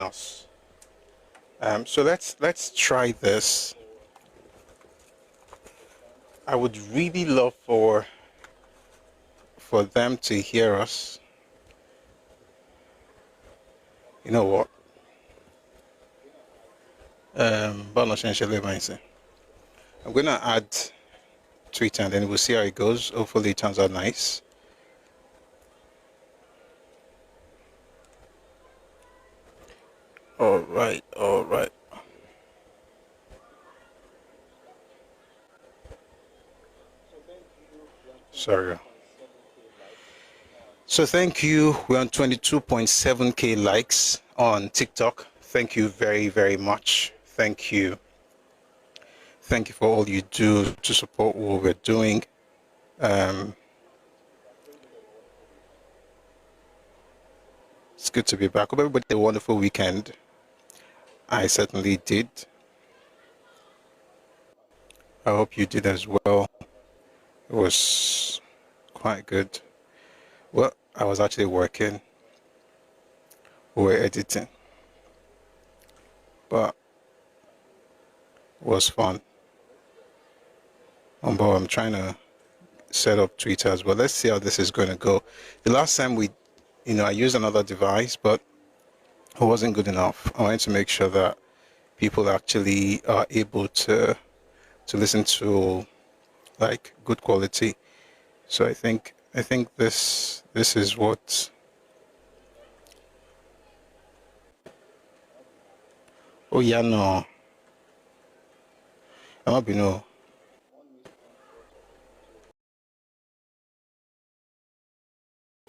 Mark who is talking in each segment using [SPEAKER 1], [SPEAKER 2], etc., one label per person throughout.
[SPEAKER 1] us. So let's try this. I would really love for them to hear us. You know what? I'm gonna add Twitter and then we'll see how it goes. Hopefully it turns out nice. All right. Sorry. So thank you. We're on 22.7K likes on TikTok. Thank you very, very much. Thank you. Thank you for all you do to support what we're doing. It's good to be back. Hope everybody had a wonderful weekend. I certainly did. I hope you did as well. It was quite good. Well, I was actually working. We were editing. But it was fun. I'm trying to set up Twitter as well. Let's see how this is going to go. The last time I used another device, but it wasn't good enough. I wanted to make sure that people actually are able to listen to like good quality. So I think this is what. Oh yeah, no. I might be no.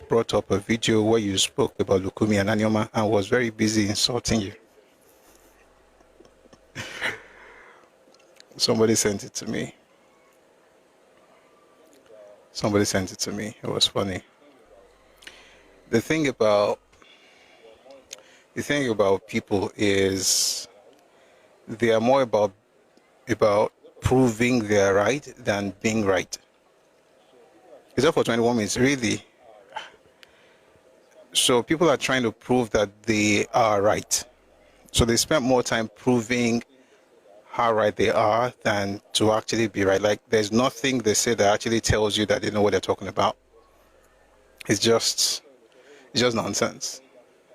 [SPEAKER 1] Brought up a video where you spoke about Lukumi and Anyoma and was very busy insulting you. Somebody sent it to me. It was funny. The thing about people is they are more about proving they're right than being right. It's up for 21 minutes, really. So people are trying to prove that they are right. So they spend more time proving how right they are than to actually be right. Like there's nothing they say that actually tells you that they know what they're talking about. It's just nonsense.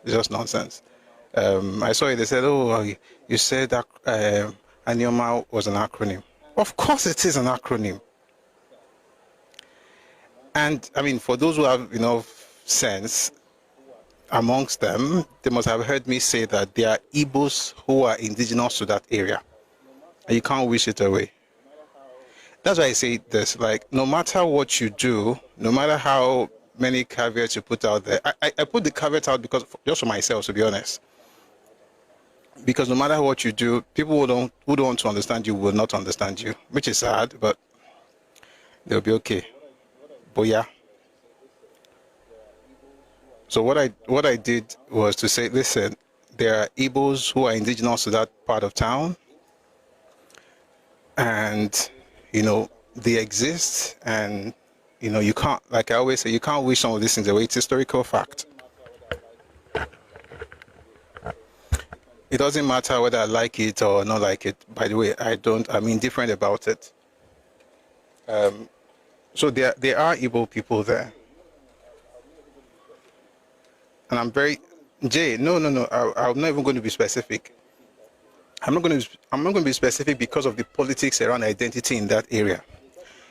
[SPEAKER 1] It's just nonsense. I saw it. They said, "Oh, you said that Anyoma was an acronym." Of course, it is an acronym. And I mean, for those who have sense amongst them, they must have heard me say that there are Igbos who are indigenous to that area, and you can't wish it away. That's why I say this: like, no matter what you do, no matter how many caveats you put out there, I put the caveat out just for myself, to be honest. Because no matter what you do, people who don't want to understand you will not understand you, which is sad, but they'll be okay. But yeah. So what I did was to say, listen, there are Igbos who are indigenous to that part of town, and they exist, and you can't, like I always say, you can't wish some of these things away. It's historical fact. It doesn't matter whether I like it or not like it. By the way, I'm indifferent about it. So there are Igbo people there. And I'm very, Jay, no. I'm not even going to be specific. I'm not going to be specific because of the politics around identity in that area.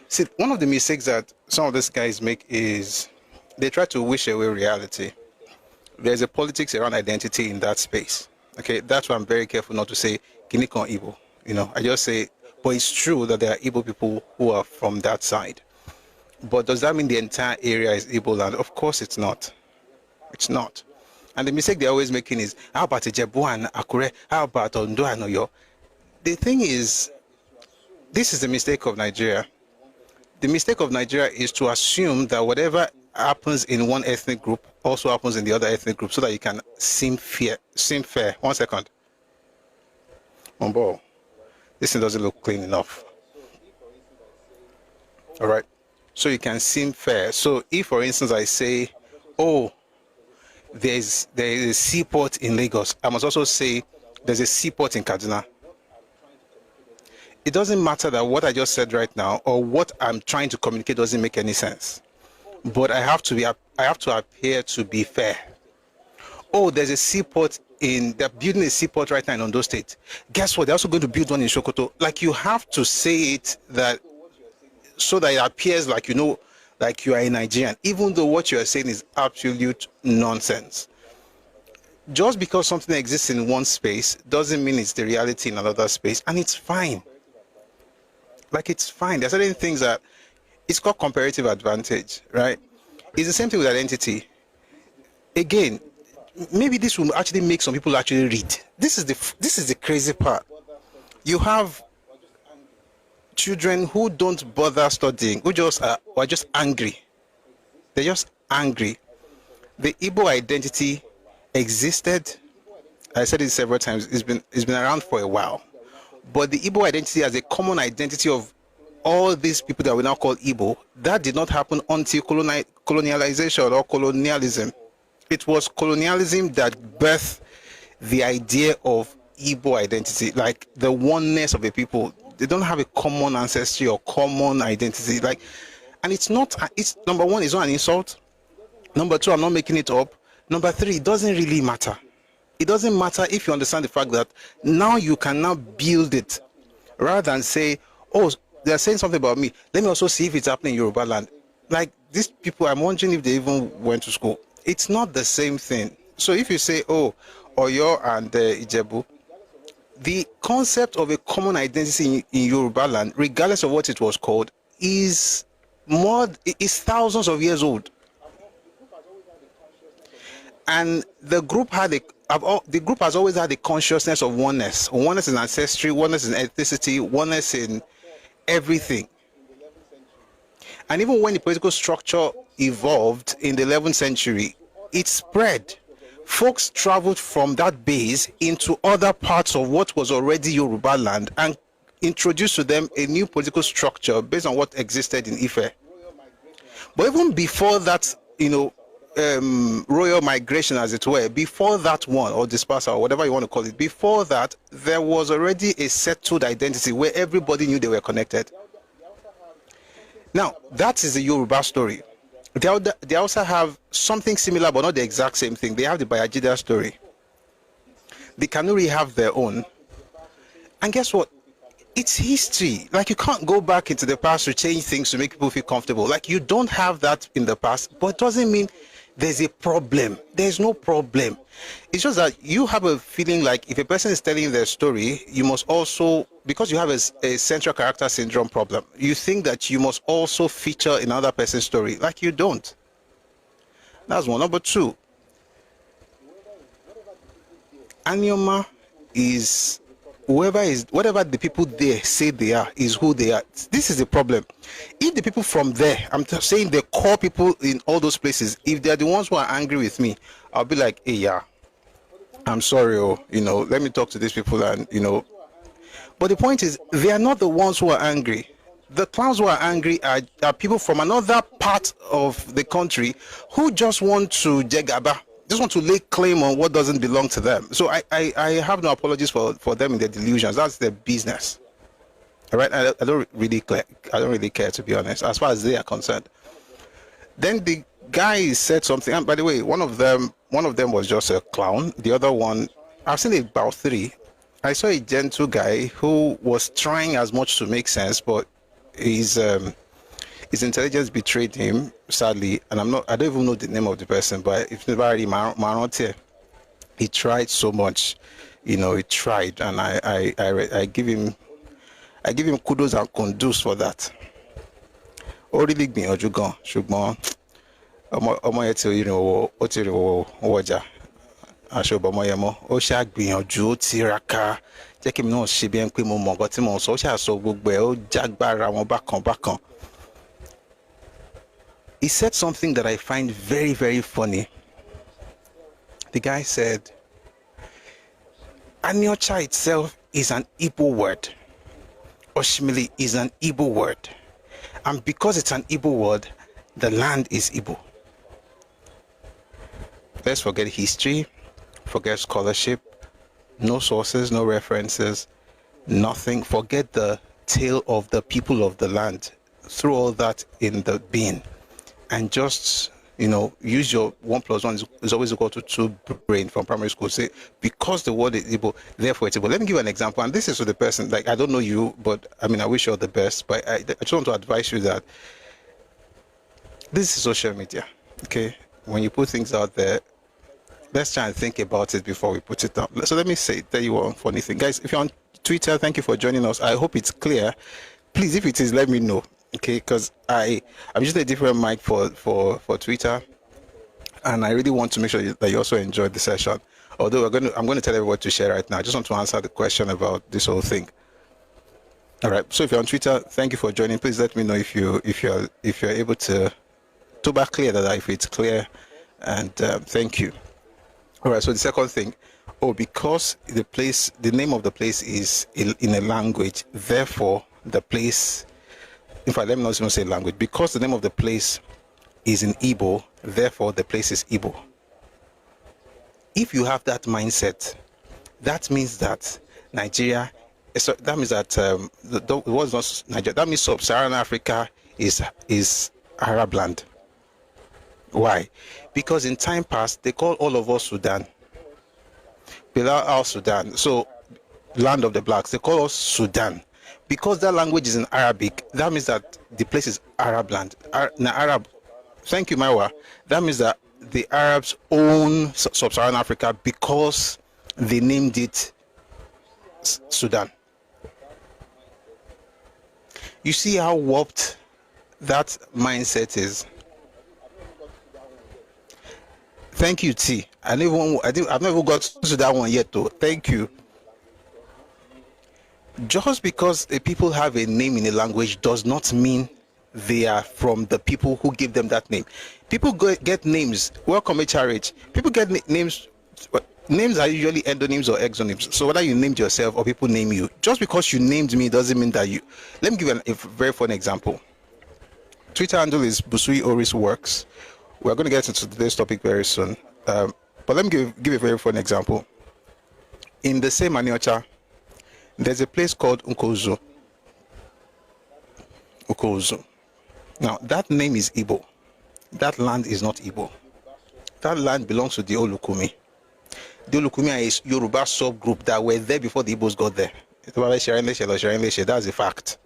[SPEAKER 1] See, one of the mistakes that some of these guys make is they try to wish away reality. There's a politics around identity in that space. Okay, that's why I'm very careful not to say Ginikon Igbo. I just say, but it's true that there are Igbo people who are from that side. But does that mean the entire area is Igbo land? Of course it's not. It's not. And the mistake they're always making is, how about Ijebu and Akure? How about Ondo and Oyo? The thing is, this is the mistake of Nigeria. The mistake of Nigeria is to assume that whatever happens in one ethnic group also happens in the other ethnic group so that you can seem fair. 1 second. Mombo, this thing doesn't look clean enough. All right. So you can seem fair. So if, for instance, I say, oh, there is a seaport in Lagos. I must also say there's a seaport in Kaduna. It doesn't matter that what I just said right now or what I'm trying to communicate doesn't make any sense. But I have to appear to be fair. Oh, there's a seaport they're building a seaport right now in Ondo State. Guess what? They're also going to build one in Sokoto. Like, you have to say it so that it appears like like you are a Nigerian, even though what you are saying is absolute nonsense. Just because something exists in one space doesn't mean it's the reality in another space, and it's fine. Like, it's fine. There are certain things that it's called comparative advantage, right? It's the same thing with identity. Again, maybe this will actually make some people actually read. This is the crazy part. You have children who don't bother studying, who are just angry. They're just angry. The Igbo identity existed. I said it several times. It's been around for a while. But the Igbo identity as a common identity of all these people that we now call Igbo, that did not happen until colonialization or colonialism. It was colonialism that birthed the idea of Igbo identity, like the oneness of a people. They don't have a common ancestry or common identity. And it's number one, it's not an insult. Number two, I'm not making it up. Number three, it doesn't really matter. It doesn't matter if you understand the fact that now you can now build it, rather than say, oh, they're saying something about me. Let me also see if it's happening in Yoruba land. Like, these people, I'm wondering if they even went to school. It's not the same thing. So if you say, oh, Oyo and Ijebu, the concept of a common identity in Yoruba land, regardless of what it was called, is thousands of years old. And the group has always had the consciousness of oneness in ancestry, oneness in ethnicity, oneness in everything. And even when the political structure evolved in the 11th century, it spread. Folks traveled from that base into other parts of what was already Yoruba land and introduced to them a new political structure based on what existed in Ife. But even before that, royal migration, as it were, before that one, or dispersal, or whatever you want to call it, before that, there was already a settled identity where everybody knew they were connected. Now, that is the Yoruba story. They also have something similar, but not the exact same thing. They have the Bayajida story. The Kanuri have their own. And guess what? It's history. Like, you can't go back into the past to change things to make people feel comfortable. Like, you don't have that in the past, but it doesn't mean there's a problem. There's no problem. It's just that you have a feeling like if a person is telling their story, you must also, because you have a central character syndrome problem, you think that you must also feature in another person's story. Like, you don't. That's one. Number two, Anyoma is whatever the people there say they are is who they are. This is the problem. If the people from there, I'm saying the core people in all those places, if they're the ones who are angry with me, I'll be like, hey, yeah, I'm sorry, let me talk to these people and, But the point is, they are not the ones who are angry. The clowns who are angry are people from another part of the country who just want to jegaba. Just want to lay claim on what doesn't belong to them. So I have no apologies for them in their delusions. That's their business. All right, I don't really care, to be honest, as far as they are concerned. Then the guy said something, and by the way, one of them was just a clown. The other one, I've seen about three. I saw a gentle guy who was trying as much to make sense, but his intelligence betrayed him, sadly, and I don't even know the name of the person, but if nobody Maronte, he tried so much, he tried, and I give him kudos and condos for that. Ó really gbìyànjú gan, ṣùgbọ́n ọmọ yẹn ti ó ti rí ọjà aṣọ ọmọ yẹn mọ́, ó ṣáà gbìyànjú, ó tiraka, jẹ́ kí mi náà ṣe bí ẹni pé mo mọ̀ nǹkan tí mò ń sọ, ó ṣáà sọ gbogbo ẹ̀, ó jágbára wọn bákan. He said something that I find very, very funny. The guy said, Anyocha itself is an Igbo word. Oshimili is an Igbo word. And because it's an Igbo word, the land is Igbo. Let's forget history, forget scholarship, no sources, no references, nothing. Forget the tale of the people of the land. Throw all that in the bin and just, use your 1 plus 1 is always equal to 2 brain from primary school. Say, because the word is Igbo, therefore it's Igbo. Let me give you an example. And this is for the person, like, I don't know you, but I mean, I wish you all the best. But I just want to advise you that this is social media, okay? When you put things out there, let's try and think about it before we put it out. So let me tell you one funny thing. Guys, if you're on Twitter, thank you for joining us. I hope it's clear. Please, if it is, let me know. Okay, because I'm using a different mic for Twitter, and I really want to make sure that you also enjoyed the session. Although I'm going to tell everyone to share right now. I just want to answer the question about this whole thing. All right. So if you're on Twitter, thank you for joining. Please let me know if you're able to back clear that if it's clear, and thank you. All right. So the second thing, because the name of the place is in a language, therefore the place. In fact, let me not even say language. Because the name of the place is in Igbo, therefore the place is Igbo. If you have that mindset, that means that Nigeria, that means that the world is not Nigeria. That means sub-Saharan Africa is Arab land. Why? Because in time past, they call all of us Sudan. Below our Sudan. So, land of the blacks, they call us Sudan. Because that language is in Arabic, that means that the place is Arab land. Arab. Thank you, Marwa. That means that the Arabs own sub-Saharan Africa because they named it Sudan. You see how warped that mindset is. Thank you, T. I've never got to that one yet, though. Thank you. Just because the people have a name in a language does not mean they are from the people who give them that name. People get names. Welcome, HRH. People get names. Names are usually endonyms or exonyms. So whether you named yourself or people name you, just because you named me doesn't mean that you. Let me give you a very fun example. Twitter handle is Busui Oris Works. We're going to get into today's topic very soon. But let me give a very fun example. In the same Aniocha, there's a place called Nkozu. Now, that name is Igbo. That land is not Igbo. That land belongs to the Olukumi. The Olukumi is Yoruba subgroup that were there before the Igbos got there. That's a fact.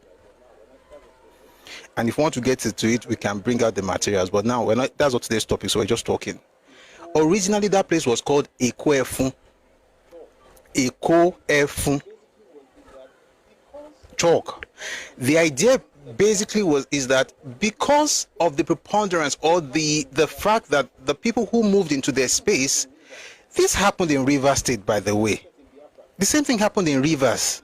[SPEAKER 1] And if we want to get to it, we can bring out the materials. But now, that's not today's topic, so we're just talking. Originally, that place was called Eko-Efun. Eko-Efun. Chalk. The idea basically is that because of the preponderance or the fact that the people who moved into their space, this happened in Rivers State, by the way. The same thing happened in Rivers.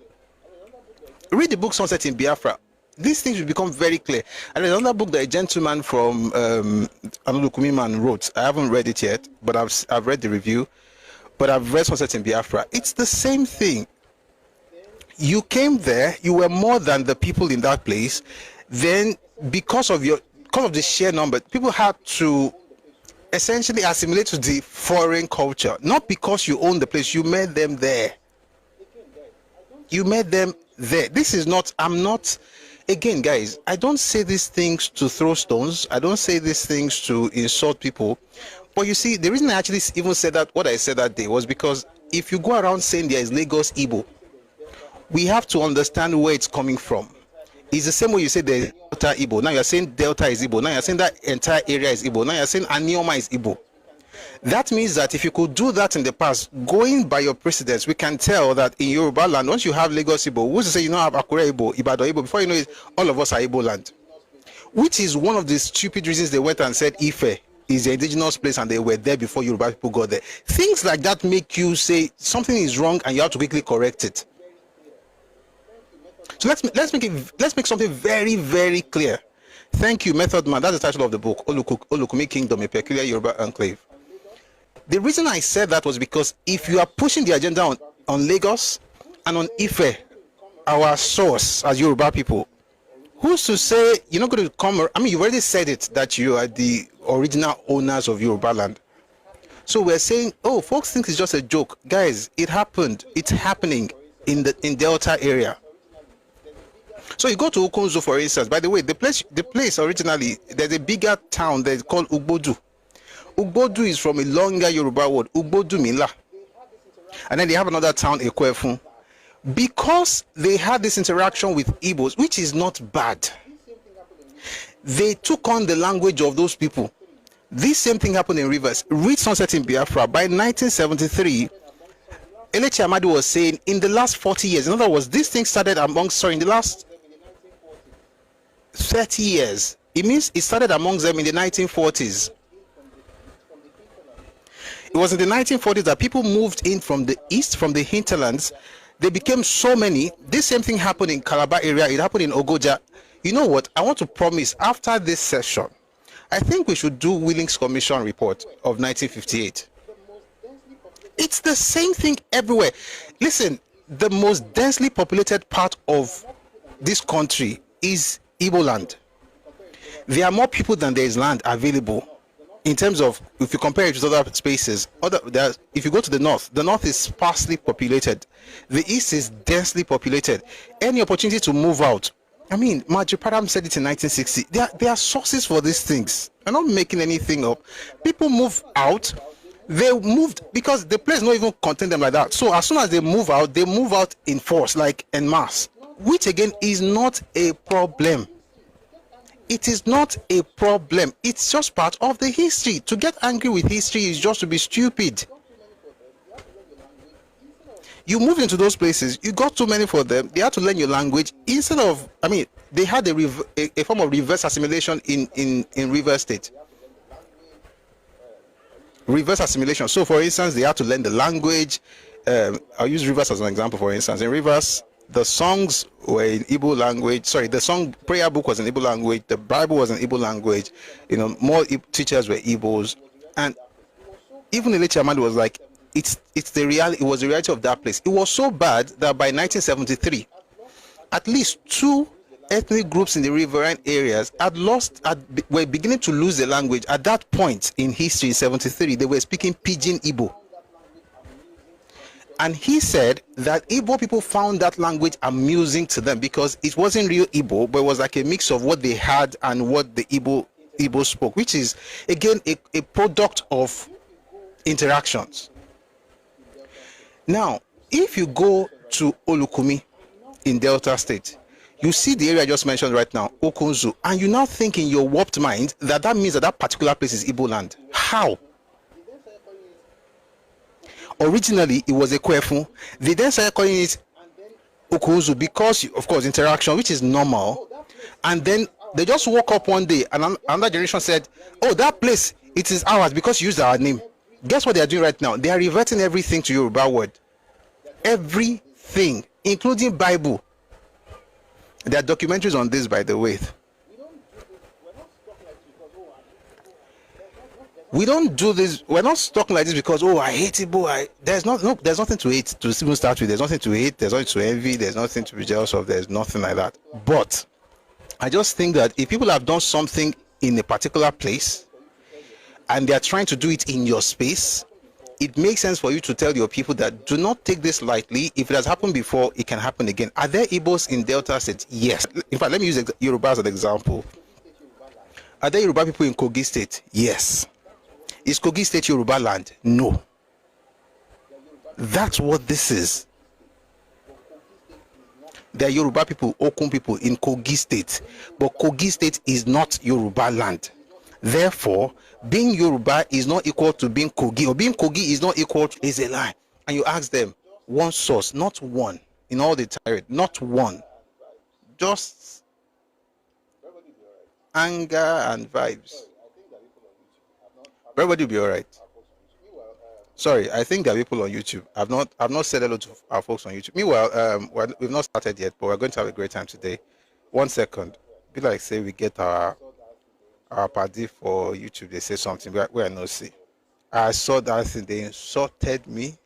[SPEAKER 1] Read the book Sunset in Biafra. These things will become very clear. And there's another book that a gentleman from Anolukumi man wrote. I haven't read it yet, but I've read the review. But I've read Sunset in Biafra. It's the same thing. You came there, you were more than the people in that place. Then, because of the sheer number, people had to essentially assimilate to the foreign culture. Not because you own the place, you met them there. This is not, again, guys, I don't say these things to throw stones. I don't say these things to insult people. But you see, the reason I actually even said that, what I said that day, was because if you go around saying there is Lagos Igbo, we have to understand where it's coming from. It's the same way you say there's Delta Igbo. Now you're saying Delta is Igbo. Now you're saying that entire area is Igbo. Now you're saying Anioma is Igbo. That means that if you could do that in the past, going by your precedents, we can tell that in Yoruba land, once you have Lagos Igbo, who's to say you don't have Akure Igbo, Ibadan Igbo, before you know it, all of us are Igbo land. Which is one of the stupid reasons they went and said Ife is the indigenous place and they were there before Yoruba people got there. Things like that make you say something is wrong and you have to quickly correct it. So let's make something very, very clear. Thank you, Method Man. That's the title of the book, Olukumi Kingdom, a Peculiar Yoruba Enclave. The reason I said that was because if you are pushing the agenda on Lagos and on Ife, our source as Yoruba people, who's to say you're not going to come? I mean, you've already said it, that you are the original owners of Yoruba land. So we're saying, oh, folks think it's just a joke. Guys, it happened. It's happening in Delta area. So you go to Okonzo, for instance. By the way, the place originally, there's a bigger town that's called Ugbodu. Ugbodu is from a longer Yoruba word, Ugbodu Mila. And then they have another town, Ekwefun. Because they had this interaction with Igbos, which is not bad, they took on the language of those people. This same thing happened in Rivers. Read Sunset in Biafra. By 1973, Elechi Amadi was saying, in the last 40 years, in other words, this thing started in the last 30 years. It means it started amongst them in the 1940s. It was in the 1940s that people moved in from the east, from the hinterlands. They became so many. This same thing happened in Calabar area. It happened in Ogoja. You know what? I want to promise, after this session, I think we should do Willings Commission report of 1958. It's the same thing everywhere. Listen, the most densely populated part of this country is Igbo land. There are more people than there is land available. In terms of, if you compare it with other spaces, if you go to the north is sparsely populated. The east is densely populated. Any opportunity to move out. I mean, Marjorie Padam said it in 1960. There are sources for these things. I'm not making anything up. People move out. They moved because the place not even contain them like that. So as soon as they move out in force, like en masse, which again is not a problem. It is not a problem. It's just part of the history. To get angry with history is just to be stupid. You moved into those places, you got too many for them, they had to learn your language. Instead of, I mean, they had a form of reverse assimilation in Rivers State. Reverse assimilation. So for instance, they had to learn the language. I'll use Rivers as an example. For instance, in Rivers, the songs were in Igbo language. Sorry, the song prayer book was in Igbo language. The Bible was in Igbo language. You know, more teachers were Igbos, and even Elechi Amadi was like, it's the reality. It was the reality of that place. It was so bad that by 1973, at least 2 ethnic groups in the riverine areas were beginning to lose the language. At that point in history, in 73, they were speaking Pidgin Igbo. And he said that Igbo people found that language amusing to them because it wasn't real Igbo, but it was like a mix of what they had and what the Igbo spoke, which is, again, a product of interactions. Now, if you go to Olukumi in Delta State, you see the area I just mentioned right now, Okonzo, and you now think in your warped mind that means that particular place is Igbo land. How? Originally, it was Ekwefun. They then started calling it Okonzo because, of course, interaction, which is normal. And then they just woke up one day and another generation said, oh, that place, it is ours because you used our name. Guess what they are doing right now? They are reverting everything to Yoruba word. Everything, including Bible. There are documentaries on this, by the way. We don't do this. We're not talking like this because, oh, I hate Igbo. There's nothing to hate to even start with. There's nothing to hate. There's nothing to envy. There's nothing to be jealous of. There's nothing like that. But I just think that if people have done something in a particular place and they are trying to do it in your space, it makes sense for you to tell your people that do not take this lightly. If it has happened before, it can happen again. Are there Igbos in Delta State? Yes. In fact, let me use Yoruba as an example. Are there Yoruba people in Kogi State? Yes. Is Kogi State Yoruba land? No. That's what this is. There are Yoruba people, Okun people in Kogi State, but Kogi State is not Yoruba land. Therefore, being Yoruba is not equal to being Kogi, or being Kogi is not equal to, is a lie. And you ask them, one source, not one, in all the tirade, not one. Just anger and vibes. Everybody will be all right. Sorry, I think there are people on YouTube. I've not said hello to our folks on YouTube. Meanwhile, we've not started yet, but we're going to have a great time today. 1 second. Be like, say we get our party for YouTube. They say something where I no see. I saw that thing. They insulted me.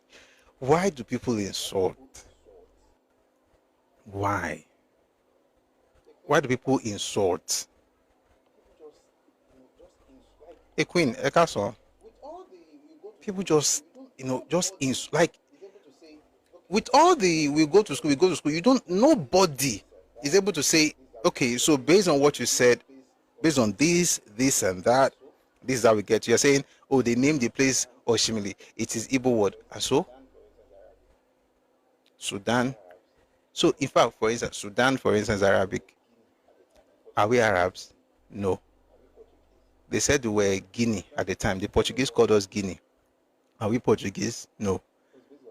[SPEAKER 1] Why do people insult? Why? Why do people insult? A queen, Ẹkáàbọ. people just, just like, with all the we go to school, you don't, nobody is able to say, okay, so based on what you said, based on this and that, this is how we get to. You're saying, oh, they named the place Oshimili. It is Igbo word. And so, Sudan. So, in fact, for instance, Sudan, for instance, Arabic. Are we Arabs? No. They said we were Guinea at the time. The Portuguese called us Guinea. Are we Portuguese? No.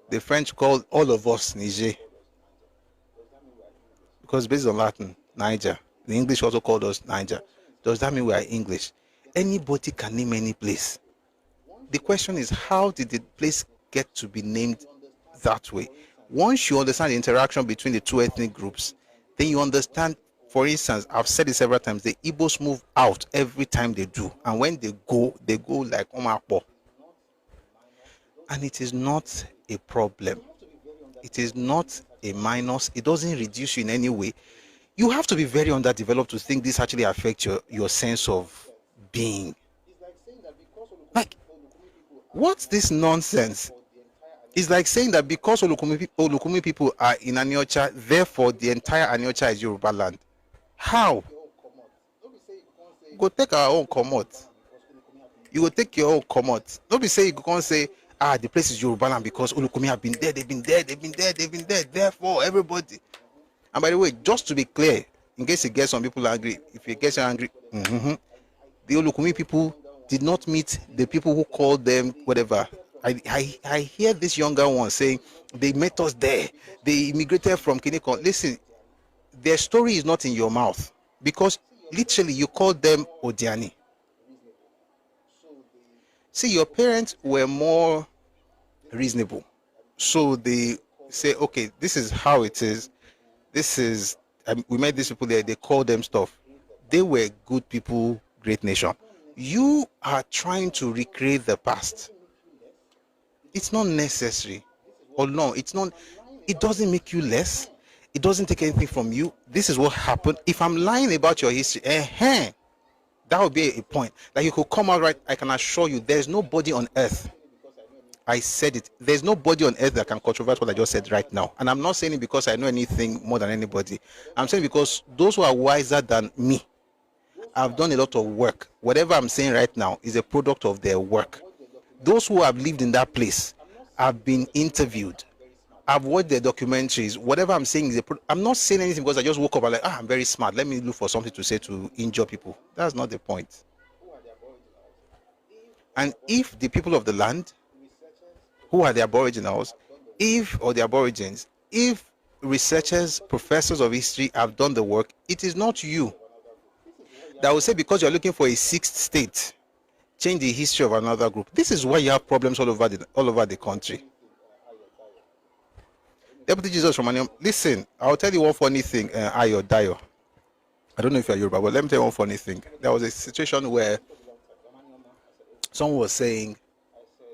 [SPEAKER 1] The French called all of us Niger because based on Latin, Niger. The English also called us Niger. Does that mean we are English? Anybody can name any place. The question is, how did the place get to be named that way? Once you understand the interaction between the two ethnic groups, then you understand. For instance, I've said it several times, the Igbos move out every time they do. And when they go like Omakpo. And it is not a problem. It is not a minus. It doesn't reduce you in any way. You have to be very underdeveloped to think this actually affects your sense of being. Like, what's this nonsense? It's like saying that because Olukumi people are in Aniocha, therefore the entire Aniocha is Yoruba land. How? Go take our own commot. You go take your own commot. Don't be saying you can't say, the place is Yoruba land because Olukumi have been there, they've been there, therefore everybody. And by the way, just to be clear, in case it gets some people angry, if it gets you angry, the Olukumi people did not meet the people who called them whatever. I hear this younger one saying they met us there. They immigrated from Kiniko. Listen, their story is not in your mouth because literally you called them Odiani. See, your parents were more reasonable. So they say, okay, this is how it is. This is, we met these people there, they call them stuff. They were good people, great nation. You are trying to recreate the past. It's not necessary. Or no, it's not, it doesn't make you less. It doesn't take anything from you. This is what happened. If I'm lying about your history, that would be a point. Like you could come out right, I can assure you, there's nobody on earth. I said it. There's nobody on earth that can controvert what I just said right now. And I'm not saying it because I know anything more than anybody. I'm saying because those who are wiser than me have done a lot of work. Whatever I'm saying right now is a product of their work. Those who have lived in that place have been interviewed. I've watched their documentaries. Whatever I'm saying is I'm not saying anything because I just woke up and I'm very smart. Let me look for something to say to injure people. That's not the point. And if the people of the land, who are the aboriginals, if researchers, professors of history have done the work, it is not you that will say because you're looking for a sixth state, change the history of another group. This is why you have problems all over the country. Deputy Jesus from Manium, listen, I'll tell you one funny thing, Ayo Dayo. I don't know if you're Yoruba, but let me tell you one funny thing. There was a situation where someone was saying,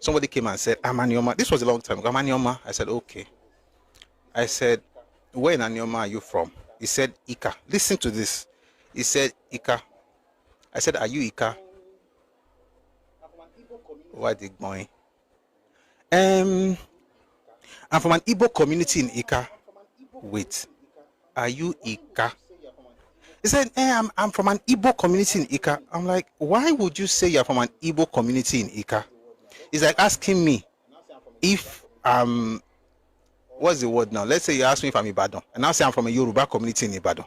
[SPEAKER 1] somebody came and said, Amanioma. This was a long time ago. Amanioma. I said, okay. I said, where in Anioma are you from? He said, Ika. Listen to this. He said, Ika. I said, are you Ika? Why the going? I'm from an Igbo community in Ika. Wait, are you Ika? He said, I'm from an Igbo community in Ika. I'm like, why would you say you're from an Igbo community in Ika? It's like asking me if what's the word now? Let's say you ask me if I'm Ibadan, and I'll say I'm from a Yoruba community in Ibadan.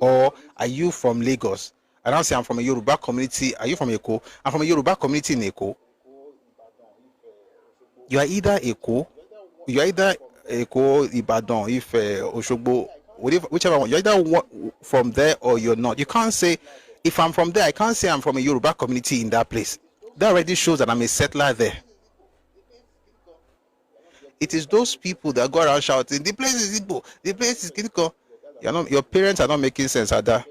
[SPEAKER 1] Or are you from Lagos? And I'll say I'm from a Yoruba community. Are you from Eko? I'm from a Yoruba community in Eko. You are either Eko, Ibadan, if Oshogbo, whichever one. You're either from there or you're not. You can't say, if I'm from there, I can't say I'm from a Yoruba community in that place. That already shows that I'm a settler there. It is those people that go around shouting, the place is Igbo, the place is Kinko. Your parents are not making sense, Ada.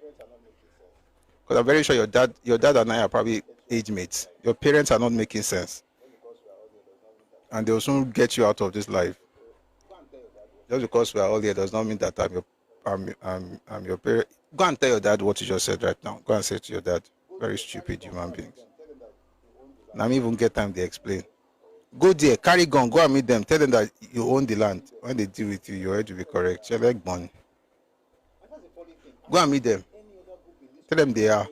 [SPEAKER 1] Because I'm very sure your dad and I are probably age mates. Your parents are not making sense. And they'll soon get you out of this life. Just because we are all here does not mean that I'm your parent. Go and tell your dad what you just said right now. Go and say to your dad, very stupid human beings. And I don't even get time to explain. Go there, carry gun, go and meet them. Tell them that you own the land. When they deal with you, you have to be correct. You're like born. Go and meet them. Tell them they are.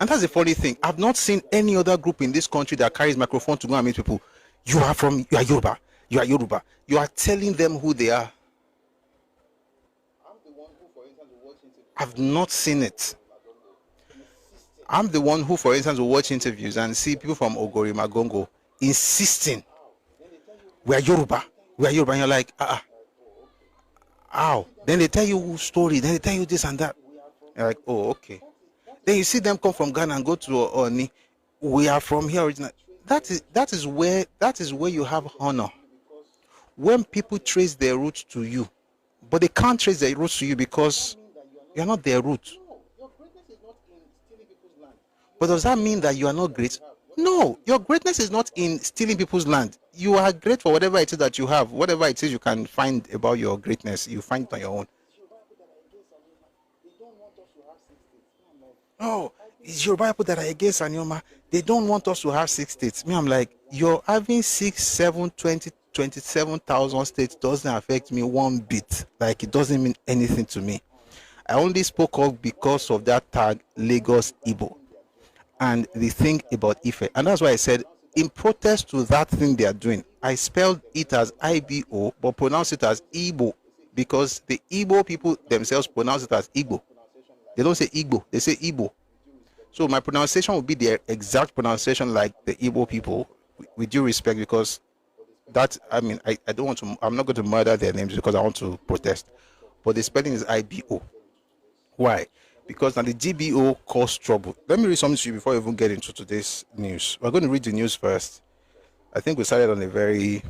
[SPEAKER 1] And that's the funny thing. I've not seen any other group in this country that carries microphone to go and meet people. You are Yoruba. You are Yoruba. You are telling them who they are. I've not seen it. I'm the one who, for instance, will watch interviews and see people from Ogori Magongo insisting, we are Yoruba. We are Yoruba. And you're like, how? Then they tell you story. Then they tell you this and that. You're like, oh, okay. Then you see them come from Ghana and go to Oni. We are from here originally. That is where you have honor. When people trace their roots to you, but they can't trace their roots to you because you're not their root. But does that mean that you are not great? No, your greatness is not in stealing people's land. You are great for whatever it is that you have. Whatever it is you can find about your greatness, you find it on your own. Oh, it's Yoruba people that are against Anyoma. They don't want us to have 6 states. Me, I'm like, you're having 6, 7, 20, 27,000 states doesn't affect me one bit. Like, it doesn't mean anything to me. I only spoke up because of that tag, Lagos Igbo, and the thing about Ife. And that's why I said, in protest to that thing they are doing, I spelled it as IBO, but pronounce it as Igbo, because the Igbo people themselves pronounce it as Igbo. They don't say Igbo, they say Igbo. So my pronunciation will be the exact pronunciation like the Igbo people, with due respect, because that, I mean, I don't want to, I'm not going to murder their names because I want to protest. But the spelling is IBO. Why? Because now the GBO caused trouble. Let me read something to you before I even get into today's news. We're going to read the news first. I think we started on a very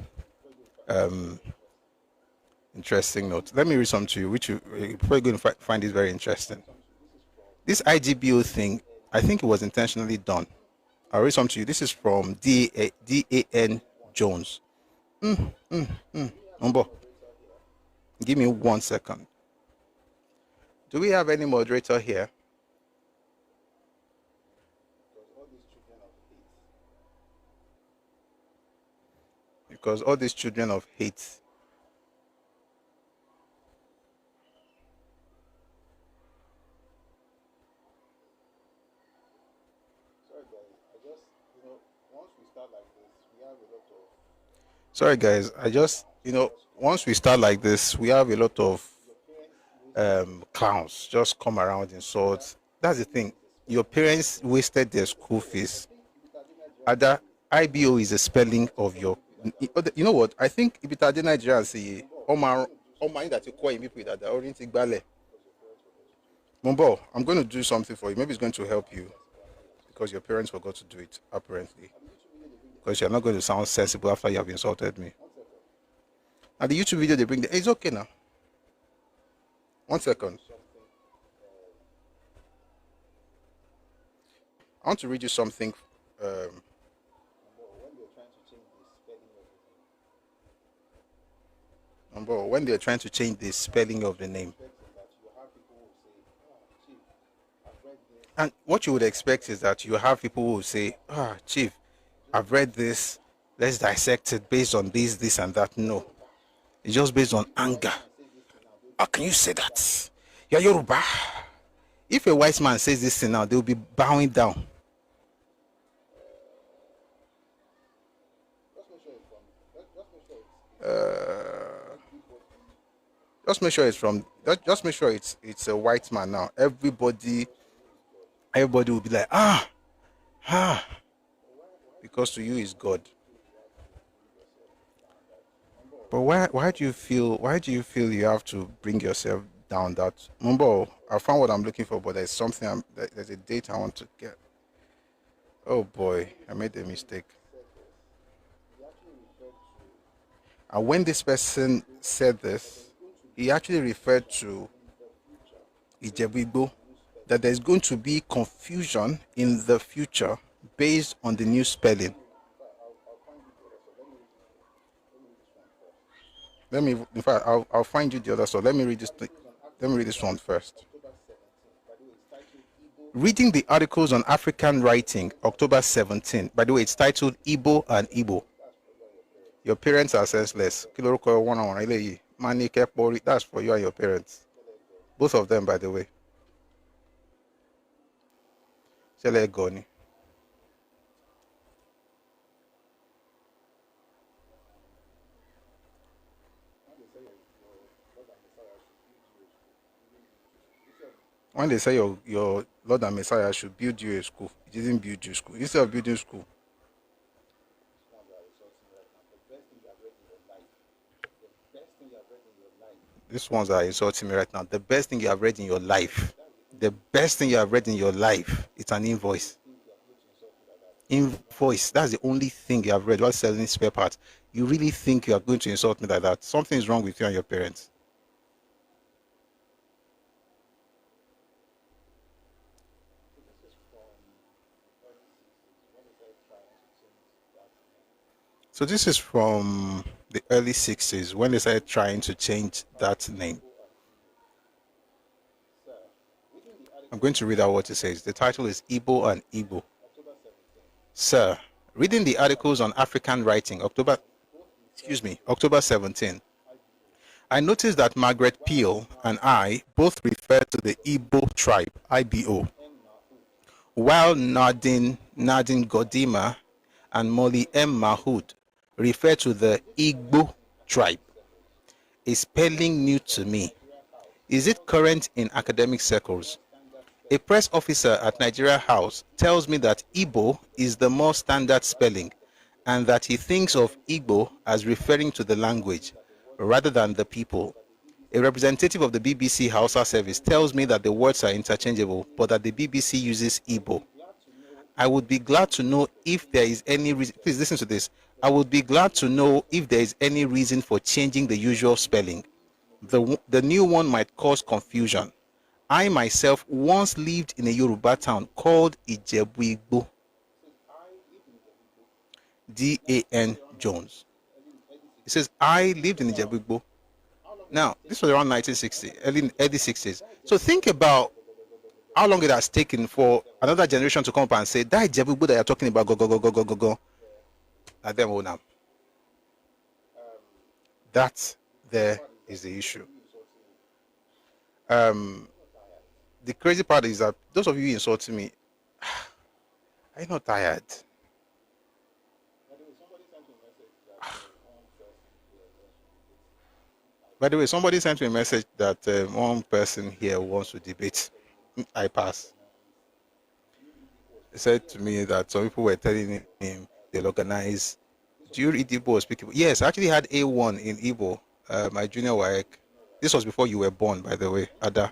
[SPEAKER 1] interesting note. Let me read something to you, which you're probably going to find is very interesting. This IGBO thing, I think it was intentionally done. I'll read something to you. This is from DAN Jones. Number. Give me 1 second. Do we have any moderator here? Because all these children of hate. Sorry guys, I just, once we start like this, we have a lot of clowns just come around insult. That's the thing. Your parents wasted their school fees. Other IBO is a spelling of your. You know what? I think if it's a Nigerian say, Omar that you call people that are oriented ballet. Mumbo, I'm going to do something for you. Maybe it's going to help you because your parents forgot to do it apparently. Because you're not going to sound sensible after you have insulted me. Now the YouTube video they bring, it's okay now. 1 second. I want to read you something. When they're trying to change the spelling of the name. And what you would expect is that you have people who say, Chief, I've read this. Let's dissect it based on this, and that. No. It's just based on anger. How can you say that? You're Yoruba. If a white man says this thing now, they'll be bowing down. Just make sure it's from. Just make sure it's a white man now. Everybody will be like, because to you is God. But why do you feel you have to bring yourself down that Mumbo? I found what I'm looking for, but there's something there's a date I want to get. Oh boy, I made a mistake. And when this person said this, he actually referred to Ijebu, that there's going to be confusion in the future based on the new spelling. In fact, I'll find you the other. So let me read this. Let me read this one first. Reading the articles on African writing, October 17. By the way, it's titled Igbo and Igbo. Your parents are senseless. That's for you and your parents. Both of them, by the way. Goni. When they say your Lord and Messiah should build you a school, he didn't build you a school. Instead of building school, these ones are insulting me right now. The best thing you have read in your life, the best thing you have read in your life, it's an invoice. Invoice, that's the only thing you have read while selling spare parts. You really think you are going to insult me like that? Something is wrong with you and your parents. So this is from the early 60s when they started trying to change that name. I'm going to read out what it says. The title is Igbo and Igbo. Sir, reading the articles on African writing, October 17, I noticed that Margaret Peel and I both refer to the Igbo tribe, IBO, while Nadine Godima and Molly M. Mahood refer to the Igbo tribe. A spelling new to me. Is it current in academic circles? A press officer at Nigeria House tells me that Igbo is the more standard spelling and that he thinks of Igbo as referring to the language rather than the people. A representative of the BBC Hausa service tells me that the words are interchangeable but that the BBC uses Igbo. I would be glad to know if there is any reason. Please listen to this. I would be glad to know if there is any reason for changing the usual spelling. The new one might cause confusion. I myself once lived in a Yoruba town called Ijebu-Igbo. D.A.N. Jones. It says, I lived in Ijebu-Igbo. Now, this was around 1960, early 60s. So think about how long it has taken for another generation to come up and say, that Ijebu-Igbo that you're talking about, go. At them all now. That there is the issue. The crazy part is that those of you insulting me, are you not tired? By the way, somebody sent me a message that one person here wants to debate. I pass. He said to me that some people were telling him they'll organize. Do you read Igbo or speak Igbo? Yes, I actually had A1 in Igbo, my junior WAEC. This was before you were born, by the way, Ada.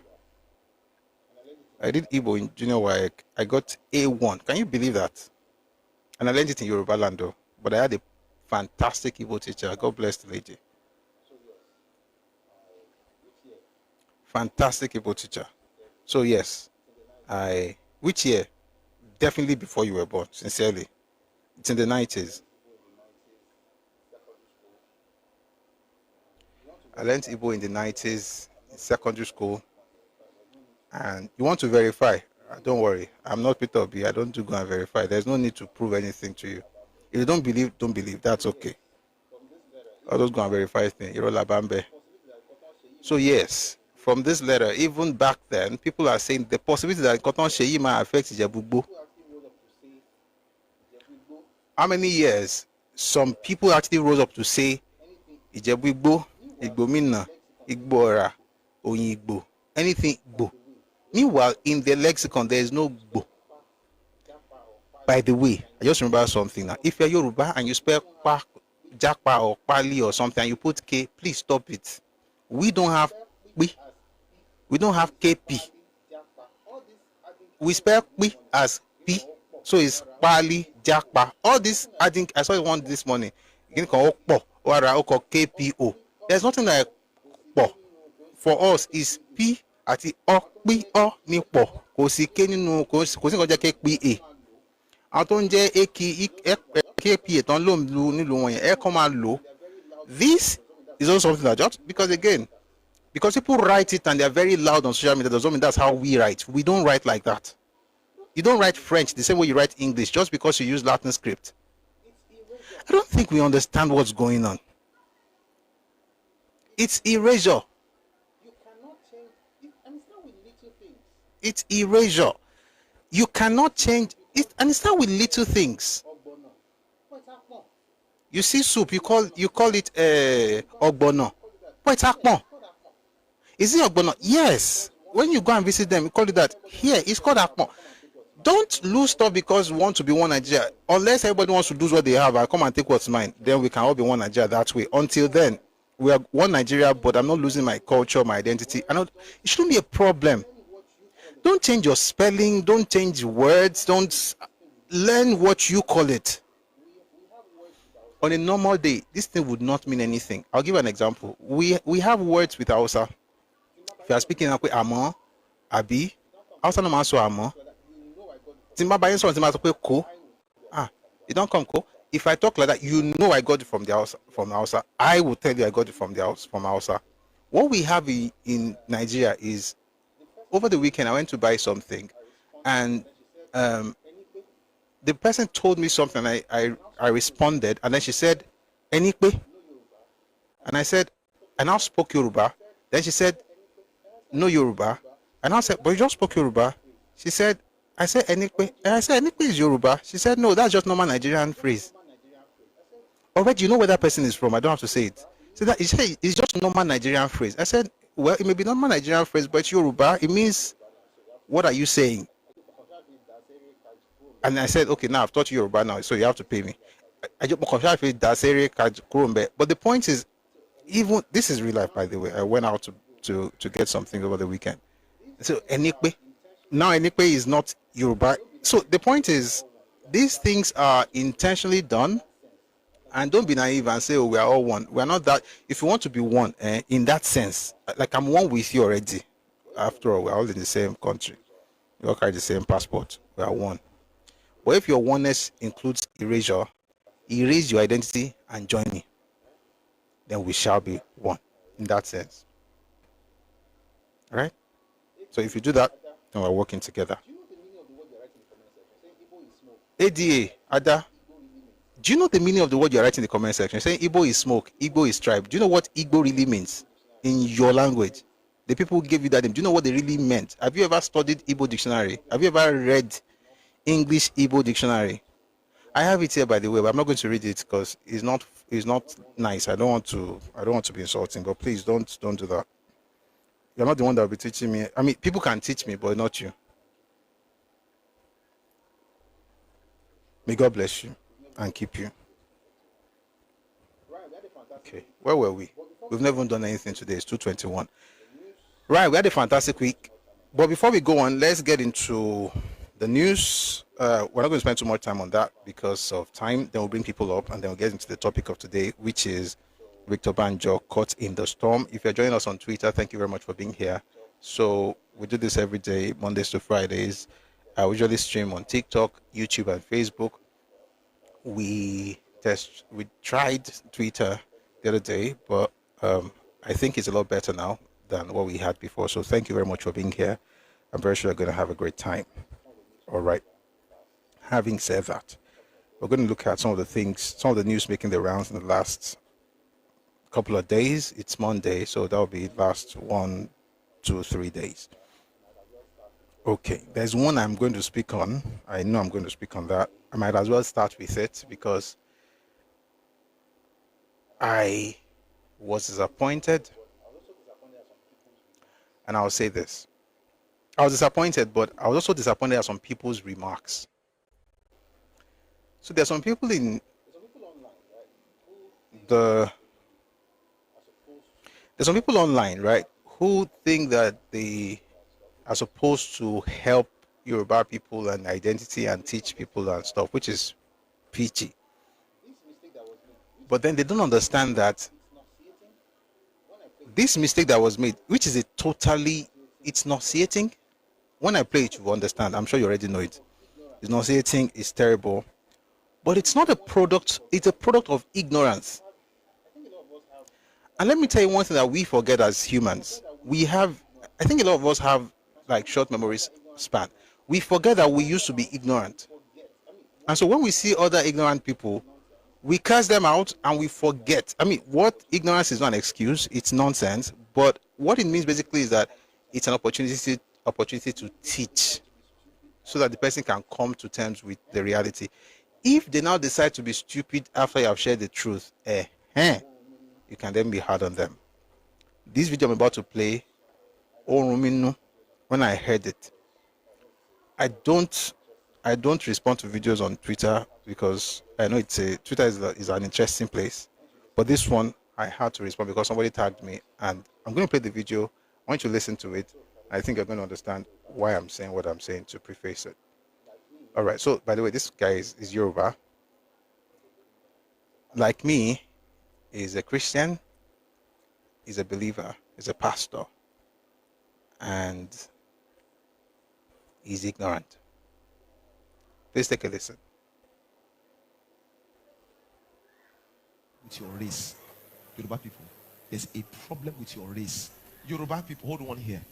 [SPEAKER 1] I did Igbo in junior WAEC. I got A1. Can you believe that? And I learned it in Yoruba land, though. But I had a fantastic Igbo teacher. God bless the lady. Fantastic Igbo teacher. So yes, which year? Definitely before you were born, sincerely. It's in the 90s. I learned Igbo in the 90s in secondary school. And you want to verify? Don't worry. I'm not Peter B. I don't do go and verify. There's no need to prove anything to you. If you don't believe, don't believe. That's okay. I'll just go and verify things. So yes, from this letter, even back then, people are saying the possibility that Cotton Sheyi might affect Ijebu-Igbo. How many years? Some people actually rose up to say Ijebu-Igbo, Igbo-Mina, Igbo-Ora, Oyigbo, anything Igbo. Meanwhile, in the lexicon, there is no Igbo. By the way, I just remember something now. If you're Yoruba and you spell Pa, Jakpa or Pali or something, and you put K, please stop it. We don't have P. We don't have KP. We spell P as P. So it's Pali, Jakpa. All this, I think I saw one this morning. You can call KPO. There's nothing like Po. For us, is P at the O, P, O, ni Po. Kosi Kenino, Kosi Koja KPA. Antonje Eki, KP, Ton Lom, Nilu, Ekoma Lo. This is also something that just because again, because people write it and they're very loud on social media, doesn't mean that's how we write. We don't write like that. You don't write French the same way you write English just because you use Latin script. I don't think we understand what's going on. It's erasure. It's erasure. You cannot change it, and it's not with little things. You see soup, you call it ogbono, but it's akpon. Is it ogbono? Yes. When you go and visit them, you call it that. Here, it's called akpon. Don't lose stuff because we want to be one Nigeria. Unless everybody wants to do what they have, I come and take what's mine. Then we can all be one Nigeria that way. Until then, we are one Nigeria, but I'm not losing my culture, my identity. It shouldn't be a problem. Don't change your spelling. Don't change words. Don't learn what you call it. On a normal day, this thing would not mean anything. I'll give you an example. We have words with Hausa. If you are speaking amo, abi, Hausa no maso amo. It don't come ko. If I talk like that, you know I got it from the Hausa. I will tell you I got it from Hausa. What we have in Nigeria is, over the weekend I went to buy something, and the person told me something. I responded, and then she said, "Enikwe," and I said, I now spoke Yoruba. Then she said, "No Yoruba," and I said, "But you just spoke Yoruba." She said, I said Enikwe, and I said Enikwe is Yoruba. She said, "No, that's just normal Nigerian phrase." Already, you know where that person is from. I don't have to say it. So that it's just normal Nigerian phrase. I said, "Well, it may be normal Nigerian phrase, but it's Yoruba. It means, what are you saying?" And I said, "Okay, now I've taught you Yoruba now, so you have to pay me." But the point is, even this is real life, by the way. I went out to get something over the weekend. So Enikwe, now Enikwe is not Yoruba. So the point is, these things are intentionally done. And don't be naive and say, "Oh, we are all one." We are not that. If you want to be one, in that sense, like I'm one with you already. After all, we're all in the same country. We all carry the same passport. We are one. But if your oneness includes erasure, erase your identity and join me, then we shall be one in that sense. All right? So if you do that, then we're working together. ADA, Ada, do you know the meaning of the word you're writing in the comment section? Saying Igbo is smoke, Igbo is tribe. Do you know what Igbo really means in your language? The people who gave you that name, do you know what they really meant? Have you ever studied Igbo dictionary? Have you ever read English Igbo dictionary? I have it here, by the way, but I'm not going to read it because it's not nice. I don't want to be insulting, but please don't do that. You're not the one that will be teaching me. I mean, people can teach me, but not you. May God bless you and keep you. Okay, where were we? We've never done anything today. It's 2:21. Right, we had a fantastic week. But before we go on, let's get into the news. We're not going to spend too much time on that because of time. Then we'll bring people up and then we'll get into the topic of today, which is Victor Banjo caught in the storm. If you're joining us on Twitter, thank you very much for being here. So we do this every day, Mondays to Fridays. I usually stream on TikTok, YouTube, and Facebook. We tried Twitter the other day, but I think it's a lot better now than what we had before. So thank you very much for being here. I'm very sure you're going to have a great time. All right. Having said that, we're going to look at some of the news making the rounds in the last couple of days. It's Monday, so that'll be last 1, 2, 3 days. Okay, there's one I'm going to speak on. I know I'm going to speak on that. I might as well start with it because I was disappointed. And I'll say this. I was disappointed, but I was also disappointed at some people's remarks. So there's some people online, right, who think that they are supposed to help Yoruba people and identity and teach people and stuff, which is peachy. But then they don't understand that this mistake that was made, which is it's nauseating. When I play it, you will understand. I'm sure you already know it. It's nauseating, it's terrible. But it's not a product, it's a product of ignorance. And let me tell you one thing that we forget as humans. I think a lot of us have like short memory span. We forget that we used to be ignorant. And so when we see other ignorant people, we curse them out and we forget. I mean, what ignorance is not an excuse, it's nonsense. But what it means basically is that it's an opportunity to teach so that the person can come to terms with the reality. If they now decide to be stupid after you have shared the truth, you can then be hard on them. This video I'm about to play, when I heard it, I don't respond to videos on Twitter because I know Twitter is an interesting place. But this one I had to respond because somebody tagged me, and I'm going to play the video. I want you to listen to it. I think you're going to understand why I'm saying what I'm saying to preface it. All right. So, by the way, this guy is Yoruba. Like me, is a Christian, is a believer, is a pastor, and he's ignorant. Please take a listen.
[SPEAKER 2] With your race, Yoruba people, there's a problem with your race. Yoruba people, hold on here.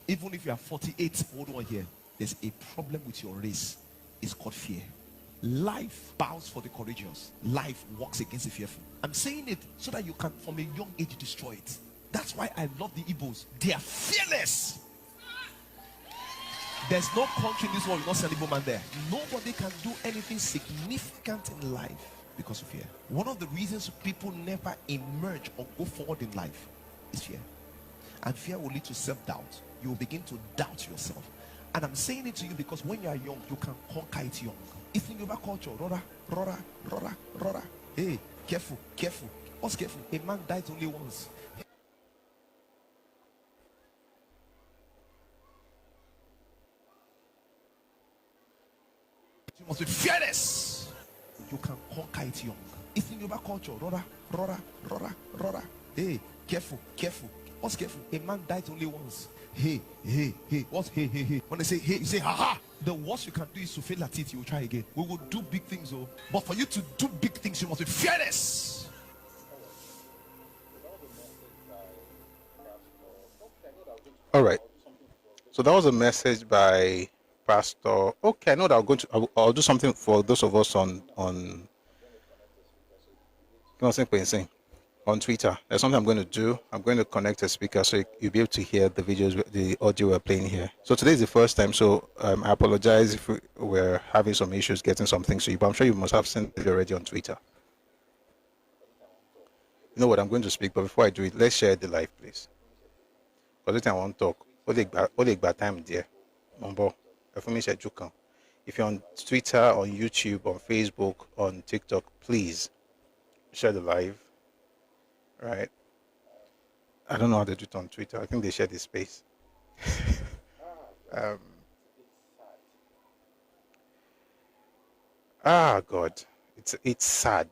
[SPEAKER 2] Even if you are 48, hold on here. There's a problem with your race. It's called fear. Life bows for the courageous. Life walks against the fearful. I'm saying it so that you can, from a young age, destroy it. That's why I love the Igbos. They are fearless. There's no country in this world you not see an Igbo man there. Nobody can do anything significant in life because of fear. One of the reasons people never emerge or go forward in life is fear. And fear will lead to self-doubt. You will begin to doubt yourself. And I'm saying it to you because when you are young, you can conquer it young. It's in Yoruba culture. Rora. Hey, careful. What's careful? A man dies only once. You must be fearless. You can conquer it young. It's in Yoruba culture. Rora. Hey, careful. What's careful? A man dies only once. Hey. What's hey? When they say hey, you say ha. The worst you can do is to fail at it. You will try again. We will do big things, oh. But for you to do big things, you must be fearless.
[SPEAKER 1] All right. So that was a message by Pastor. Okay, I know that I'll do something for those of us on Twitter. There's something I'm going to do. I'm going to connect a speaker so you'll be able to hear the videos, the audio we're playing here. So today is the first time, so I apologize if we're having some issues getting something to you, but I'm sure you must have seen it already on Twitter. You know what, I'm going to speak, but before I do it, let's share the live, please. Because this time I want to talk. What the time there? If you're on Twitter, on YouTube, on Facebook, on TikTok, please share the live. Right. I don't know how they do it on Twitter. I think they share this space. God. It's sad.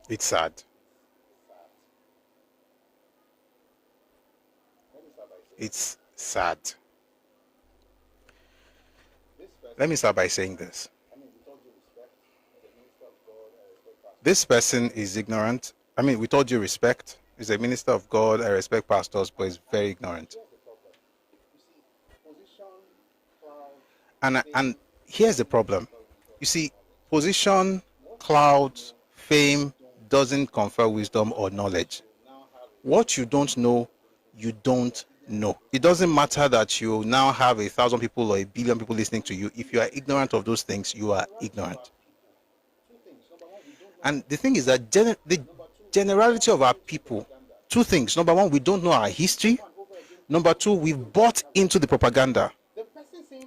[SPEAKER 1] It's sad. It's sad. Let me start by saying this. This person is ignorant. I mean, with all due respect, he's a minister of God. I respect pastors, but he's very ignorant. And here's the problem. You see, position, cloud, fame doesn't confer wisdom or knowledge. What you don't know, you don't know. It doesn't matter that you now have 1,000 people or 1 billion people listening to you. If you are ignorant of those things, you are ignorant. And the thing is that the generality of our people, two things. Number one, we don't know our history. Number two, we've bought into the propaganda.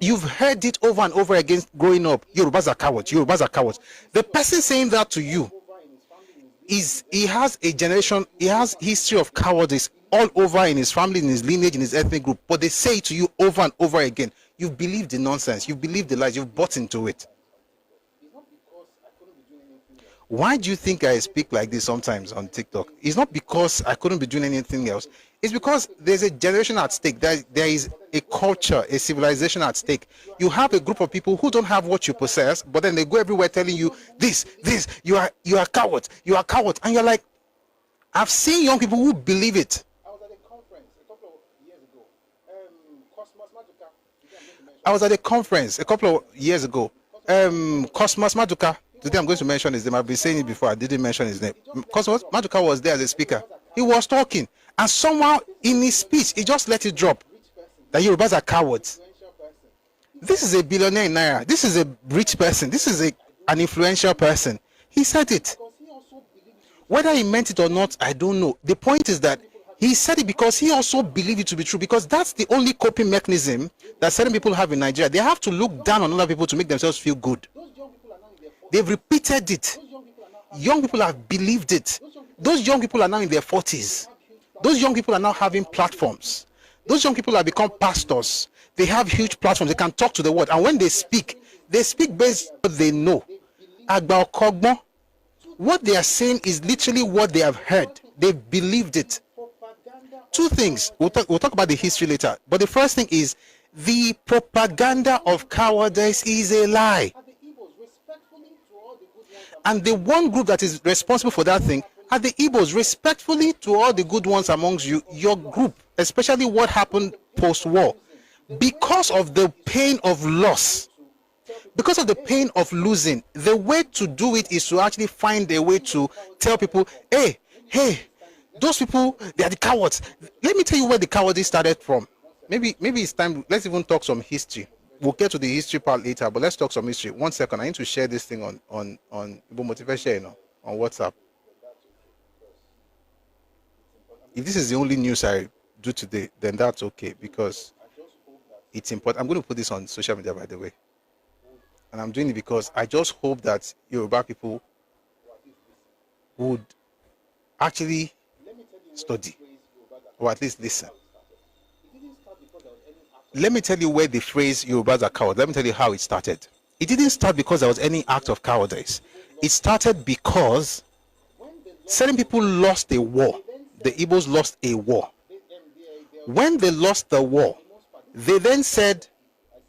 [SPEAKER 1] You've heard it over and over again growing up. Yorubas are cowards. Yorubas are cowards. The person saying that to you he has a generation, he has history of cowardice all over in his family, in his lineage, in his ethnic group. But they say it to you over and over again. You've believed the nonsense. You've believed the lies. You've bought into it. Why do you think I speak like this sometimes on TikTok? It's not because I couldn't be doing anything else. It's because there's a generation at stake. There is a culture, a civilization at stake. You have a group of people who don't have what you possess, but then they go everywhere telling you this, you are cowards, and you're like, I've seen young people who believe it.
[SPEAKER 3] I was at a conference a couple of years ago. Cosmos
[SPEAKER 1] I was at a conference a couple of years ago. Cosmos Maduka. Today I'm going to mention his name. I've been saying it before. I didn't mention his name. Cosmos Maduka was there as a speaker. He was talking, and somehow in his speech, he just let it drop that Yorubas are cowards. This is a billionaire in Naira. This is a rich person. This is an influential person. He said it. Whether he meant it or not, I don't know. The point is that he said it because he also believed it to be true, because that's the only coping mechanism that certain people have in Nigeria. They have to look down on other people to make themselves feel good. They've repeated it. Young people have believed it. Those young people are now in their 40s. Those young people are now having platforms. Those young people have become pastors. They have huge platforms. They can talk to the world. And when they speak based on what they know. Agba Okogbo, what they are saying is literally what they have heard. They believed it. Two things. We'll talk about the history later. But the first thing is the propaganda of cowardice is a lie. And the one group that is responsible for that thing are the Igbos. Respectfully to all the good ones amongst you, your group, especially what happened post-war, because of the pain of loss, because of the pain of losing, the way to do it is to actually find a way to tell people, hey, those people, they are the cowards. Let me tell you where the cowardice started from. Maybe it's time. Let's even talk some history. We'll get to the history part later, but let's talk some history. 1 second. I need to share this thing on Motivation, on WhatsApp. If this is the only news I do today, then that's okay, because it's important. I'm going to put this on social media, by the way. And I'm doing it because I just hope that Yoruba people would actually study, or at least listen. Let me tell you where the phrase Yorubas are cowards. Let me tell you how it started. It didn't start because there was any act of cowardice. It started because certain people lost a war. The Igbos lost a war. When they lost the war, they then said,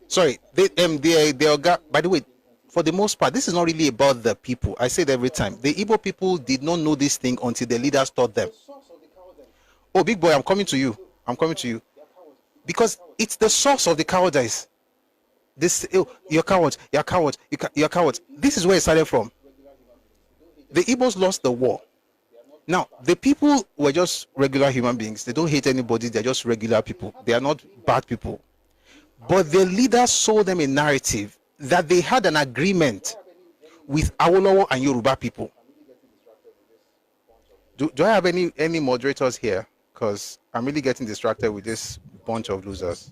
[SPEAKER 1] sorry, by the way, for the most part, this is not really about the people. I say it every time. The Igbo people did not know this thing until the leaders taught them. Oh, big boy, I'm coming to you. Because it's the source of the cowardice. This, you're cowards. This is where it started from. The Igbos lost the war. Now, the people were just regular human beings. They don't hate anybody. They're just regular people. They are not bad people. But the leaders sold them a narrative that they had an agreement with Awolowo and Yoruba people. Do I have any moderators here? Because I'm really getting distracted with this bunch of losers.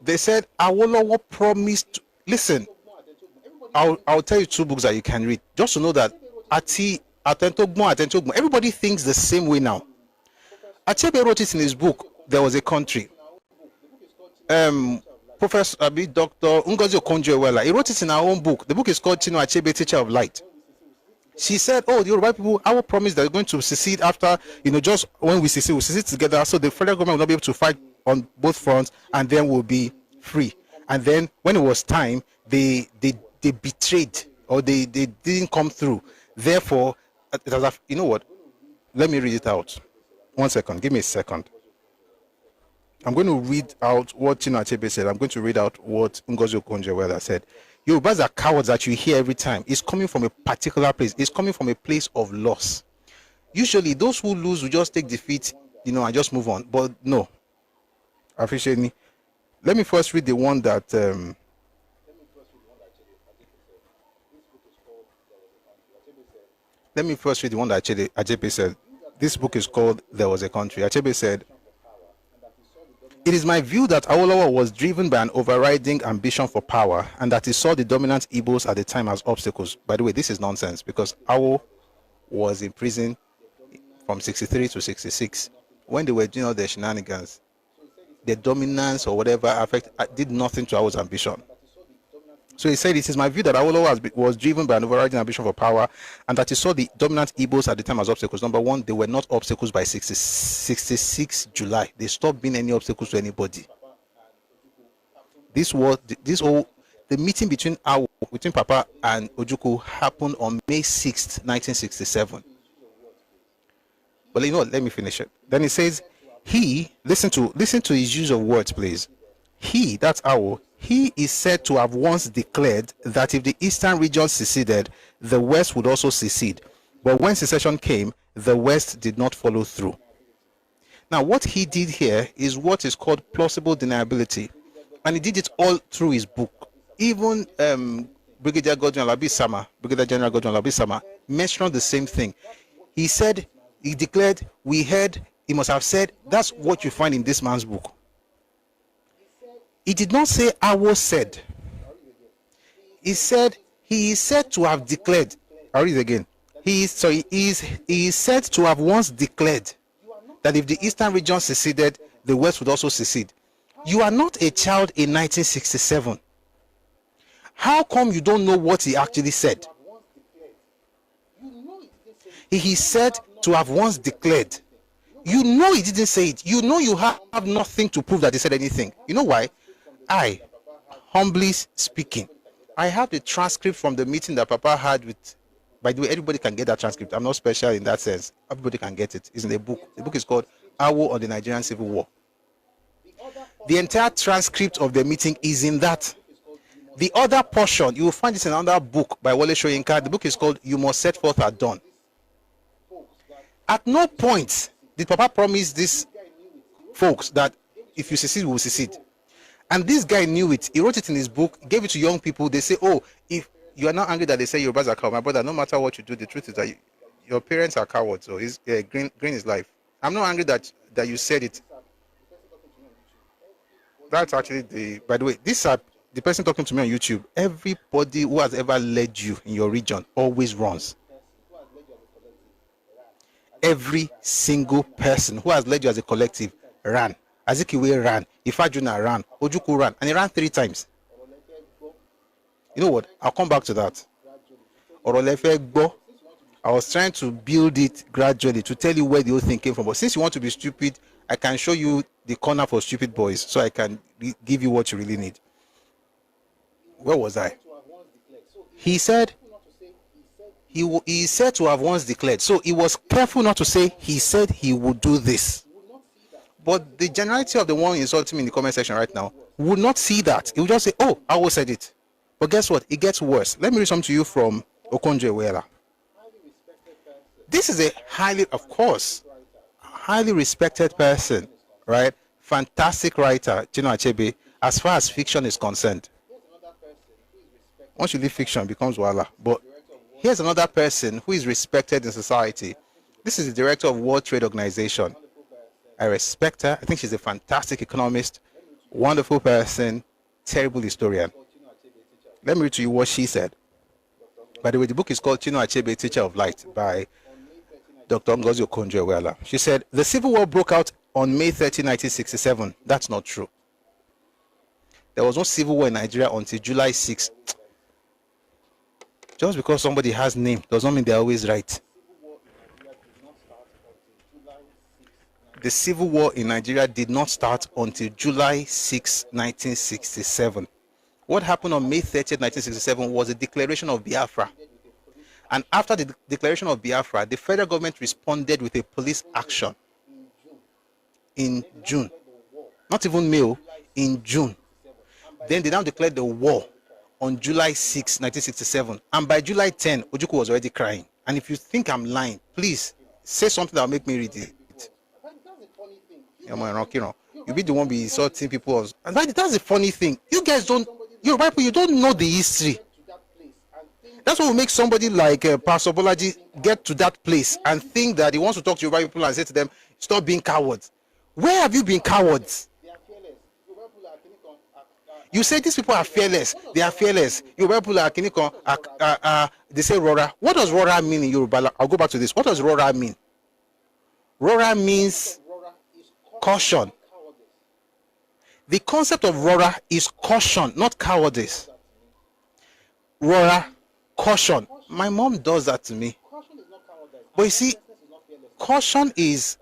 [SPEAKER 1] They said Awolowo promised. Listen, I'll tell you two books that you can read just to know that Atentogbo. Everybody thinks the same way now. Achebe wrote it in his book. There was a country. Professor Dr. Ngozi Okonjo-Iweala, he wrote it in our own book. The book is called Chino Achebe, Teacher of Light. She said, oh, the Yoruba people, I will promise that they're going to secede after, just when we secede, we'll secede together, so the federal government will not be able to fight on both fronts, and then we'll be free. And then when it was time, they betrayed, or they didn't come through. Therefore, you know what? Let me read it out. 1 second. Give me a second. I'm going to read out what Chino Achebe said. I'm going to read out what Ngozi Okonjo-Iweala said. Yorubas are cowards that you hear every time. It's coming from a particular place. It's coming from a place of loss. Usually, those who lose will just take defeat, and just move on. But no. Appreciate me. Let me first read the one that... Let me first read the one that Achebe said. This book is called There Was a Country. Achebe said, it is my view that Awolowo was driven by an overriding ambition for power, and that he saw the dominant Igbos at the time as obstacles. By the way, this is nonsense, because Awo was in prison from 63 to 66. When they were doing all their shenanigans, their dominance or whatever did nothing to Awo's ambition. So he said, it is my view that Awolowo was driven by an overriding ambition for power, and that he saw the dominant Igbos at the time as obstacles. Number one, they were not obstacles by 66 July. They stopped being any obstacles to anybody. The meeting between Papa and Ojukwu happened on May 6th, 1967. But you know what? Let me finish it. Then it says, he, listen to his use of words, please. He, that's Awo, he is said to have once declared that if the eastern region seceded, the west would also secede. But when secession came, the west did not follow through. Now, what he did here is what is called plausible deniability. And he did it all through his book. Even Brigadier General Godwin Labisama mentioned the same thing. He said, he declared, we heard, he must have said. That's what you find in this man's book. He did not say Awo said. He said, he is said to have declared. I'll read it again. He is said to have once declared that if the eastern region seceded, the west would also secede. You are not a child in 1967. How come you don't know what he actually said? He said to have once declared. You know he didn't say it. You know you have nothing to prove that he said anything. You know why? I, humbly speaking, I have the transcript from the meeting that Papa had with, by the way, everybody can get that transcript. I'm not special in that sense. Everybody can get it. It's in a book. The book is called Awo on the Nigerian Civil War. The entire transcript of the meeting is in that. The other portion, you will find this in another book by Wole Soyinka. The book is called You Must Set Forth at Dawn. At no point did Papa promise these folks that if you secede, we will secede. And this guy knew it. He wrote it in his book, gave it to young people. They say, oh, if you are not angry that they say your brothers are cowards, my brother, no matter what you do, the truth is that your parents are cowards. So green is life. I'm not angry that you said it. That's actually by the way, this the person talking to me on YouTube. Everybody who has ever led you in your region always runs. Every single person who has led you as a collective ran. Azikiwe ran, Ifajuna ran, Ojuku ran, and he ran 3 times. You know what? I'll come back to that. I was trying to build it gradually to tell you where the whole thing came from. But since you want to be stupid, I can show you the corner for stupid boys so I can give you what you really need. Where was I? He said, he said to have once declared. So he was careful not to say he said he would do this. But the generality of the one insulting me in the comment section right now would not see that. He would just say, oh, I will said it. But guess what? It gets worse. Let me read something to you from Okonjo-Iweala. This is a highly respected person, right? Fantastic writer, Chinua Achebe, as far as fiction is concerned. Once you leave fiction, it becomes Wala. But here's another person who is respected in society. This is the director of World Trade Organization. I respect her. I think she's a fantastic economist, wonderful person, terrible historian. Let me read to you what she said. By the way, the book is called Chinua Achebe, Teacher of Light by Dr. Ngozi Okonjo-Iweala. She said, the Civil War broke out on May 30, 1967. That's not true. There was no civil war in Nigeria until July 6. Just because somebody has name does not mean they're always right. The civil war in Nigeria did not start until July 6, 1967. What happened on May 30, 1967 was a declaration of Biafra. And after the declaration of Biafra, the federal government responded with a police action in June. Not even May, in June. Then they now declared the war on July 6, 1967. And by July 10, Ojukwu was already crying. And if you think I'm lying, please say something that will make me read it. You be the one be insulting people. And that's the funny thing. You guys don't, you don't know the history. That's what will make somebody like Pastor Bolaji get to that place and think that he wants to talk to Yoruba people and say to them, stop being cowards. Where have you been cowards? You say these people are fearless. They are fearless. Yoruba people are they say Rora. What does Rora mean in Yoruba? I'll go back to this. What does Rora mean? Rora means caution. The concept of Rora is caution, not cowardice. Rora, caution. My mom does that to me. But you see, caution is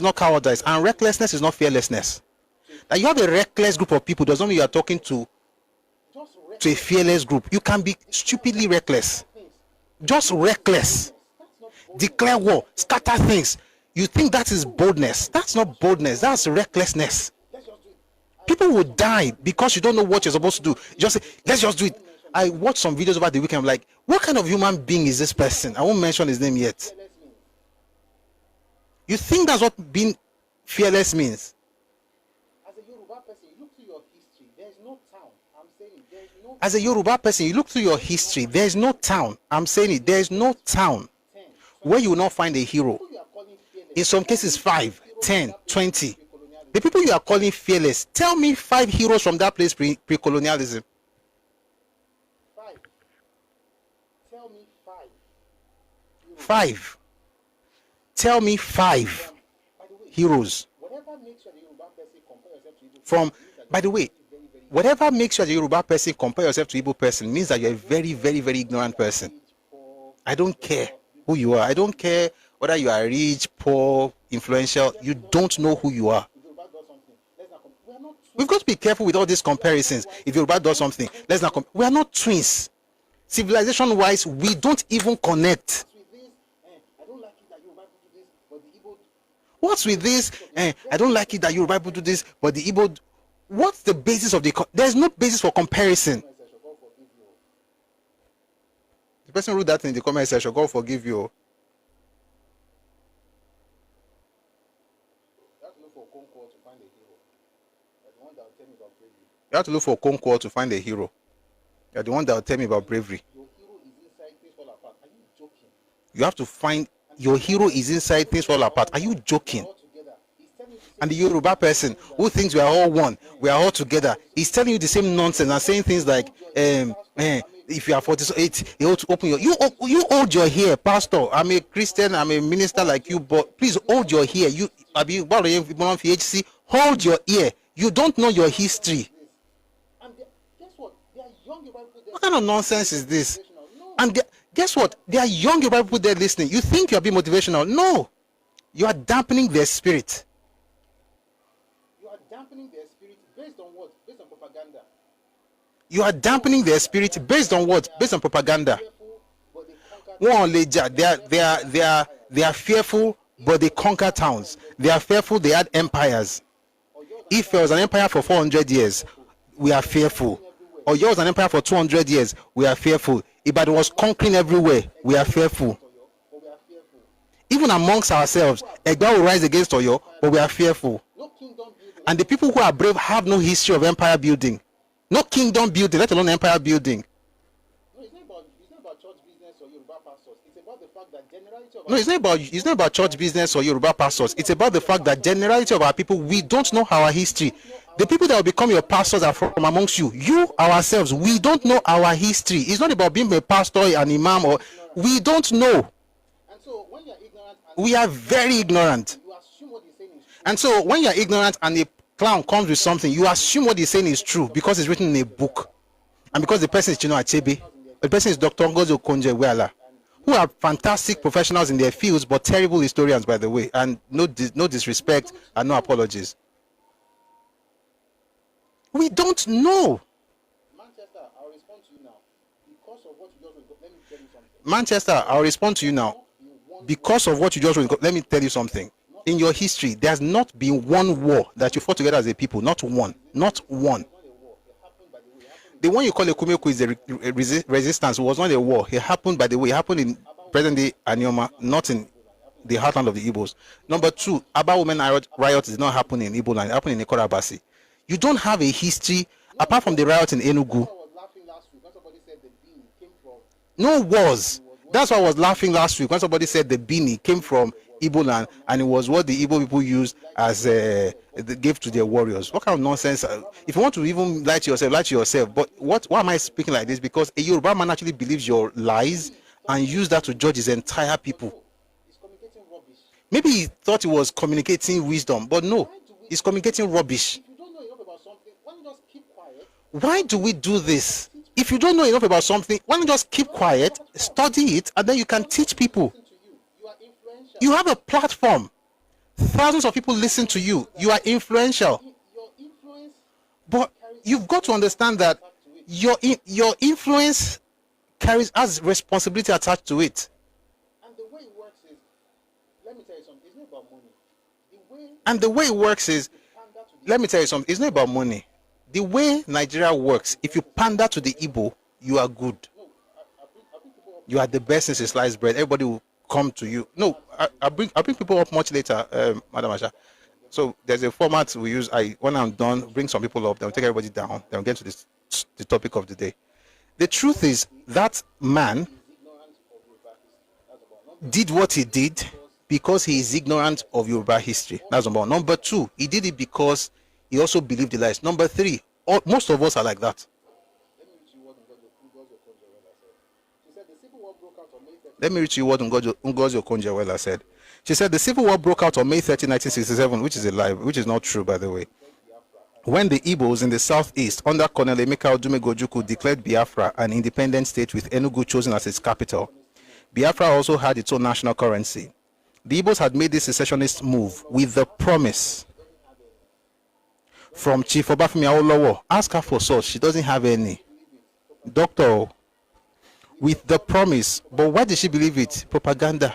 [SPEAKER 1] not cowardice, and recklessness is not fearlessness. Now you have a reckless group of people does not mean you are talking to a fearless group. You can be stupidly reckless. Just reckless. declare war, scatter things. You think that is boldness? That's not boldness. That's recklessness. People will die because you don't know what you're supposed to do. Just say, let's just do it. I watched some videos over the weekend. I'm like, what kind of human being is this person? I won't mention his name yet. You think that's what being fearless means?
[SPEAKER 3] As a Yoruba person, you look through your history, there's no town. I'm saying it, there's no
[SPEAKER 1] As a Yoruba person, you look through your history, there's no town. I'm saying it, there's no town where you will not find a hero.
[SPEAKER 3] you are calling fearless.
[SPEAKER 1] In some cases, 5, 10, 20. The people you are calling fearless, tell me 5 heroes from that place pre-colonialism.
[SPEAKER 3] 5. Tell me 5.
[SPEAKER 1] 5. Tell me 5
[SPEAKER 3] By the way,
[SPEAKER 1] heroes.
[SPEAKER 3] whatever makes you a Yoruba person compare yourself to Igbo
[SPEAKER 1] From, by the way, whatever makes you a Yoruba person compare yourself to Igbo person means that you're a very, very, very ignorant person. I don't care who you are. I don't care whether you are rich, poor, influential. You don't know who you are.
[SPEAKER 3] Yoruba does something. Let's not we are not
[SPEAKER 1] We've got to be careful with all these comparisons. If Yoruba does something, let's not. We are not twins. Civilization-wise, we don't even connect.
[SPEAKER 3] with this. I don't like it that Yoruba people do this, but the Igbo
[SPEAKER 1] What's with this? I don't like it that Yoruba people do this, but the Igbo. What's the basis of the? There's no basis for comparison.
[SPEAKER 3] God forgive you.
[SPEAKER 1] The person who wrote that in the comment section, God forgive you.
[SPEAKER 3] You have to look for Concord to find a hero.
[SPEAKER 1] You have to look for Concord to find a hero. You're the one that will tell me about bravery.
[SPEAKER 3] Your hero is inside things fall apart. Are you joking?
[SPEAKER 1] You have to find your hero is inside things fall apart. Are you joking?
[SPEAKER 3] All together. He's telling you the same
[SPEAKER 1] And the Yoruba person who thinks we are all one, we are all together, he's telling you the same nonsense and saying things like, if you are 48, you ought to open you hold your hair, pastor. I'm a Christian, I'm a minister like you, but please hold your hair. Hold your ear. You don't know your history.
[SPEAKER 3] and guess what? They are young Yoruba people.
[SPEAKER 1] What kind of nonsense is this?
[SPEAKER 3] No.
[SPEAKER 1] And guess what? There are young Yoruba people there listening. You think you are being motivational? No, you are dampening their spirit.
[SPEAKER 3] You are dampening their spirit based on what? Based on propaganda.
[SPEAKER 1] You are dampening their spirit based on what? Based on propaganda.
[SPEAKER 3] Fearful, but they conquer.
[SPEAKER 1] One leja, they are fearful, but they conquer towns. They are fearful, they had empires. If there was an empire for 400 years, we are fearful. Or yours an empire for 200 years, we are fearful. Ibadan was conquering everywhere, we are fearful.
[SPEAKER 3] But we are fearful.
[SPEAKER 1] Even amongst ourselves, Egba will rise against Oyo, but we are fearful.
[SPEAKER 3] No kingdom building.
[SPEAKER 1] And the people who are brave have no history of empire building. No kingdom building, let alone empire building.
[SPEAKER 3] No, it's not about church business or Yoruba pastors. It's about the fact that generality of
[SPEAKER 1] No, it's not about church business or Yoruba pastors. It's about the fact that generality of our people, we don't know our history. The people that will become your pastors are from amongst you. You, ourselves, we don't know our history. It's not about being a pastor, an imam, or we don't know.
[SPEAKER 3] And so when you're ignorant and
[SPEAKER 1] We are very ignorant.
[SPEAKER 3] you assume what he's saying is true,
[SPEAKER 1] And so when you're ignorant and a clown comes with something, you assume what he's saying is true because it's written in a book. And because the person is Chino Achebe, the person is Dr. Ngozi Okonjo-Iweala, who are fantastic professionals in their fields, but terrible historians, by the way. And no disrespect and no apologies. We don't know.
[SPEAKER 3] Manchester, I'll respond to you now. Because of what you just let me tell you something.
[SPEAKER 1] Manchester, I'll respond to you now. Because of what you just let me tell you something. In your history, there's not been one war that you fought together as a people. Not one. Not one. The one you call a Kumeko is a resistance. It was not a war. It happened, by the way, it happened in present-day Anioma, not in the heartland of the Igbos. Number 2, Aba Women riot did not happen in Igbo land. It happened in Ikorabasi. You don't have a history, apart from the riot in Enugu.
[SPEAKER 3] I was laughing last week when somebody said the bean came from
[SPEAKER 1] No wars. That's why I was laughing last week when somebody said the beanie came from Igbo land and it was what the Igbo people used as they gave to their warriors. What kind of nonsense? If you want to even lie to yourself, lie to yourself. But why am I speaking like this? Because a Yoruba man actually believes your lies and use that to judge his entire people.
[SPEAKER 3] is communicating rubbish.
[SPEAKER 1] Maybe he thought he was communicating wisdom, but no, he's communicating rubbish.
[SPEAKER 3] If you don't know enough about something, why don't you just keep quiet?
[SPEAKER 1] Why do we do this? If you don't know enough about something, why don't you just keep quiet, study it, and then you can teach people?
[SPEAKER 3] Listen to you. You are influential.
[SPEAKER 1] You have a platform. Thousands of people listen to you. You are influential.
[SPEAKER 3] Your influence
[SPEAKER 1] But you've got to understand that your influence has responsibility attached to it.
[SPEAKER 3] and the way it works is
[SPEAKER 1] And the way it works is, let me tell you something, it's not about money. The way Nigeria works, if you pander to the Igbo, you are good. You are the best in sliced bread. Everybody will come to you. No, I bring people up much later, Madam Asha. So there's a format we use. When I'm done, bring some people up, then we'll take everybody down, then we'll get to the topic of the day. The truth is that man did what he did because he is ignorant of Yoruba history. That's number one. Number two, he did it because he also believed the lies. Number three, most of us are like that. Let me read you what Ngozi Okonjo-Iweala said. She said the civil war broke out on May 30, 1967, which is a lie, which is not true, by the way. When the Igbos in the southeast, under Colonel Emeka Odumegwu declared Biafra an independent state with Enugu chosen as its capital, Biafra also had its own national currency. The Igbos had made this secessionist move with the promise from Chief Obafemi Awolowo. Ask her for source. She doesn't have any. Doctor, with the promise. But why did she believe it? Propaganda.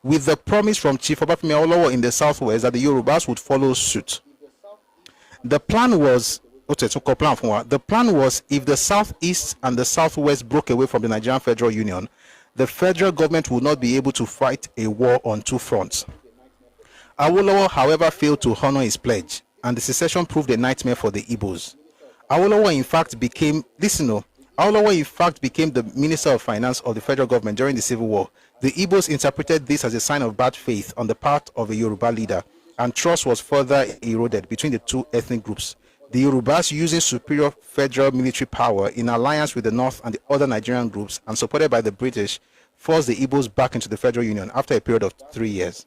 [SPEAKER 1] With the promise from Chief Obafemi Awolowo in the southwest that the Yorubas would follow suit. The plan was, if the southeast and the southwest broke away from the Nigerian Federal Union, the federal government would not be able to fight a war on two fronts. Awolowo, however, failed to honor his pledge, and the secession proved a nightmare for the Igbos. Awolowo, in fact, became the Minister of Finance of the federal government during the Civil War. The Igbos interpreted this as a sign of bad faith on the part of a Yoruba leader, and trust was further eroded between the two ethnic groups. The Yorubas, using superior federal military power in alliance with the North and the other Nigerian groups and supported by the British, forced the Igbos back into the Federal Union after a period of 3 years.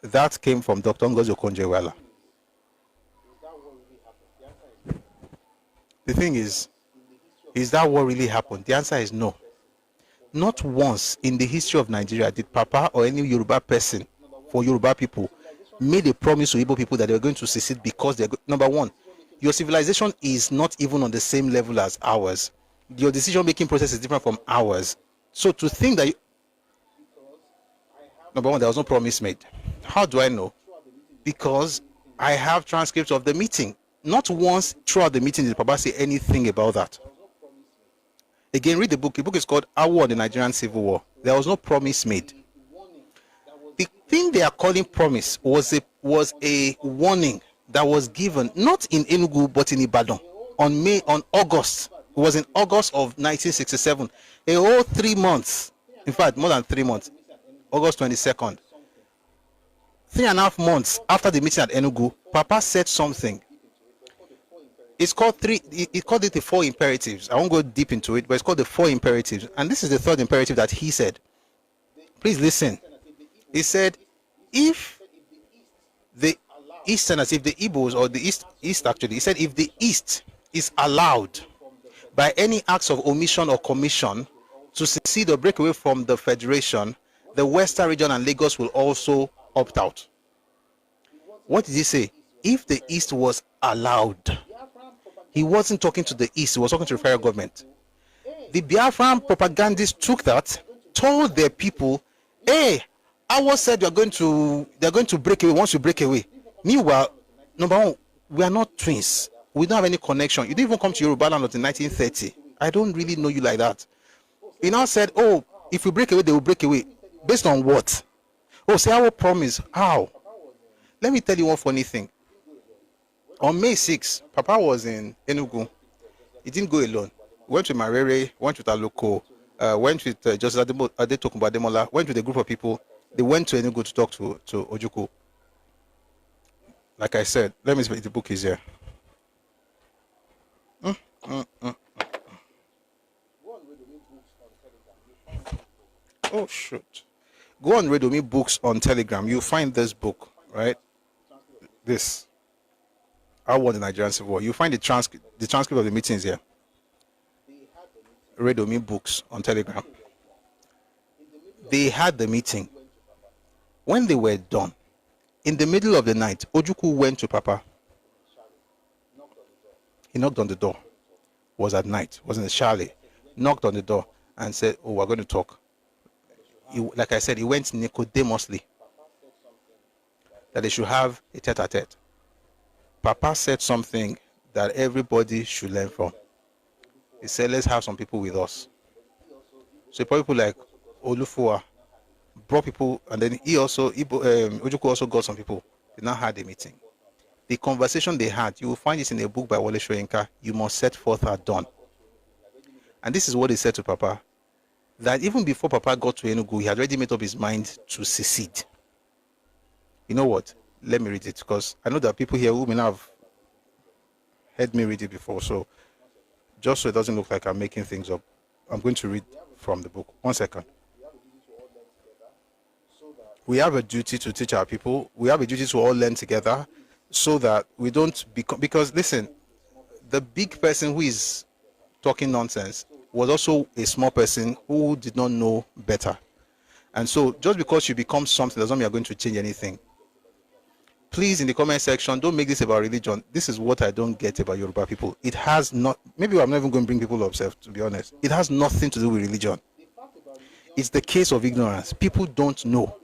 [SPEAKER 1] That came from Dr. Ngozi Okonjo-Iweala. The thing is that what really happened? The answer is no. Not once in the history of Nigeria did Papa or any Yoruba person for Yoruba people made a promise to Igbo people that they were going to secede because they're number one, your civilization is not even on the same level as ours. Your decision-making process is different from ours. So to think that number one, there was no promise made. How do I know? Because I have transcripts of the meeting. Not once throughout the meeting did Papa say anything about that. Again, read the book. The book is called Our War, the Nigerian Civil War. There was no promise made. The thing they are calling promise was a warning that was given not in Enugu but in Ibadan on August. It was in August of 1967. A whole 3 months. In fact, more than 3 months. August 22nd. 3.5 months after the meeting at Enugu, Papa said something. It's called he called it the 4 imperatives. I won't go deep into it, but it's called the 4 imperatives. And this is the 3rd imperative that he said. Please listen. He said, if the Easterners, if the Igbos or the East actually, he said, if the East is allowed by any acts of omission or commission to secede or break away from the Federation, the Western region and Lagos will also opt out. What did he say? If the East was allowed. He wasn't talking to the East, he was talking to the federal government. The Biafran propagandists took that, told their people, hey, Awo said they're going to break away once you break away. Meanwhile, number one, we are not twins. We don't have any connection. You didn't even come to Yoruba land until 1930. I don't really know you like that. He now said, oh, if we break away, they will break away. Based on what? Oh, say our promise. How? Let me tell you one funny thing. On May 6, Papa was in Enugu. He didn't go alone. Went with Marere, went with Aloko, went with Justice Adetokunbo Ademola, went with a group of people. They went to Enugu to talk to Ojukwu. Like I said, let me see if the book is here. Oh, shoot. Go on Read Me Books on Telegram. You'll find this book, right? This. I won the Nigerian Civil War. You find the transcript of the meetings here. Read Me Books on Telegram. They had the meeting. When they were done, in the middle of the night, Ojukwu went to Papa. He knocked on the door. It was at night. It was in the chalet. Knocked on the door and said, oh, we're going to talk. like I said, he went Nicodemously that they should have a tete-a-tete. Papa said something that everybody should learn from. He said, let's have some people with us. So people like Olufua brought people, and then Ojukwu also got some people. They now had a meeting. The conversation they had, you will find this in a book by Wole Soyinka, You Must Set Forth at Dawn. And this is what he said to Papa, that even before Papa got to Enugu, he had already made up his mind to secede. You know what? Let me read it, because I know that people here who may not have heard me read it before. So just so it doesn't look like I'm making things up, I'm going to read from the book. 1 second. We have a duty to teach our people. We have a duty to all learn together so that we don't become, because listen, the big person who is talking nonsense was also a small person who did not know better. And so just because you become something doesn't mean you're going to change anything. Please, in the comment section, don't make this about religion. This is what I don't get about Yoruba people. It has not, maybe I'm not even going to bring people upset, to be honest. It has nothing to do with religion. It's the case of ignorance. People don't know.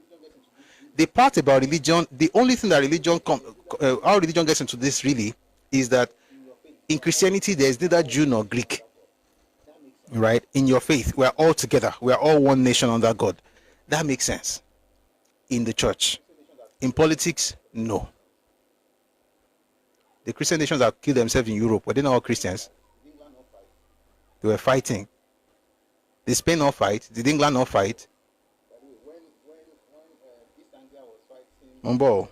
[SPEAKER 1] The part about religion, the only thing that how religion gets into this really is that in Christianity, there is neither Jew nor Greek. Right? In your faith, we are all together. We are all one nation under God. That makes sense. In the church. In politics, no. The Christian nations that killed themselves in Europe, were they not all Christians? They were fighting. Did Spain not fight? Did England not fight? Mumbo.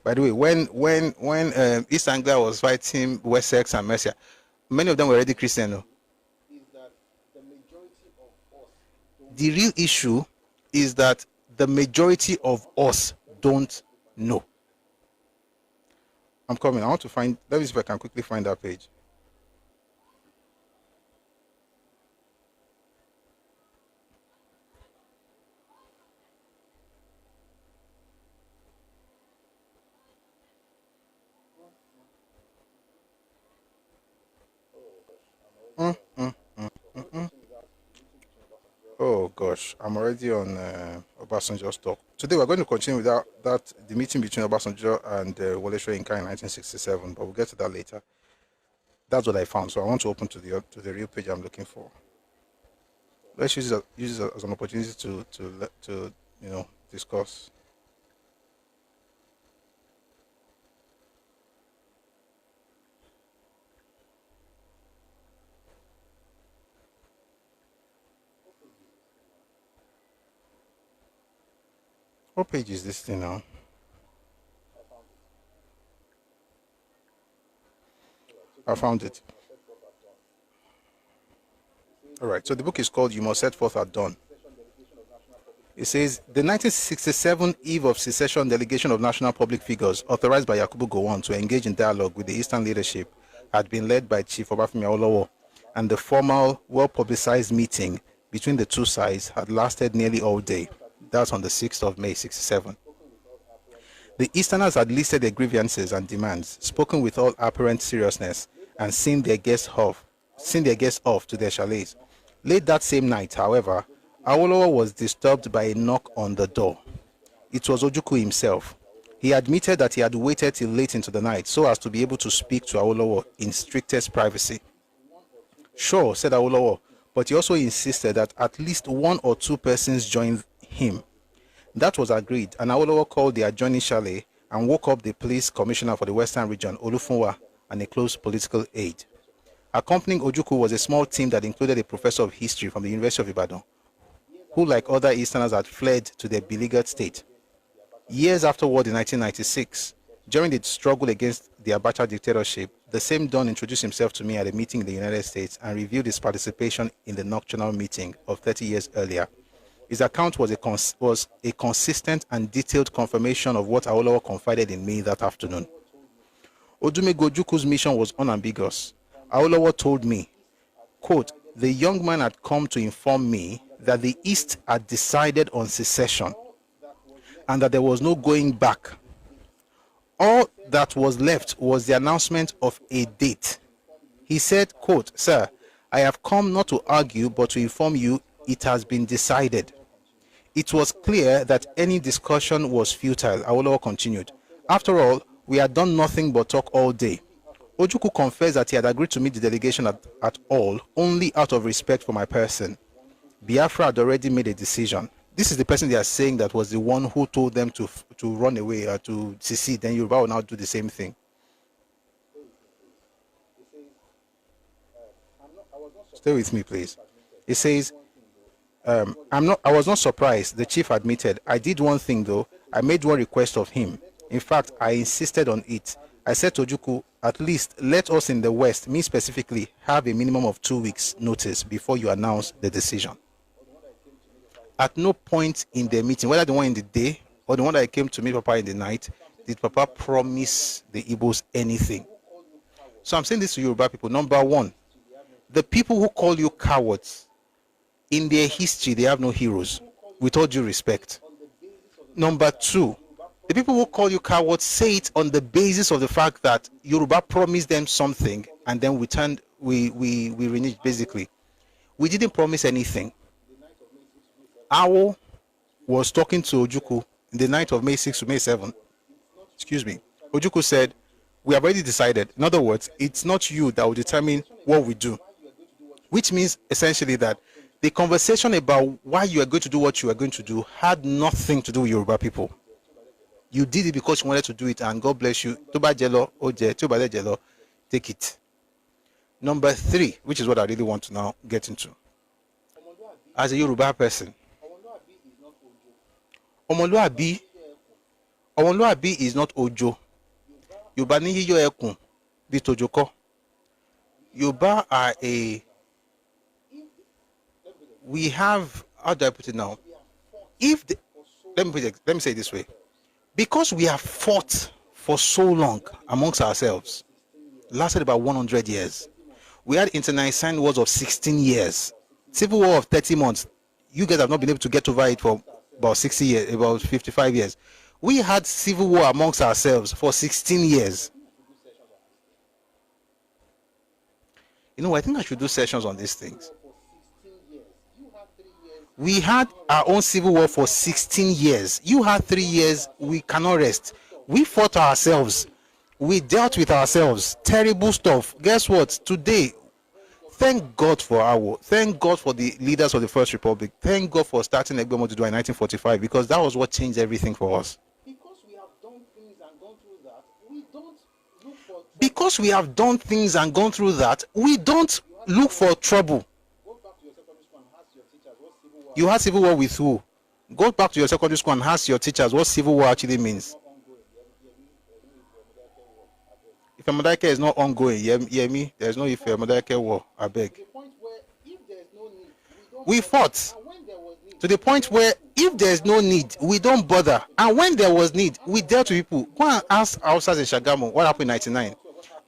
[SPEAKER 1] By the way, when East Anglia was fighting Wessex and Mercia, many of them were already Christian. No? The real issue is that the majority of us don't know. I'm coming. I want to find, let me see if I can quickly find that page. Oh gosh, I'm already on Obasanjo's talk. Today we're going to continue with the meeting between Obasanjo and Wole Soyinka in 1967, but we'll get to that later. That's what I found, so I want to open to the real page I'm looking for. Let's use it as an opportunity to discuss. What page is this thing now? I found it. All right, so the book is called You Must Set Forth at Dawn. It says, the 1967 Eve of Secession Delegation of National Public Figures, authorized by Yakubu Gowon to engage in dialogue with the Eastern leadership, had been led by Chief Obafemi Awolowo, and the formal, well-publicized meeting between the two sides had lasted nearly all day. That's on the 6th of May, 1967. The Easterners had listed their grievances and demands, spoken with all apparent seriousness, and sent their guests off to their chalets. Late that same night, however, Awolowo was disturbed by a knock on the door. It was Ojukwu himself. He admitted that he had waited till late into the night so as to be able to speak to Awolowo in strictest privacy. Sure, said Awolowo, but he also insisted that at least one or two persons join him. That was agreed, and Awolowo called the adjoining chalet and woke up the police commissioner for the Western region, Olufunwa, and a close political aide. Accompanying Ojukwu was a small team that included a professor of history from the University of Ibadan, who, like other Easterners, had fled to their beleaguered state. Years afterward, in 1996, during the struggle against the Abacha dictatorship, the same Don introduced himself to me at a meeting in the United States and revealed his participation in the nocturnal meeting of 30 years earlier. His account was a consistent and detailed confirmation of what Awolowo confided in me that afternoon. Odumegwu Ojukwu's mission was unambiguous. Awolowo told me, quote, the young man had come to inform me that the East had decided on secession and that there was no going back. All that was left was the announcement of a date. He said, quote, sir, I have come not to argue but to inform you it has been decided. It was clear that any discussion was futile. Awolowo continued. After all, we had done nothing but talk all day. Ojukwu confessed that he had agreed to meet the delegation at all, only out of respect for my person. Biafra had already made a decision. This is the person they are saying that was the one who told them to run away or to secede. Then Yoruba will now do the same thing. Stay with me, please. It says, I was not surprised. The chief admitted, I did one thing though. I made one request of him. In fact, I insisted on it. I said to Ojukwu, at least let us in the West, me specifically, have a minimum of 2 weeks notice before you announce the decision. At no point in the meeting, whether the one in the day or the one that I came to meet Papa in the night, did Papa promise the Igbos anything. So I'm saying this to Yoruba people. Number one, the people who call you cowards, in their history, they have no heroes, with all due respect. Number two, the people who call you cowards say it on the basis of the fact that Yoruba promised them something and then we reneged basically. We didn't promise anything. Awo was talking to Ojukwu in the night of May 6 to May 7. Excuse me. Ojukwu said, we have already decided. In other words, it's not you that will determine what we do. Which means essentially that the conversation about why you are going to do what you are going to do had nothing to do with Yoruba people. You did it because you wanted to do it, and God bless you. Toba jelo, oje, toba de jelo, take it. Number three, which is what I really want to now get into. As a Yoruba person, Omoluabi is not Ojo. Yoruba ni yiyo ekun bi tojoko. Yoruba are we have, how do I put it now? Let me say it this way. Because we have fought for so long amongst ourselves, lasted about 100 years. We had internecine wars of 16 years. Civil war of 30 months. You guys have not been able to get over it for about 60 years, about 55 years. We had civil war amongst ourselves for 16 years. You know, I think I should do sessions on these things. We had our own civil war for 16 years. You had 3 years. We cannot rest. We fought ourselves. We dealt with ourselves. Terrible stuff. Guess what? Today, thank God for Awo. Thank God for the leaders of the First Republic. Thank God for starting Egbomo to do in 1945, because that was what changed everything for us.
[SPEAKER 3] Because we have done things and gone through that, we don't look for trouble.
[SPEAKER 1] Because we have done things and gone through that, we don't look for trouble.
[SPEAKER 3] Go back to your secondary school and ask your teachers what civil war.
[SPEAKER 1] You had civil war with who? Go back to your secondary school and ask your teachers what civil war actually means. If Amadake is not ongoing, hear me? There's no if Amadake war, I beg.
[SPEAKER 3] To the point where if there's no need,
[SPEAKER 1] We fought.
[SPEAKER 3] and when there was need,
[SPEAKER 1] To the point where if there's no need, we don't bother. And when there was need, we dealt with people. Go and ask Hausas in Shagamu what happened in 99.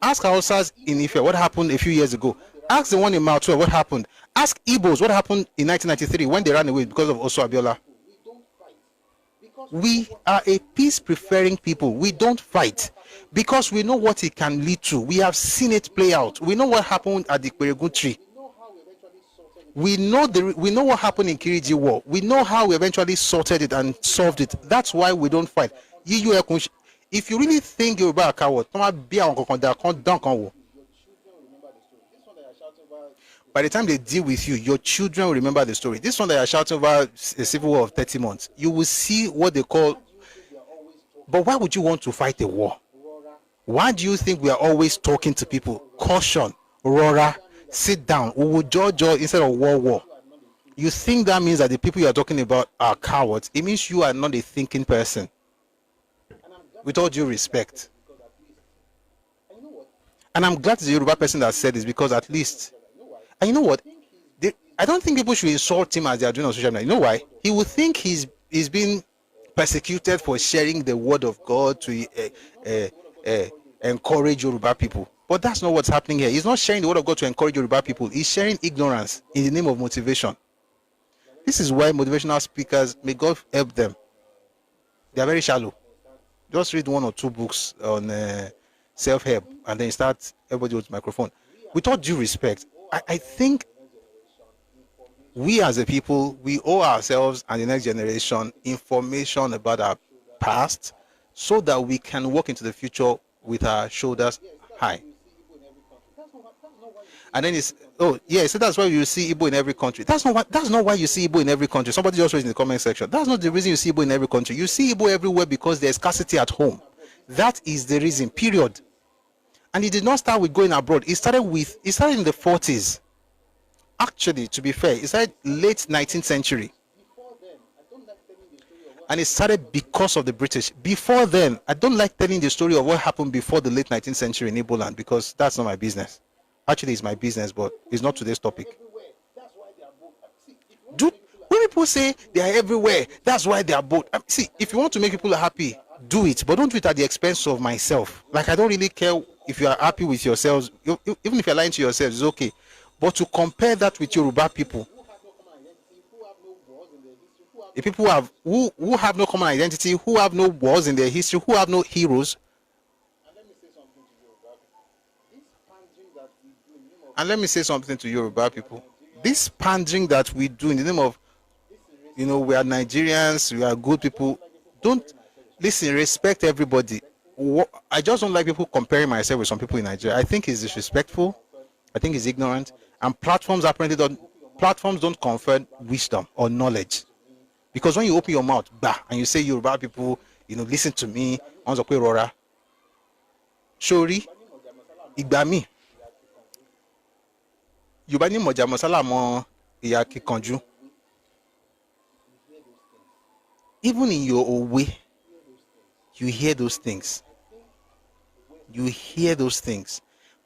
[SPEAKER 1] Ask Hausas in Ife what happened a few years ago. Ask the one in Mount what happened. Ask Igbos what happened in 1993 when they ran away because of Oso Abiola.
[SPEAKER 3] we don't fight. Because
[SPEAKER 1] We are a peace-preferring people. We don't fight because we know what it can lead to. We have seen it play out. We know what happened at the Kweregun tree.
[SPEAKER 3] we know how we eventually sorted it.
[SPEAKER 1] We know what happened in Kiriji War. We know how we eventually sorted it and solved it. That's why we don't fight. If you really think you're about a coward, by the time they deal with you, your children will remember the story. This one that you're shouting about a civil war of 30 months, you will see what they call. But why would you want to fight a war? Why do you think we are always talking to people? Caution, Rora, sit down. We will judge instead of war. You think that means that the people you are talking about are cowards? It means you are not a thinking person. With all due respect. And I'm glad it's a Yoruba person that said this, because at least, and you know what? I don't think people should insult him as they are doing on social media. You know why? He will think he's being persecuted for sharing the word of God to encourage Yoruba people. But that's not what's happening here. He's not sharing the word of God to encourage Yoruba people. He's sharing ignorance in the name of motivation. This is why motivational speakers, may God help them, they are very shallow. Just read 1 or 2 books on self-help and then start everybody with microphone. With all due respect, I think we as a people, we owe ourselves and the next generation information about our past so that we can walk into the future with our shoulders high. And then it's, oh yeah, so that's why you see Igbo in every country. That's not why you see Igbo in every country. Somebody just raised in the comment section. That's not the reason you see Igbo in every country. You see Igbo everywhere because there's scarcity at home. That is the reason, period. And it did not start with going abroad. It started in the 40s. Actually, to be fair, it started late 19th century. And it started because of the British. Before then, I don't like telling the story of what happened before the late 19th century in Igbo land because that's not my business. Actually, it's my business, but it's not today's topic. Dude, when people say they are everywhere, that's why they are both. See, if you want to make people happy, do it, but don't do it at the expense of myself. Like, I don't really care if you are happy with yourselves. Even if you're lying to yourselves, it's okay. But to compare that with Yoruba people, the people who have no common identity, who have no wars in their history, who have no heroes. And let me say something to Yoruba people. This pandering that we do in the name of, we are Nigerians, we are good people. Don't listen, respect everybody. I just don't like people comparing myself with some people in Nigeria. I think it's disrespectful. I think it's ignorant. And platforms don't confer wisdom or knowledge. Because when you open your mouth, and you say Yoruba people, listen to me, Rora, Shori, Igbami. Yorùbá ní mọ̀jà mọ̀sálà mọ ìyá kíkanjú. Even in your own way, you hear those things. You hear those things.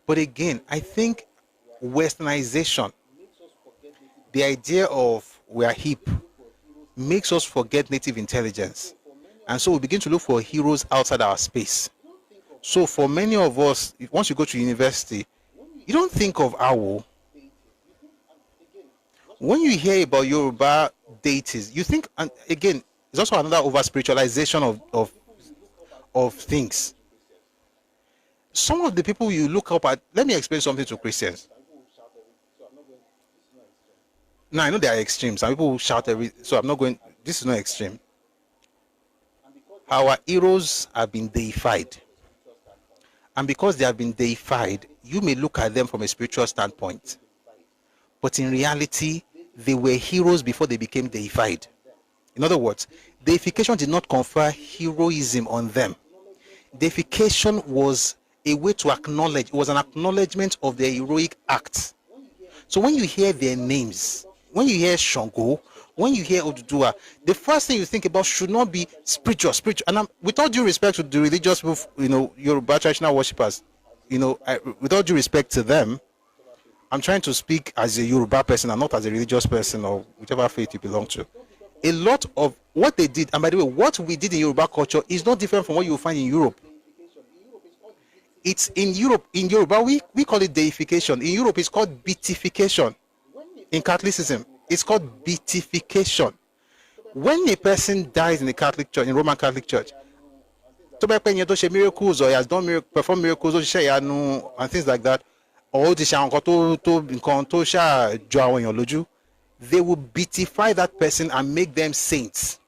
[SPEAKER 1] But again, I think westernization, the idea of we are hip, makes us forget native intelligence. And so we begin to look for heroes outside our space. So for many of us, once you go to university, you don't think of Awo. When you hear about Yoruba deities, you think, and again, it's also another over spiritualization of things. Some of the people you look up at, let me explain something to Christians. Now, I know there are extremes. Some people shout so I'm not going, this is not extreme. Our heroes have been deified. And because they have been deified, you may look at them from a spiritual standpoint. But in reality, they were heroes before they became deified. In other words, deification did not confer heroism on them. Deification was a way to acknowledge, it was an acknowledgement of their heroic acts. So when you hear their names, when you hear Shango, when you hear Odudua, the first thing you think about should not be spiritual. And with all due respect to the religious, Yoruba traditional worshippers, with all due respect to them, I'm trying to speak as a Yoruba person and not as a religious person or whichever faith you belong to. A lot of what they did, and by the way, what we did in Yoruba culture is not different from what you will find in Europe. It's in Europe. In Yoruba, we call it deification. In Europe, it's called beatification. In Catholicism, it's called beatification. When a person dies in the Catholic Church, in Roman Catholic Church, miracles or he has performed miracles and things like that, or they will beatify that person and make them saints.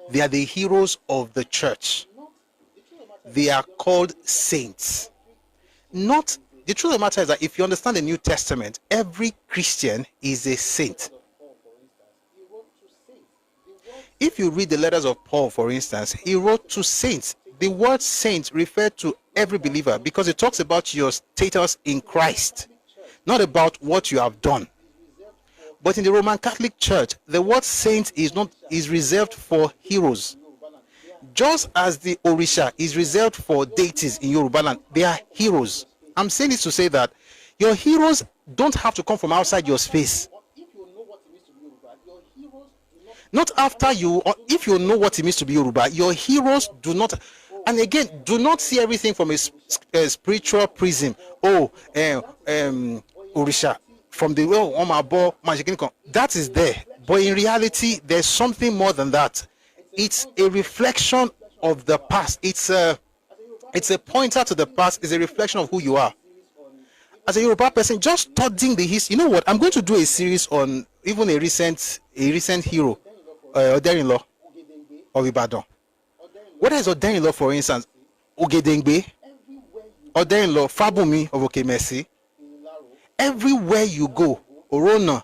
[SPEAKER 1] They are the heroes of the church. They are called saints. Not the truth of the matter is that if you understand the New Testament, every Christian is a saint. If you read the letters of Paul, for instance, he wrote to saints. The word saint refers to every believer because it talks about your status in Christ, not about what you have done. But in the Roman Catholic Church, the word saint is reserved for heroes. Just as the Orisha is reserved for deities in Yoruba land, they are heroes. I'm saying this to say that your heroes don't have to come from outside your space. Not after you, or if you know what it means to be Yoruba, your heroes do not, and again, do not see everything from a spiritual prism. Orisha, from the that is there. But in reality, there's something more than that. It's a reflection of the past. It's a pointer to the past. It's a reflection of who you are. as a Yoruba person, just studying the history. You know what? I'm going to do a series on even a recent hero, Oderin-law of Ibadan. What is Oderin-law, for instance? Ogedengbe, Oderin-law, Fabumi of Okemesi. Everywhere you go, Orona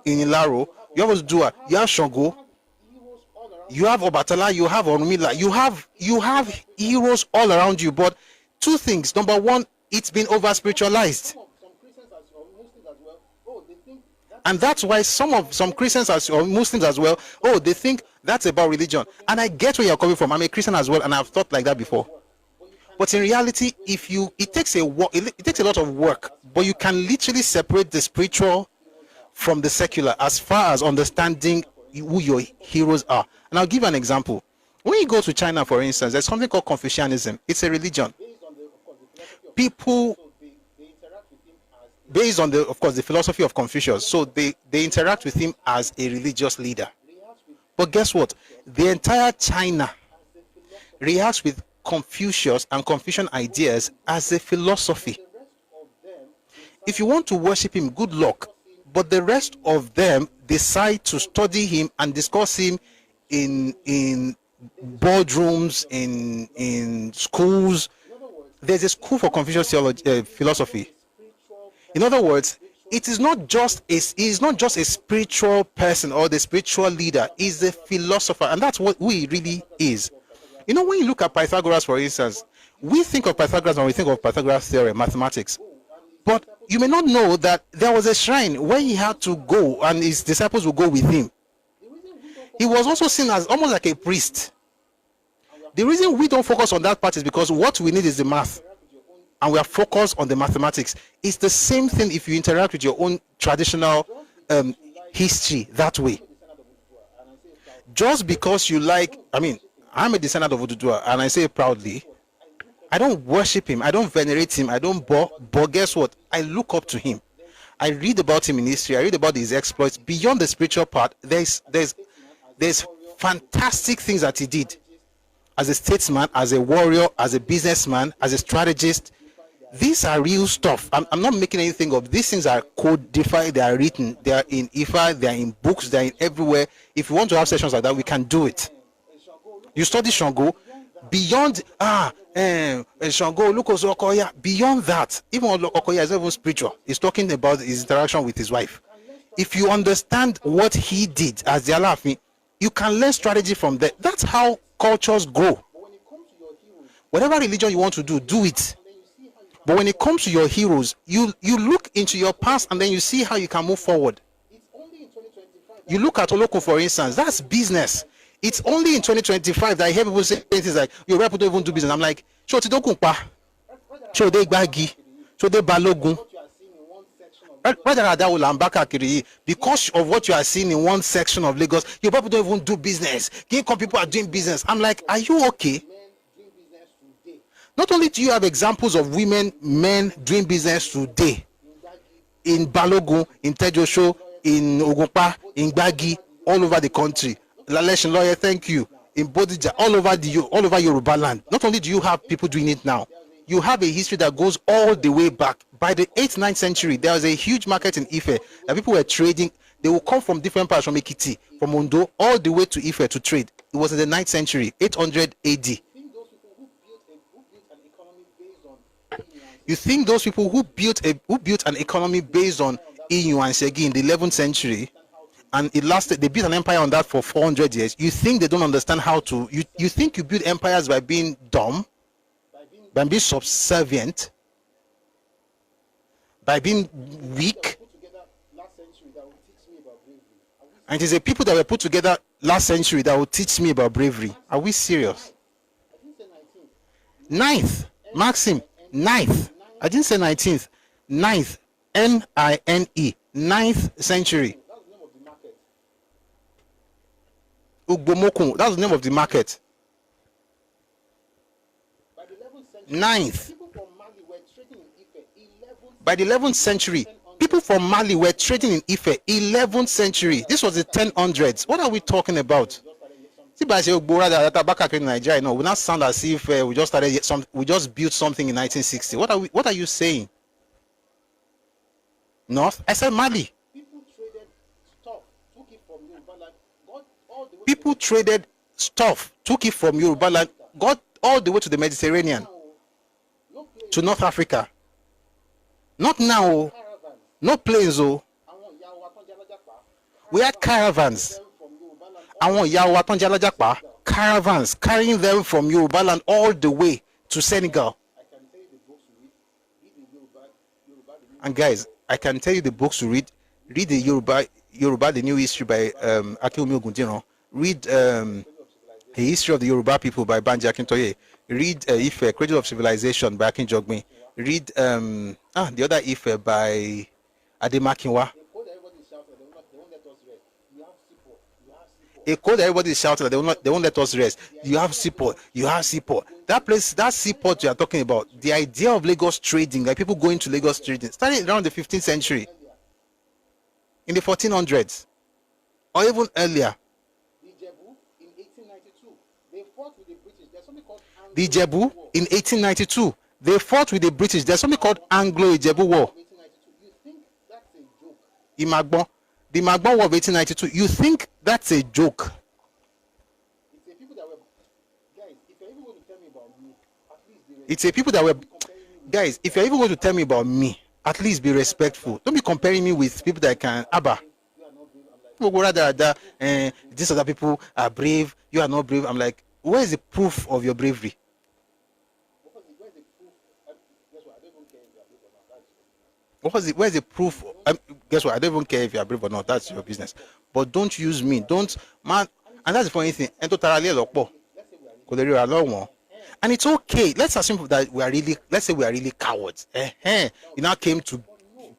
[SPEAKER 1] in Ilaro, you have Odua, you have Shango, you have Obatala, you have Orunmila, you have heroes all around you. But two things. Number one, it's been over spiritualized.
[SPEAKER 3] Some Christians or Muslims as well, oh, they think
[SPEAKER 1] And that's why some Christians or Muslims as well, oh, they think that's about religion. And I get where you're coming from. I'm a Christian as well, and I've thought like that before. But in reality, it takes a lot of work, but you can literally separate the spiritual from the secular as far as understanding who your heroes are. And I'll give an example. When you go to China, for instance, there's something called Confucianism. It's a religion. People, based on the philosophy of Confucius, so they interact with him as a religious leader. But guess what? The entire China reacts with Confucius and Confucian ideas as a philosophy. If you want to worship him, good luck. But the rest of them decide to study him and discuss him in boardrooms, in schools. There's a school for Confucius philosophy. In other words, it is not just a spiritual person or the spiritual leader. He's a philosopher, and that's what he really is. You know, when you look at Pythagoras, for instance, we think of Pythagoras when we think of Pythagoras' theorem, mathematics. But you may not know that there was a shrine where he had to go and his disciples would go with him. He was also seen as almost like a priest. The reason we don't focus on that part is because what we need is the math. And we are focused on the mathematics. It's the same thing if you interact with your own traditional history that way. Just because you like, I'm a descendant of Odudua, and I say it proudly, I don't worship him, I don't venerate him, I don't bow, but guess what? I look up to him. I read about him in history, I read about his exploits. Beyond the spiritual part, there's fantastic things that he did. As a statesman, as a warrior, as a businessman, as a strategist. These are real stuff. I'm not making anything up. These things are codified, they are written, they are in Ifa, they are in books, they are in everywhere. If you want to have sessions like that, we can do it. You study Shango, beyond Shango, look also Okoya, beyond that, even Okoya is not even spiritual. He's talking about his interaction with his wife. If you understand what he did as the Alaafin, you can learn strategy from that. That's how cultures grow. Whatever religion you want to do, do it. But when it comes to your heroes, you look into your past and then you see how you can move forward. You look at Oloko, for instance, that's business. It's only in 2025 that I hear people say things like, your people don't even do business. I'm like, show they bagi, show they balogun. Because of what you are seeing in one section of Lagos, your people don't even do business. People are doing business. I'm like, are you okay? Not only do you have examples of men doing business today, in Balogun, in Tejosho, in Ogunpa, in Gbagi, all over the country. Laleshin lawyer, thank you. In Bodija, all over Yoruba land. Not only do you have people doing it now, you have a history that goes all the way back. By the 8th, 9th century, there was a huge market in Ife that people were trading. They will come from different parts, from Ekiti, from Ondo, all the way to Ife to trade. It was in the 9th century, 800 AD. You think those people who built an economy based on Iyun and Segi in the 11th century, and they built an empire on that for 400 years, you think they don't understand how to, you think you build empires by being dumb, by being subservient, by being weak? And it is a people that were put together last century that will teach me about bravery. Are we serious? 9th, Maxim, 9th. I didn't say 19th. 9th, N-I-N-E, 9th century. Ugbomokun, that's the name of the market. 9th. By the 11th century, people from Mali were trading in Ife. 11th century. This was the 1000s. What are we talking about? See, by say back in Nigeria, no, we not sound as if we just built something in 1960. What are you saying? North. I said Mali.
[SPEAKER 3] People traded stuff, took it from Yoruba land, got all the way
[SPEAKER 1] People traded stuff, took it from Yoruba land, got all the way to the Mediterranean,
[SPEAKER 3] now. No place,
[SPEAKER 1] to North Africa. Not now, oh.
[SPEAKER 3] caravans.
[SPEAKER 1] No planes, oh.
[SPEAKER 3] Àwọn ìyá wa tán jẹ́ alájàpá.
[SPEAKER 1] We had caravans.
[SPEAKER 3] Them from Yoruba land.
[SPEAKER 1] Àwọn ìyá wa tán jẹ́ alájàpá. Caravans carrying them from Yoruba land all the way to Senegal.
[SPEAKER 3] I can tell you the books to read. Read the Yoruba, the new
[SPEAKER 1] And guys, I can tell you the books to read. Read the Yoruba, the New History by Akinwumi Ogundiran. Read the History of the Yoruba People by Banjo Akintoye. Read Ife, Cradle of Civilization by Akin Jogmin. Read the other Ife by Ademakinwa.
[SPEAKER 3] code everybody is shouting, they won't let us rest. You have support. You have support.
[SPEAKER 1] A code everybody is shouting that they won't let us rest. You have seaport. You have seaport. That place, that seaport you are talking about, the idea of Lagos trading, like people going to Lagos trading, started around the 15th century, in the 1400s, or even earlier.
[SPEAKER 3] The Jebu in 1892, they fought with the British. There's something called
[SPEAKER 1] The Jebu in 1892, they fought with the British. There's something called Anglo-Ijebu War.
[SPEAKER 3] 1892. You think that's a joke?
[SPEAKER 1] Imagbon. The Magbon War of 1892. You think that's a joke?
[SPEAKER 3] It's a people that were guys. If you're even going to tell me about me, at least they were
[SPEAKER 1] It's a people that were, guys, if you're even going to tell me about me, at least be respectful. Don't be comparing me with people that can, Abba. These other people are brave, you are not brave. I'm like, where is the proof of your bravery?
[SPEAKER 3] where's the proof? Guess what? I don't even care if you're brave or not.
[SPEAKER 1] Where's the proof? Guess what? I don't even care if you are brave or not. That's your business. But don't use me. Don't, man. And that's the funny thing. And it's okay. Let's assume that we are really, let's say we are really cowards. You now came to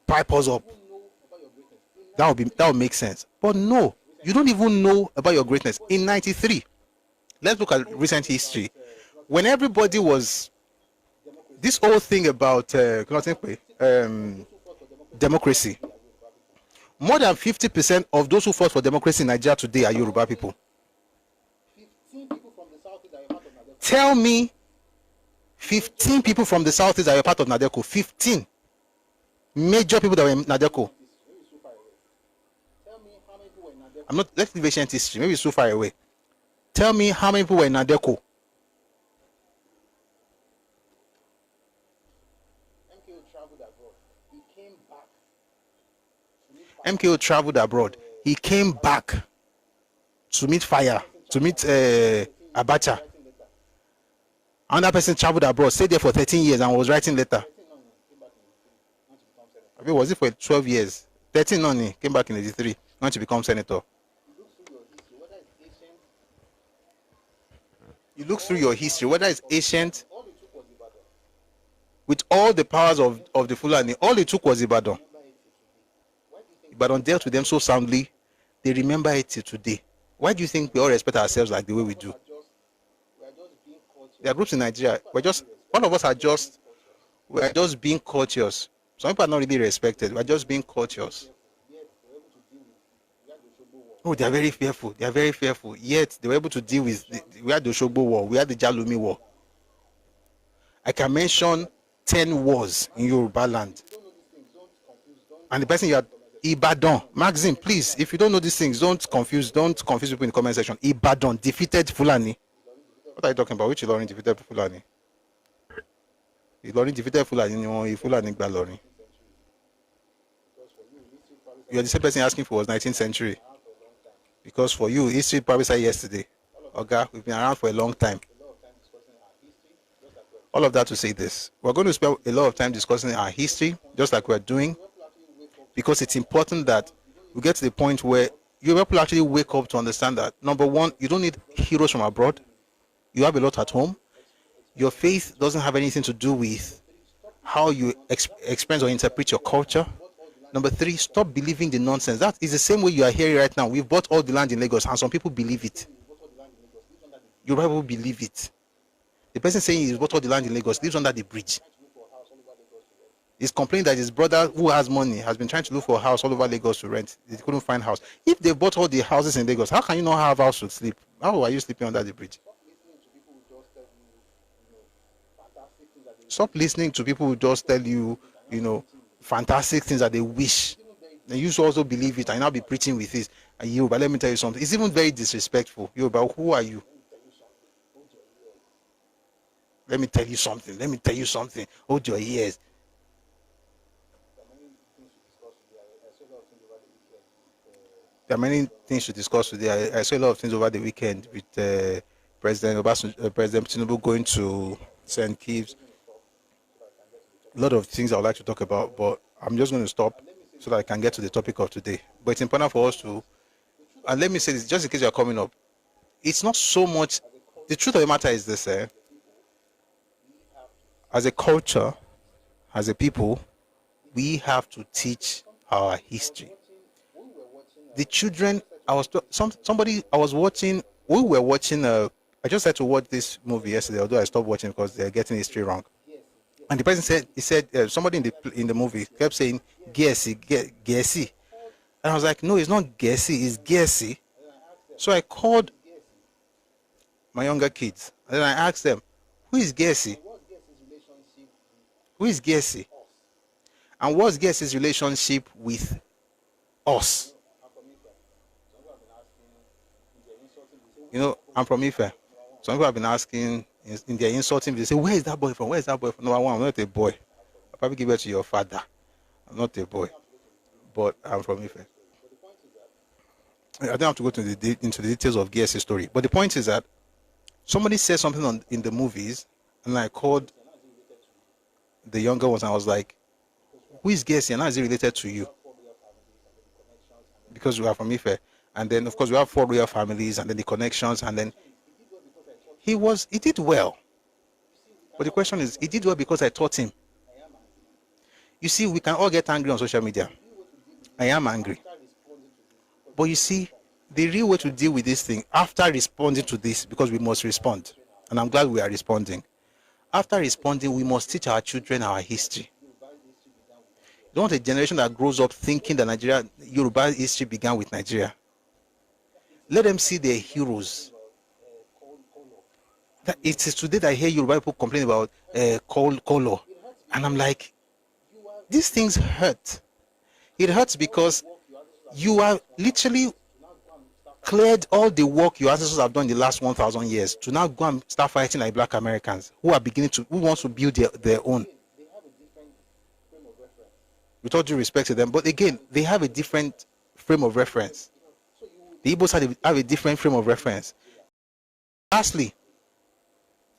[SPEAKER 1] pipe us up. That would make sense. But no, you don't even know about your greatness. In 93, let's look at recent history. When everybody was, this whole thing about democracy, more than 50% of those who fought for democracy in Nigeria today are Yoruba people.
[SPEAKER 3] 15 people from the south that are part of Nadeco.
[SPEAKER 1] Tell me 15 people from the southeast that are part of Nadeco. 15 major people that were in Nadeco.
[SPEAKER 3] Tell me how many people were in Nadeco.
[SPEAKER 1] I'm not, let's leave ancient history. Maybe it's so far away. Tell me how many people were in Nadeco.
[SPEAKER 3] MKO traveled abroad. He came back.
[SPEAKER 1] MKO traveled abroad. He came back to meet fire, to meet Abacha. Another person traveled abroad, stayed there for 13 years and was writing letter. I mean, was it for 12 years? 13 only, came back in 83, want to become senator. You look through your history, whether it's ancient, with all the powers of the Fulani, all it took was Ibadan. Ibadan dealt with them so soundly, they remember it till today. Why do you think we all respect ourselves like the way we do? There are groups in Nigeria, all of us are just being courteous. Some people are not really respected, we're just being courteous. Oh, they are very fearful. They are very fearful. Yet they were able to deal with. We had the Oshogbo War. We had the Jalumi War. I can mention 10 wars in Yoruba land. And the person you are, Ibadan, Maxim, please. If you don't know these things, don't confuse people in the comment section. Ibadan defeated Fulani. What are you talking about? Which Ilorin defeated Fulani? Ilorin defeated Fulani. Fulani gba Ilorin. You are the same person asking for was 19th century. Because for you, history probably started yesterday. Okay, we've been around for a long time. All of that to say this. We're going to spend a lot of time discussing our history, just like we're doing, because it's important that we get to the point where you people actually wake up to understand that, number one, you don't need heroes from abroad. You have a lot at home. Your faith doesn't have anything to do with how you experience or interpret your culture. Number three, stop believing the nonsense. That is the same way you are here right now. We've bought all the land in Lagos, and some people believe it. Yoruba people believe it. The person saying he's bought all the land in Lagos lives under the bridge. He's complaining that his brother, who has money, has been trying to look for a house all over Lagos to rent. They couldn't find a house. If they bought all the houses in Lagos, how can you not have a house to sleep? How are you sleeping under the bridge? Stop listening to people who just tell you, fantastic things that they wish. And you should also believe it and not be preaching with it. And you, but let me tell you something. It's even very disrespectful. You, but who are you? Let me tell you something. Let me tell you something. Hold your ears. There are many things to discuss today. I saw a lot of things over the weekend with President Tinubu going to St. Kitts. A lot of things I would like to talk about, but I'm just going to stop so that I can get to the topic of today. But it's important for us to, and let me say this, just in case you're coming up, it's not so much, the truth of the matter is this, as a culture, as a people, we have to teach our history. The children, I was watching, we were watching, I just had to watch this movie yesterday, although I stopped watching because they're getting history wrong. And the person said, somebody in the movie kept saying, Gessi. And I was like, no, it's not Gessi, it's Gessi. So I called my younger kids and then I asked them, who is Gessi? Who is Gessi? And what's Gessi's relationship with us? You know, I'm from Ife. Some people have been asking, in their insulting, they say, where is that boy from? Where is that boy from? No, I'm not a boy. I'll probably give it to your father. I'm not a boy. But I'm from Ife. I don't have to go into the details of Gessi's story. But the point is that somebody said something in the movies, and I called the younger ones, and I was like, who is Gessi and how is he related to you? Because we are from Ife. And then, of course, we have 4 royal families, and then the connections, and then he did well. But the question is, he did well because I taught him. You see, we can all get angry on social media. I am angry. But you see, the real way to deal with this thing, after responding to this, because we must respond, and I'm glad we are responding. After responding, we must teach our children our history. You don't want a generation that grows up thinking that Yoruba history began with Nigeria. Let them see their heroes. It is today that I hear Yoruba people complain about color. And I'm like, these things hurt. It hurts because you are literally cleared all the work your ancestors have done in the last 1,000 years to now go and start fighting like black Americans who want to build their own. With all due respect to them, but again, they have a different frame of reference. The Igbos have a different frame of reference. Lastly,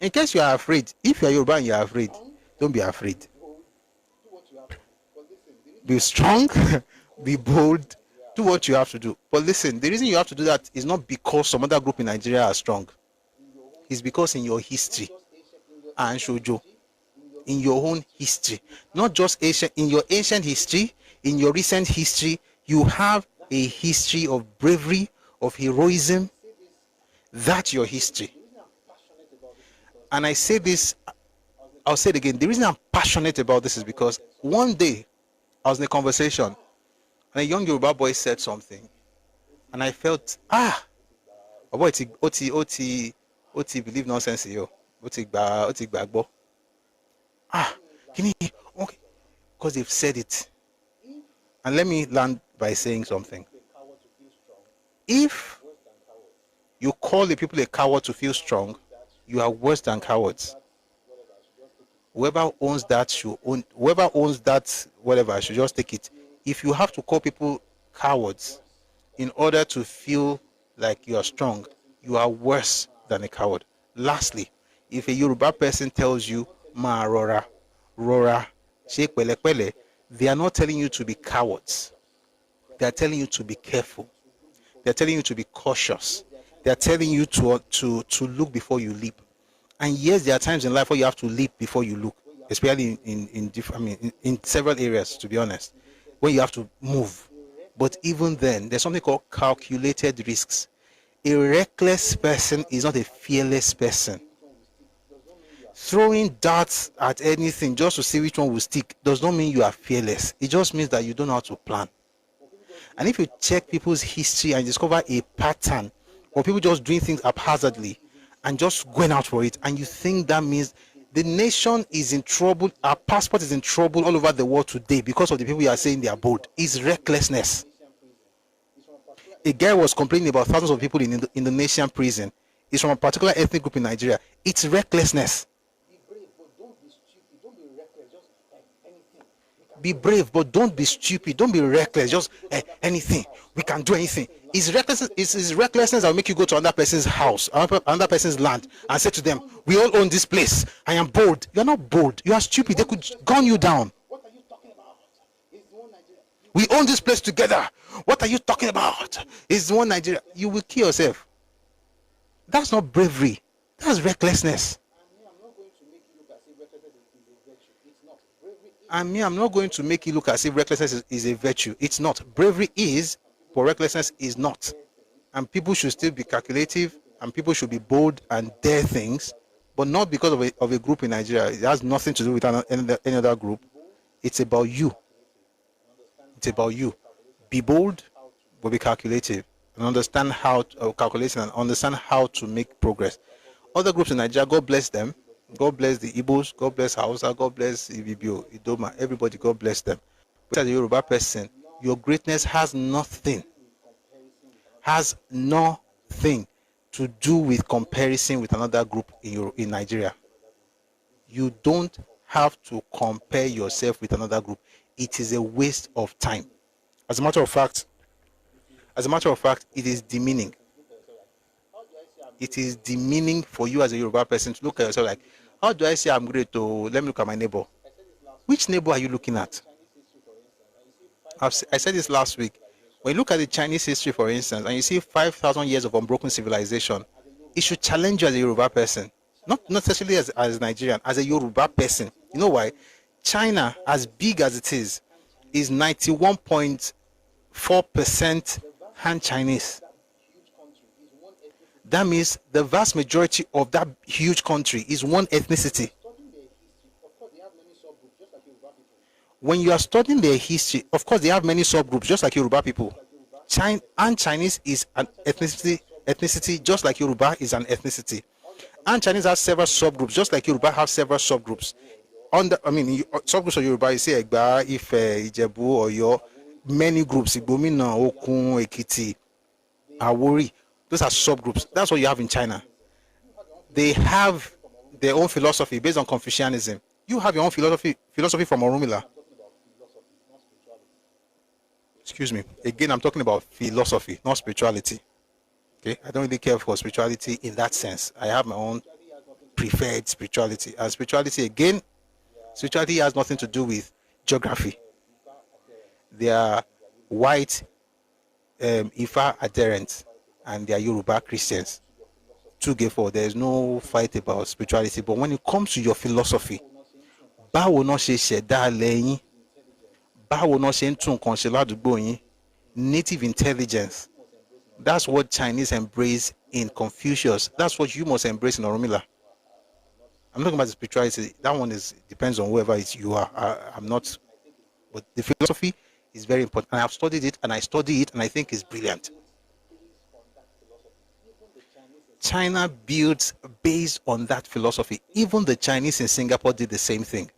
[SPEAKER 1] in case you are afraid, if you are Yoruba and you are afraid, don't be afraid. Be strong, be bold, do what you have to do. But listen, the reason you have to do that is not because some other group in Nigeria are strong. It's because in your history, and Shojo, in your own history, not just ancient, in your ancient history, in your recent history, you have a history of bravery, of heroism. That's your history. And I say this, I'll say it again. The reason I'm passionate about this is because one day I was in a conversation and a young Yoruba boy said something, and I felt, boy, oti believe nonsense, yo. Oti gbagbo. Okay, because they've said it. And let me land by saying something. If you call the people a coward to feel strong, you are worse than cowards. Whoever owns that should just take it. If you have to call people cowards in order to feel like you are strong, you are worse than a coward. Lastly, if a Yoruba person tells you, ma rora, shake pele pele, they are not telling you to be cowards. They are telling you to be careful. They are telling you to be cautious. They are telling you to look before you leap. And yes, there are times in life where you have to leap before you look, especially in several areas, to be honest, where you have to move. But even then, there's something called calculated risks. A reckless person is not a fearless person. Throwing darts at anything just to see which one will stick does not mean you are fearless. It just means that you don't know how to plan. And if you check people's history and discover a pattern of people just doing things haphazardly and just going out for it, and you think that means The nation is in trouble. Our passport is in trouble all over the world today because of the people you are saying they are bold. It's recklessness. A guy was complaining about thousands of people in the Indonesian prison. He's from a particular ethnic group in Nigeria. It's recklessness. Be brave, but don't be stupid. Don't be reckless. Just anything. We can do anything. It's recklessness. It's recklessness that will make you go to another person's house, another person's land, and say to them, "We all own this place. I am bold." You are not bold. You are stupid. They could gun you down.
[SPEAKER 3] What are you talking about? It's one Nigeria.
[SPEAKER 1] We own this place together. What are you talking about? It's one Nigeria. You will kill yourself. That's not bravery. That's recklessness.
[SPEAKER 3] I'm not going to make you look as if recklessness is a virtue. It's not.
[SPEAKER 1] Bravery is, but recklessness is not. And people should still be calculative, and people should be bold and dare things, but not because of a group in Nigeria. It has nothing to do with any other group. It's about you. It's about you. Be bold, but be calculative, and understand how to calculate and understand how to make progress. Other groups in Nigeria, God bless them. God bless the Igbos, God bless Hausa, God bless Ibibio, Idoma, everybody, God bless them. But as a Yoruba person, your greatness has nothing to do with comparison with another group in Nigeria. You don't have to compare yourself with another group. It is a waste of time. As a matter of fact, it is demeaning. It is demeaning for you as a Yoruba person to look at yourself like, how do I say I'm great? Let me look at my neighbor. Which neighbor are you looking at? I said this last week. When you look at the Chinese history, for instance, and you see 5,000 years of unbroken civilization, it should challenge you as a Yoruba person. Not necessarily as Nigerian, as a Yoruba person. You know why? China, as big as it is 91.4% Han Chinese. That means the vast majority of that huge country is one ethnicity. When you are studying their history, of course, they have many subgroups, just like Yoruba people. And Chinese is an ethnicity, just like Yoruba is an ethnicity. And Chinese has several subgroups, just like Yoruba have several subgroups. Subgroups of Yoruba, you say Egba, Ife, Ijebu, Oyo, many groups, Igbomina, Okun, Ekiti, Awori. Those are subgroups. That's what you have in China. They have their own philosophy based on Confucianism. You have your own philosophy from Orunmila. Excuse me. Again, I'm talking about philosophy, not spirituality. Okay? I don't really care for spirituality in that sense. I have my own preferred spirituality. And spirituality has nothing to do with geography. They are white Ifa adherents, and they are Yoruba Christians. There is no fight about spirituality. But when it comes to your philosophy, báwo náà ṣe ṣẹ̀dá lẹ́yìn, báwo náà ṣe ń tún nǹkan ṣe ládùúgbò yín, native intelligence. That's what Chinese embrace in Confucius. That's what you must embrace in Orunmila. I'm talking about the spirituality. That one depends on whoever you are. I'm not. But the philosophy is very important. And I've studied it, and I study it, and I think it's brilliant. China builds based on that philosophy. Even the Chinese in Singapore did the same thing.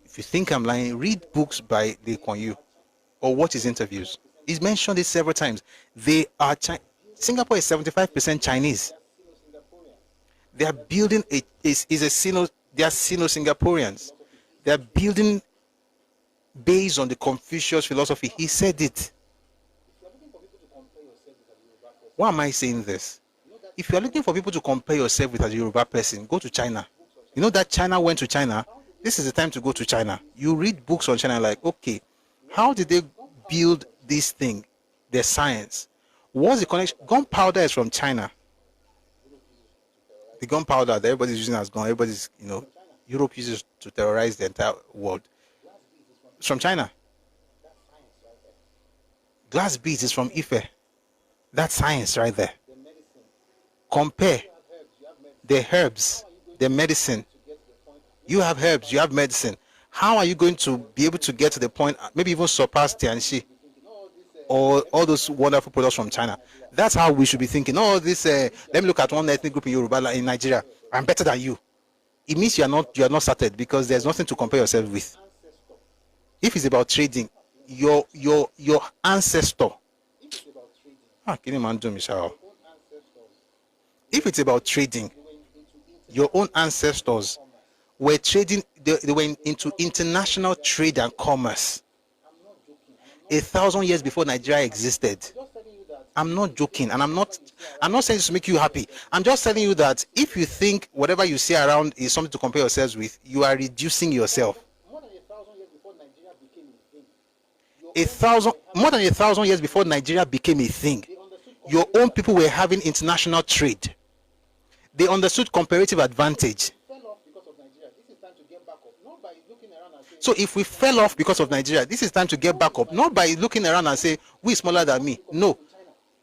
[SPEAKER 1] If you think I'm lying, read books by Lee Kuan Yew or watch his interviews. He's mentioned it several times. Singapore is 75% Chinese. They are building they are Sino-Singaporeans. They are building based on the Confucius philosophy. He said it. Why am I saying this? If you are looking for people to compare yourself with as a Yoruba person, go to China. You know that China went to China? This is the time to go to China. You read books on China like, okay, how did they build this thing? Their science. What's the connection? Gunpowder is from China. The gunpowder that everybody's using as gun, Europe uses to terrorize the entire world. It's from China. Glass beads is from Ife. That's science right there. Compare the herbs, the medicine. You have herbs, you have medicine. How are you going to be able to get to the point, maybe even surpass Tianxi or all those wonderful products from China? That's how we should be thinking. Let me look at one ethnic group in Yoruba, in Nigeria. I'm better than you. it means you are not started because there's nothing to compare yourself with.
[SPEAKER 3] Ancestor.
[SPEAKER 1] If it's about trading, your ancestor.
[SPEAKER 3] If it's about trading,
[SPEAKER 1] Can you man do me, sir?
[SPEAKER 3] own ancestors
[SPEAKER 1] If it's about trading,
[SPEAKER 3] they went into
[SPEAKER 1] your own ancestors were trading. They went into international trade and commerce.
[SPEAKER 3] I'm not joking, and
[SPEAKER 1] 1,000 years before Nigeria existed.
[SPEAKER 3] just telling you that
[SPEAKER 1] I'm not joking, and I'm not saying this to make you happy. I'm just telling you that if you think whatever you see around is something to compare yourselves with, you are reducing yourself.
[SPEAKER 3] more than 1,000 years before Nigeria became a thing,
[SPEAKER 1] More than 1,000 years before Nigeria became a thing,
[SPEAKER 3] they understood
[SPEAKER 1] your own people were having international trade. They understood comparative advantage.
[SPEAKER 3] fell off because of Nigeria. This is time to get back up, not by looking around and saying,
[SPEAKER 1] So if we fell off because of Nigeria, this is time to get back up, not by looking around and say who is smaller than me. No,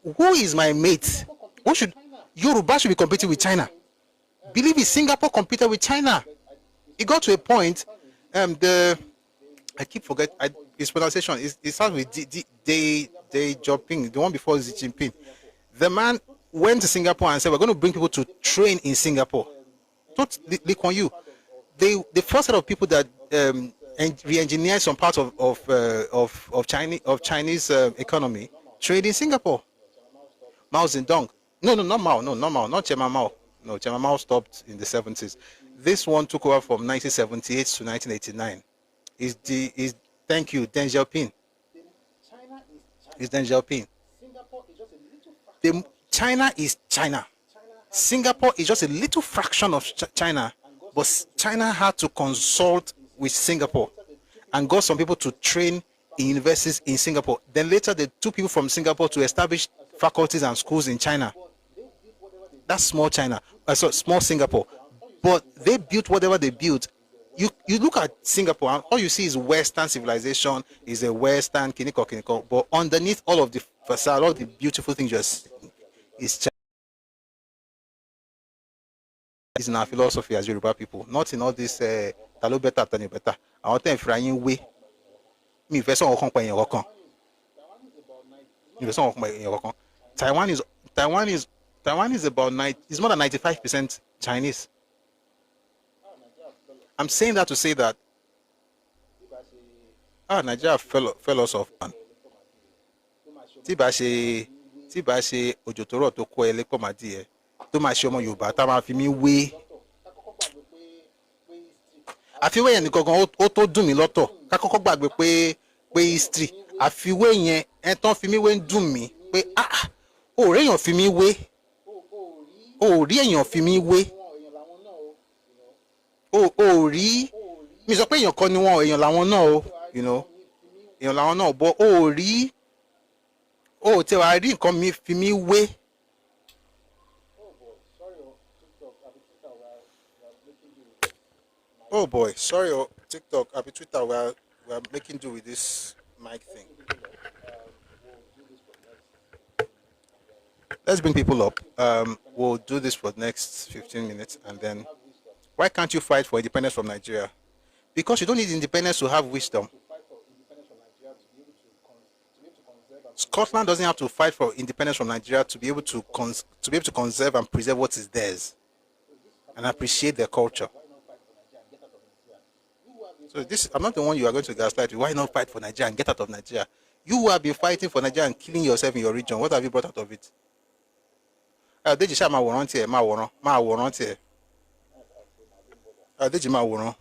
[SPEAKER 1] who is my mate? Who should Yoruba should be competing with China? Believe it, Singapore competed with China. It got to a point. I keep forgetting his pronunciation. It starts with Deng Xiaoping, the one before Xi Jinping. The man went to Singapore and said, "We're going to bring people to train in Singapore." Not Lee Kuan Yew. The first set of people that re-engineered some parts of Chinese economy trade in Singapore. Mao Zedong. No, not Mao. No, not Mao. Not Chairman Mao. No, Chairman Mao stopped in the 70s. This one took over from 1978 to 1989. Thank you, Deng Xiaoping.
[SPEAKER 3] China is China.
[SPEAKER 1] Is Deng Xiaoping.
[SPEAKER 3] Singapore is just a little fraction.
[SPEAKER 1] China is China. Singapore is just a little fraction of China, but China had to consult with Singapore and got some people to train in universities in Singapore. Then later, they took people from Singapore to establish faculties and schools in China. That's small China, small Singapore. But they built whatever they built. You look at Singapore, and all you see is Western civilization, is a Western kiniko. But underneath all of the facade, all the beautiful things you're seeing is China. It's in our philosophy as Yoruba people, not in all this talo better than you better. I want to frying way. Me first one come in your Taiwan is about it's more than 95% Chinese. I'm saying that to say that Nigeria fell us off, man. Tí bá ṣe òjò tó rọ̀ tó kó ẹ lẹ́kọ̀ọ́ máa dì ẹ́ tó máa ṣe ọmọ Yorùbá tá máa fi mí wé. Àfiwé yẹn nìkan gan ó tó dùn mí lọ́tọ̀ ká kọ́kọ́ gbàgbé pé history àfiwé yẹn ẹ tán fi mí wé ń dùn mí pé òòrè èèyàn fi mí wé òòrí èèyàn fi mí wé òòrí mi sọ pé èèyàn kan ni wọn èèyàn làwọn náà o èèyàn làwọn náà bọ òòrí tí wàá rí nǹkan mi fi mí wé. Oh boy, sorry, TikTok, happy Twitter, we are making do with this mic thing. Let's bring people up. We'll do this for the next 15 minutes, and then why can't you fight for independence from Nigeria? Because you don't need independence to have wisdom. Scotland doesn't have to fight for independence from Nigeria to be able to conserve and preserve what is theirs and appreciate their culture. So I'm not the one you are going to gaslight. Why not fight for Nigeria and get out of Nigeria? You who have been fighting for Nigeria and killing yourself in your region, what have you brought out of it? Deji ṣá máa wòran tiẹ̀, máa wòran tiẹ̀. Deji máa wòran.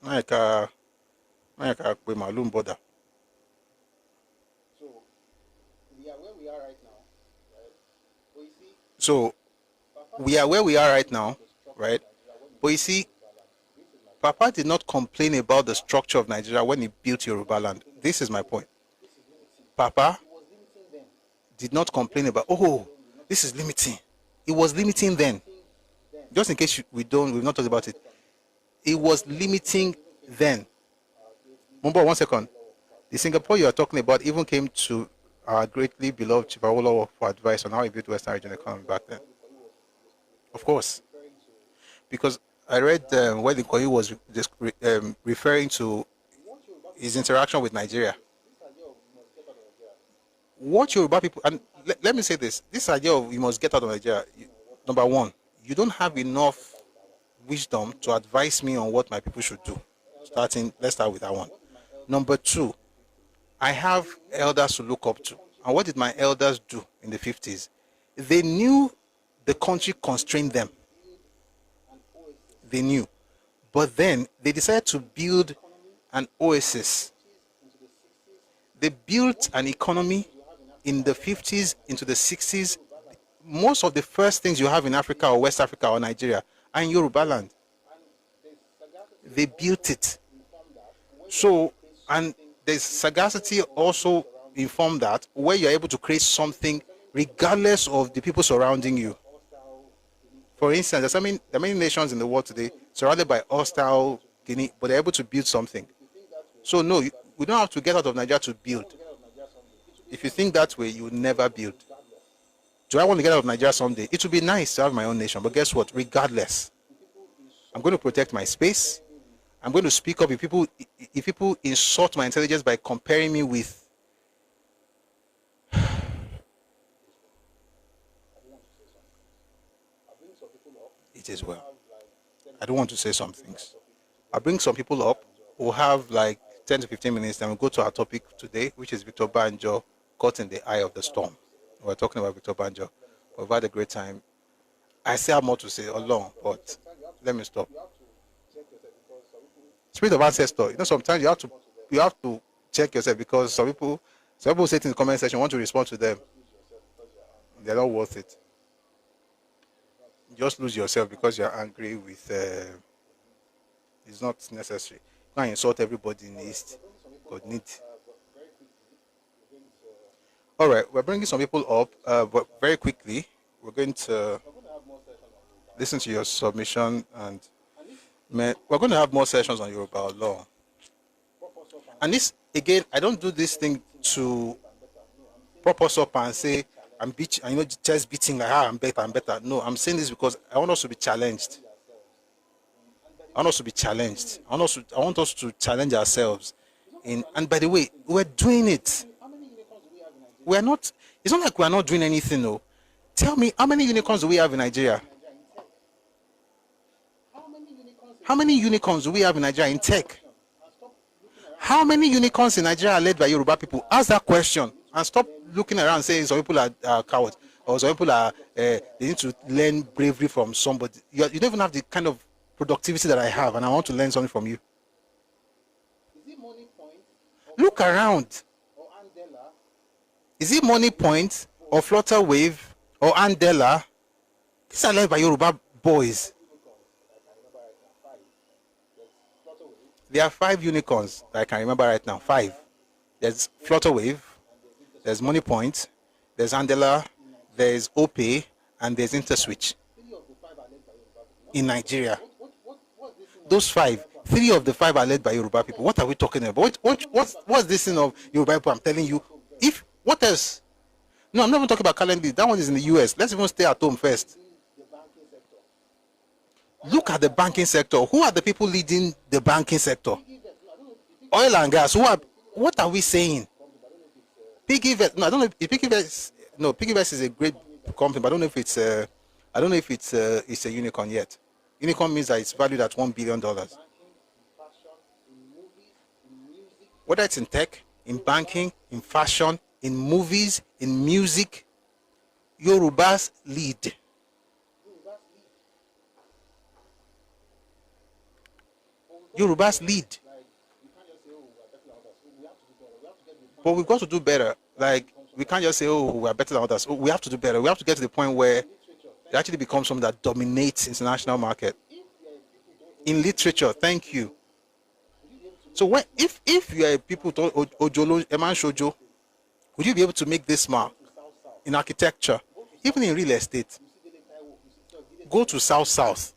[SPEAKER 1] Má yẹ ká pe màálù ń bọ̀dà. So we are where we are right now, right? But you see, Papa did not complain about the structure of Nigeria when he built Yoruba land. This is my point. Papa did not complain about, this is limiting. It was limiting then. Just in case we've not talked about it. It was limiting then. Mumbo, 1 second. The Singapore you are talking about even came to our greatly beloved Chief Awolowo for advice on how he built Western region economy back then. Of course. Because I read where the Koyi was referring to his interaction with Nigeria. What Yoruba people, and let me say this idea of you must get out of Nigeria, number one, you don't have enough wisdom to advise me on what my people should do. Let's start with that one. Number two, I have elders to look up to. And what did my elders do in the 50s? They knew the country constrained them. They knew. But then they decided to build an oasis. They built an economy in the 50s into the 60s. Most of the first things you have in Africa or West Africa or Nigeria are in Yoruba land. They built it. So, and there's sagacity also informed that where you're able to create something regardless of the people surrounding you. For instance, there are many nations in the world today surrounded by hostile Guinea, but they're able to build something. So no, we don't have to get out of Nigeria to build. If you think that way, you will never build. Do I want to get out of Nigeria someday? It would be nice to have my own nation, but guess what? Regardless, I'm going to protect my space. I'm going to speak up if people insult my intelligence by comparing me with it as well. I don't want to say some things. I'll bring some people up. We'll have like 10 to 15 minutes, then we'll go to our topic today, which is Victor Banjo, caught in the eye of the storm. We're talking about Victor Banjo. We've had a great time. I still have more to say along, but let me stop. Spirit of ancestor. Sometimes you have to check yourself, because some people say things in the comment section, want to respond to them. They're not worth it. Just lose yourself because you're angry with. It's not necessary. You can't insult everybody in the East. God need. All right, we're bringing some people up, but very quickly, we're going to listen to your submission, and we're going to have more sessions on Yoruba law. And this, again, I don't do this thing to prop us up and say, chest beating like, I'm better. No, I'm saying this because I want us to be challenged. I want us to challenge ourselves. And by the way, we're doing it. We're not, it's not like we're not doing anything, no. Tell me, how many unicorns do we have in Nigeria? How many unicorns do we have in Nigeria in tech? How many unicorns in Nigeria are led by Yoruba people? Ask that question and stop looking around saying some people are cowards, or some people they need to learn bravery from somebody. You don't even have the kind of productivity that I have, and I want to learn something from you. Look around. Is it Money Point or Flutterwave or Andela? These are led by Yoruba boys. There are 5 unicorns that I can remember right now. 5. There's Flutterwave, there's Money Point, there's Andela, there's OPay, and there's InterSwitch in Nigeria. Those 5, 3 of the 5 are led by Yoruba people. What are we talking about? What's this thing of Yoruba people? I'm telling you. What else? No, I'm not even talking about Calendly. That one is in the US. Let's even stay at home first. Look at the banking sector. Who are the people leading the banking sector? Oil and gas. What are we saying? PiggyVest. No, I don't know if PiggyVest. No, PiggyVest is a great company, but I don't know if it's a unicorn yet. Unicorn means that it's valued at $1 billion. Whether it's in tech, in banking, in fashion, in movies, in music, Yorubas lead. Yorubas lead. But we've got to do better. Like, we can't just say, oh, we are better than others. Oh, we have to do better. We have to get to the point where it actually becomes something that dominates international market. In literature, thank you. So if you are people to Ojolo, Eman Shojo, would you be able to make this mark in architecture, even in real estate? Go to South,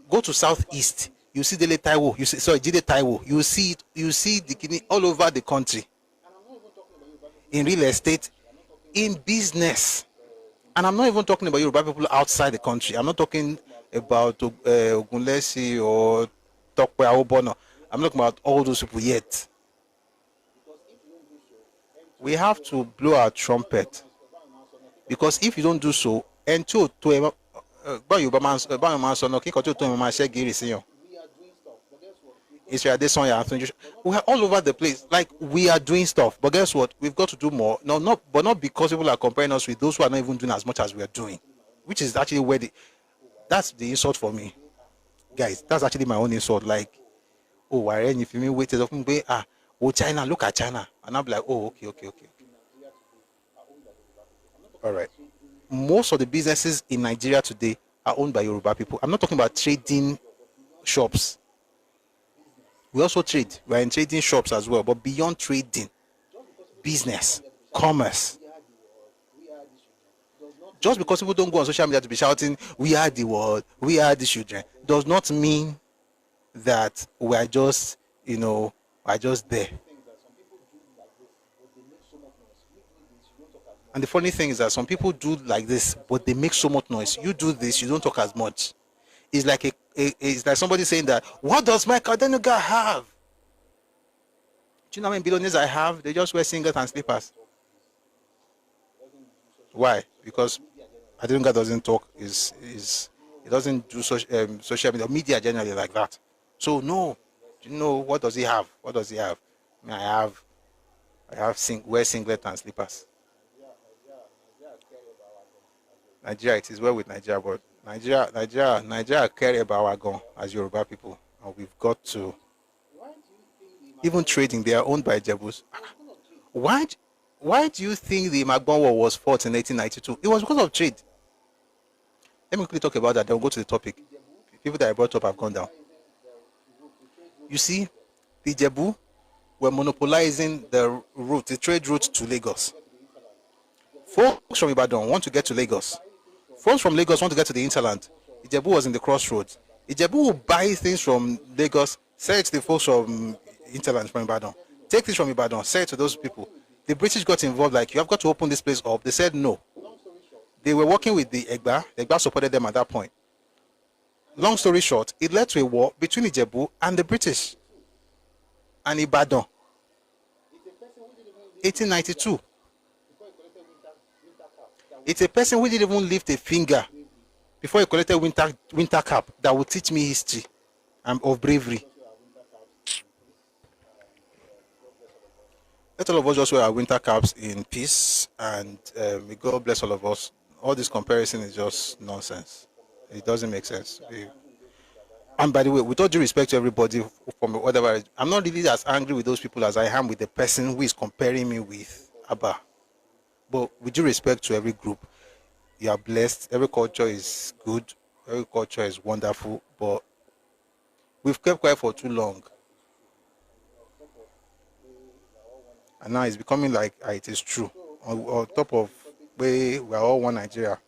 [SPEAKER 1] go to Southeast. You see Dele Taiwo, Jide Taiwo. You see the kidney all over the country. In real estate, in business. And I'm not even talking about Yoruba people outside the country. I'm not talking about Ogunlesi or Tokwe Aobono. I'm not talking about all those people yet. We have to blow our trumpet. Because if you don't do so, báyọ̀ máa ń sọ náà kíkọ́ tó tó ìmọ̀ máa ṣẹ́ gírì síyàn.
[SPEAKER 3] We are doing stuff, but guess what?
[SPEAKER 1] Israel Adesanya, Anthony Joshua. We are all over the place. Like we are doing stuff, but guess what? We've got to do more. No, not because people are comparing us with those who are not even doing as much as we are doing, which is actually where that's the insult for me, guys. That's actually my own insult. Like, oh, why if you mean wait till oh China, look at China, and I'm like, oh, okay. All right. Most of the businesses in Nigeria today are owned by Yoruba people. I'm not talking about trading shops. We also trade. We're in trading shops as well. But beyond trading, business, commerce. Just because people don't go on social media to be shouting, we are the world, we are the children, does not mean that we are just, are just there. And the funny thing is that some people do like this, but they make so much noise. You do this, you don't talk as much. It's like it's like somebody saying that, what does Mike Adenuga have? Do you know how many billionaires I have? They just wear singlets and slippers. Why? Because Adenuga doesn't talk. He doesn't do social media generally like that. So no, do you know what does he have? What does he have? I have wear singlet and slippers. Nigeria, it is well with Nigeria, but Nigeria care about our gun as Yoruba people, and we've got to. Even trading, they are owned by Jebus. Why do you think the Magbon War was fought in 1892? It was because of trade. Let me quickly talk about that. Then we'll go to the topic. People that I brought up have gone down. You see, the Jebu were monopolizing the trade route to Lagos. Folks from Ibadan want to get to Lagos. Folks from Lagos want to get to the hinterland. Ijebu was in the crossroads. Ijebu will buy things from Lagos, sell it to the folks from hinterland from Ibadan. Take this from Ibadan, sell it to those people. The British got involved, like, you have got to open this place up. They said no. They were working with the Egba. The Egba supported them at that point. Long story short, it led to a war between Ijebu and the British. And Ibadan. 1892. It's a person who didn't even lift a finger before he collected winter cap that would teach me history of bravery. Let all of us just wear our winter caps in peace, and may God bless all of us. All this comparison is just nonsense. It doesn't make sense. And by the way, with all due respect to everybody from whatever, I'm not really as angry with those people as I am with the person who is comparing me with Abba. But with due respect to every group, you are blessed. Every culture is good. Every culture is wonderful. But we've kept quiet for too long. And now it's becoming like it is true. On top of we are all one Nigeria.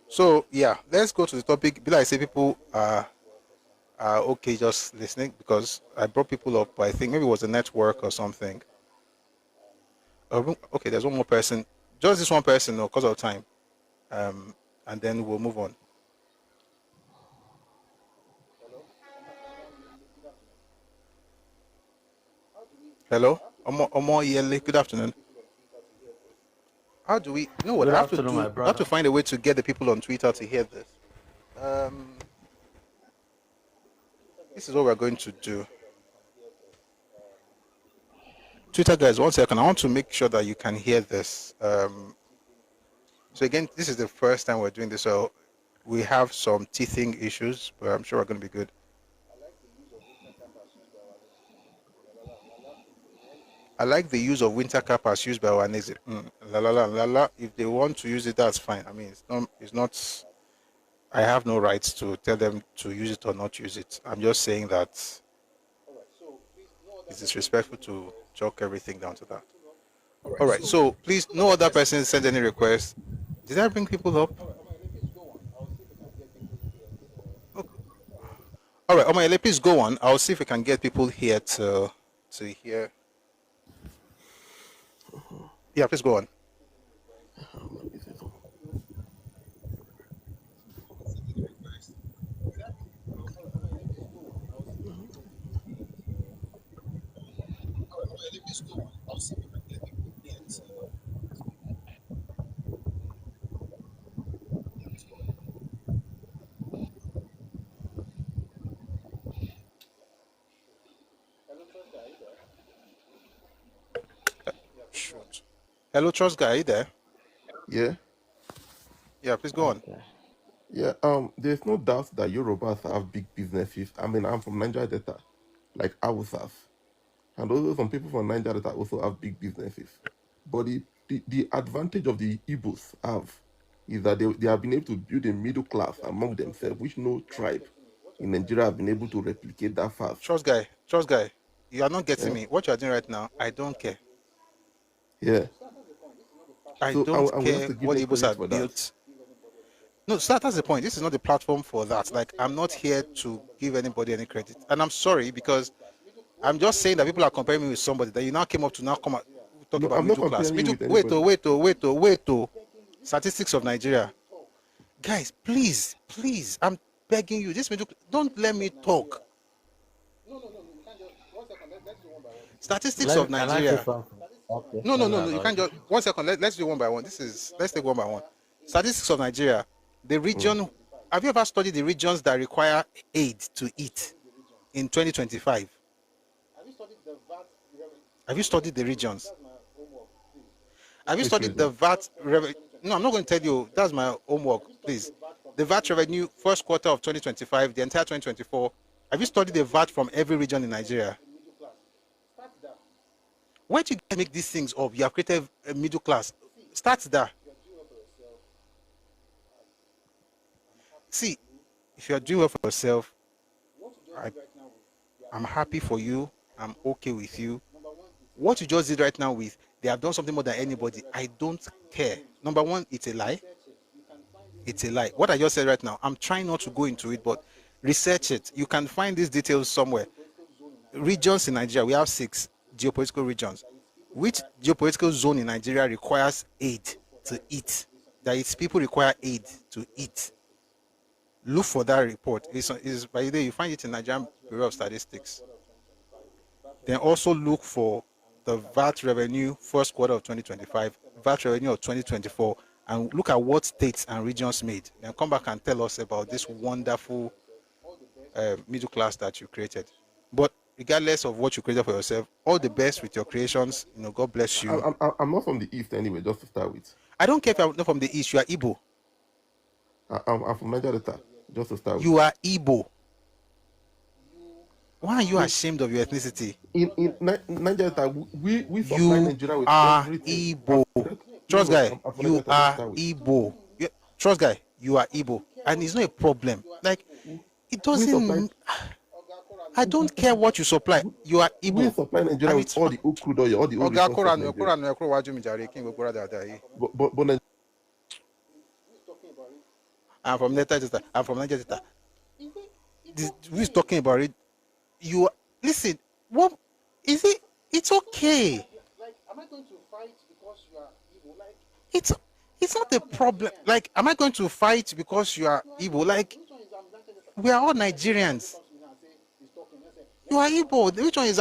[SPEAKER 1] So yeah, let's go to the topic. Be like say people are okay just listening, because I brought people up, but I think maybe it was a network or something. Okay, there's one more person. Just this one person, no, because of time. And then we'll move on. Hello? Omo Yele, good afternoon. How do we? You know what?
[SPEAKER 4] Good
[SPEAKER 1] I have to
[SPEAKER 4] afternoon,
[SPEAKER 1] do.
[SPEAKER 4] my
[SPEAKER 1] I have to
[SPEAKER 4] brother.
[SPEAKER 1] find a way to get the people on Twitter to hear this. This is what we're going to do. Twitter guys, 1 second. I want to make sure that you can hear this. So again, this is the first time we're doing this, so we have some teething issues, but I'm sure we're going to be good. I like the use of winter cap as used by our next. La la la la la. If they want to use it, that's fine. I mean, it's not. It's not. I have no rights to tell them to use it or not use it. I'm just saying that it's disrespectful to chalk everything down to that. All right. So please, no other person send any request. Did I bring people up? Okay. All right, Omayele, please go on. I'll see if we can get people here to hear. Yeah, please go on. Hello, Trust Guy, are you there?
[SPEAKER 4] Yeah,
[SPEAKER 1] Yeah, please go on.
[SPEAKER 5] Okay.
[SPEAKER 4] yeah. There's no doubt that Yorubas have big businesses. I mean, I'm from Niger Delta, like Awusas, and also some people from Niger Delta also have big businesses. But the advantage of the Igbos have is that they have been able to build a middle class among themselves, which no tribe in Nigeria have been able to replicate that fast.
[SPEAKER 1] Trust Guy, you are not getting
[SPEAKER 4] Yeah,
[SPEAKER 1] me. What you are doing right now, I don't care.
[SPEAKER 4] yeah.
[SPEAKER 1] I
[SPEAKER 4] So
[SPEAKER 1] don't
[SPEAKER 4] I will have
[SPEAKER 1] care
[SPEAKER 4] to give
[SPEAKER 1] what
[SPEAKER 4] them
[SPEAKER 1] the Igbos
[SPEAKER 4] credit
[SPEAKER 1] have
[SPEAKER 4] for that.
[SPEAKER 1] built. No, so that's the point. This is not the platform for that. Like, I'm not here to give anybody any credit. And I'm sorry because I'm just saying that people are comparing me with somebody that you now came up to now come out, talk
[SPEAKER 4] No,
[SPEAKER 1] about
[SPEAKER 4] I'm not
[SPEAKER 1] middle class.
[SPEAKER 4] comparing you
[SPEAKER 1] Middle,
[SPEAKER 4] with anybody.
[SPEAKER 1] wait, oh. Statistics of Nigeria. Guys, please, please, I'm begging you. This middle, don't let me talk.
[SPEAKER 3] You can't just 1 second. Let's do one by one.
[SPEAKER 1] Statistics of
[SPEAKER 5] Can I say
[SPEAKER 1] Nigeria.
[SPEAKER 5] something? Okay,
[SPEAKER 1] No, no,
[SPEAKER 5] let me
[SPEAKER 1] no, no. You
[SPEAKER 5] allow
[SPEAKER 1] can't
[SPEAKER 5] you.
[SPEAKER 1] just 1 second. Let's do one by one. Let's take one by one. Statistics of Nigeria. The
[SPEAKER 4] Mm.
[SPEAKER 1] region. Have you ever studied the regions that require aid to eat in 2025?
[SPEAKER 3] Have you studied the VAT revenue?
[SPEAKER 1] Have you studied the regions?
[SPEAKER 3] That's my homework, please.
[SPEAKER 1] Have you
[SPEAKER 4] Which
[SPEAKER 1] studied the
[SPEAKER 4] region?
[SPEAKER 1] VAT revenue? No, I'm not going to tell you. That's my homework, please. The VAT revenue first quarter of 2025, the entire 2024. Have you studied the VAT from every region in Nigeria?
[SPEAKER 3] The middle class. Start there.
[SPEAKER 1] Why do you guys make these things up? You have created a middle class. Start there.
[SPEAKER 3] You're doing well for yourself.
[SPEAKER 1] See, if you are doing well for yourself,
[SPEAKER 3] What you just
[SPEAKER 1] I,
[SPEAKER 3] did right now,
[SPEAKER 1] I'm happy for you. I'm okay with you.
[SPEAKER 3] number one,
[SPEAKER 1] What you just did right now with, they have done something more than anybody. I don't care. Number one, it's a lie. It's a lie. What I just said right now, I'm trying not to go into it, but research it. You can find these details somewhere. Regions in Nigeria, we have 6 geopolitical regions. Which geopolitical zone in Nigeria requires aid to eat? That its people require aid to eat. Look for that report. Is by the way, you find it in Nigerian Bureau of Statistics. Then also look for the VAT revenue first quarter of 2025, VAT revenue of 2024, and look at what states and regions made. Then come back and tell us about this wonderful middle class that you created. But regardless of what you created for yourself, all the best with your creations. God bless you.
[SPEAKER 4] I'm not from the east anyway. Just to start with,
[SPEAKER 1] I don't care if you're not from the east. You are Igbo.
[SPEAKER 4] I'm from Niger Delta. Just to start with.
[SPEAKER 1] You are Igbo. Why are you
[SPEAKER 4] No,
[SPEAKER 1] ashamed of your ethnicity?
[SPEAKER 4] in Niger Delta, we supply
[SPEAKER 1] You
[SPEAKER 4] Nigeria with
[SPEAKER 1] are
[SPEAKER 4] everything.
[SPEAKER 1] Igbo. Trust
[SPEAKER 4] No,
[SPEAKER 1] guy,
[SPEAKER 4] I'm from
[SPEAKER 1] you
[SPEAKER 4] Niger Delta. Just to
[SPEAKER 1] are
[SPEAKER 4] start with.
[SPEAKER 1] Igbo. Trust guy, you are Igbo. And it's not a problem. Like, it
[SPEAKER 4] We supply
[SPEAKER 1] doesn't. I don't care what you supply. You are
[SPEAKER 4] we
[SPEAKER 1] Igbo.
[SPEAKER 4] supply Nigeria
[SPEAKER 1] And
[SPEAKER 4] with
[SPEAKER 1] it's
[SPEAKER 4] all the old crude oil, all the old
[SPEAKER 1] Oga
[SPEAKER 4] resources of Nigeria. But
[SPEAKER 1] I'm from Niger Delta. I'm from Niger Delta. Who is talking about it? You listen. What is it? It's okay.
[SPEAKER 3] like, am I going to fight because you are evil? Like,
[SPEAKER 1] It's not a problem. Like, am I going to fight because you are Igbo? Like,
[SPEAKER 3] which one is
[SPEAKER 1] we are all Nigerians.
[SPEAKER 3] comes to me now and say he's talking? Let's say,
[SPEAKER 1] You are Igbo. Which one is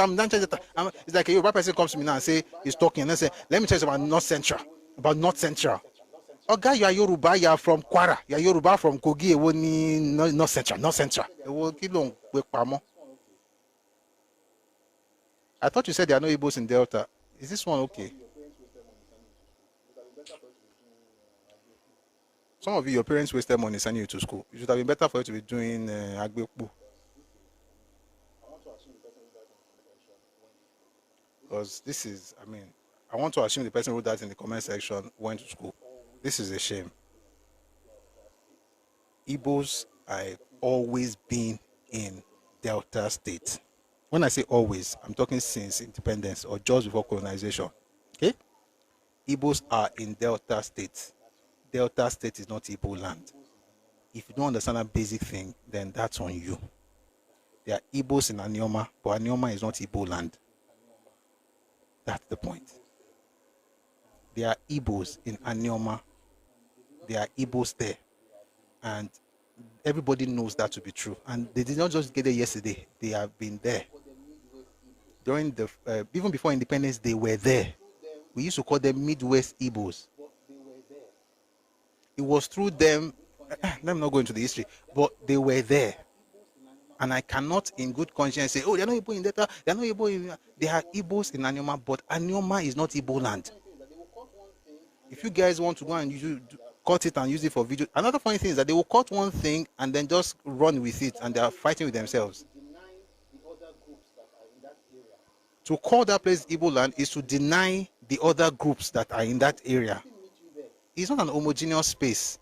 [SPEAKER 1] it's like a Yoruba person comes to me now and say he's talking. Let's say, let me tell you about North Central. About North Central. Oh, guy, you are Yoruba. You are from Kwara. You are Yoruba from Kogi. Ewo ni North Central. North Central. Ewo kí ló ń gbé pamọ́? I thought you said there are no Igbos in Delta. Is this one okay? Some of you, your parents wasted money sending you to school. It should have been better for you to be doing Agbepu. Because this is, I want to assume the person who wrote that in the comment section went to school. This is a shame. Igbos have always been in Delta State. When I say always, I'm talking since independence or just before colonization. Okay? Igbos are in Delta State. Delta State is not Igbo land. If you don't understand that basic thing, then that's on you. There are Igbos in Anioma, but Anioma is not Igbo land. That's the point. There are Igbos in Anioma. There are Igbos there. And everybody knows that to be true. And they did not just get there yesterday. They have been there. During the, even before independence, they were there. We used to call them Midwest Igbos. It was through them, let me not go into the history, but they were there. And I cannot in good conscience say, oh, they're not Igbo in Delta, they're not Igbo in, they are Igbos in Anioma, but Anioma is not Igbo land.
[SPEAKER 3] they will cut one
[SPEAKER 1] if you guys want to go and cut it and use it for video, another funny thing is that they will cut one thing and then just run with it, and they are fighting with themselves.
[SPEAKER 3] Deny the other groups that are in that area.
[SPEAKER 1] To call that place Igbo land is to deny the other groups that are in that area.
[SPEAKER 3] They didn't meet you there.
[SPEAKER 1] It's not an homogeneous space.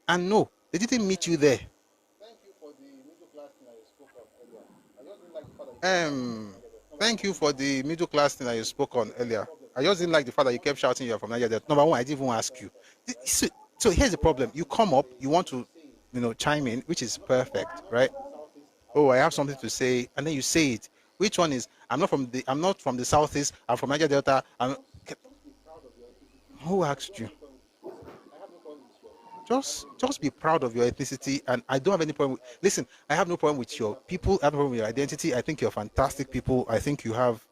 [SPEAKER 1] And no, they didn't meet you there.
[SPEAKER 3] Thank you for the middle class thing that you spoke of earlier. I just didn't like the fact that
[SPEAKER 1] Thank you for the middle class thing that you spoke on earlier. I just didn't like the fact that you kept shouting you're from Nigeria. Number one, I didn't even ask you. So here's the problem. You come up, you want to, chime in, which is perfect, right? Oh, I have something to say, and then you say it. Which one is? I'm not from the southeast. I'm from Niger Delta. Who asked you? Just be proud of your ethnicity, and I don't have any problem. Listen, I have no problem with your people. I have no problem with your identity. I think you're fantastic people. I think you have,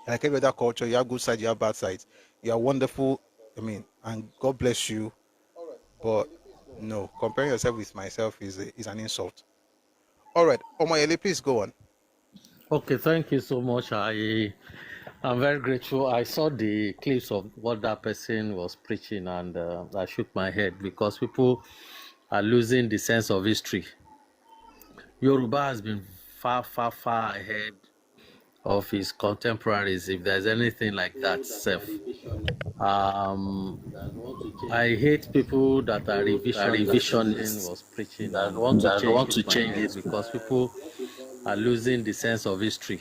[SPEAKER 1] like every other culture, you have good sides, you have bad sides. You are wonderful. I mean, and God bless you. But no, comparing yourself with myself is an insult. All right, Omoyele, please go on.
[SPEAKER 5] Okay, thank you so much. I'm very grateful. I saw the clips of what that person was preaching, and I shook my head because people are losing the sense of history. Yoruba has been far, far, far ahead of his contemporaries, if there's anything like that, self. I hate people that are revisionists was preaching that want to change it because people are losing the sense of history.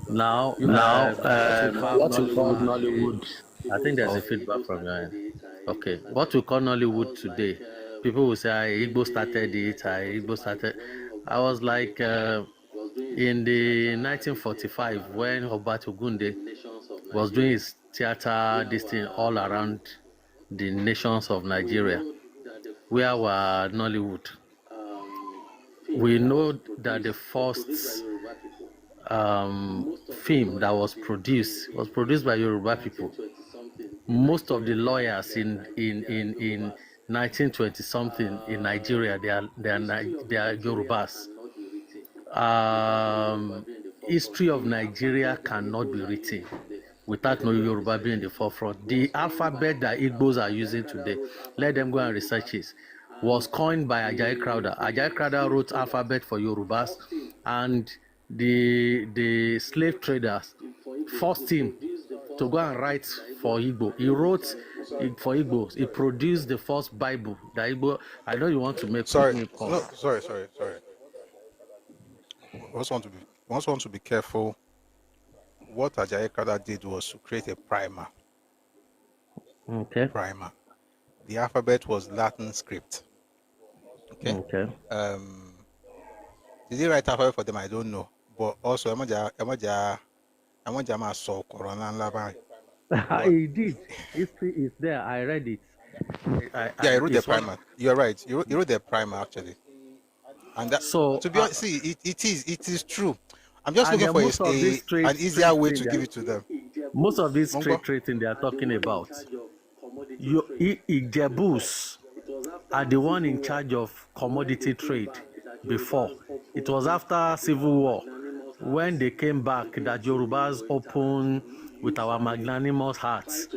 [SPEAKER 5] Now, what we call Nollywood, I think there's a feedback from your end. Okay, what we call Nollywood today, people will say, Igbo started it, Igbo started. I was like, in the 1945, when Obato Gunde was doing his theater, this thing all around the nations of Nigeria, where were Nollywood? We know that the first film that was produced by Yoruba people. Most of the lawyers in 1920 something in Nigeria, they are Yorubas. History of Nigeria cannot be written without no Yoruba being in the forefront. The alphabet that Igbos are using today, let them go and research it, was coined by Ajayi Crowther. Ajayi Crowther wrote alphabet for Yorubas, and the slave traders forced him to go and write for Igbo. He wrote for Igbos. He produced the first Bible. The Igbo. I know you want to make.
[SPEAKER 1] Sorry. No, sorry. I also want to be careful. What Ajayi Crowther did was to create a primer.
[SPEAKER 5] Okay.
[SPEAKER 1] Primer. The alphabet was Latin script. Okay.
[SPEAKER 5] Okay.
[SPEAKER 1] Did he write alphabet for them? I don't know. But also,
[SPEAKER 5] He did. History is there. I read it.
[SPEAKER 1] He wrote the primer. You're right. He wrote the primer actually. And that,
[SPEAKER 5] so
[SPEAKER 1] to be honest, see, it is true. I'm just looking for an easier way to give it to them.
[SPEAKER 5] Most of these trade trading they are talking about, Ijebus are the one in charge of commodity trade before. It was after Civil War when they came back that Yorubas opened with our magnanimous hearts,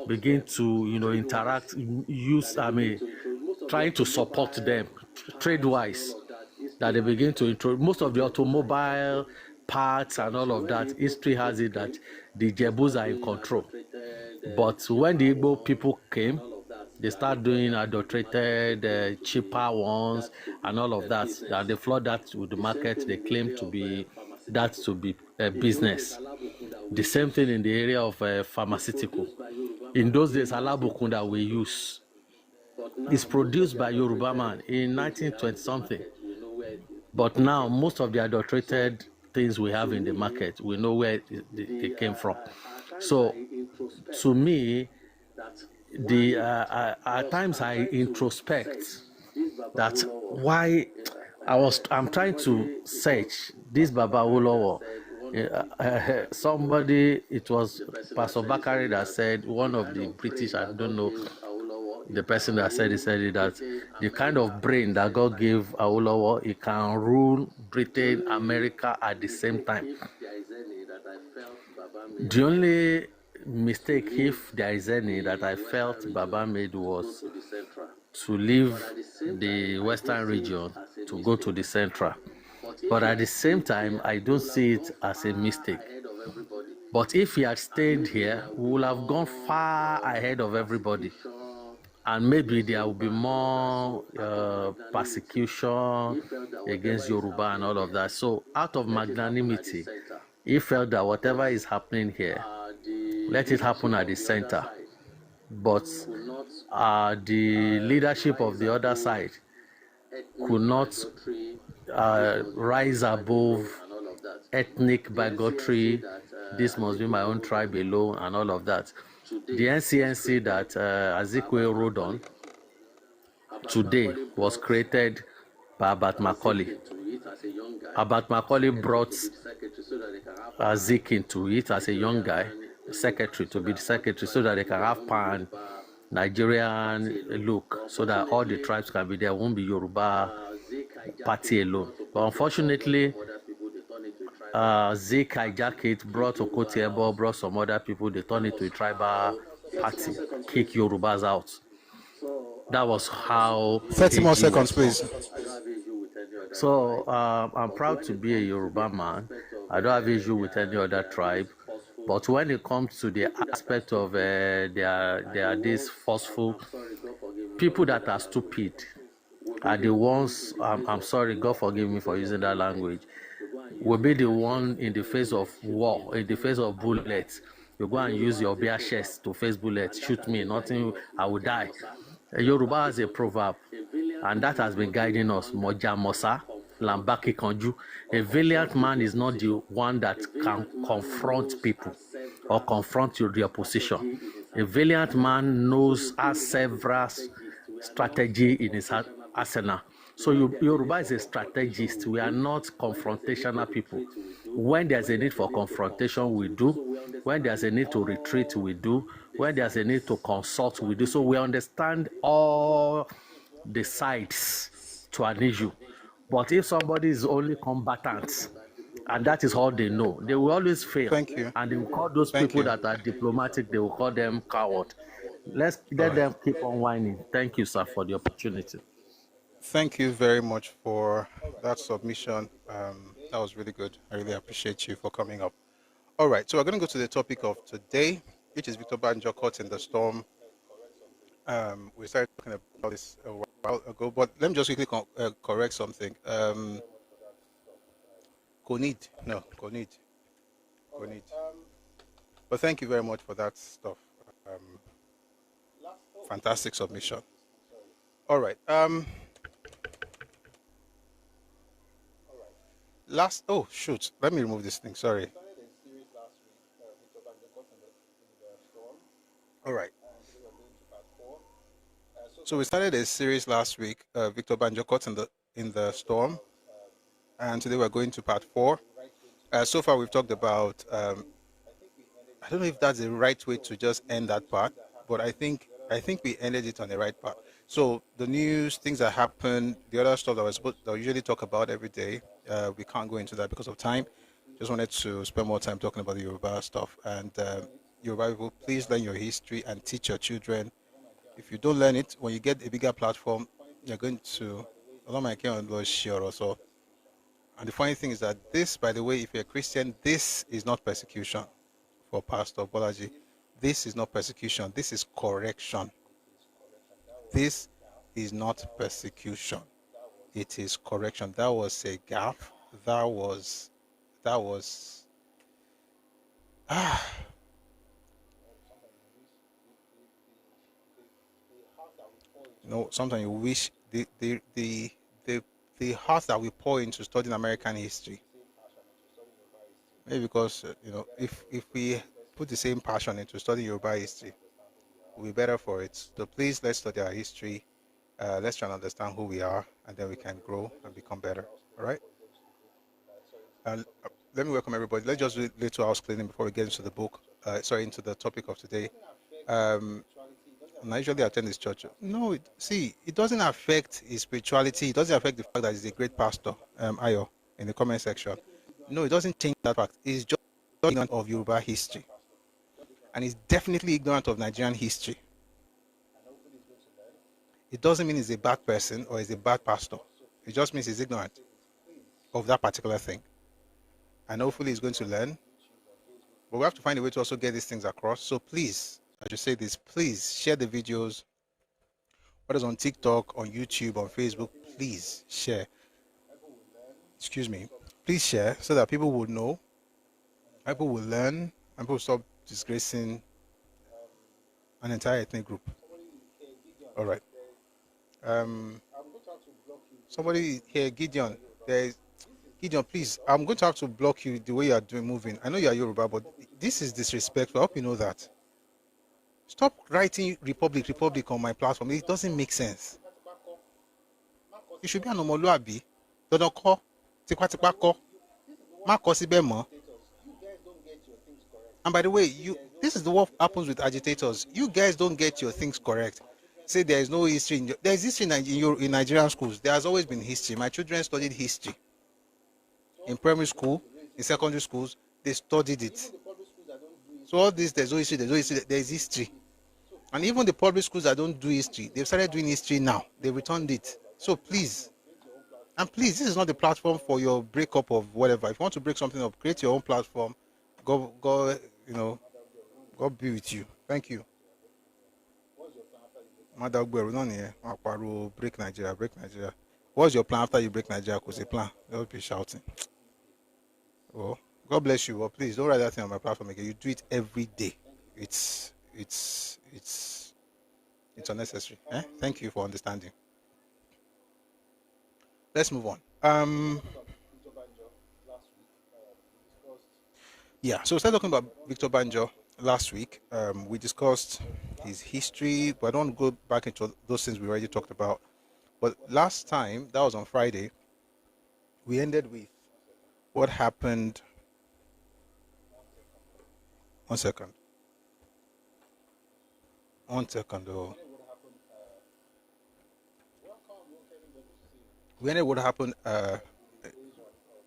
[SPEAKER 5] begin to interact, trying to support them trade-wise, that they begin to introduce most of the automobile parts and all of that. History has it that the Jebus are in control. But when the Igbo people came, they start doing adulterated, cheaper ones and all of that. And they flood that with the market. They claim to be a business. The same thing in the area of pharmaceutical. In those days, alabukun that we use is produced by Yoruba man in 1920 something. But now most of the adulterated things we have in the market, we know where they came from. So to me, at times I introspect that why I'm trying to search this Baba Olowo. Somebody, it was Pastor Bakari that said, one of the British, I don't know the person that said it, that the kind of brain that God gave Awolowo, it can rule Britain, America at the same time. The only mistake, if there is any, that I felt Baba made was to leave the Western region to go to the Central. But at the same time, I don't see it as a mistake. But if he had stayed here, we would have gone far ahead of everybody. And maybe there will be more persecution against Yoruba and all of that. So out of magnanimity, he felt that whatever is happening here, let it happen at the center. But the leadership of the other side could not rise above ethnic bigotry. This must be my own tribe alone and all of that. The NCNC that Azikwe rode on today was created by Abat Macaulay. Abat Macaulay brought Zik into it as a young guy, secretary, to be the secretary, so that they can have pan Nigerian look, so that all the tribes can be there. Won't be Yoruba party alone. But unfortunately, Zik hijacked it, brought Okotiebo, brought some other people. They turned it to a tribal party, kick Yorubas out. That was how
[SPEAKER 1] 30 more
[SPEAKER 5] AG
[SPEAKER 1] seconds,
[SPEAKER 5] was
[SPEAKER 1] please.
[SPEAKER 5] So I'm proud to be a Yoruba man. I don't have issue with any other tribe. But when it comes to the aspect of they are these forceful people that are stupid are the ones, I'm sorry, God forgive me for using that language, will be the one in the face of war, in the face of bullets. You go and use your bare chest to face bullets, shoot me, nothing, I will die. Yoruba has a proverb, and that has been guiding us. Moja Mosa, Lambaki Konju. A valiant man is not the one that can confront people or confront the opposition. A valiant man has several strategy in his arsenal. So Yoruba is a strategist. We are not confrontational people. When there's a need for confrontation, we do. When there's a need to retreat, we do. When there's a need to consult, we do. So we understand all the sides to an issue. But if somebody is only combatant, and that is all they know, they will always fail.
[SPEAKER 1] Thank you.
[SPEAKER 5] And they will call those
[SPEAKER 1] Thank
[SPEAKER 5] people
[SPEAKER 1] you.
[SPEAKER 5] that are diplomatic, they will call them coward. Let them keep on whining. Thank you, sir, for the opportunity.
[SPEAKER 1] Thank you very much for that submission. That was really good. I really appreciate you for coming up. All right, so we're going to go to the topic of today, which is Victor Banjo caught in the storm. We started talking about this a while ago, but let me just quickly correct something. Konid. No, Konid. Konid. But thank you very much for that stuff. Fantastic submission. All right. Oh shoot, let me remove this thing, sorry. All right. So we started a series last week, Victor Banjo caught in the storm, and today we're going to part 4. So far we've talked about, I don't know if that's the right way to just end that part, but I think we ended it on the right part. So the news, things that happen, the other stuff that we usually talk about every day, we can't go into that because of time. Just wanted to spend more time talking about the Yoruba stuff. And Yoruba people, please learn your history and teach your children. If you don't learn it, when you get a bigger platform, you're going to, and the funny thing is that this, by the way, if you're a Christian, this is not persecution for Pastor Bolaji. This is not persecution. This is correction. This is not persecution. It is correction. That was a gaffe. That was sometimes you wish the heart that we pour into studying American history. Maybe because if we put the same passion into studying Yoruba history, we'll be better for it. So please, let's study our history. Let's try and understand who we are, and then we can grow and become better. All right? And let me welcome everybody. Let's just do a little house cleaning before we get into the book. Into the topic of today. And I usually attend this church. No, it doesn't affect his spirituality. It doesn't affect the fact that he's a great pastor, Ayo, in the comment section. No, it doesn't change that fact. It's just of Yoruba history. and he's definitely ignorant of Nigerian history. It doesn't mean he's a bad person or he's a bad pastor. It just means he's ignorant of that particular thing. And hopefully he's going to learn. But we have to find a way to also get these things across. So please, I should say this, please share the videos. Whether it's on TikTok, on YouTube, on Facebook, please share. Excuse me. Please share so that people will know, people will learn, and people will stop disgracing an entire ethnic group. All right. Somebody here, Gideon. Gideon, please. I'm going to have to block you the way you are moving. I know you are Yoruba, but this is disrespectful. I hope you know that. Stop writing Republic on my platform. It doesn't make sense. You should be an Omoluabi. Dodo ko, tipatipa ko, ma ko síbẹ̀ mọ́. And by the way, this is what happens with agitators. You guys don't get your things correct. Say there is no history. There is history in Nigerian schools. There has always been history. My children studied history. In primary school, in secondary schools, they studied it. So all this, there's no history, there's history. And even the public schools that don't do history, they've started doing history now. They returned it. So please, and please, this is not the platform for your breakup of whatever. If you want to break something up, create your own platform. God, God be with you. Thank you. Break Nigeria, break Nigeria. What's your plan after you break Nigeria? Because a plan. Don't be shouting. Oh, God bless you. But please don't write that thing on my platform again. You do it every day. It's unnecessary. Thank you for understanding. Let's move on. Yeah, so we started talking about Victor Banjo last week. We discussed his history, but I don't want to go back into those things we already talked about. But last time, that was on Friday, we ended with what happened. One second. Oh. We ended what happened.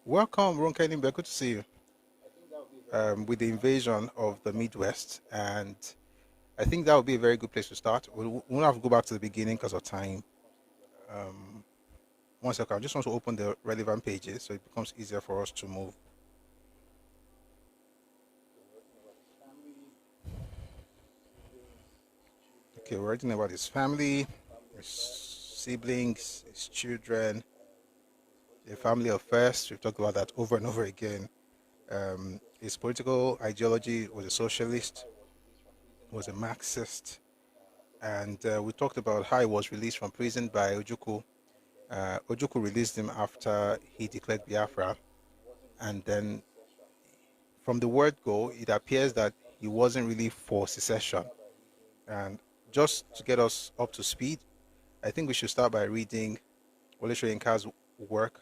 [SPEAKER 1] Welcome, Ronkelimbe. Good to see you. With the invasion of the Midwest, and I think that would be a very good place to start. We won't have to go back to the beginning because of time. One second, I just want to open the relevant pages so it becomes easier for us to move. Okay, we're writing about his family, his siblings, his children, the family affairs. We've talked about that over and over again. His political ideology was a socialist, was a Marxist, and we talked about how he was released from prison by Ojukwu. Ojukwu released him after he declared Biafra, and then from the word go, it appears that he wasn't really for secession. And just to get us up to speed, I think we should start by reading Wole Soyinka's work.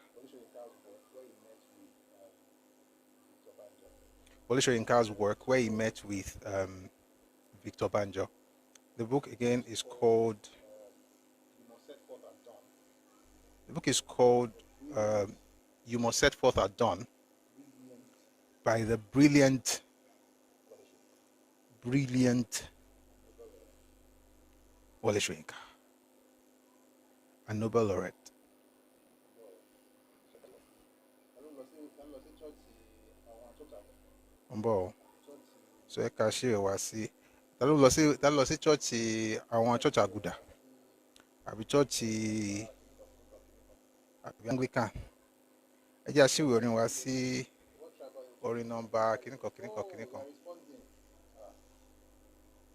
[SPEAKER 1] Wole Soyinka's work where he met with Victor Banjo. The book again is called. The book is called "You Must Set Forth at Dawn" by the brilliant Wole Soyinka, a Nobel laureate. So ẹ ṣe wá sí ta ló lọ sí chọ́ọ̀chì àwọn church àgùdà àbí chọ́ọ̀chì Anglican. Ẹ jẹ́ àṣìwé orin wá sí orin nọ́mbà kìnnìkan.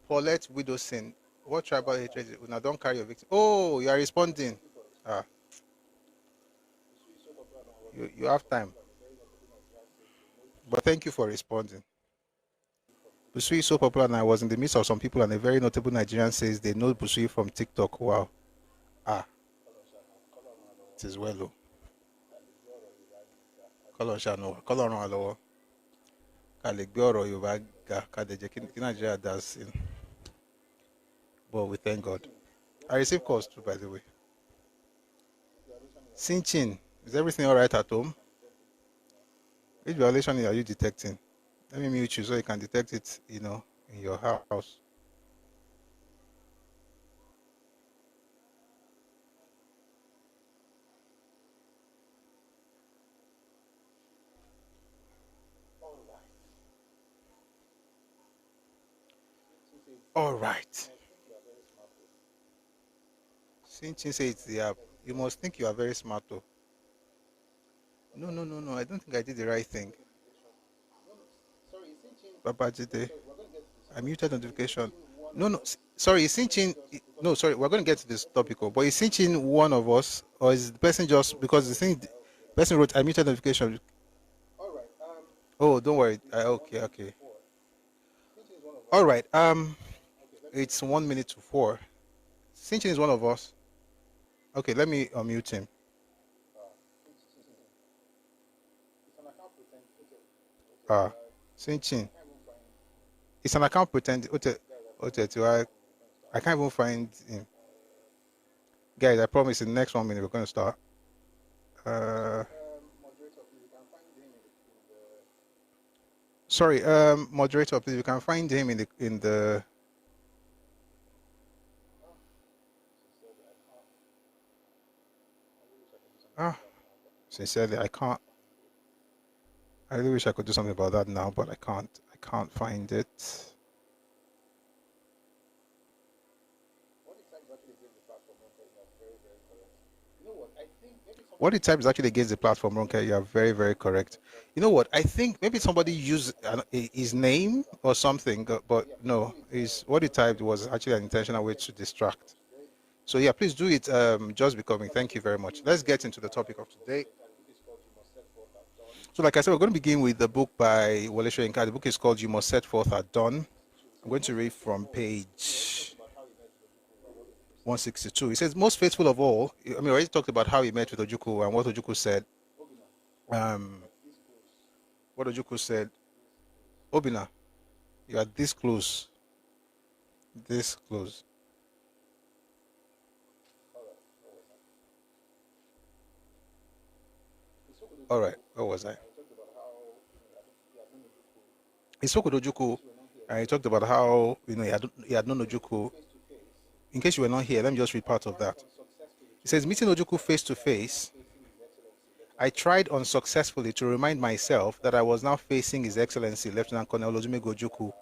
[SPEAKER 1] Paulette Widowson. What tribal hatred is it? Una don't carry your victim. Oh, you are responding. You have time. But thank you for responding. Busui is so popular, and I was in the midst of some people, and a very notable Nigerian says they know Busui from TikTok. Wow. It is well. Color on Nigeria does. But we thank God. I received calls too, by the way. Sinchin, is everything all right at home? Which violation are you detecting? Let me mute you so you can detect it, in your house. All right. Since you say it's the app, you must think you are very smart though. No, no, no, no. I don't think I did the right thing. Babajide, I muted notification. No, no. Sorry, is Sinchin? No, sorry. We're going to get to this topic, but is Sinchin one of us, or is the person just because the person wrote I muted notification? Oh, don't worry. Okay, okay. All right. It's 1 minute to 4. Sinchin is one of us. Okay, let me unmute him. Ah, Sinchin. It's an account pretend. I can't even find him. Guys, I promise in the next 1 minute we're going to start. Sorry, moderator, please. You can find him in the. Ah, sincerely, I can't. I really wish I could do something about that now, but I can't. I can't find it. What he typed is actually against the platform, Ronke. You are very, very correct. You know what? I think maybe somebody used his name or something, but no, what he typed was actually an intentional way to distract. So yeah, please do it. Just becoming. Thank you very much. Let's get into the topic of today. So like I said, we're going to begin with the book by Wole Soyinka. The book is called You Must Set Forth at Dawn. I'm going to read from page 162. He says, most faithful of all, I mean, we already talked about how he met with Ojukwu and what Ojukwu said. What Ojukwu said, Obina, you are this close. This close. All right, where was I? He spoke with Ojukwu and he talked about how, he had known Ojukwu. In case you were not here, let me just read part of that. He says, meeting Ojukwu face to face, I tried unsuccessfully to remind myself that I was now facing His Excellency Lieutenant Colonel Oluzumegwu Ojukwu,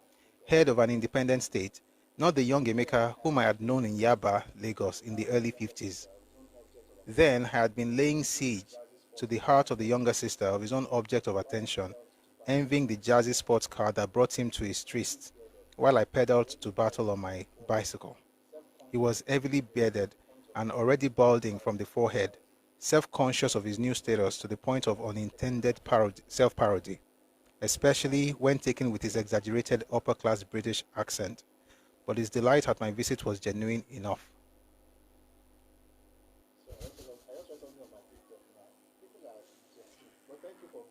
[SPEAKER 1] head of an independent state, not the young Emeka whom I had known in Yaba, Lagos in the early 50s. Then I had been laying siege to the heart of the younger sister of his own object of attention, envying the jazzy sports car that brought him to his tryst, while I pedaled to battle on my bicycle. He was heavily bearded and already balding from the forehead, self-conscious of his new status to the point of unintended self-parody, especially when taken with his exaggerated upper-class British accent. But his delight at my visit was genuine enough.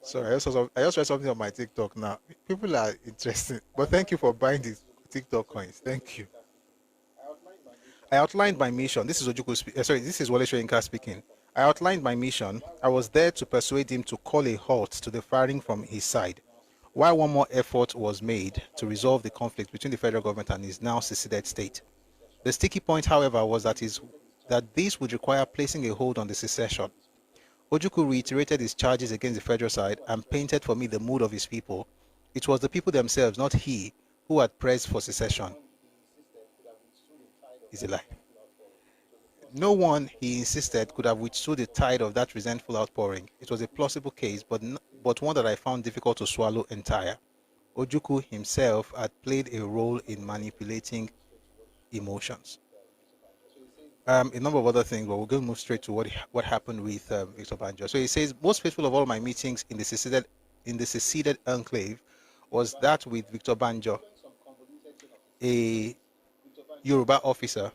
[SPEAKER 1] Sorry, I just read something on my TikTok now. People are interested, but thank you for buying these TikTok coins. Thank you. I outlined my mission. This is Ojukwu. This is Wole Soyinka speaking. I outlined my mission. I was there to persuade him to call a halt to the firing from his side, while one more effort was made to resolve the conflict between the federal government and his now seceded state. The sticky point, however, was that this would require placing a hold on the secession. Ojukwu reiterated his charges against the federal side and painted for me the mood of his people. It was the people themselves, not he, who had pressed for secession. Is a lie. No one, he insisted, could have withstood the tide of that resentful outpouring. It was a plausible case, but one that I found difficult to swallow entire. Ojukwu himself had played a role in manipulating emotions. A number of other things, but we're going to move straight to what happened with Victor Banjo. So he says, most faithful of all my meetings in the seceded enclave was that with Victor Banjo, a Yoruba officer.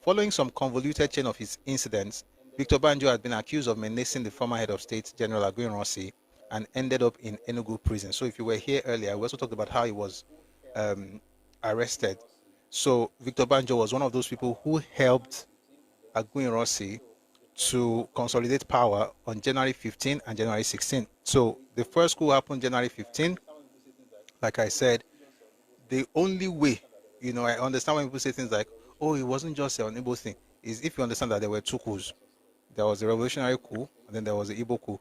[SPEAKER 1] Following some convoluted chain of his incidents, Victor Banjo had been accused of menacing the former head of state, General Aguiyi-Ironsi, and ended up in Enugu prison. So if you were here earlier, we also talked about how he was arrested. So Victor Banjo was one of those people who helped Aguiyi-Ironsi to consolidate power on January 15 and January 16. So the first coup happened January 15. Like I said, the only way, I understand when people say things like, oh, it wasn't just an Igbo thing, is if you understand that there were two coups. There was the revolutionary coup, and then there was the Igbo coup.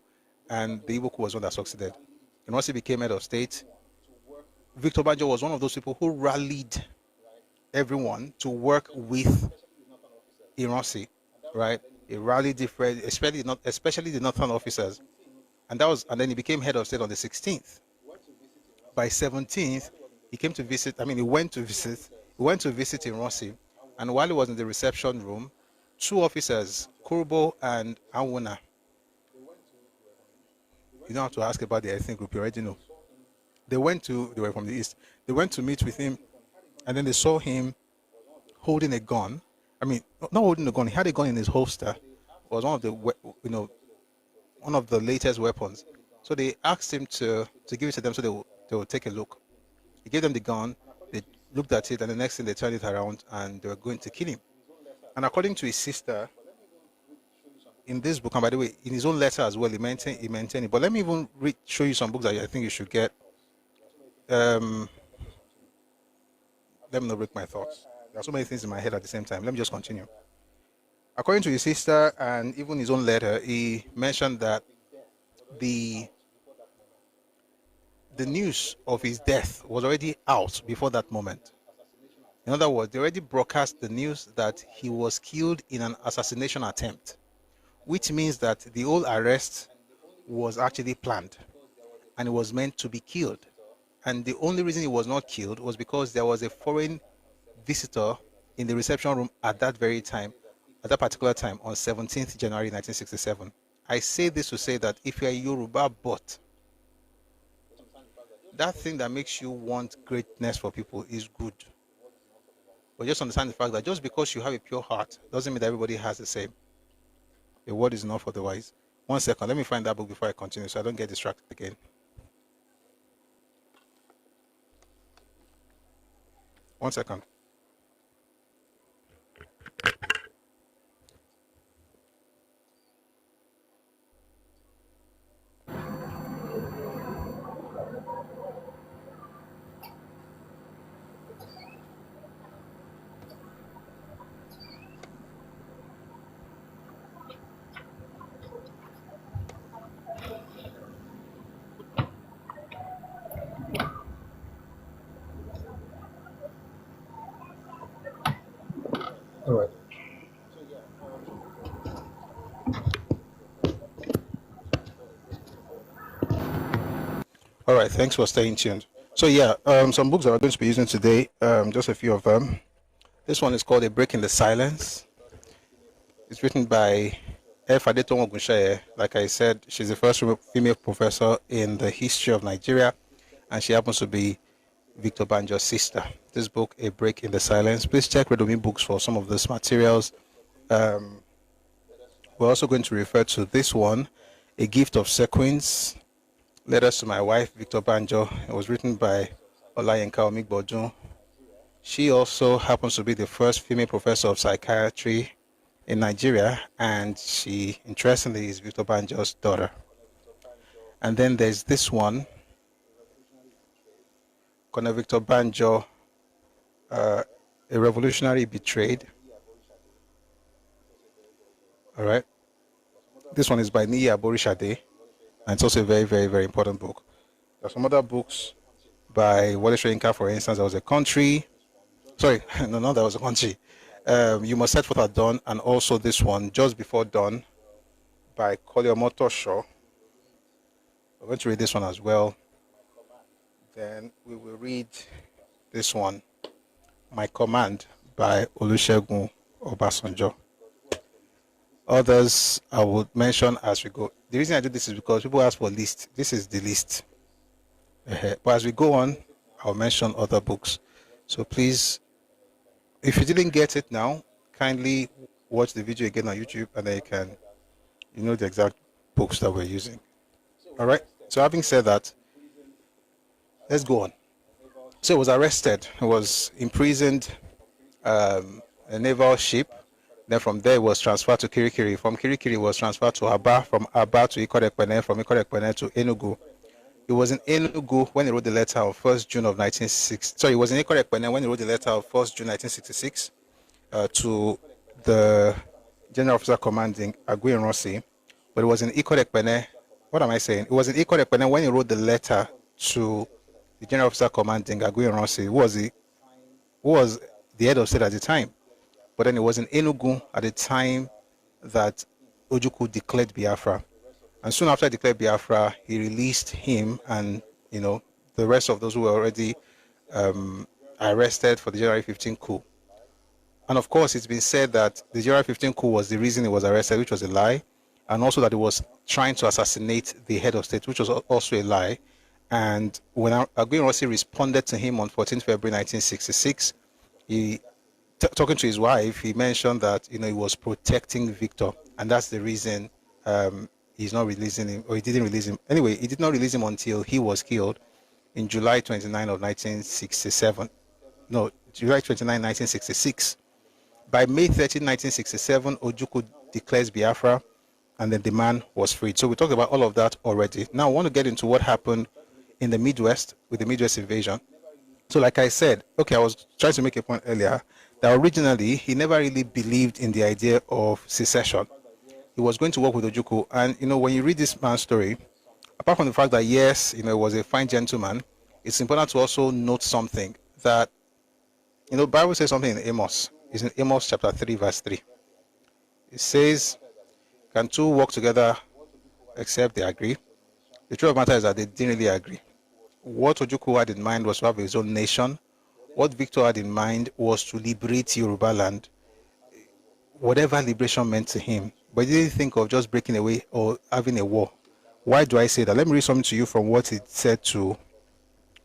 [SPEAKER 1] And the Igbo coup was one that succeeded. And once he became head of state, Victor Banjo was one of those people who rallied everyone to work with Iransi, right? He rallied different, especially the northern officers. And then he became head of state on the 16th. By 17th, he came to visit, he went to visit Iransi. And while he was in the reception room, two officers, Kurbo and Anwuna, you don't have to ask about the ethnic group, you already know. They were from the east. They went to meet with him, and then they saw him holding a gun. Not holding a gun. He had a gun in his holster. It was one of the latest weapons. So they asked him to give it to them so they would take a look. He gave them the gun. They looked at it, and the next thing they turned it around, and they were going to kill him. And according to his sister, in this book, and by the way, in his own letter as well, he maintained it. But let me even show you some books that I think you should get. Let me not break my thoughts. There are so many things in my head at the same time. Let me just continue. According to his sister and even his own letter, he mentioned that the news of his death was already out before that moment. In other words, they already broadcast the news that he was killed in an assassination attempt, which means that the whole arrest was actually planned and it was meant to be killed. And the only reason he was not killed was because there was a foreign visitor in the reception room at that particular time, on 17th January 1967. I say this to say that if you're a Yoruba bot, that thing that makes you want greatness for people is good. But just understand the fact that just because you have a pure heart doesn't mean that everybody has the same. A word is enough for the wise. 1 second, let me find that book before I continue so I don't get distracted again. 1 second. All right. All right. Thanks for staying tuned. So yeah, some books that we're going to be using today, just a few of them. This one is called A Break in the Silence. It's written by F. Adetomo Ogunsheye. Like I said, she's the first female professor in the history of Nigeria, and she happens to be Victor Banjo's sister. This book, A Break in the Silence. Please check Redomi Books for some of these materials. We're also going to refer to this one, A Gift of Sequins, Letters to My Wife, Victor Banjo. It was written by Olayenka Omigbodun. She also happens to be the first female professor of psychiatry in Nigeria, and she, interestingly, is Victor Banjo's daughter. And then there's this one, Colonel Victor Banjo, A Revolutionary Betrayed. All right. This one is by Niyi Aborishade, and it's also a very, very, very important book. There are some other books by Wole Soyinka, for instance. There was a country. Sorry, no, there was a country. You Must Set Forth at Dawn, and also this one, Just Before Dawn, by Koliomoto Shaw. We're going to read this one as well. Then we will read this one, My Command, by Olusegun Obasanjo. Others I would mention as we go. The reason I do this is because people ask for a list. This is the list. But as we go on, I'll mention other books. So please, if you didn't get it now, kindly watch the video again on YouTube, and then you know the exact books that we're using. All right. So having said that, let's go on. So he was arrested. He was imprisoned, a naval ship. Then from there, he was transferred to Kirikiri. From Kirikiri, he was transferred to Aba. From Aba to Ikorekpene. From Ikorekpene to Enugu. It was in Enugu when he wrote the letter of 1st June of 1960. Sorry, it was in Ikorekpene when he wrote the letter of 1st June 1966 to the General Officer Commanding Agui Rossi. But it was in Ikorekpene. What am I saying? It was in Ikorekpene when he wrote the letter to the General Officer Commanding Agui Rossi, who was the head of state at the time. But then it was in Enugu at the time that Ojukwu declared Biafra. And soon after he declared Biafra, he released him and, the rest of those who were already arrested for the January 15 coup. And of course, it's been said that the January 15 coup was the reason he was arrested, which was a lie. And also that he was trying to assassinate the head of state, which was also a lie. And when Agui Rossi responded to him on 14 February 1966, talking to his wife, he mentioned that, he was protecting Victor. And that's the reason he's not releasing him, or he didn't release him. Anyway, he did not release him until he was killed in July 29 of 1967. No, July 29, 1966. By May 13, 1967, Ojukwu declares Biafra, and then the man was freed. So we talked about all of that already. Now I want to get into what happened in the Midwest with the Midwest invasion. So like I said, I was trying to make a point earlier that originally he never really believed in the idea of secession. He was going to work with Ojukwu. And, when you read this man's story, apart from the fact that, yes, he was a fine gentleman, it's important to also note something that, the Bible says something in Amos. It's in Amos chapter 3, verse 3. It says, can two work together except they agree? The truth of the matter is that they didn't really agree. What Ojukwu had in mind was to have his own nation. What Victor had in mind was to liberate Yoruba land, whatever liberation meant to him. But he didn't think of just breaking away or having a war. Why do I say that? Let me read something to you from what he said to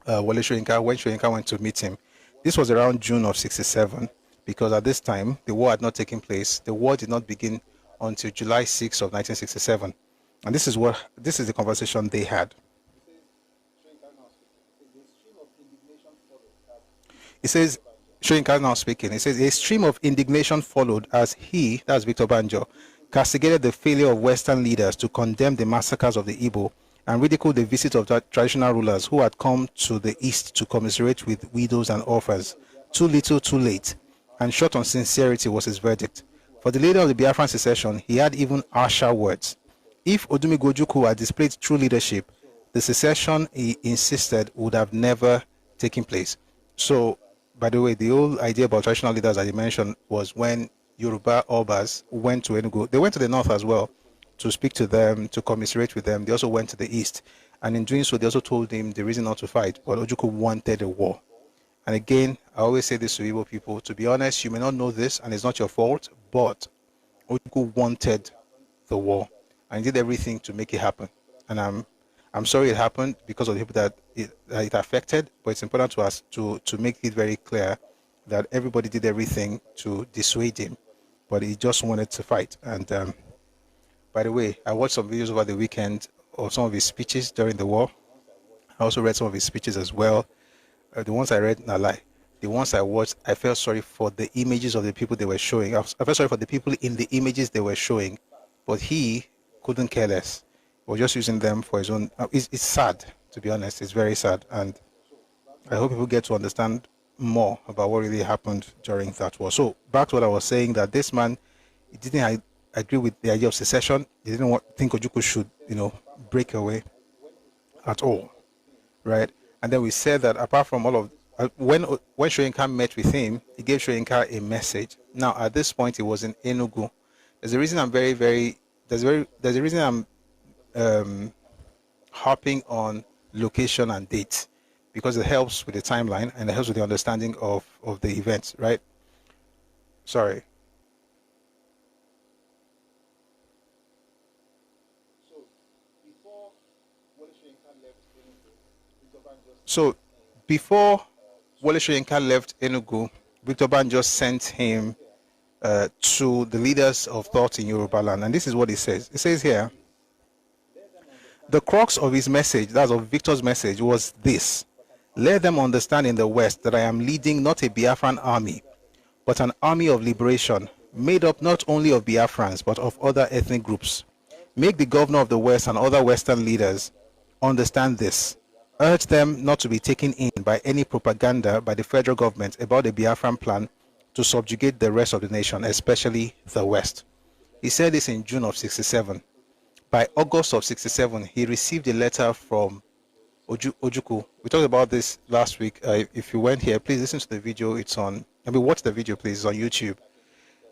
[SPEAKER 1] Wole Soyinka when Soyinka went to meet him. This was around June of 67, because at this time, the war had not taken place. The war did not begin until July 6 of 1967. And this is the conversation they had. It says, Soyinka now speaking, it says, a stream of indignation followed as he, that's Victor Banjo, castigated the failure of Western leaders to condemn the massacres of the Igbo and ridiculed the visit of traditional rulers who had come to the East to commiserate with widows and orphans. Too little, too late. And short on sincerity was his verdict. For the leader of the Biafran secession, he had even harsher words. If Odumegwu Ojukwu had displayed true leadership, the secession, he insisted, would have never taken place. So, by the way, the whole idea about traditional leaders that he mentioned was when Yoruba Obas went to Enugu. They went to the north as well to speak to them, to commiserate with them. They also went to the east. And in doing so, they also told him the reason not to fight. But Ojukwu wanted a war. And again, I always say this to Igbo people. To be honest, you may not know this, and it's not your fault, but Ojukwu wanted the war. And he did everything to make it happen. And I'm sorry it happened because of the people that it affected, but it's important to us to make it very clear that everybody did everything to dissuade him, but he just wanted to fight. And by the way, I watched some videos over the weekend of some of his speeches during the war. I also read some of his speeches as well. The ones I read, not lie. The ones I watched, I felt sorry for the images of the people they were showing. I felt sorry for the people in the images they were showing, but he couldn't care less. He was just using them for his own. It's sad, to be honest. It's very sad. And I hope people get to understand more about what really happened during that war. So back to what I was saying, that this man, he didn't agree with the idea of secession. He didn't think Ojukwu should, break away at all, right? And then we said that apart from all of when Soyinka met with him, he gave Soyinka a message. Now at this point, he was in Enugu. There's a reason I'm there's a reason I'm harping on location and date, because it helps with the timeline and it helps with the understanding of the events, right? Sorry. So before Wole Soyinka left Enugu, Victor Banjo sent him to the leaders of thought in Yoruba land. And this is what he says. It says here, the crux of his message, that's of Victor's message, was this: let them understand in the West that I am leading not a Biafran army, but an army of liberation, made up not only of Biafrans, but of other ethnic groups. Make the governor of the West and other Western leaders understand this. Urge them not to be taken in by any propaganda by the federal government about the Biafran plan to subjugate the rest of the nation, especially the West. He said this in June of 67. By August of 67, he received a letter from Ojukwu. We talked about this last week. If you went here, please listen to the video. Watch the video, please. It's on YouTube.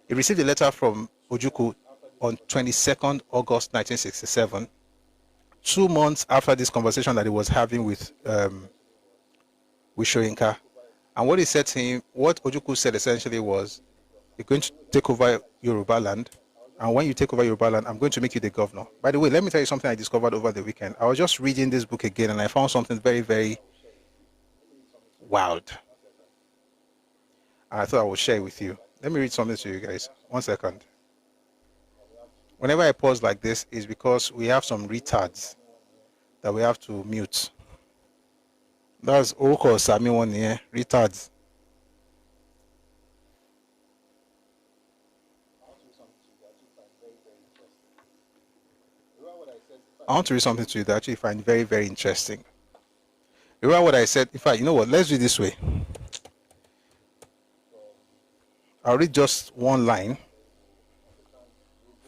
[SPEAKER 1] He received a letter from Ojukwu on 22nd August 1967, 2 months after this conversation that he was having with Shoyinka. And what he said to him, what Ojukwu said essentially was, you're going to take over Yoruba land, and when you take over Yoruba land, I'm going to make you the governor. By the way, let me tell you something I discovered over the weekend. I was just reading this book again, and I found something very, very wild. And I thought I would share it with you. Let me read something to you guys. 1 second. Whenever I pause like this, is because we have some retards that we have to mute. That's Oko Sami one here, retards. I want to read something to you that I actually find very, very interesting. Remember what I said? In fact, you know what? Let's do it this way. I'll read just one line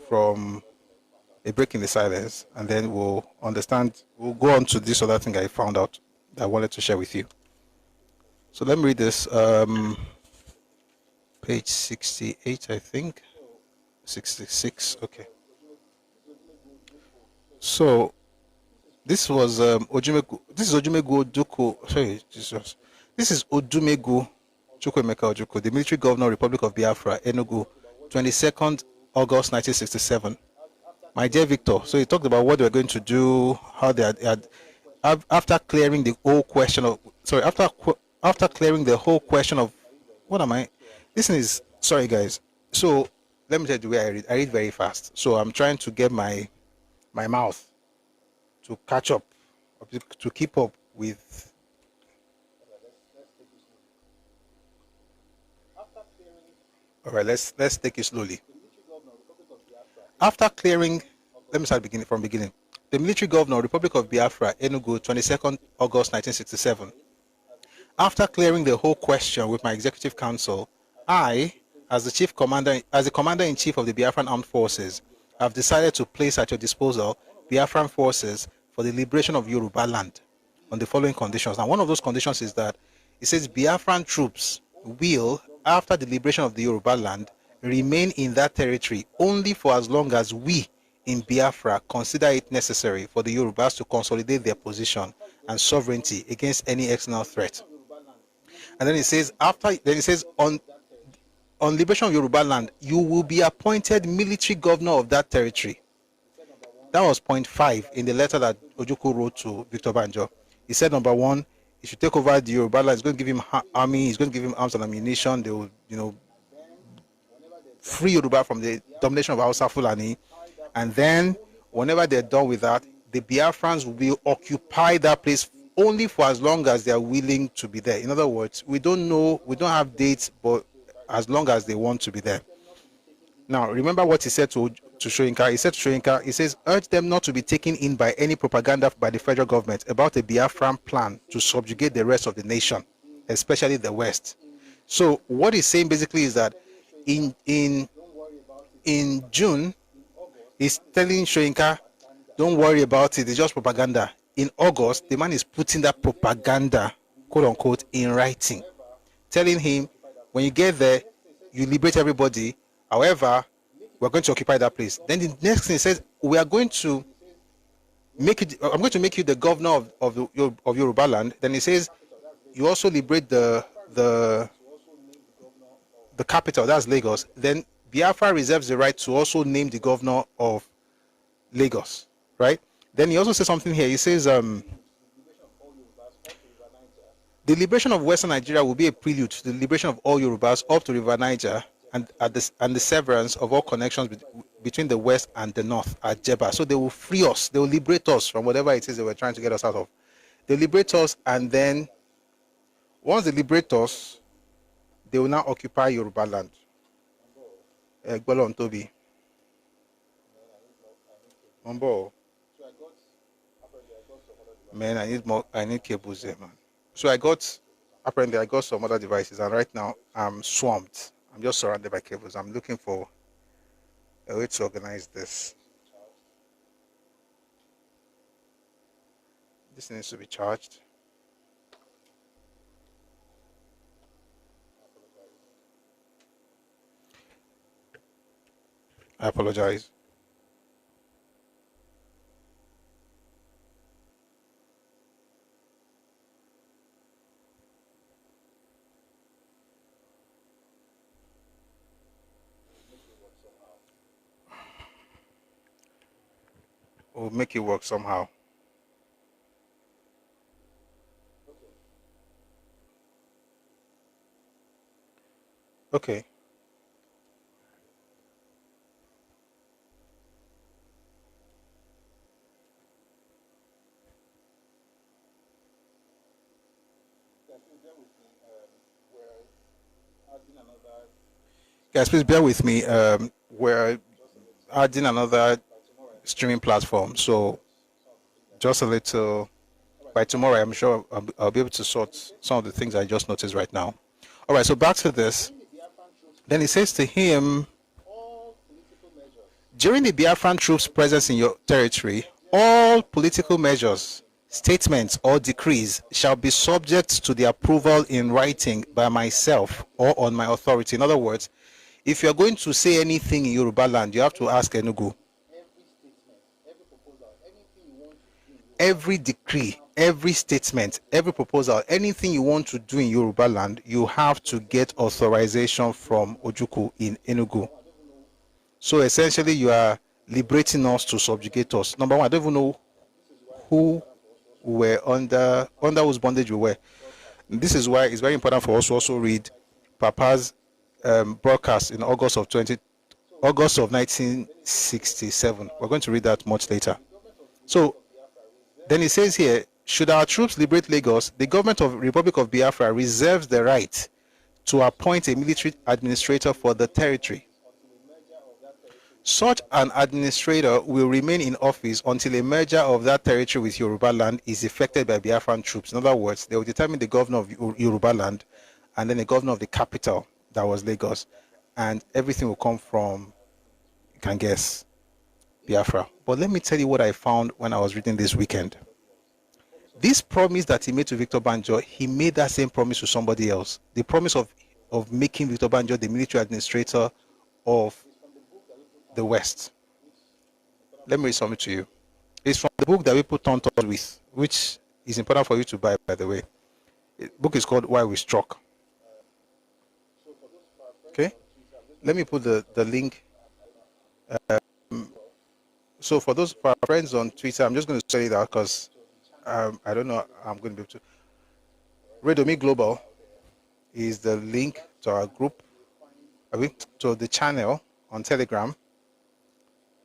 [SPEAKER 1] from A Break in the Silence, and then we'll understand. We'll go on to this other thing I found out that I wanted to share with you. So let me read this. Page 68, I think. 66. Okay. So this was Ojumegu. This is Ojumegu Ojukwu. Sorry, Jesus. This is Odumegu Chukwuemeka Ojukwu, the military governor, Republic of Biafra, Enugu, 22nd August 1967. My dear Victor, so he talked about what they were going to do, how they had after clearing the whole question of after clearing the whole question of what am I? This is sorry guys. So let me tell you the way I read. I read very fast. So I'm trying to get my mouth to catch up, to keep up with. All right, let's take it slowly. After clearing, let me start from beginning. The military governor, Republic of Biafra, Enugu, 22nd August 1967. After clearing the whole question with my executive council, I, as the commander-in-chief of the Biafran Armed Forces, have decided to place at your disposal Biafran forces for the liberation of Yoruba land on the following conditions. Now, one of those conditions is that it says Biafran troops will, after the liberation of the Yoruba land, remain in that territory only for as long as we in Biafra consider it necessary for the Yorubas to consolidate their position and sovereignty against any external threat. And then it says on liberation of Yoruba land, you will be appointed military governor of that territory. That was point 5 in the letter that Ojukwu wrote to Victor Banjo. He said, number 1, he should take over the Yoruba land. He's going to give him army. He's going to give him arms and ammunition. They will, free Yoruba from the domination of Hausa Fulani. And then, whenever they're done with that, the Biafrans will occupy that place only for as long as they are willing to be there. In other words, we don't have dates, but as long as they want to be there. Now, remember what he said to Shoyinka. He said to Shoyinka, he says, urge them not to be taken in by any propaganda by the federal government about a Biafran plan to subjugate the rest of the nation, especially the West. So what he's saying basically is that in June, he's telling Shoyinka, don't worry about it, it's just propaganda. In August, the man is putting that propaganda, quote unquote, in writing, telling him, when you get there, you liberate everybody. However, we're going to occupy that place. Then the next thing he says, I'm going to make you the governor of Yoruba land. Then he says, you also liberate the capital, that's Lagos. Then Biafra reserves the right to also name the governor of Lagos, right? Then he also says something here. He says, the liberation of Western Nigeria will be a prelude to the liberation of all Yorubas up to River Niger and the severance of all connections between the West and the North at Jeba. So they will free us. They will liberate us from whatever it is they were trying to get us out of. They liberate us, and then once they liberate us, they will now occupy Yoruba land. Egbolo on Toby. Mambo. Man, I need more. I need cables there, man. So apparently, I got some other devices, and right now I'm swamped. I'm just surrounded by cables. I'm looking for a way to organize this. This needs to be charged. I apologize. We'll make it work somehow. Okay. Guys, please bear with me. We're adding another streaming platform, so just a little. By tomorrow, I'm sure I'll be able to sort some of the things I just noticed right now. All right, so back to this. Then it says to him, during the Biafran troops' presence in your territory, all political measures, statements, or decrees shall be subject to the approval in writing by myself or on my authority. In other words, if you're going to say anything in Yoruba land, you have to ask Enugu. Every decree, every statement, every proposal, anything you want to do in Yoruba land, you have to get authorization from Ojuku in Enugu. So essentially, you are liberating us to subjugate us. Number one, I don't even know who were under whose bondage we were. This is why it's very important for us to also read Papa's broadcast in August of 1967. We're going to read that much later. So then it says here, should our troops liberate Lagos, the government of Republic of Biafra reserves the right to appoint a military administrator for the territory. Such an administrator will remain in office until a merger of that territory with Yoruba land is effected by Biafran troops. In other words, they will determine the governor of Yoruba land and then the governor of the capital, that was Lagos, and everything will come from, you can guess, Biafra. But let me tell you what I found when I was reading this weekend. This promise that he made to Victor Banjo, he made that same promise to somebody else. The promise of making Victor Banjo the military administrator of the West. Let me read something to you. It's from the book that we put on touch with, which is important for you to buy, by the way. The book is called Why We Struck. Okay? Let me put the link. So for our friends on Twitter, I'm just going to say it out because I don't know I'm going to be able to. Redomi Global is the link to our group, to the channel on Telegram.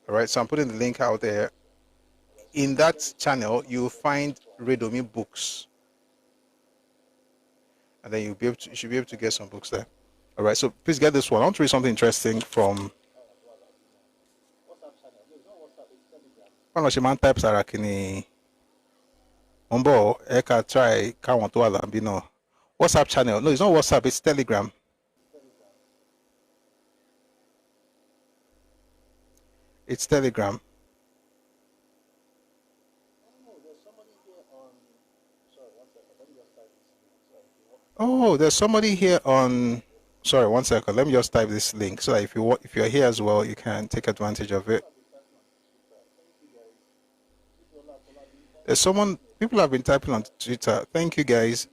[SPEAKER 1] All right, so I'm putting the link out there. In that channel, you'll find Redomi books, and then you should be able to get some books there. All right, so please get this one. I want to read something interesting from. Type Sarakini. Umbo, Eka try Kawantwala Bino. WhatsApp channel. No, it's not WhatsApp, it's Telegram. It's Telegram. Oh, there's somebody here on. Sorry, 1 second. Let me just type this link so that if you're here as well, you can take advantage of it. There's people have been typing on Twitter. Thank you, guys.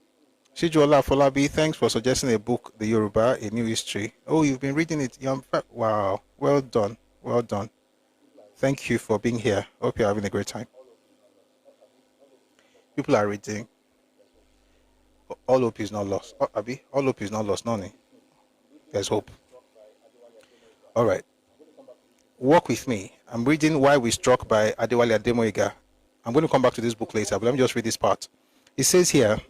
[SPEAKER 1] Shijuola Folabi, thanks for suggesting a book, The Yoruba, A New History. Oh, you've been reading it. Wow. Well done. Well done. Thank you for being here. Hope you're having a great time. People are reading. All hope is not lost. Oh, Abi, all hope is not lost, Noni. There's hope. All right. Walk with me. I'm reading Why We Struck by Adewale Ademoyiga. I'm going to come back to this book later, but let me just read this part. It says here,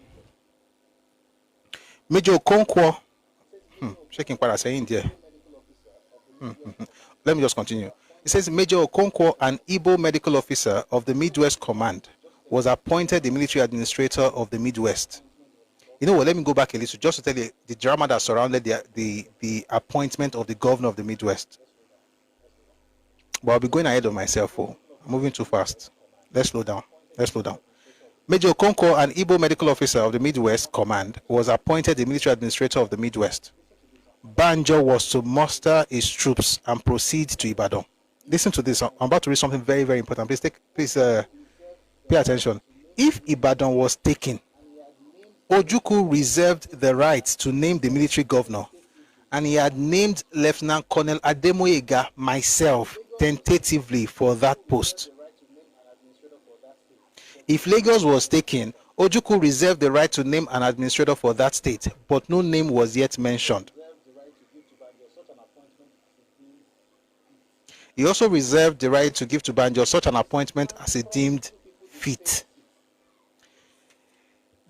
[SPEAKER 1] Major Okonkwo, shaking para saying there. Let me just continue. It says Major Okonkwo, an Igbo medical officer of the Midwest Command, was appointed the military administrator of the Midwest. You know what? Let me go back a little just to tell you the drama that surrounded the appointment of the governor of the Midwest. But I'll be going ahead of myself. I'm moving too fast. Let's slow down. Major Okonkwo, an Igbo medical officer of the Midwest Command, was appointed the military administrator of the Midwest. Banjo was to muster his troops and proceed to Ibadan. Listen to this. I'm about to read something very, very important. Please pay attention. If Ibadan was taken, Ojukwu reserved the right to name the military governor, and he had named Lieutenant Colonel Ademoyega, myself, tentatively for that post. If Lagos was taken, Ojukwu reserved the right to name an administrator for that state, but no name was yet mentioned. He also reserved the right to give to Banjo such an appointment as he deemed fit.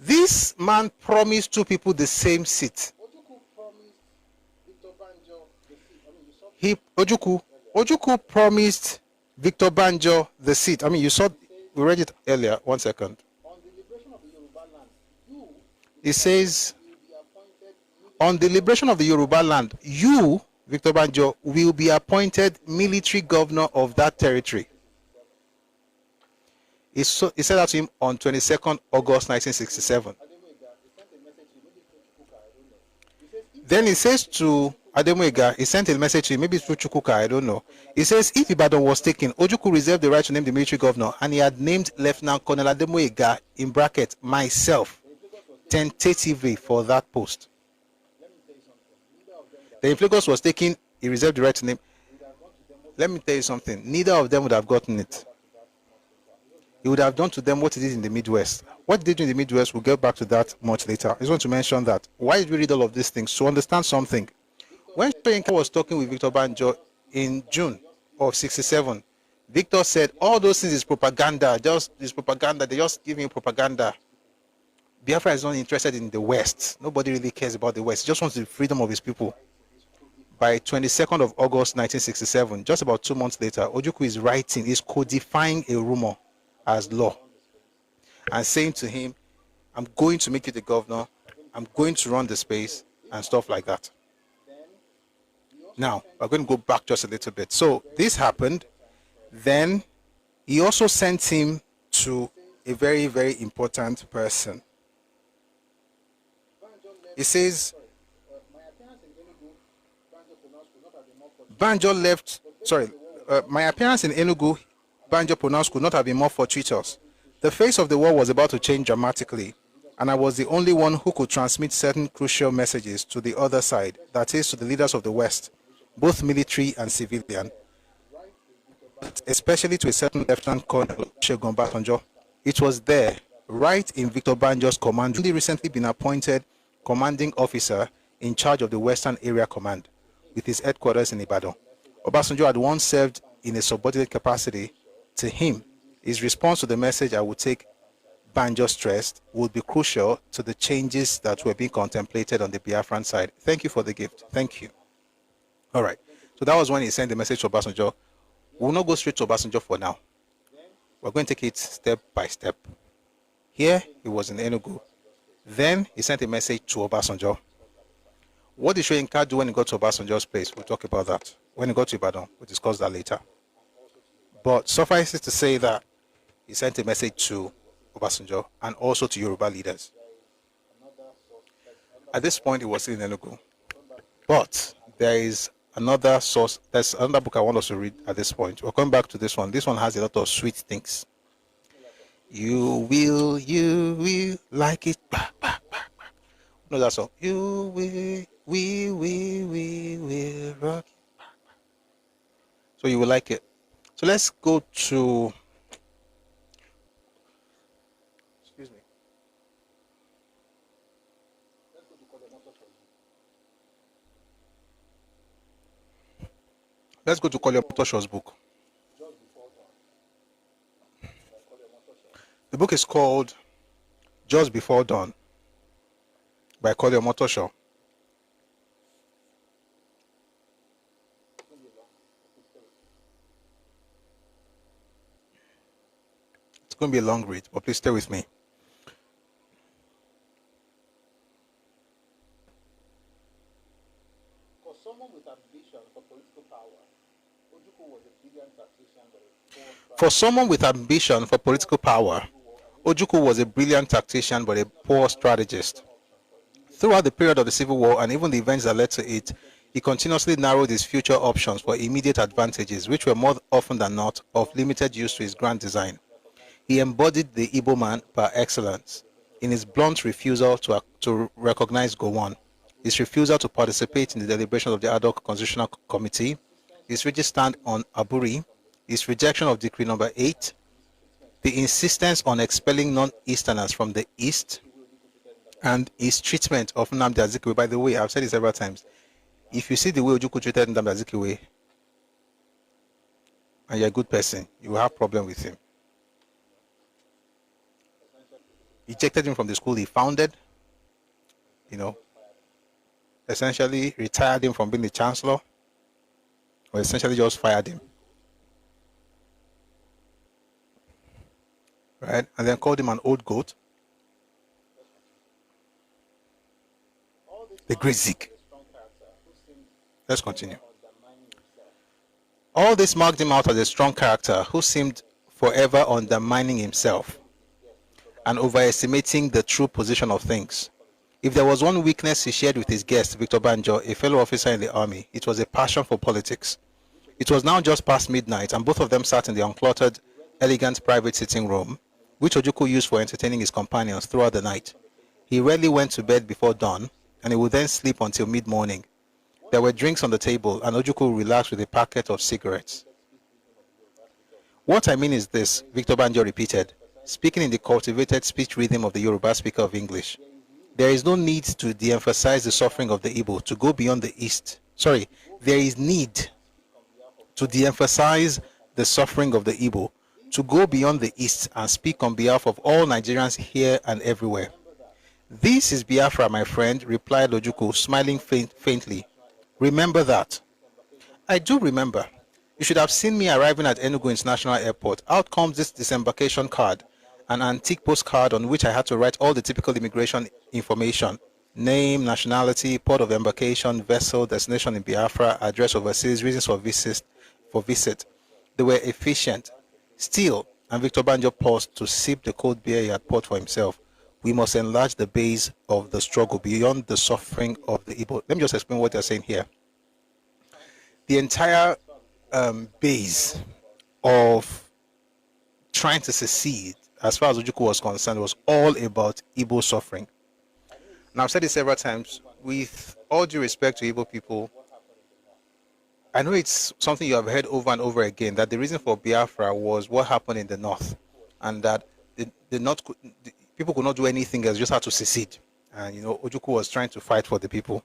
[SPEAKER 1] This man promised two people the same seat. Ojukwu promised Victor Banjo the seat. I mean, you saw, we read it earlier. 1 second. It says, on the liberation of the Yoruba land, you, Victor Banjo, will be appointed military governor of that territory. He said that to him on 22nd August 1967. Then he says to Ademoyega, he sent a message to him, maybe through Chukwuka, I don't know. He says, if Ibadan was taken, Ojukwu reserved the right to name the military governor, and he had named Lieutenant Colonel Ademoyega, in bracket, myself, tentatively for that post. Then if Lagos was taken, he reserved the right to name. Let me tell you something. Neither of them would have gotten it. He would have done to them what he did in the Midwest. What he did in the Midwest, we'll get back to that much later. I just want to mention that. Why did we read all of these things? To understand something. When Soyinka was talking with Victor Banjo in June of 67, Victor said, all those things is propaganda. Just this propaganda. They just give me propaganda. Biafra is not interested in the West. Nobody really cares about the West. He just wants the freedom of his people. By 22nd of August 1967, just about 2 months later, Ojukwu is writing, is codifying a rumor as law and saying to him, I'm going to make you the governor, I'm going to run the space and stuff like that. Now, we're going to go back just a little bit. So this happened. Then he also sent him to a very, very important person. He says, Banjo left, my appearance in Enugu, Banjo pronounced, could not have been more fortuitous. The face of the war was about to change dramatically, and I was the only one who could transmit certain crucial messages to the other side, that is, to the leaders of the West, both military and civilian, especially to a certain Lieutenant Colonel Shegun Batonjo. It was there, right in Victor Banjo's command, he recently been appointed commanding officer in charge of the Western Area Command, with his headquarters in Ibadan. Obasanjo had once served in a subordinate capacity. To him, his response to the message I would take, Banjo stressed, would be crucial to the changes that were being contemplated on the Biafran side. Thank you for the gift. Thank you. All right. So that was when he sent the message to Obasanjo. We will not go straight to Obasanjo for now. We're going to take it step by step. Here, he was in Enugu. Then he sent a message to Obasanjo. What did Soyinka do when he got to Obasanjo's place? We'll talk about that. When he got to Ibadan, we'll discuss that later. But suffice it to say that he sent a message to Obasanjo and also to Yoruba leaders. At this point, he was still in Enugu. But there is another source. There's another book I want us to read at this point. We're coming back to this one. This one has a lot of sweet things. You will like it. No, that's all. You will, we will rock it. So you will like it. So let's go to, excuse me. Let's go to Kolyo Motosho's book. The book is called Just Before Dawn by Kolyo Motosho. going to be a long read, but please stay with me.
[SPEAKER 3] For someone with ambition for political power, Ojukwu was a brilliant tactician, but a poor
[SPEAKER 1] For someone with ambition for political power, Ojukwu was a brilliant tactician but a poor strategist. Throughout the period of the Civil War and even the events that led to it, he continuously narrowed his future options for immediate advantages, which were more often than not of limited use to his grand design. He embodied the Igbo man par excellence in his blunt refusal to recognize Gowon, his refusal to participate in the deliberations of the ad hoc constitutional committee, his rigid stand on Aburi, his rejection of Decree Number 8, the insistence on expelling non-Easterners from the East, and his treatment of Nnamdi Azikiwe. By the way, I've said it several times. If you see the way Ojukwu treated Nnamdi Azikiwe, and you're a good person, you will have problem with him. Ejected him from the school he founded, essentially retired him from being the chancellor, or essentially just fired him. Right? And then called him an old goat. The great Zeke. Let's continue. All this marked him out as a strong character who seemed forever undermining himself and overestimating the true position of things. If there was one weakness he shared with his guest, Victor Banjo, a fellow officer in the army, it was a passion for politics. It was now just past midnight, and both of them sat in the uncluttered, elegant private sitting room, which Ojukwu used for entertaining his companions throughout the night. He rarely went to bed before dawn, and he would then sleep until mid-morning. There were drinks on the table, and Ojukwu relaxed with a packet of cigarettes. What I mean is this, Victor Banjo repeated, speaking in the cultivated speech rhythm of the Yoruba speaker of English. There is no need to de-emphasize the suffering of the Igbo to go beyond the East. There is need to de-emphasize the suffering of the Igbo to go beyond the East and speak on behalf of all Nigerians here and everywhere. This is Biafra, my friend, replied Ojukwu, smiling faintly. Remember that. I do remember. You should have seen me arriving at Enugu International Airport. Out comes this disembarkation card, an antique postcard on which I had to write all the typical immigration information. Name, nationality, port of embarkation, vessel, destination in Biafra, address overseas, reasons for visit. They were efficient. Still, and Victor Banjo paused to sip the cold beer he had poured for himself. We must enlarge the base of the struggle beyond the suffering of the Igbo. Let me just explain what they're saying here. The entire base of trying to secede, as far as Ojukwu was concerned, was all about Igbo suffering. Now, I've said it several times, with all due respect to Igbo people, I know it's something you have heard over and over again, that the reason for Biafra was what happened in the north, and that people could not do anything else, just had to secede. And, Ojukwu was trying to fight for the people.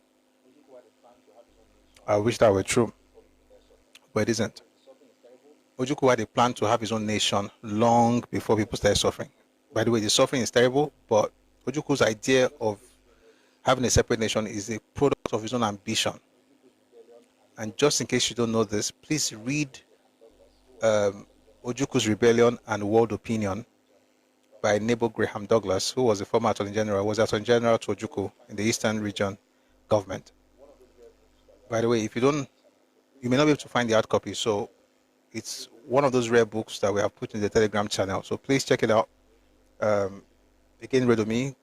[SPEAKER 1] I wish that were true, but it isn't. Ojukwu had a plan to have his own nation long before people started suffering. By the way, the suffering is terrible, but Ojukwu's idea of having a separate nation is a product of his own ambition. And just in case you don't know this, please read Ojukwu's Rebellion and World Opinion by Nebo Graham Douglas, who was the former Attorney General, was Attorney General to Ojukwu in the Eastern Region government. By the way, if you may not be able to find the hard copy, so it's one of those rare books that we have put in the Telegram channel. So please check it out. Again, Redomi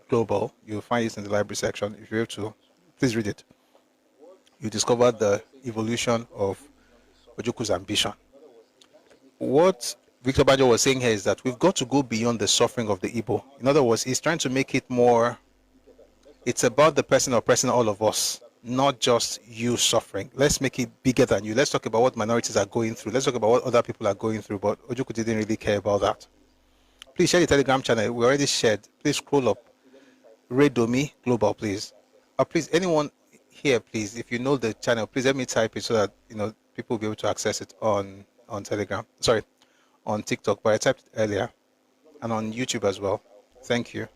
[SPEAKER 1] Global. You'll find it in the library section. If you're able to, please read it. You discover the evolution of Ojukwu's ambition. What Victor Banjo was saying here is that we've got to go beyond the suffering of the Igbo. In other words, he's trying to make it more, it's about the person oppressing all of us, not just you suffering. Let's make it bigger than you. Let's talk about what minorities are going through. Let's talk about what other people are going through, but Ojukwu didn't really care about that. Please share the Telegram channel. We already shared. Please scroll up. Redomi Global, please. Please, anyone here, please, if you know the channel, please let me type it so that people will be able to access it on Telegram. Sorry, on TikTok, but I typed it earlier, and on YouTube as well. Thank you.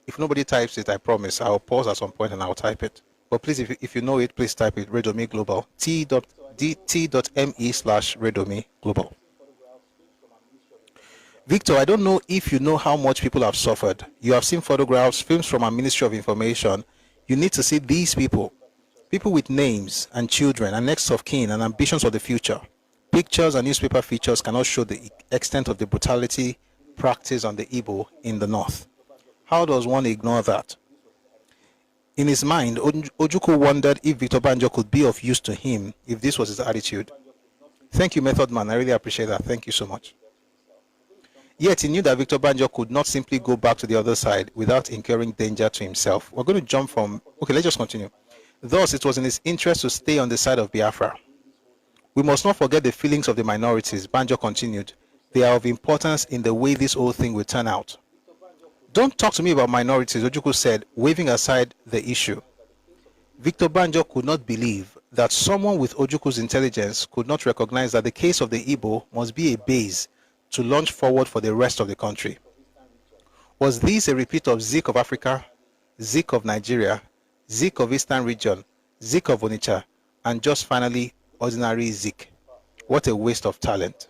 [SPEAKER 1] If nobody types it, I promise I'll pause at some point and I'll type it. But please, if you know it, please type it. Redomi Global. T.W t.me/Redomi Global. Victor, I don't know if you know how much people have suffered. You have seen photographs, films from our Ministry of Information. You need to see these people. People with names and children and next of kin and ambitions for the future. Pictures and newspaper features cannot show the extent of the brutality practiced on the Igbo in the north. How does one ignore that? In his mind, Ojukwu wondered if Victor Banjo could be of use to him if this was his attitude. Thank you, Method Man. I really appreciate that. Thank you so much. Yet he knew that Victor Banjo could not simply go back to the other side without incurring danger to himself. We're going to jump from... Okay, let's just continue. Thus, it was in his interest to stay on the side of Biafra. We must not forget the feelings of the minorities, Banjo continued. They are of importance in the way this whole thing will turn out. Don't talk to me about minorities, Ojukwu said, waving aside the issue. Victor Banjo could not believe that someone with Ojukwu's intelligence could not recognize that the case of the Igbo must be a base to launch forward for the rest of the country. Was this a repeat of Zik of Africa, Zik of Nigeria, Zik of Eastern Region, Zik of Onitsha, and just finally ordinary Zik? What a waste of talent.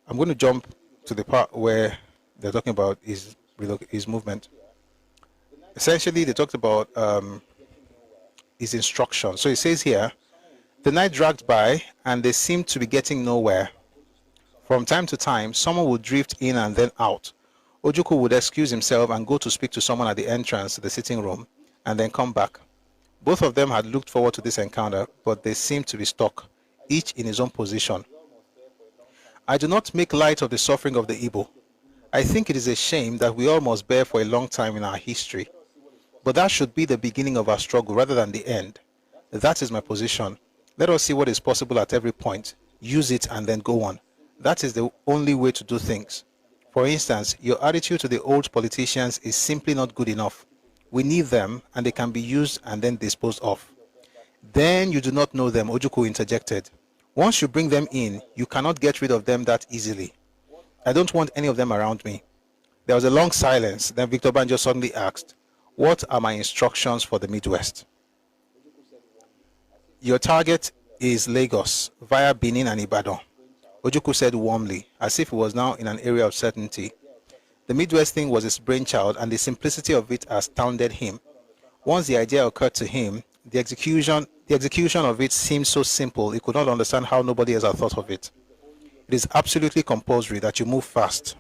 [SPEAKER 1] I'm going to jump to the part where they're talking about his movement. Essentially, they talked about his instructions. So it says here, the night dragged by and they seemed to be getting nowhere. From time to time, someone would drift in and then out. Ojukwu would excuse himself and go to speak to someone at the entrance to the sitting room and then come back. Both of them had looked forward to this encounter, but they seemed to be stuck, each in his own position. I do not make light of the suffering of the Igbo. I think it is a shame that we all must bear for a long time in our history. But that should be the beginning of our struggle rather than the end. That is my position. Let us see what is possible at every point. Use it and then go on. That is the only way to do things. For instance, your attitude to the old politicians is simply not good enough. We need them and they can be used and then disposed of. Then you do not know them, Ojukwu interjected. Once you bring them in, you cannot get rid of them that easily. I don't want any of them around me. There was a long silence. Then Victor Banjo suddenly asked, what are my instructions for the Midwest? Your target is Lagos, via Benin and Ibadan. Ojukwu said warmly, as if he was now in an area of certainty. The Midwest thing was his brainchild, and the simplicity of it astounded him. Once the idea occurred to him, the execution of it seemed so simple, he could not understand how nobody else had thought of it. It is absolutely compulsory that you move fast.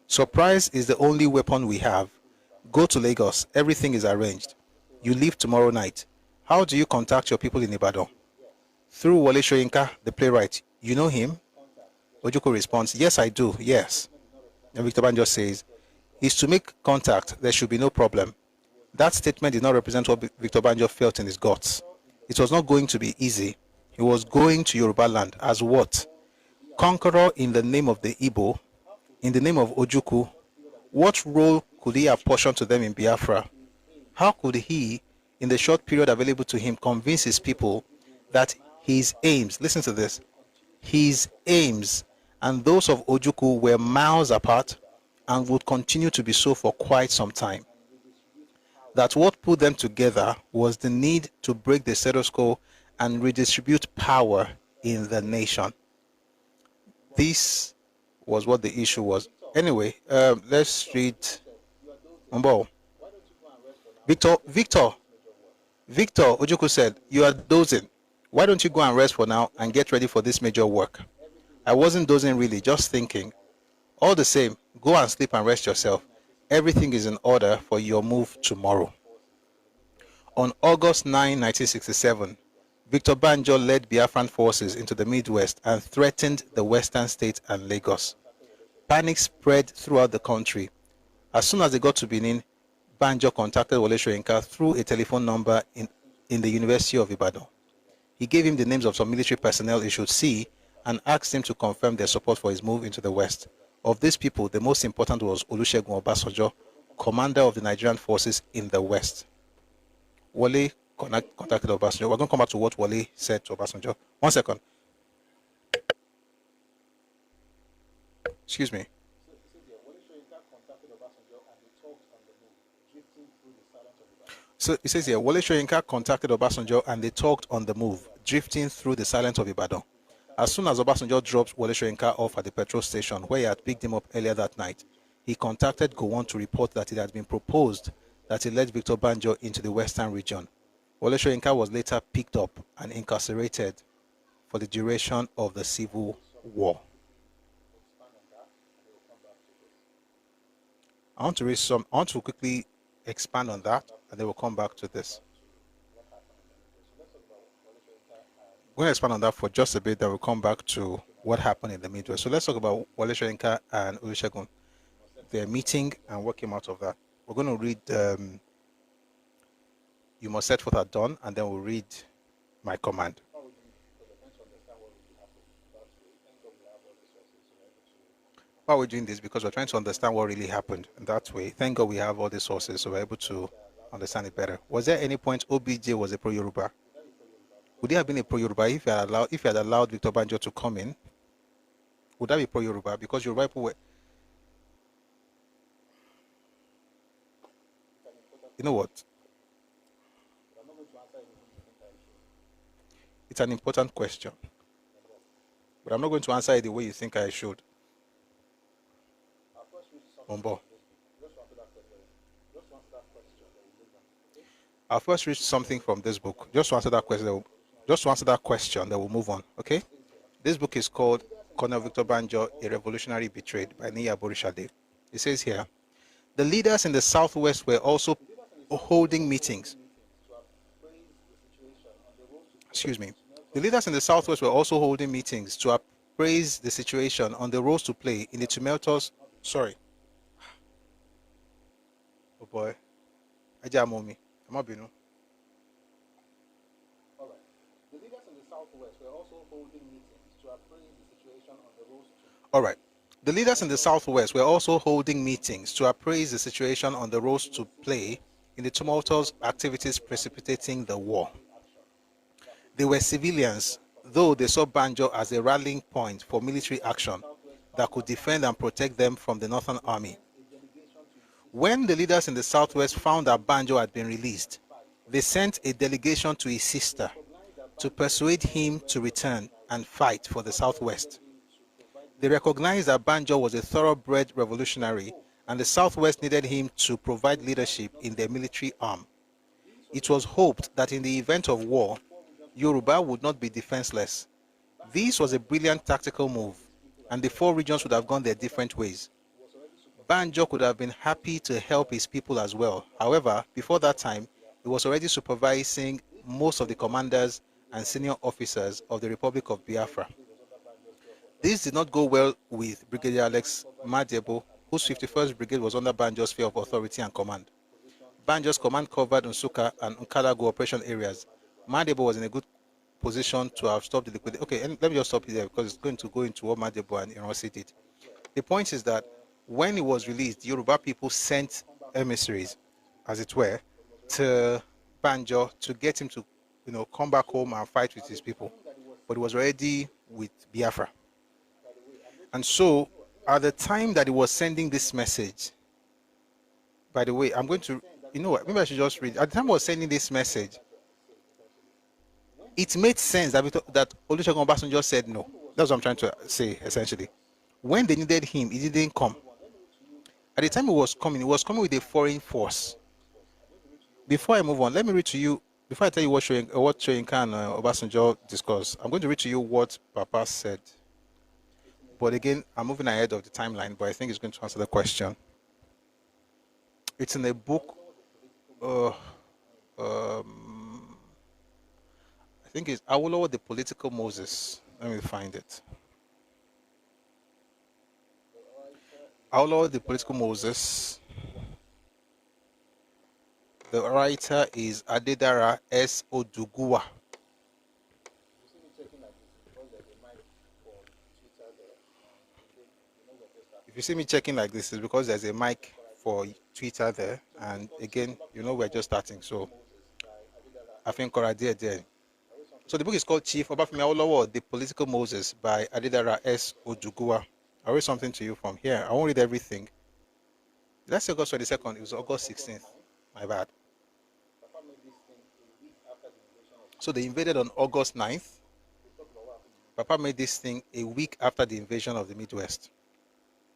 [SPEAKER 1] Surprise is the only weapon we have. Go to Lagos, everything is arranged. You leave tomorrow night. How do you contact your people in Ibadan? Through Wale Soyinka, the playwright. You know him? Ojukwu responds, yes, I do, yes. And Victor Banjo says, is to make contact, there should be no problem. That statement did not represent what Victor Banjo felt in his guts. It was not going to be easy. He was going to Yoruba land as what? Conqueror in the name of the Igbo, in the name of Ojukwu. What role could he apportion to them in Biafra? How could he, in the short period available to him, convince his people that his aims, listen to this, his aims and those of Ojukwu were miles apart and would continue to be so for quite some time? That what put them together was the need to break the status quo and redistribute power in the nation. This was what the issue was. Anyway, let's read Umbo. Victor, Ojukwu said, you are dozing. Why don't you go and rest for now and get ready for this major work? I wasn't dozing really, just thinking. All the same, go and sleep and rest yourself. Everything is in order for your move tomorrow. On August 9, 1967, Victor Banjo led Biafran forces into the Midwest and threatened the western states and Lagos. Panic spread throughout the country. As soon as they got to Benin, Banjo contacted Wole Soyinka through a telephone number in the University of Ibadan. He gave him the names of some military personnel he should see and asked him to confirm their support for his move into the West. Of these people, the most important was Olusegun Obasanjo, commander of the Nigerian forces in the West. Wole contacted Obasanjo. We're going to come back to what Wole said to Obasanjo. 1 second. Excuse me. So it says here, Wole Soyinka contacted Obasanjo and they talked on the move, drifting through the silence of Ibadan. As soon as Obasanjo dropped Wole Soyinka off at the petrol station where he had picked him up earlier that night, he contacted Gowon to report that it had been proposed that he led Victor Banjo into the western region. Wole Soyinka was later picked up and incarcerated for the duration of the civil war. I want to quickly expand on that, and then we'll come back to this. We're going to expand on that for just a bit, then we'll come back to what happened in the Midwest. So let's talk about Wole Soyinka and Olusegun, their meeting and what came out of that. We're going to read You Must Set Forth at Dawn, and then we'll read My Command. Why are we doing this? Because we're trying to understand what really happened. And that way, thank God we have all the sources, so we're able to understand it better. Was there any point OBJ was a pro-Yoruba? Would he have been a pro-Yoruba if he had allowed Victor Banjo to come in? Would that be pro-Yoruba? Because Yoruba people were... You know what? It's an important question. But I'm not going to answer it the way you think I should. Bombo. I'll first read something from this book. Just to answer that question, then we'll move on. Okay? This book is called Colonel Victor Banjo, A Revolutionary Betrayed by Niya Borishade. It says here, the leaders in the Southwest were also holding meetings. Excuse me. The leaders in the Southwest were also holding meetings to appraise the situation on the roles to play in the tumultuous... Sorry. Oh boy. Ajamomi. I'm not being.
[SPEAKER 3] Alright. The leaders in the Southwest were also holding meetings to appraise the situation on the roads to...
[SPEAKER 1] All right. The leaders in the Southwest were also holding meetings to appraise the situation on the roles to play in the tumultuous activities precipitating the war. They were civilians, though they saw Banjo as a rallying point for military action that could defend and protect them from the Northern Army. When the leaders in the Southwest found that Banjo had been released, they sent a delegation to his sister to persuade him to return and fight for the Southwest. They recognized that Banjo was a thoroughbred revolutionary and the Southwest needed him to provide leadership in their military arm. It was hoped that in the event of war, Yoruba would not be defenseless. This was a brilliant tactical move, and the four regions would have gone their different ways. Banjo could have been happy to help his people as well. However, before that time, he was already supervising most of the commanders and senior officers of the Republic of Biafra. This did not go well with Brigadier Alex Madebo, whose 51st Brigade was under Banjo's sphere of authority and command. Banjo's command covered Nsukka and Nkalago operation areas. Madebo was in a good position to have stopped the liquidation. Okay, and let me just stop here because it's going to go into what Madebo and Ironsi did. The point is that when he was released, Yoruba people sent emissaries, as it were, to Banjo to get him to, come back home and fight with his people. But he was already with Biafra. And so, at the time that he was sending this message, by the way, I'm going to, maybe I should just read. At the time he was sending this message, it made sense that Olusegun Obasanjo said no. That's what I'm trying to say, essentially. When they needed him, he didn't come. At the time he was coming with a foreign force. Before I move on, let me read to you, before I tell you what Soyinka and Obasanjo discussed, I'm going to read to you what Papa said. But again, I'm moving ahead of the timeline, but I think it's going to answer the question. It's in a book, I think it's Awolowo, the Political Moses. Let me find it. Awolowo, the Political Moses. The writer is Adedara S. Oduguwa. If you see me checking like this, it's because there's a mic for Twitter there. And again, we're just starting. So I think there. So the book is called Chief Obafemi Awolowo, The Political Moses by Adedara S. Oduguwa. I'll read something to you from here. I won't read everything. Let's say August 22nd. It was August 16th. My bad.
[SPEAKER 3] Papa made this thing a week after the invasion of.
[SPEAKER 1] So they invaded on August 9th.
[SPEAKER 3] We talk about what happened.
[SPEAKER 1] Papa made this thing a week after the invasion of the Midwest.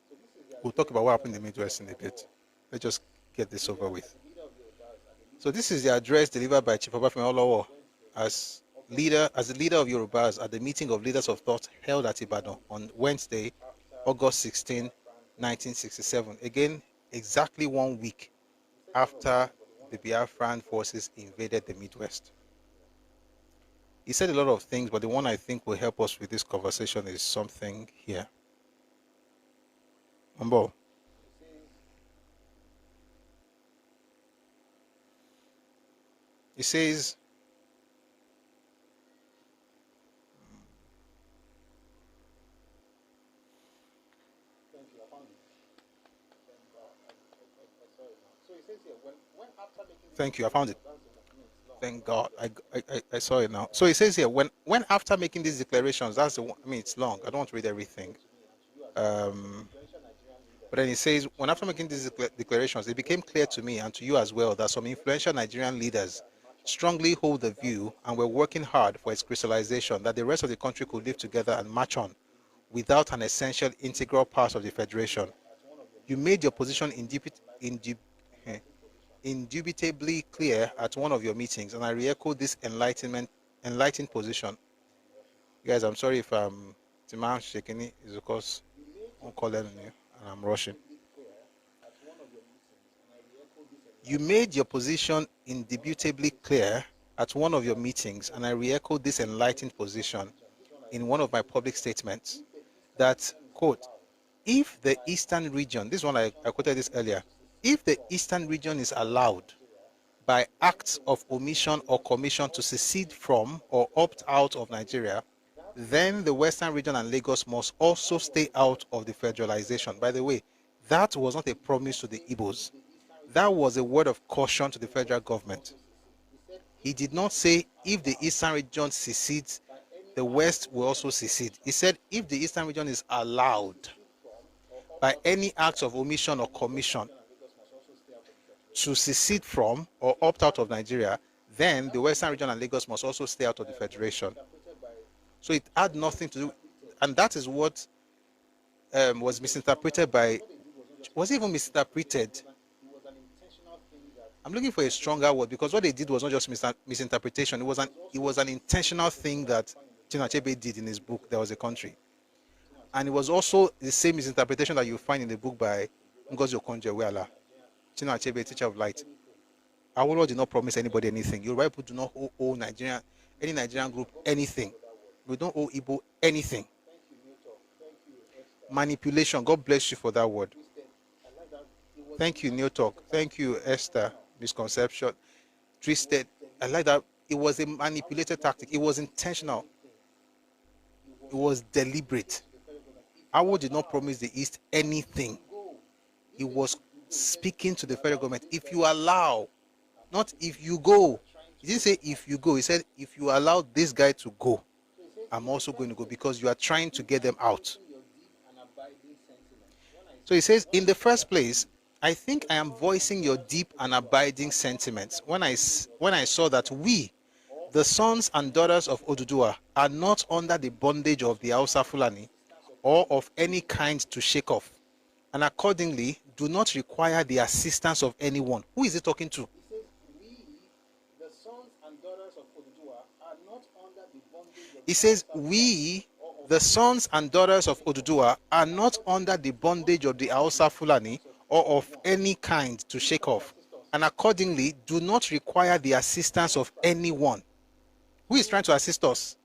[SPEAKER 3] So this is the
[SPEAKER 1] We'll talk about what happened in the Midwest in a bit. Let's just get this over with.
[SPEAKER 3] leader of Yorubas and the
[SPEAKER 1] So this is the address delivered by Chief Obafemi Awolowo as the leader of Yorubas at the meeting of leaders of thought held at Ibadan on Wednesday, August 16, 1967. Again, exactly 1 week after the Biafran forces invaded the Midwest. He said a lot of things, but the one I think will help us with this conversation is something here. Mambo. He says,
[SPEAKER 3] thank you, I found it. Thank God. I saw it now. So it says here, when after making
[SPEAKER 1] thank you, I found it.
[SPEAKER 3] that's the one, it's long.
[SPEAKER 1] Thank God, I saw it now. So he says here, when after making these declarations, that's the one, I mean, it's long. I don't want to read everything. But then he says, when after making these declarations, it became clear to me and to you as well that some influential Nigerian leaders strongly hold the view and were working hard for its crystallization that the rest of the country could live together and march on without an essential integral part of the federation. You made your position indubitably clear at one of your meetings, and I re-echo this enlightened position. Guys, I'm sorry if Timam shaking it, is because I'm calling you and I'm rushing. You made your position indubitably clear at one of your meetings, and I re-echoed this enlightened position in one of my public statements that, quote, if the eastern region, this one I quoted this earlier, if the eastern region is allowed by acts of omission or commission to secede from or opt out of Nigeria, then the western region and Lagos must also stay out of the federalization. By the way, that was not a promise to the Igbos. That was a word of caution to the federal government. He did not say if the eastern region secedes, the west will also secede. He said if the eastern region is allowed by any acts of omission or commission to secede from or opt out of Nigeria, then the western region and Lagos must also stay out of the federation. So it had nothing to do, and that is what was misinterpreted by, was it even misinterpreted? I'm looking for a stronger word, because what they did was not just misinterpretation. It was an intentional thing that Chinua Achebe did in his book, There Was a Country. And it was also the same misinterpretation that you find in the book by Ngozi Okonjo-Iweala, Chinua Achebe, Teacher of Light. Awolowo did not promise anybody anything. Yoruba people do not owe any Nigerian group anything. We don't owe Igbo anything. Manipulation. God bless you for that word. Thank you, New Talk. Thank you, Esther. Misconception. Twisted. I like that. It was a manipulated tactic. It was intentional. It was deliberate. Awo did not promise the East anything. He was speaking to the federal government. If you allow, not if you go. He didn't say if you go. He said if you allow this guy to go, I'm also going to go, because you are trying to get them out. So he says, in the first place, I think I am voicing your deep and abiding sentiments when I saw that we, the sons and daughters of Oduduwa, are not under the bondage of the Hausa Fulani or of any kind to shake off, and accordingly do not require the assistance of anyone. Who is he talking to? He says, we, the sons and daughters of Oduduwa, are not under the bondage of the Hausa Fulani or of any kind to shake off, and accordingly do not require the assistance of anyone. Who is trying to assist us?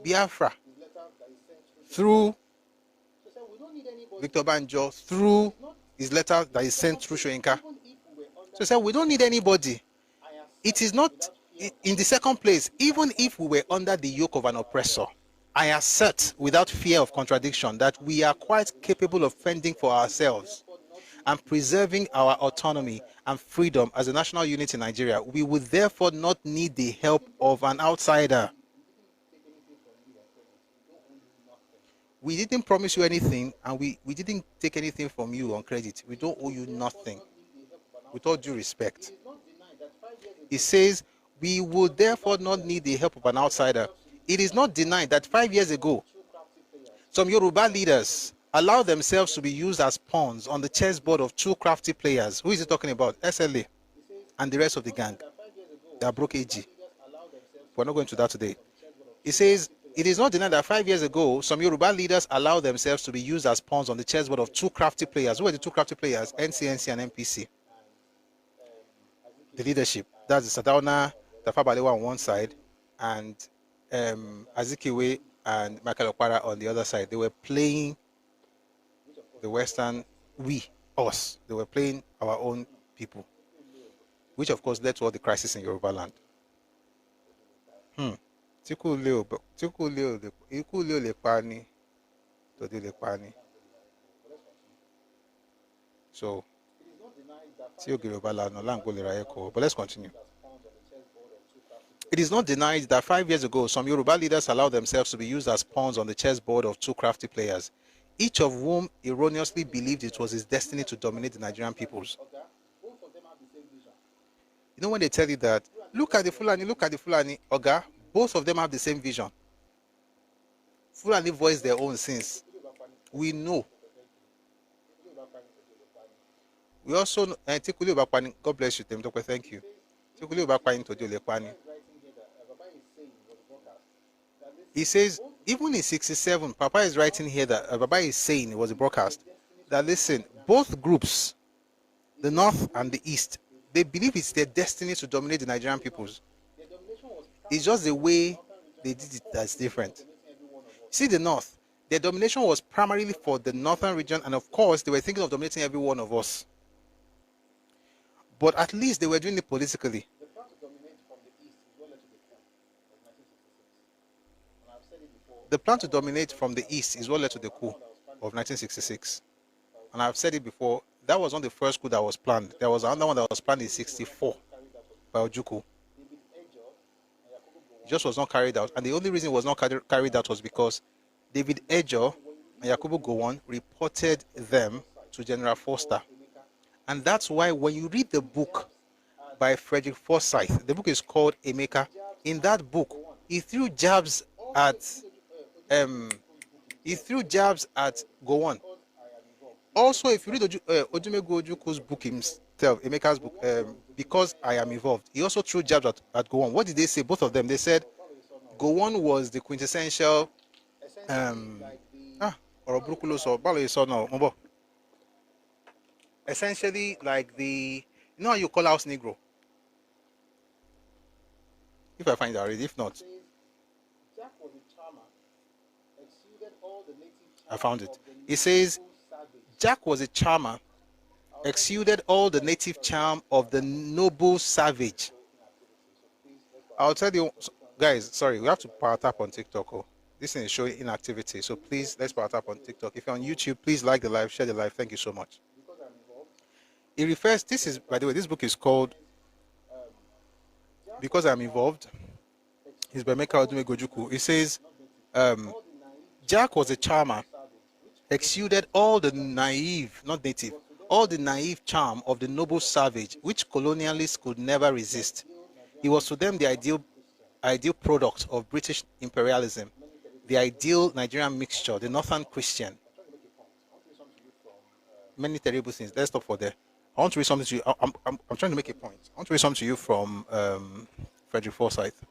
[SPEAKER 1] Biafra. Through Victor Banjo, through his letter that is sent through Shoyinka. So he said, we don't need anybody. It is not, in the second place, even if we were under the yoke of an oppressor, I assert without fear of contradiction that we are quite capable of fending for ourselves and preserving our autonomy and freedom as a national unit in Nigeria. We would therefore not need the help of an outsider. We didn't promise you anything, and we didn't take anything from you on credit. We don't owe you nothing. with all due respect. It says, we will therefore not need the help of an outsider. It is not denied that 5 years ago, some Yoruba leaders allowed themselves to be used as pawns on the chessboard of two crafty players. Who is he talking about? SLA and the rest of the gang that broke AG. We're not going to that today. It says, it is not denied that 5 years ago, some Yoruba leaders allowed themselves to be used as pawns on the chessboard of two crafty players. Who are the two crafty players? NCNC and MPC. The leadership. That's the Sadauna, Tafa Balewa on one side, and Azikiwe and Michael Okpara on the other side. They were playing the Western, us. They were playing our own people, which of course led to all the crisis in Yoruba land. Ikú ilé ò lè pa ni, tòde lè pa ni. So, but let's continue. It is not denied that 5 years ago, some Yoruba leaders allowed themselves to be used as pawns on the chessboard of two crafty players, each of whom erroneously believed it was his destiny to dominate the Nigerian peoples. You know when they tell you that, look at the Fulani, Oga, both of them have the same vision. Fulani voiced their own sins. We know. We also know, God bless you, Temtokwe, thank you. He says, even in 67, Papa is writing here that Papa is saying, it was a broadcast, that listen, both groups, the North and the East, they believe it's their destiny to dominate the Nigerian peoples. It's just the way they did it that's different. See, the North, their domination was primarily for the northern region, and of course, they were thinking of dominating every one of us. But at least they were doing it politically. The plan to dominate from the East is what led to the coup of 1966. And I've said it before, that was not the first coup that was planned. There was another one that was planned in 64 by Ojukwu. It just was not carried out. And the only reason it was not carried out was because David Ejo and Yakubu Gowon reported them to General Foster. And that's why when you read the book by Frederick Forsyth, the book is called Emeka. In that book, he threw jabs at Gowon. Also, if you read Odumegwu Ojukwu's book himself, Emeka's book, Because I Am Involved, he also threw jabs at Gowon. What did they say? Both of them. They said Gowon was the quintessential essentially like the, you know how you call house Negro? If I find it already, if not, I found it. It says, Jack was a charmer, exuded all the native charm of the noble savage. I'll tell you, guys, sorry, we have to power tap on TikTok. Oh. This thing is showing inactivity, so please, let's power tap on TikTok. If you're on YouTube, please like the live, share the live. Thank you so much. It refers, this is, by the way, this book is called Because I'm Involved. It's by Emeka Odumegwu Ojukwu. It says, Jack was a charmer, exuded all the naive, not native, all the naive charm of the noble savage, which colonialists could never resist. He was to them the ideal product of British imperialism, the ideal Nigerian mixture, the northern Christian. Many terrible things. Let's stop for there. I want to read something to you. I'm trying to make a point. I want to read something to you from Frederick Forsyth.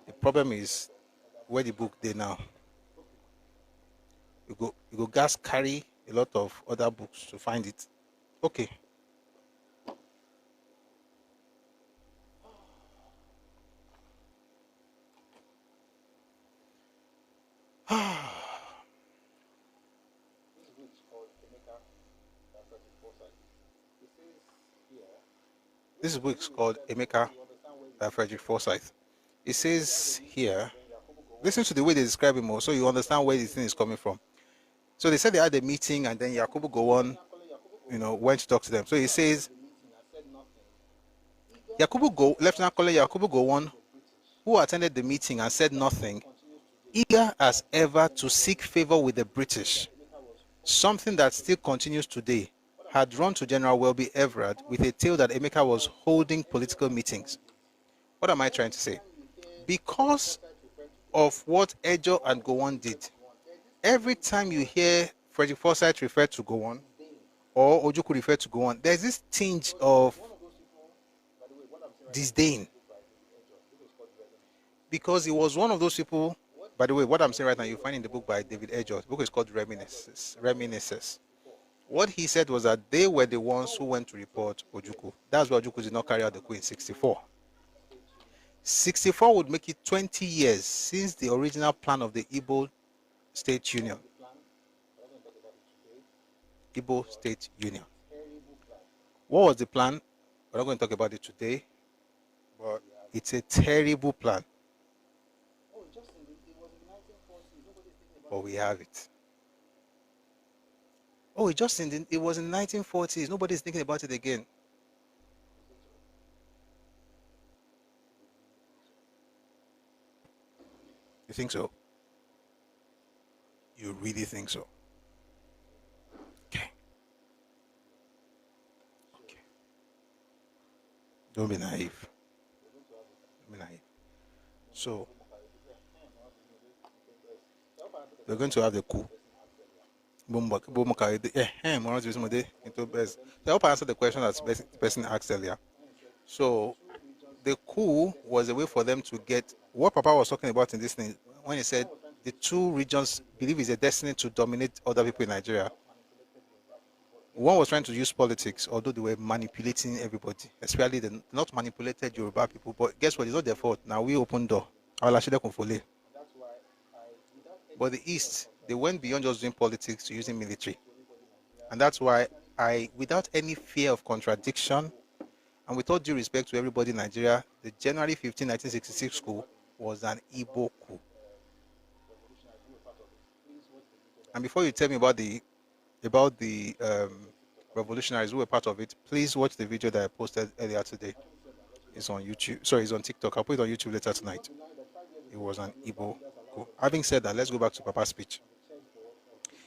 [SPEAKER 1] The problem is where the book they now. You go gas carry a lot of other books to find it. Okay. This book is called Emeka by Frederick Forsyth. It says here, listen to the way they describe him more so you understand where this thing is coming from. So they said they had a meeting and then Yakubu Gowon, went to talk to them. So he says, Lieutenant Colonel Yakubu Gowon, who attended the meeting and said nothing, eager as ever to seek favor with the British, something that still continues today, had run to General Welby Everard with a tale that Emeka was holding political meetings. What am I trying to say? Because of what Ejo and Gowon did, every time you hear Frederick Forsyth refer to Gowon or Ojukwu refer to Gowon, there's this tinge of disdain. Because he was one of those people, by the way, what I'm saying right now, you find in the book by David Edgeworth. The book is called Reminiscences. What he said was that they were the ones who went to report Ojukwu. That's why Ojukwu did not carry out the coup in 64. 64 would make it 20 years since the original plan of the Igbo State Union. Igbo State Union. What was the plan? We're not going to talk about it today, but it's a terrible plan. But we have it. Oh, it was in the 1940s. Nobody's thinking about it again. You think so? You really think so? Okay. Okay. Don't be naive. Don't be naive. So, we're going to have the coup. I hope I answered the question that the person asked earlier. So, the coup was a way for them to get what Papa was talking about in this thing when he said the two regions believe is a destiny to dominate other people in Nigeria. One was trying to use politics, although they were manipulating everybody, especially the not manipulated Yoruba people. But guess what? It's not their fault. Now we open door. But the East, they went beyond just doing politics to using military. And that's why without any fear of contradiction, and with all due respect to everybody in Nigeria, the January 15, 1966 coup was an Igbo coup. And before you tell me about the revolutionaries who were part of it, please watch the video that I posted earlier today. It's on YouTube. Sorry, it's on TikTok. I'll put it on YouTube later tonight. It was an Igbo coup. Having said that, let's go back to Papa's speech.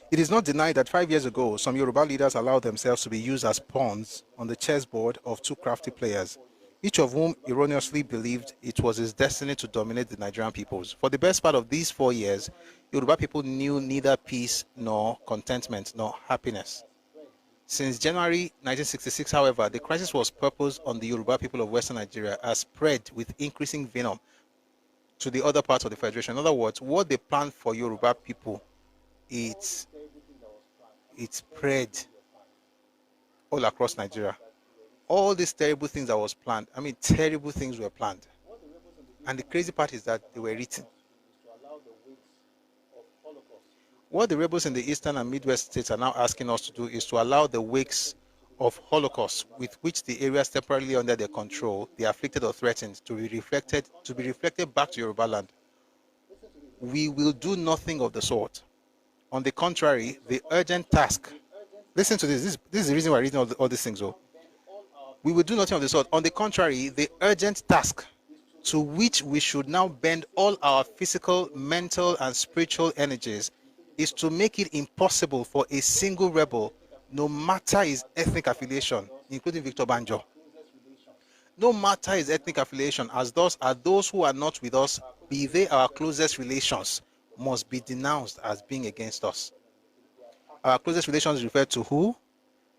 [SPEAKER 1] It is not denied that 5 years ago, some Yoruba leaders allowed themselves to be used as pawns on the chessboard of two crafty players, each of whom erroneously believed it was his destiny to dominate the Nigerian peoples. For the best part of these 4 years, Yoruba people knew neither peace nor contentment nor happiness. Since January 1966, however, the crisis was purposed on the Yoruba people of Western Nigeria as spread with increasing venom to the other parts of the Federation. In other words, what they planned for Yoruba people, it spread all across Nigeria. All these terrible things that was planned, terrible things were planned. And the crazy part is that they were written. What the rebels in the eastern and midwest states are now asking us to do is to allow the wakes of Holocaust with which the areas temporarily under their control, the afflicted or threatened, to be reflected back to Yoruba land. We will do nothing of the sort. On the contrary, the urgent task. Listen to this. This is the reason why I'm reading all these things. We will do nothing of the sort. On the contrary, the urgent task to which we should now bend all our physical, mental, and spiritual energies is to make it impossible for a single rebel, no matter his ethnic affiliation, including Victor Banjo, no matter his ethnic affiliation, as those are those who are not with us, be they our closest relations, must be denounced as being against us. Our closest relations refer to who?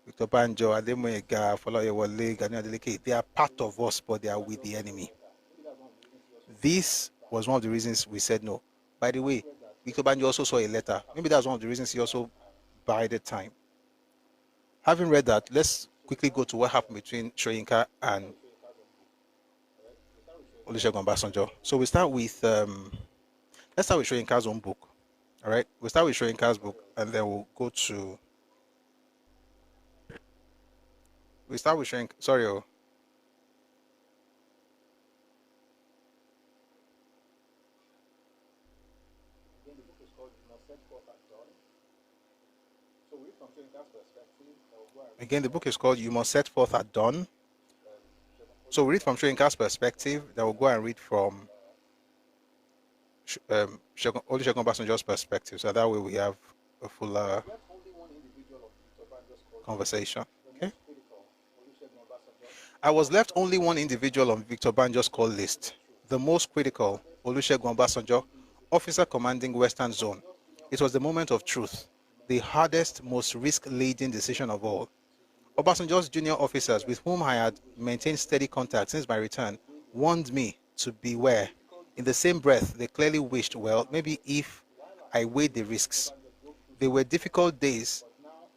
[SPEAKER 1] Victor Banjo, Ademoyega, Foloyewole, Gani Adeleke. They are part of us, but they are with the enemy. This was one of the reasons we said no. By the way, Victor Banjo also saw a letter. Maybe that's one of the reasons he also bided time. Having read that, let's quickly go to what happened between Soyinka and Olusegun Obasanjo. So we start with let's start with Soyinka's own book. All right, we'll start with Soyinka's book, and then we'll go to. We start with Soyinka. Sorry, Again, the book is called You Must Set Forth at Dawn. So we read from Soyinka's perspective, then we'll go and read from Olusegun Obasanjo's perspective. So that way we have a fuller conversation. I was left only one individual on Victor Banjo's call list, the most critical, Olusegun Obasanjo, officer commanding Western Zone. It was the moment of truth, the hardest, most risk-laden decision of all. Obasanjo's junior officers, with whom I had maintained steady contact since my return, warned me to beware. In the same breath, they clearly wished, well, maybe if I weighed the risks. They were difficult days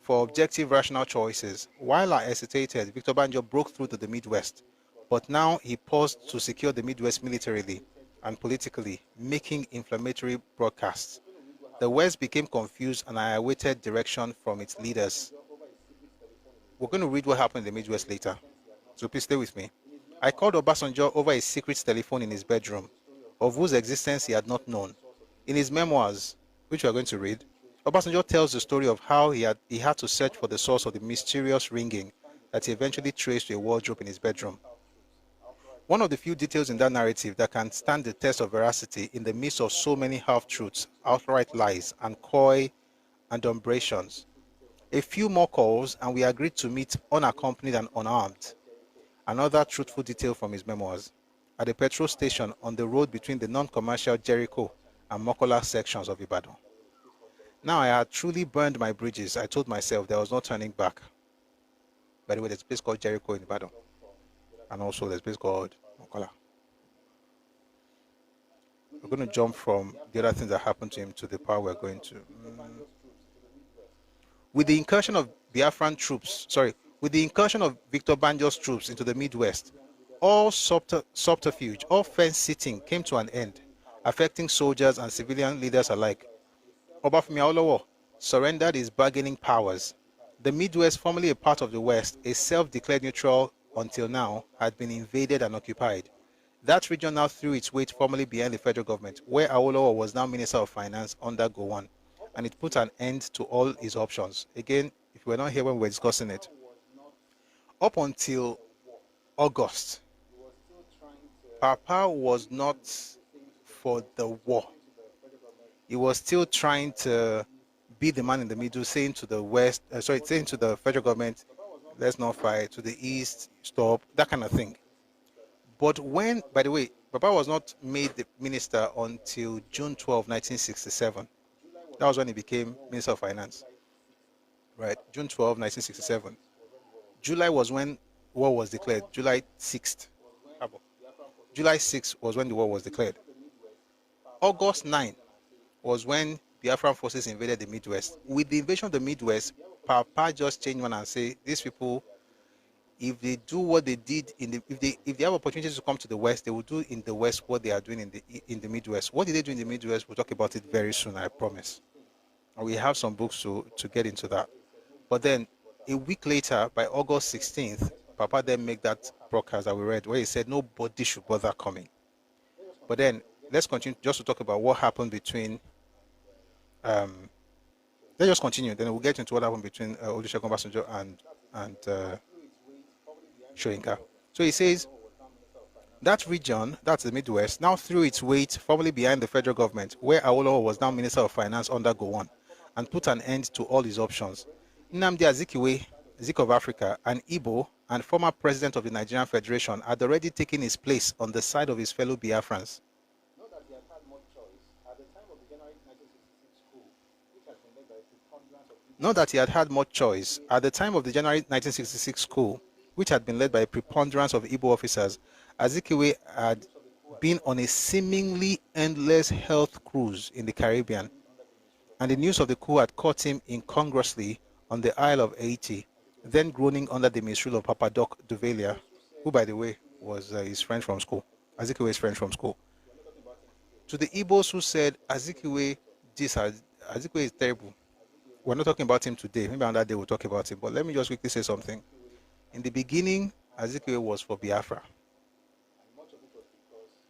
[SPEAKER 1] for objective rational choices. While I hesitated, Victor Banjo broke through to the Midwest. But now he paused to secure the Midwest militarily and politically, making inflammatory broadcasts. The West became confused and I awaited direction from its leaders. We're going to read what happened in the Midwest later, so please stay with me. I called Obasanjo over a secret telephone in his bedroom, of whose existence he had not known. In his memoirs, which we are going to read, Obasanjo tells the story of how he had to search for the source of the mysterious ringing that he eventually traced to a wardrobe in his bedroom. One of the few details in that narrative that can stand the test of veracity in the midst of so many half-truths, outright lies, and coy adumbrations. A few more calls, and we agreed to meet unaccompanied and unarmed. Another truthful detail from his memoirs. At a petrol station on the road between the non-commercial Jericho and Mokola sections of Ibadan. Now I had truly burned my bridges. I told myself there was no turning back. By the way, there's a place called Jericho in Ibadan. And also there's a place called Mokola. We're going to jump from the other things that happened to him to the part we're going to. With the incursion of Victor Banjo's troops into the Midwest, all subterfuge, all fence-sitting came to an end, affecting soldiers and civilian leaders alike. Obafemi Awolowo surrendered his bargaining powers. The Midwest, formerly a part of the West, a self-declared neutral until now, had been invaded and occupied. That region now threw its weight formally behind the federal government, where Awolowo was now Minister of Finance under Gowon, and it put an end to all his options. Again, if you were not here when we were discussing it, up until August, Papa was not for the war. He was still trying to be the man in the middle, saying to the federal government, let's not fight, to the east, stop, that kind of thing. But when, by the way, Papa was not made the minister until June 12, 1967. That was when he became Minister of Finance. Right, June 12, 1967. July was when war was declared, July 6th. July 6th was when the war was declared. August 9 was when Biafran forces invaded the Midwest. With the invasion of the Midwest, Papa just changed one and say, these people, if they do what they did if they have opportunities to come to the West, they will do in the West what they are doing in the Midwest. What did they do in the Midwest? We'll talk about it very soon, I promise. And we have some books to get into that. But then a week later, by August 16th, Papa then made that broadcast that we read where he said nobody should bother coming. But then let's continue just to talk about what happened between let's just continue, then we'll get into what happened between Olusegun Obasanjo and Soyinka. So he says that region, that's the Midwest, now threw its weight formally behind the federal government, where Awolowo was now Minister of Finance under Gowon, and put an end to all his options. Nnamdi Azikiwe, Zik of Africa, an Igbo and former president of the Nigerian Federation, had already taken his place on the side of his fellow Biafrans. Not that he had had much choice. At the time of the January 1966 coup, which had been led by a preponderance of Igbo officers, Azikiwe had been on a seemingly endless health cruise in the Caribbean, and the news of the coup had caught him incongruously on the Isle of Haiti, then groaning under the misrule of Papa Doc Duvelia, who, by the way, was his friend from school, Azikiwe's friend from school. To the Igbos who said, Azikiwe is terrible. We're not talking about him today. Maybe on that day we'll talk about him. But let me just quickly say something. In the beginning, Azikiwe was for Biafra.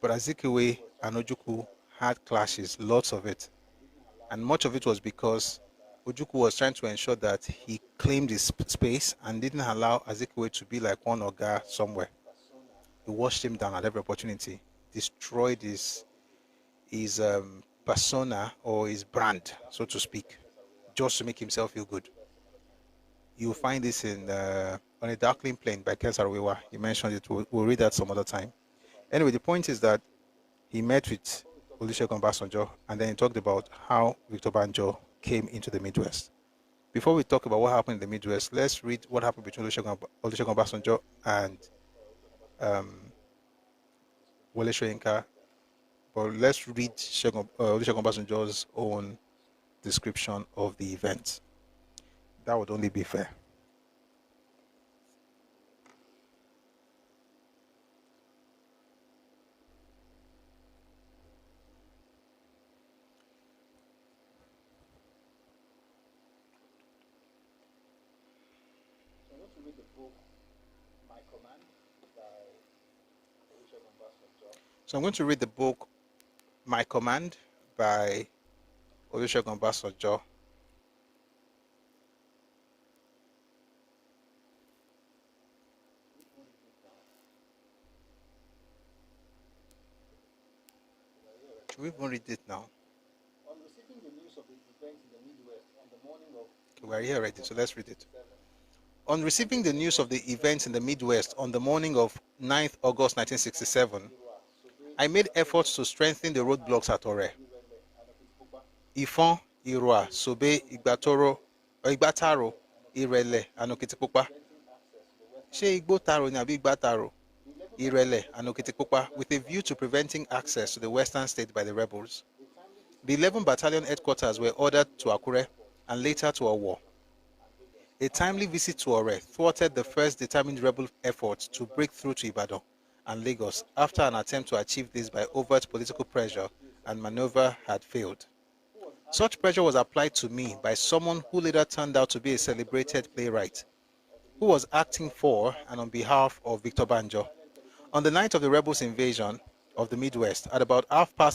[SPEAKER 1] But Azikiwe and Ojukwu had clashes, lots of it. And much of it was because Ojukwu was trying to ensure that he claimed his space and didn't allow Azikiwe to be like one Oga somewhere. He washed him down at every opportunity, destroyed his persona or his brand, so to speak, just to make himself feel good. you'll find this in On a Darkling Plain by Ken Saro-Wiwa. He mentioned it. We'll read that some other time. Anyway, the point is that he met with Olusegun Obasanjo, and then he talked about how Victor Banjo came into the Midwest. Before we talk about what happened in the Midwest, let's read what happened between Olusegun Obasanjo and Wole Soyinka. But let's read Olusegun Obasanjo's own description of the event. That would only be fair.
[SPEAKER 3] So I'm going to read the book My Command by Olusegun Obasanjo.
[SPEAKER 1] So I'm going to read the book My Command by Olusegun Obasanjo. Should we even read it now?
[SPEAKER 3] On receiving the news of the events in the Midwest on the morning of
[SPEAKER 1] Okay, we're here already, so let's read it. On receiving the news of the events in the Midwest on the morning of 9th August 1967, I made efforts to strengthen the roadblocks at Ore, Ifon, Irua, Sobe, Igbataro, Irele, and Okitipupa. Ṣé Igbótaro ni àbí Igbataro, Irele, and Okitipupa, with a view to preventing access to the western state by the rebels. The 11 Battalion headquarters were ordered to Akure and later to Owo. A timely visit to Ore thwarted the first determined rebel efforts to break through to Ibadan and Lagos after an attempt to achieve this by overt political pressure and maneuver had failed. Such pressure was applied to me by someone who later turned out to be a celebrated playwright, who was acting for and on behalf of Victor Banjo. On the night of the rebels' invasion of the Midwest, at about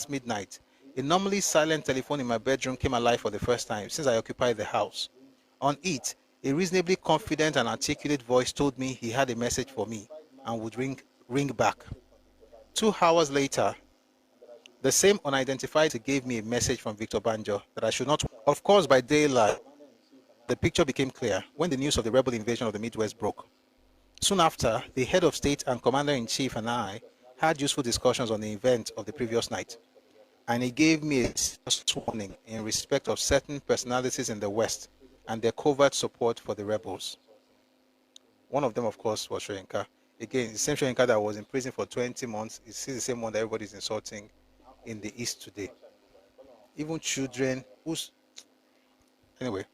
[SPEAKER 1] midnight, a normally silent telephone in my bedroom came alive for the first time since I occupied the house. On it, a reasonably confident and articulate voice told me he had a message for me and would ring back. 2 hours later, the same unidentified gave me a message from Victor Banjo that I should not. Of course, by daylight, the picture became clear when the news of the rebel invasion of the Midwest broke. Soon after, the head of state and commander-in-chief and I had useful discussions on the event of the previous night, and he gave me a serious warning in respect of certain personalities in the West and their covert support for the rebels. One of them, of course, was Soyinka. Again, the same Soyinka that was in prison for 20 months is still the same one that everybody's insulting in the East today. Even children who's... Anyway.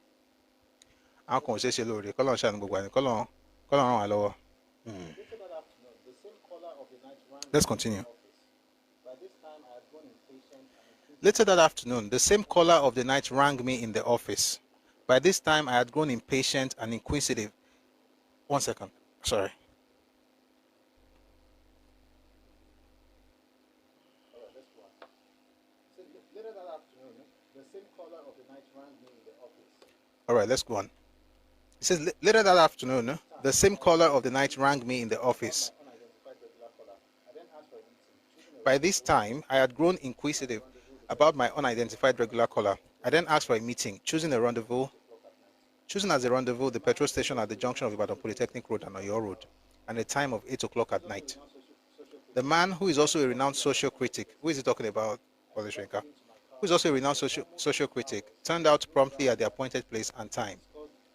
[SPEAKER 1] Let's continue. Later that afternoon, the same caller of the night rang me in the office. By this time, I had grown impatient and inquisitive. 1 second. Sorry. All right, let's go on. It says, later that afternoon, the same caller of the night rang me in the office. By this time, I had grown inquisitive about my unidentified regular caller. I then asked for a meeting, choosing as a rendezvous the petrol station at the junction of Ibadan Polytechnic Road and Oyo Road, and a time of 8 o'clock at night. The man, who is also a renowned social critic, who is he talking about, Wole Soyinka, who is also a renowned social critic, turned out promptly at the appointed place and time.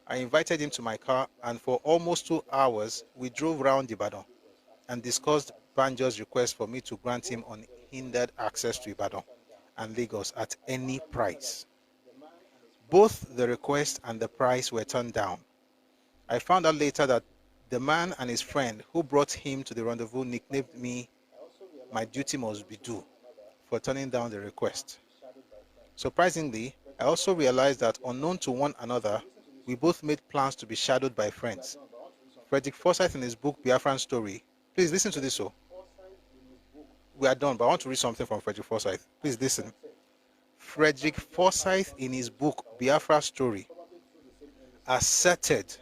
[SPEAKER 1] I invited him to my car, and for almost 2 hours, we drove round Ibadan and discussed Banjo's request for me to grant him unhindered access to Ibadan and Lagos at any price. Both the request and the price were turned down. I found out later that the man and his friend who brought him to the rendezvous nicknamed me "My duty must be due" for turning down the request. Surprisingly, I also realized that unknown to one another, we both made plans to be shadowed by friends. Frederick Forsyth in his book Biafran Story. Please listen to this. We are done, but I want to read something from Frederick Forsyth. Please listen. Frederick Forsyth in his book Biafra Story asserted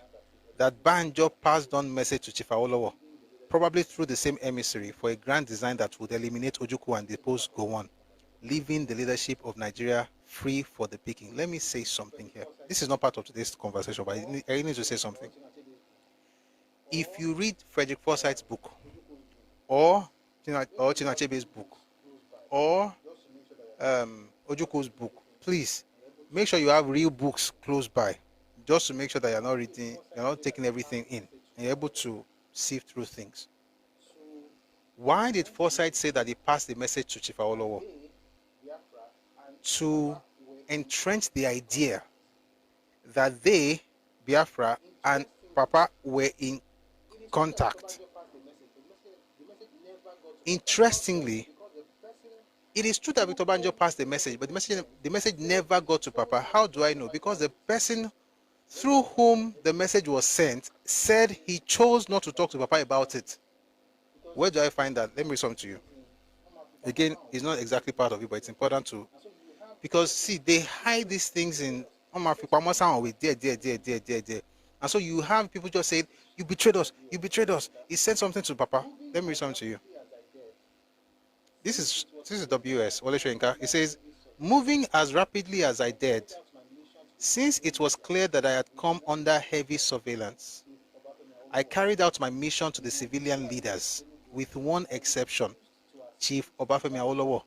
[SPEAKER 1] that Banjo passed on message to Chief Awolowo, probably through the same emissary, for a grand design that would eliminate Ojukwu and depose Gowon, leaving the leadership of Nigeria free for the picking. Let me say something here. this is not part of today's conversation, but I need to say something. If you read Frederick Forsyth's book, or Chinachebe's book, or Ojuko's book, please make sure you have real books close by, just to make sure that you're not taking everything in, and you're able to sift through things. Why did Forsyth say that he passed the message to Chief Awolowo? To entrench the idea that they, Biafra, and Papa were in contact. Interestingly, it is true that Victor Banjo passed the message, but the message never got to Papa. How do I know? Because the person through whom the message was sent said he chose not to talk to Papa about it. Where do I find that? Let me read something to you. Again, it's not exactly part of it, but it's important to, because see, they hide these things in there. And so you have people just say, you betrayed us, you betrayed us. He said something to Papa. Let me read something to you. This is WS, Wole Soyinka. It says, moving as rapidly as I did, since it was clear that I had come under heavy surveillance, I carried out my mission to the civilian leaders, with one exception, Chief Obafemi Awolowo.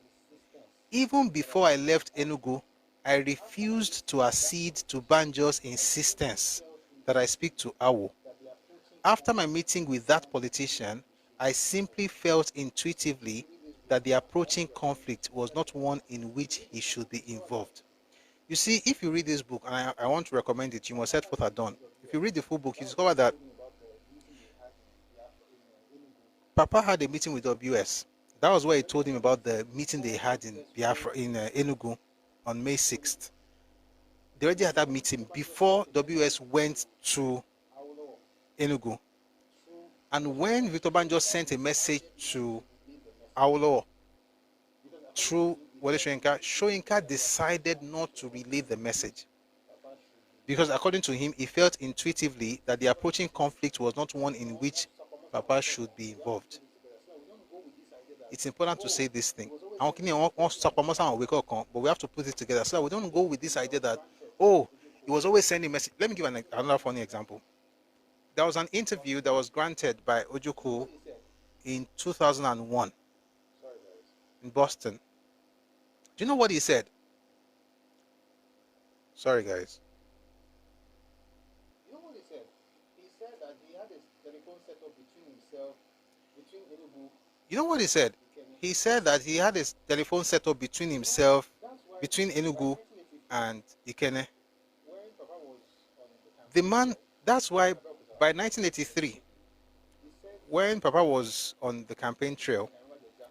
[SPEAKER 1] Even before I left Enugu, I refused to accede to Banjo's insistence that I speak to Awo. After my meeting with that politician, I simply felt intuitively that the approaching conflict was not one in which he should be involved. You see, if you read this book, and I want to recommend it, you must set forth at dawn. If you read the full book, you discover that Papa had a meeting with WS. That was where he told him about the meeting they had in Biafra, in Enugu, on May 6th. They already had that meeting before WS went to Enugu. And when Victor Banjo sent a message to Awolowo through Wole Soyinka, Soyinka decided not to relay the message. Because according to him, he felt intuitively that the approaching conflict was not one in which Papa should be involved. It's important to say this thing. But we have to put it together so that we don't go with this idea that, oh, he was always sending message. Let me give another funny example. There was an interview that was granted by Ojukwu in 2001 in Boston. Do you know what he said? Sorry, guys.
[SPEAKER 3] You know what he said? He said that he had a telephone set up between himself, between Enugu.
[SPEAKER 1] You know what he said? He said that he had a telephone set up between himself, between Enugu and Ikene. The man, that's why by 1983, when Papa was on the campaign trail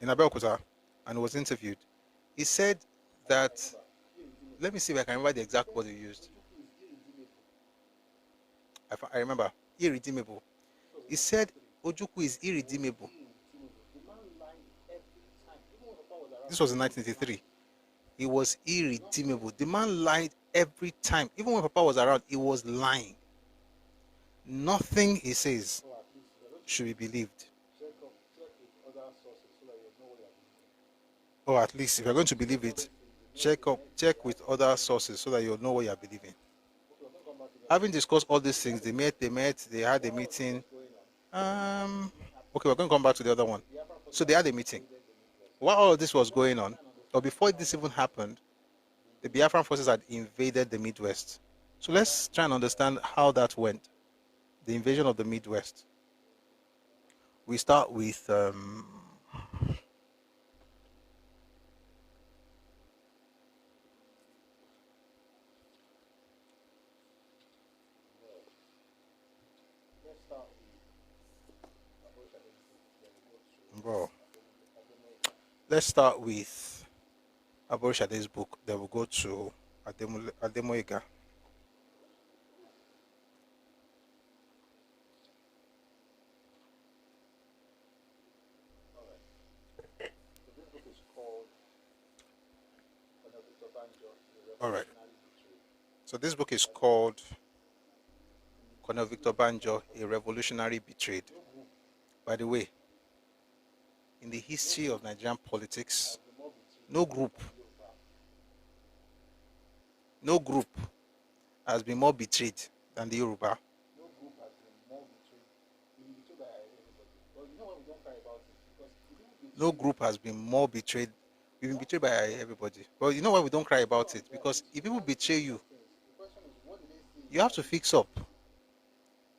[SPEAKER 1] in Abeokuta and was interviewed, he said that, let me see if I can remember the exact word he used. I remember, irredeemable. He said Ojukwu is irredeemable. This was in 1983. He was irredeemable. The man lied every time. Even when Papa was around, he was lying. Nothing he says should be believed. Or at least, if you're going to believe it, check with other sources so that you'll know what you're believing. Having discussed all these things, they had a meeting. Okay, we're going to come back to the other one. So they had a meeting. While all of this was going on, or before this even happened, the Biafran forces had invaded the Midwest. So let's try and understand how that went. The invasion of the Midwest. We start with let's start with Aborishade's book. Then we'll go to Ademoyega. All right. So this book is called Colonel Victor Banjo, A Revolutionary Betrayed. By the way, in the history of Nigerian politics, no group has been more betrayed than the Yoruba.
[SPEAKER 3] No group has been more betrayed. We've been betrayed by everybody. But you know what, we don't cry about it because if you betray
[SPEAKER 1] No group has been more betrayed. We've been betrayed by everybody. But you know why we don't cry about it? Because if people betray you,
[SPEAKER 3] things, the question is what did they see?
[SPEAKER 1] you have to fix up.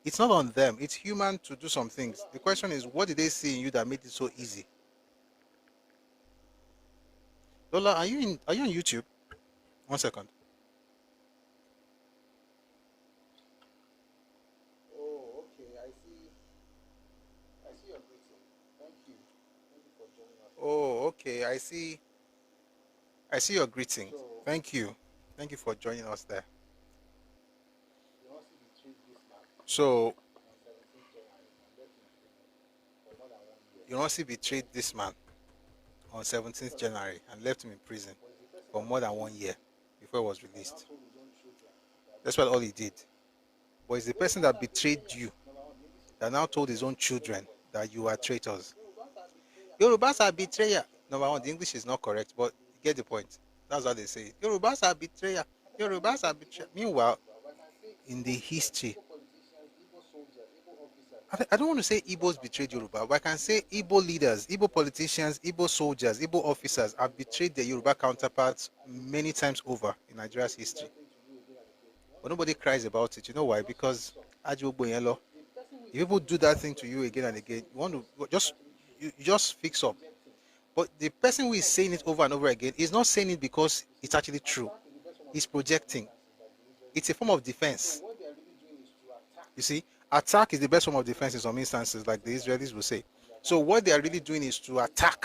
[SPEAKER 1] It's not on them. It's human to do some things. The question is, what did they see in you that made it so easy? Lola, are you on YouTube? 1 second.
[SPEAKER 3] Oh, okay. I see your greeting. Thank you. Thank you for joining us.
[SPEAKER 1] Oh, okay. I see your greeting.
[SPEAKER 3] So
[SPEAKER 1] Thank you. Thank you for joining us there.
[SPEAKER 3] you also betrayed this man
[SPEAKER 1] So
[SPEAKER 3] on 17th January and left him in prison for more than 1 year.
[SPEAKER 1] you also betrayed this man on 17th January and left him in prison
[SPEAKER 3] But it's the person
[SPEAKER 1] for
[SPEAKER 3] that
[SPEAKER 1] more than 1 year before he was
[SPEAKER 3] now
[SPEAKER 1] released.
[SPEAKER 3] told his own children that
[SPEAKER 1] That's what all he did. But it's the person that betrayed you
[SPEAKER 3] number one, the English is
[SPEAKER 1] that now told his own children that you are traitors.
[SPEAKER 3] Yorubas are betrayer.
[SPEAKER 1] Yorubas are betrayer. Number one, the English is not correct, but you get the point. That's how they say it. Yorubas are betrayer. Yorubas are betrayer. Meanwhile,
[SPEAKER 3] But I can say
[SPEAKER 1] in the history,
[SPEAKER 3] Igbo politicians, Igbo soldiers, Igbo officers,
[SPEAKER 1] I don't want to say Igbos betrayed Yoruba, but I can say Igbo leaders, Igbo politicians, Igbo soldiers, Igbo officers have betrayed their Yoruba counterparts many times over in Nigeria's history. But nobody cries about it. You know why? Because Ajogbo yẹn lọ. If people do that thing to you again and again, you want to you just fix up. But the person who is saying it over and over again is not saying it because it's actually true. He's projecting. It's a form of defense.
[SPEAKER 3] what they are really doing is to attack.
[SPEAKER 1] You see, attack is the best form of defense in some instances, like the Israelis will say. So what they are really doing is to attack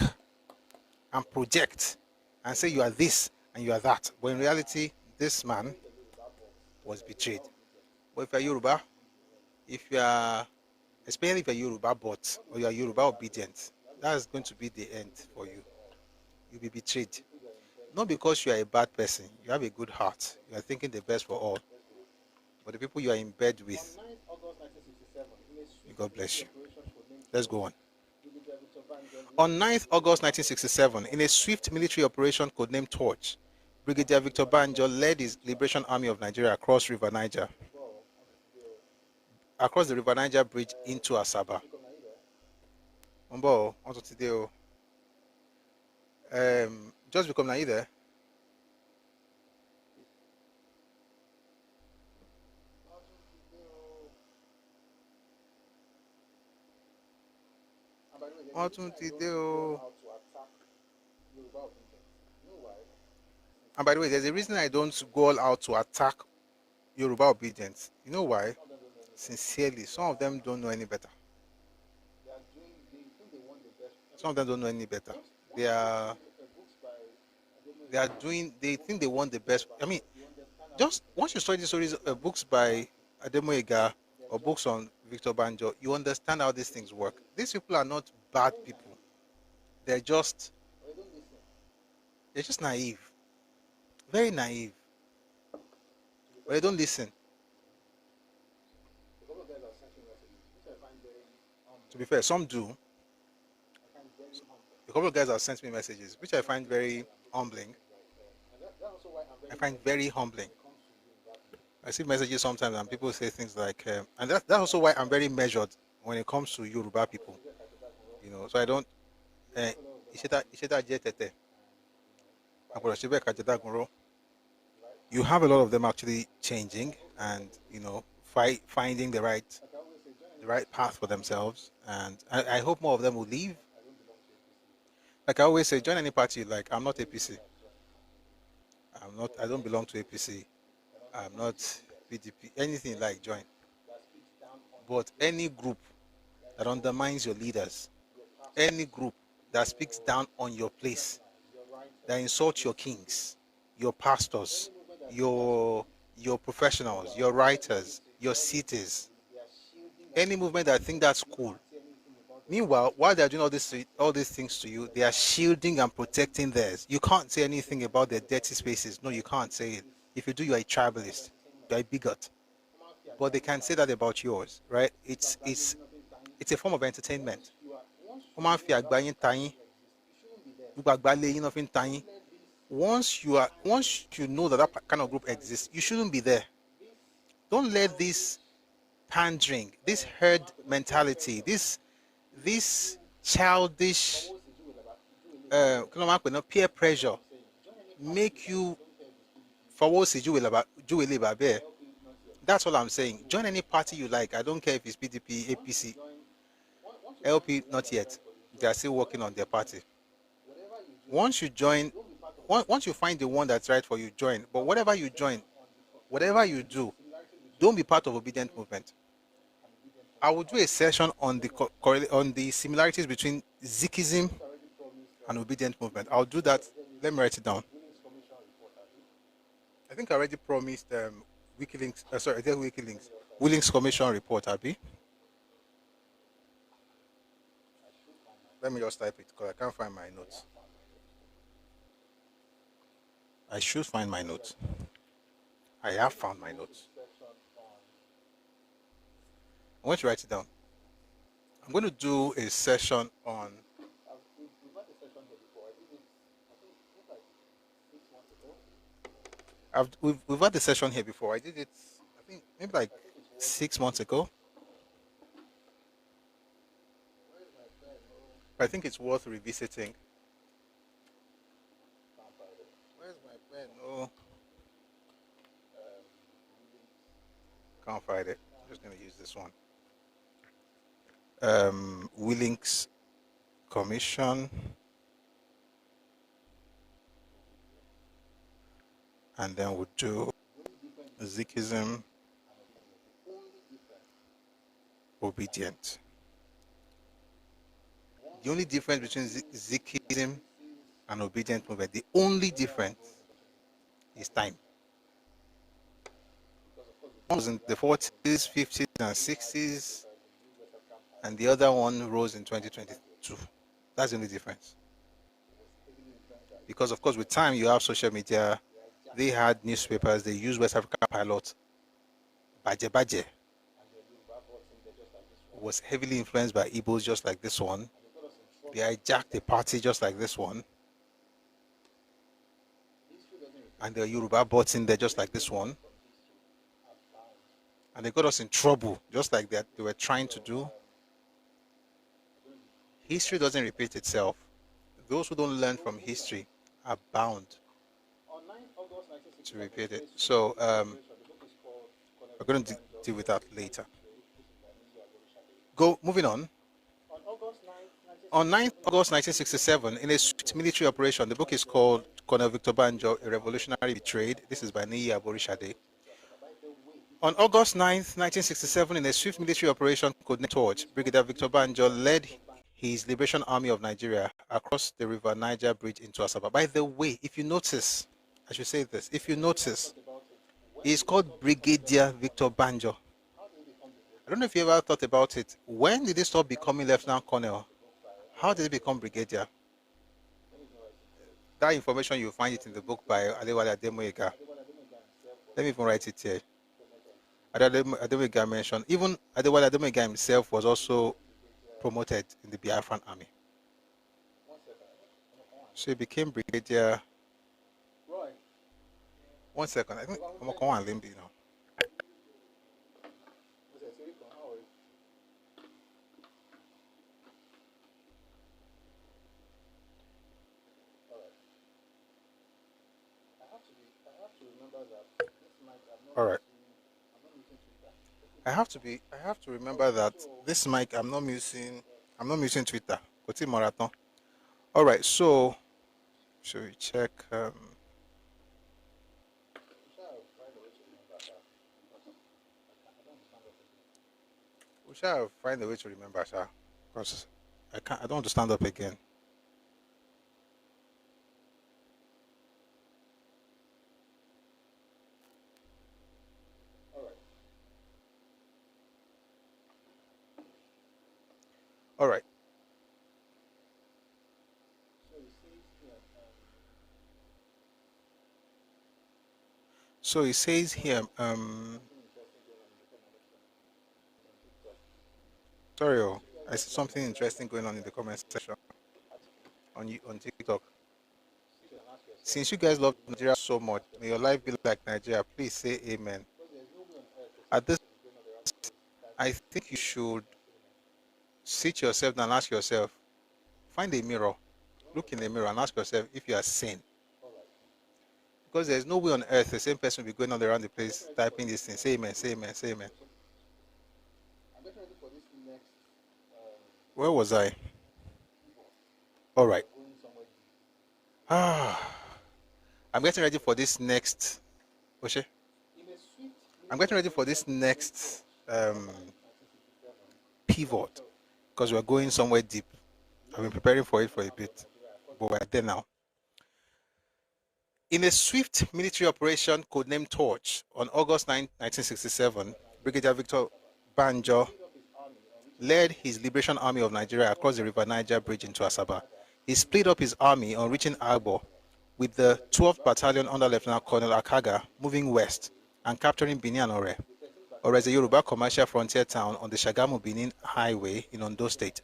[SPEAKER 1] and project and say you are this and you are that. But in reality, this man was betrayed. But if you're Yoruba, especially if you're Yoruba bot or you're Yoruba obedient, that's going to be the end for you. You'll be betrayed. Not because you are a bad person, you have a good heart, you are thinking the best for all. But the people you are in bed with,
[SPEAKER 3] 9th August 1967, in a
[SPEAKER 1] may
[SPEAKER 3] swift
[SPEAKER 1] God bless you.
[SPEAKER 3] operation codenamed
[SPEAKER 1] Let's go on.
[SPEAKER 3] Brigadier Victor Banjo
[SPEAKER 1] On 9th August 1967, in a swift military operation codenamed Torch, Brigadier Victor Banjo led his Liberation Army of Nigeria across the River Niger Bridge into Asaba. Mbo, on today o. Just become na there.
[SPEAKER 3] And by the way, there's a reason I don't go out to attack Yoruba obedience. You know why?
[SPEAKER 1] And by the way, there's a reason I don't go all out to attack Yoruba obedience. You know why? Sincerely, some of them don't know any better.
[SPEAKER 3] They are doing, they think they want the best.
[SPEAKER 1] Some of them don't know any better. They are
[SPEAKER 3] Books by
[SPEAKER 1] they think they want the best. I mean,
[SPEAKER 3] you understand how
[SPEAKER 1] just once you study stories, books by Ademoyega or books on Victor Banjo, you understand how these things work. These people are not bad people. They're just
[SPEAKER 3] they don't listen.
[SPEAKER 1] they're just naive, very naive. But they don't listen.
[SPEAKER 3] A couple of guys are sending messages, which I find very
[SPEAKER 1] To be fair, some do.
[SPEAKER 3] I find very humble.
[SPEAKER 1] A couple of guys have sent me messages, which I find very humbling.
[SPEAKER 3] And that's also why I'm very
[SPEAKER 1] I find very humbling.
[SPEAKER 3] comes to you that
[SPEAKER 1] I see messages sometimes, and people say things like, and that's also why I'm very measured when it comes to Yoruba people. You know, so I don't. Isheta Jetete. You have a lot of them actually changing and finding the right path for themselves, and I hope more of them will leave. Like I always say, join any party you like. I'm not APC. I don't belong to APC. I'm not PDP. Anything like join. But any group that undermines your leaders, any group that speaks down on your place, that insults your kings, your pastors, your professionals, your writers, your cities, any movement that think that's cool. Meanwhile, while they're doing all these things to you, they are shielding and protecting theirs. You can't say anything about their dirty spaces. No, you can't say it. If you do, you're a tribalist. You're a bigot. But they can say that about yours, right? It's a form of entertainment. Once you know that kind of group exists, you shouldn't be there. Don't let this pandering, this herd mentality, this childish peer pressure make you forward Juwele. That's all I'm saying. Join any party you like. I don't care if it's PDP, APC, LP, not yet. They are still working on their party. Once you join, once you find the one that's right for you, join. But whatever you join, whatever you do, don't be part of obedient movement. I will do a session on the similarities between Zikism and obedient movement. I'll do that. Let me write it down. I think I already promised WikiLeaks. Sorry, I did WikiLeaks. WikiLeaks Commission report, Abby. Let me just type it because I can't find my notes. I should find my notes. I have found my notes. I want you to write it down. I'm going to do a session on. We've had the session here before. I did it, I think, maybe like 6 months ago. I think it's worth revisiting. Where's my pen? Oh, can't find it. I'm just going to use this one. WikiLeaks Commission. And then we'll do Zikism, obedient. The only difference between Zikism and obedient movement, the only difference is time. One was in the 40s, 50s, and 60s, and the other one rose in 2022. That's the only difference. Because, of course, with time, you have social media. They had newspapers. They used West Africa Pilot. Baje was heavily influenced by Igbos, just like this one. They hijacked the party, just like this one. And the Yoruba bought in there, just like this one. And they got us in trouble, just like that they were trying to do. History doesn't repeat itself. Those who don't learn from history are bound to repeat it. So we're going to deal with that later. Moving on. On 9th August 1967, in a swift military operation, the book is called Colonel Victor Banjo, A Revolutionary Betrayed. This is by Niyi Aborishade. On August 9th, 1967, in a swift military operation called Torch, Brigadier Victor Banjo led his Liberation Army of Nigeria across the River Niger Bridge into Asaba. By the way, if you notice, I should say this, if you notice, he's called Brigadier Victor Banjo. I don't know if you ever thought about it. When did he stop becoming Lieutenant Colonel? How did he become Brigadier? That information, you'll find it in the book by Adewale Ademoyega. Let me even write it here. Ademoyega mentioned, even Adewale Ademoyega himself was also promoted in the Biafran army. So he became Brigadier. One second, I think I'm going on Limbi now. All right. I have to remember that this mic I'm not using Twitter. Koti Marathon. All right, so should we check we shall find a way to remember, sir. Because I don't want to stand up again. All right. So it says here, sorry, I see something interesting going on in the comment section on TikTok. Since you guys love Nigeria so much, may your life be like Nigeria. Please say amen. At this, I think you should sit yourself down and ask yourself, find a mirror, look in the mirror and ask yourself if you are sane. Because there's no way on earth the same person will be going all around the place typing this thing. Say amen, say amen, say amen.
[SPEAKER 3] I'm getting ready for this next
[SPEAKER 1] Where was I? All right.
[SPEAKER 3] going somewhere.
[SPEAKER 1] Ah, I'm getting ready for this next. Oshe,
[SPEAKER 3] In a swift
[SPEAKER 1] I'm getting ready for this next pivot because we're going somewhere deep. I've been preparing for it for a bit, but we're there now. In a swift military operation codenamed Torch on August 9, 1967, Brigadier Victor Banjo led his Liberation Army of Nigeria across the River Niger Bridge into Asaba. He split up his army on reaching Agbo, with the 12th Battalion under Lieutenant Colonel Akaga moving west and capturing Bini and Ore. Ore is a Yoruba commercial frontier town on the Shagamu-Benin Highway in Ondo State.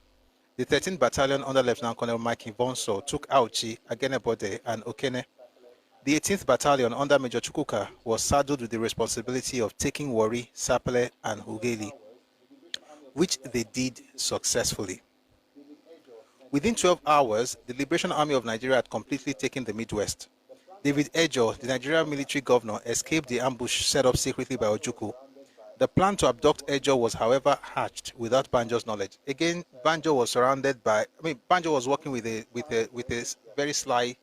[SPEAKER 1] The 13th Battalion under Lieutenant Colonel Mike Ivonso took Auchi, Agenebode, and Okene. The 18th Battalion under Major Chukwuka was saddled with the responsibility of taking Warri, Sapele, and Ugeli, which they did successfully. Within 12 hours, the Liberation Army of Nigeria had completely taken the Midwest. David Ejo, the Nigerian military governor, escaped the ambush set up secretly by Ojukwu. The plan to abduct Ejo was, however, hatched without Banjo's knowledge. Again, Banjo was Banjo was working with a very sly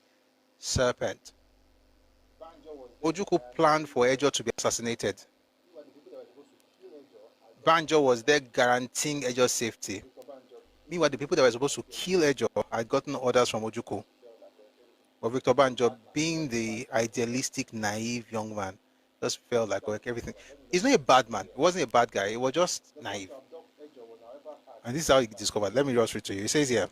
[SPEAKER 1] serpent. Ojukwu planned for Ejo to be assassinated. Banjo was there guaranteeing Ejo's safety. Meanwhile, the people that were supposed to kill Ejo had gotten orders from Ojukwu. But Victor Banjo, being the idealistic, naive young man, just felt like everything. He's not a bad man. He wasn't a bad guy. He was just naive. And this is how he discovered. Let me just read to you. It says here,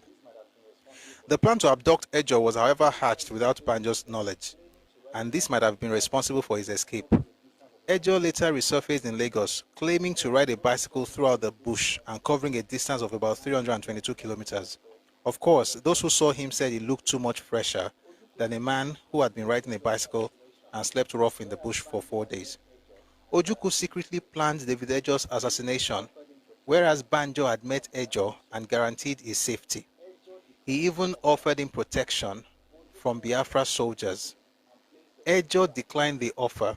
[SPEAKER 1] the plan to abduct Ejo was, however, hatched without Banjo's knowledge, and this might have been responsible for his escape. Ejo later resurfaced in Lagos, claiming to ride a bicycle throughout the bush and covering a distance of about 322 kilometers. Of course, those who saw him said he looked too much fresher than a man who had been riding a bicycle and slept rough in the bush for 4 days. Ojukwu secretly planned David Ejo's assassination, whereas Banjo had met Ejo and guaranteed his safety. He even offered him protection from Biafra soldiers. Ejo declined the offer.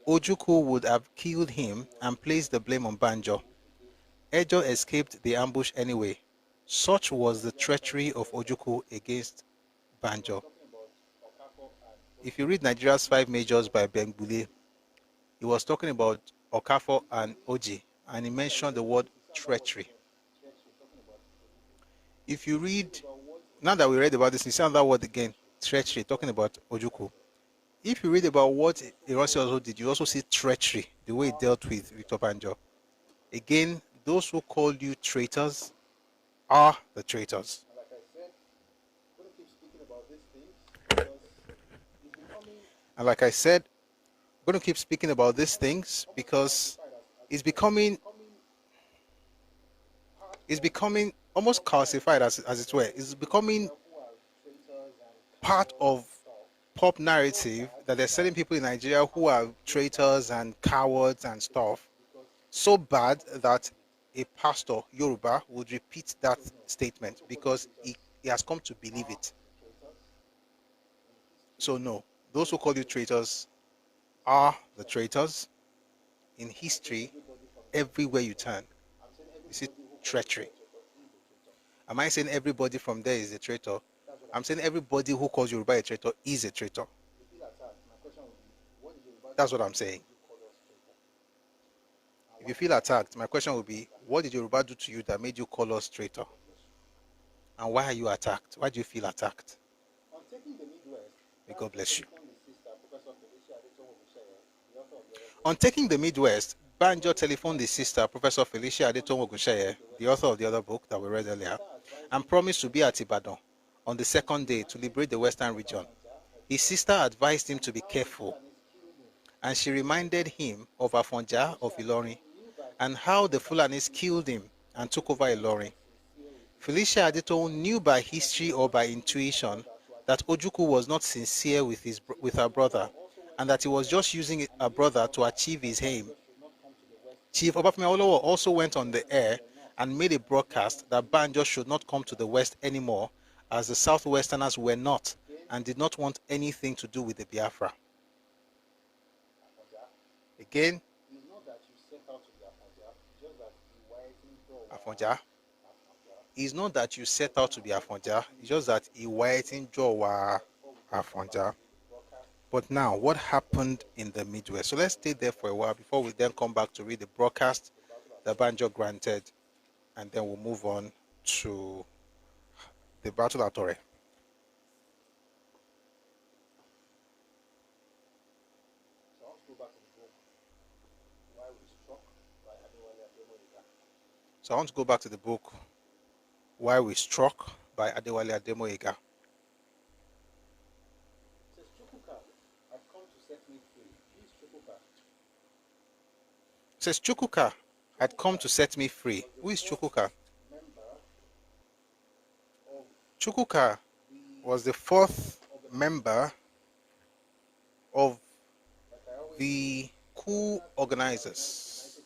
[SPEAKER 1] Ojukwu would have killed him and placed the blame on Banjo. Ejo escaped the ambush anyway. Such was the treachery of Ojukwu against Banjo. If you read Nigeria's Five Majors by Bengbule, he was talking about Okafor and Oji, and he mentioned the word treachery. If you read, now that we read about this, you see another word again, treachery, talking about Ojukwu. If you read about what Ironsi also did, you also see treachery, the way he dealt with Victor Banjo. Again, those who call you traitors are the traitors. And like I said, I'm going to keep speaking about these things because it's becoming almost calcified as it were. It's becoming part of pop narrative that they're selling people in Nigeria who are traitors and cowards and stuff, so bad that a pastor, Yoruba, would repeat that statement because he has come to believe it. So no, those who call you traitors are the traitors. In history, everywhere you turn, you see treachery. Am I saying everybody from there is a traitor? I'm saying everybody who calls Yoruba a traitor is a traitor. That's what I'm saying. If you feel attacked, my question will be, what did Yoruba do to you that made you call us traitor? And why are you attacked? Why do you feel attacked? May God bless you. On taking the Midwest, Banjo telephoned his sister, Professor Felicia Adetoun Ogunsheye, the author of the other book that we read earlier, and promised to be at Ibadan on the second day to liberate the western region. His sister advised him to be careful, and she reminded him of Afonja of Ilorin and how the Fulanis killed him and took over Ilorin. Felicia Adetoun knew by history or by intuition that Ojukwu was not sincere with her brother, and that he was just using her brother to achieve his aim. Chief Obafemi Awolowo also went on the air and made a broadcast that Banjo should not come to the West anymore, as the Southwesterners were not and did not want anything to do with the Biafra. Again,
[SPEAKER 3] It's not that you set out to be
[SPEAKER 1] Afonja.
[SPEAKER 3] Afonja, just that you were
[SPEAKER 1] It's not that you set out to be Afonja, it's just that he waiting Jowa Afonja. But now, what happened in the Midwest? So let's stay there for a while before we then come back to read the broadcast that Banjo granted, and then we'll move on to the battle at Ore.
[SPEAKER 3] So I want to go back to the book Why We Struck by Adewale Ademoyega.
[SPEAKER 1] So I want to go back to the book Why We Struck by Adewale Ademoyega.
[SPEAKER 3] It says Chukwuka had come to set me free. Who is Chukwuka?
[SPEAKER 1] It says Chukwuka had come to set me free. Who is Chukwuka? Chukwuka was the fourth member of the coup organizers.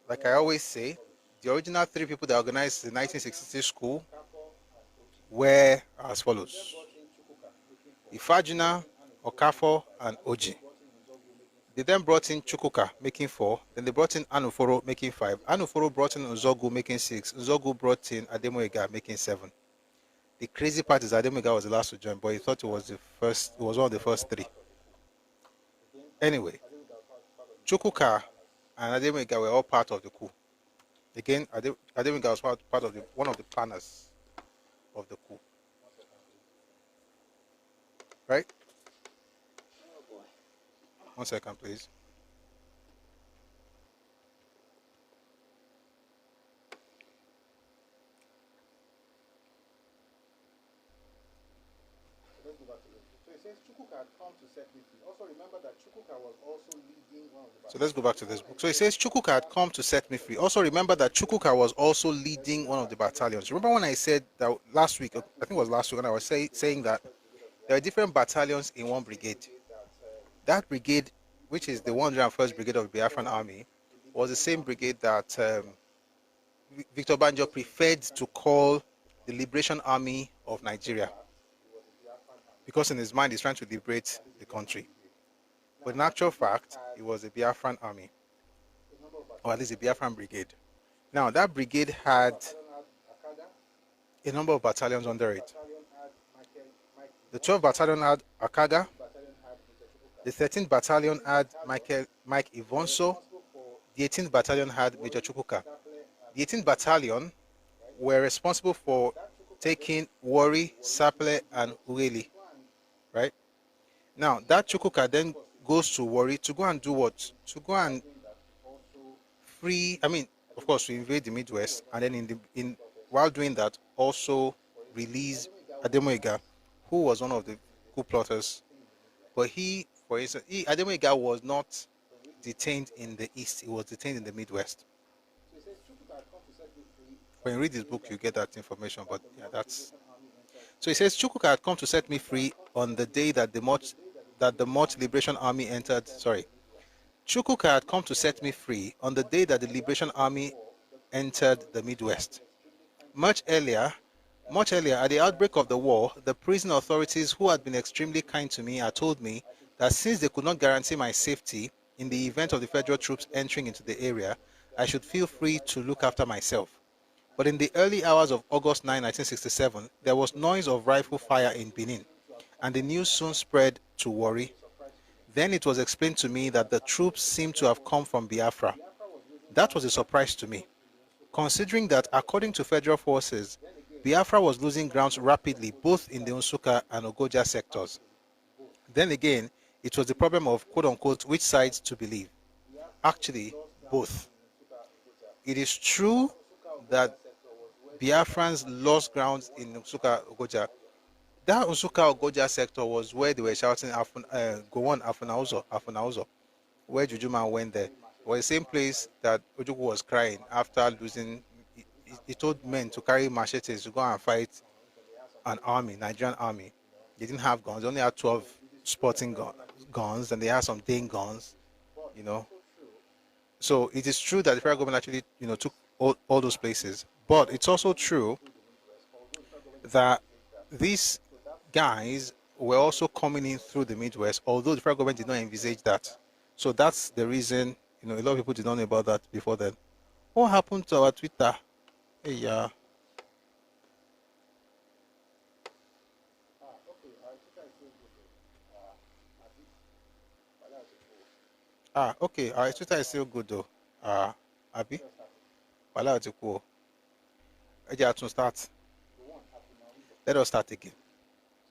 [SPEAKER 1] Like I always say, the original three people that organized the 1966 coup were as follows: Ifajina, Okafor, and Oji. They then brought in Chukwuka, making 4. Then they brought in Anuforo, making 5. Anuforo brought in Uzogu, making 6. Uzogu brought in Ademoyega, making 7. The crazy part is Ademoyega was the last to join, but he thought it was the first. It was one of the first 3. Anyway, Chukwuka and Ademoyega were all part of the coup. Again, Ademoyega was part of one of the planners of the coup. Right? 1 second, please.
[SPEAKER 3] Let's go back to it. So it says Chukwuka had come to set me free. Also remember that Chukwuka was also leading one of the
[SPEAKER 1] So let's go back to this book. So it says Chukwuka had come to set me free. Also remember that Chukwuka was also leading one of the battalions. Remember when I said that last week, I think it was last week, when I was saying that there are different battalions in one brigade. That brigade, which is the 101st Brigade of the Biafran Army, was the same brigade that Victor Banjo preferred to call the Liberation Army of Nigeria, because in his mind he's trying to liberate the country. But in actual fact, it was a Biafran army, or at least a Biafran brigade. Now, that brigade had a number of battalions under it. The 12th Battalion had Akaga. The 13th Battalion had Mike Ivonso. The 18th Battalion had Major Chukwuka. The 18th Battalion were responsible for taking Wari, Saple, and Ueli. Right? Now, that Chukwuka then goes to Wari to go and do what? To go and free, of course, to invade the Midwest, and then while doing that, also release Ademoyega, who was one of the coup plotters. But Ademoyega was not detained in the East, he was detained in the Midwest. When you read this book, you get that information, but yeah, that's... So it says, Chukwuka had come to set me free on the day that the March Liberation Army entered... Sorry. Chukwuka had come to set me free on the day that the Liberation Army entered the Midwest. Much earlier, at the outbreak of the war, the prison authorities, who had been extremely kind to me, had told me that since they could not guarantee my safety in the event of the federal troops entering into the area, I should feel free to look after myself. But in the early hours of August 9, 1967, there was noise of rifle fire in Benin, and the news soon spread to Wari. Then it was explained to me that the troops seemed to have come from Biafra. That was a surprise to me, considering that according to federal forces, Biafra was losing grounds rapidly both in the Nsukka and Ogoja sectors. Then again, it was the problem of quote-unquote which sides to believe. Actually, both. It is true that Biafrans lost grounds in Nsukka, Ogoja. That Nsukka Ogoja sector was where they were shouting go on Afunauzo, where Jujuman went there. It was the same place that Ojukwu was crying after losing. He told men to carry machetes to go and fight an army, Nigerian army. They didn't have guns. They only had 12 sporting guns, and they had some Dane guns, So it is true that the federal government actually, took all those places. But it's also true that these guys were also coming in through the Midwest, although the federal government did not envisage that. So that's the reason, a lot of people did not know about that before then. What happened to our Twitter? Hey, yeah.
[SPEAKER 3] Okay, I think I still good. At least, but that's a cool.
[SPEAKER 1] Okay. Our Twitter is still good though. Abi?
[SPEAKER 3] Just started.
[SPEAKER 1] Wala ti cool. Yeah, to start.
[SPEAKER 3] The one happened now.
[SPEAKER 1] Let us start again.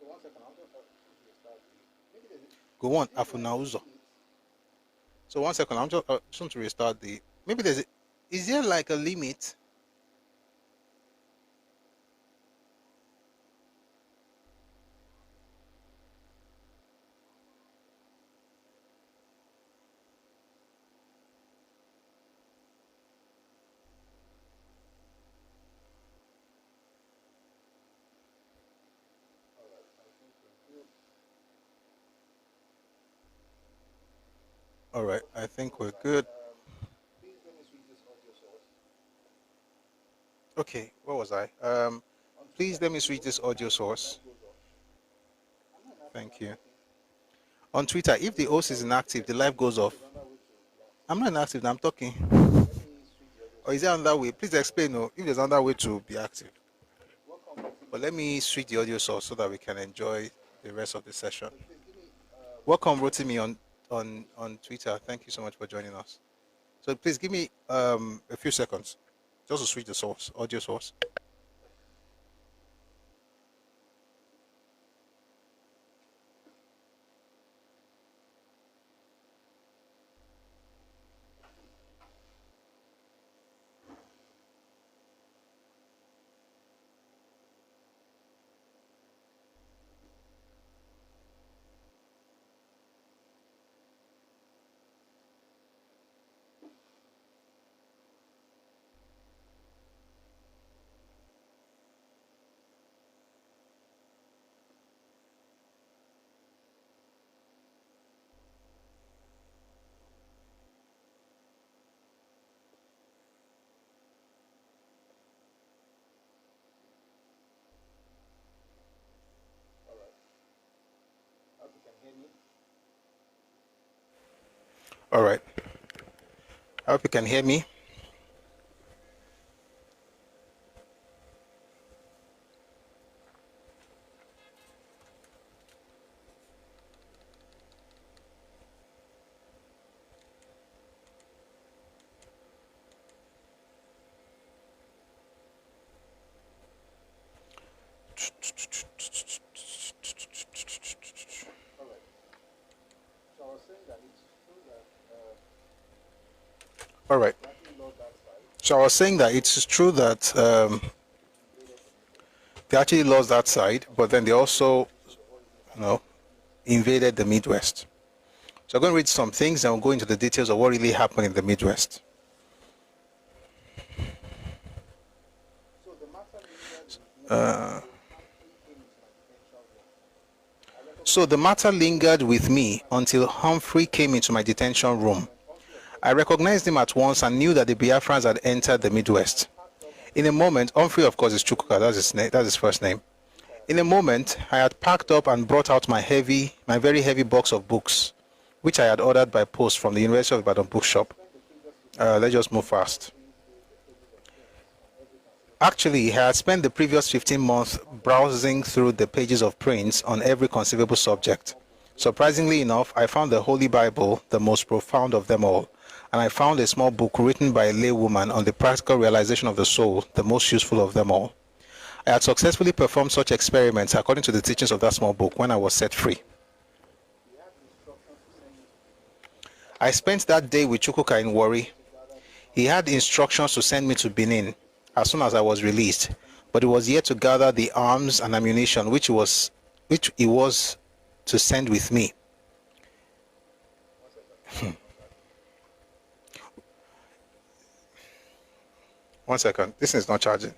[SPEAKER 3] So one second, I'll just restart. Maybe there's
[SPEAKER 1] Go on,
[SPEAKER 3] maybe when I
[SPEAKER 1] Afunauzo.
[SPEAKER 3] see it,
[SPEAKER 1] So 1 second, I'm just want to restart the. Maybe is there like a limit? All right, I think we're good.
[SPEAKER 3] please let me switch this audio source.
[SPEAKER 1] Okay, what was I? Please let me switch this audio source. Thank you. On Twitter, if the host is inactive, the live goes off. I'm not inactive. I'm talking. Or is there another way? Please explain. No, if there's another way to be active. But let me switch the audio source so that we can enjoy the rest of the session. Welcome, Rotimi on Twitter. Thank you so much for joining us. So please give me a few seconds just to switch the source, audio source.
[SPEAKER 3] Hope you can hear me.
[SPEAKER 1] All right. I hope you can hear me.
[SPEAKER 3] All right. So I was saying that it's true that
[SPEAKER 1] All right.
[SPEAKER 3] we actually lost that side,
[SPEAKER 1] So I was saying that it's true that
[SPEAKER 3] invaded the Midwest.
[SPEAKER 1] they actually lost that side, but then they also, you know, invaded the Midwest. So I'm going to read some things and we'll go into the details of what really happened in the Midwest.
[SPEAKER 3] So the matter lingered with me
[SPEAKER 1] Uh,
[SPEAKER 3] until Humphrey came into my detention
[SPEAKER 1] Humphrey came into my detention room.
[SPEAKER 3] room. Humphrey, of course,
[SPEAKER 1] I recognized him at once and knew that the Biafrans had entered the Midwest. In a moment, Humphrey, of course, is Chukwuka. That's his first name. In a moment, I had packed up and brought out my very heavy box of books, which I had ordered by post from the University of Ibadan bookshop. Let's just move fast. Actually, I had spent the previous 15 months browsing through the pages of prints on every conceivable subject. Surprisingly enough, I found the Holy Bible the most profound of them all, and I found a small book written by a laywoman on the practical realization of the soul the most useful of them all. I had successfully performed such experiments according to the teachings of that small book when I was set free. I spent that day with Chukwuka in Warri. He had instructions to send me to Benin as soon as I was released, but he was yet to gather the arms and ammunition which he was to send with me. One second, this is not charging.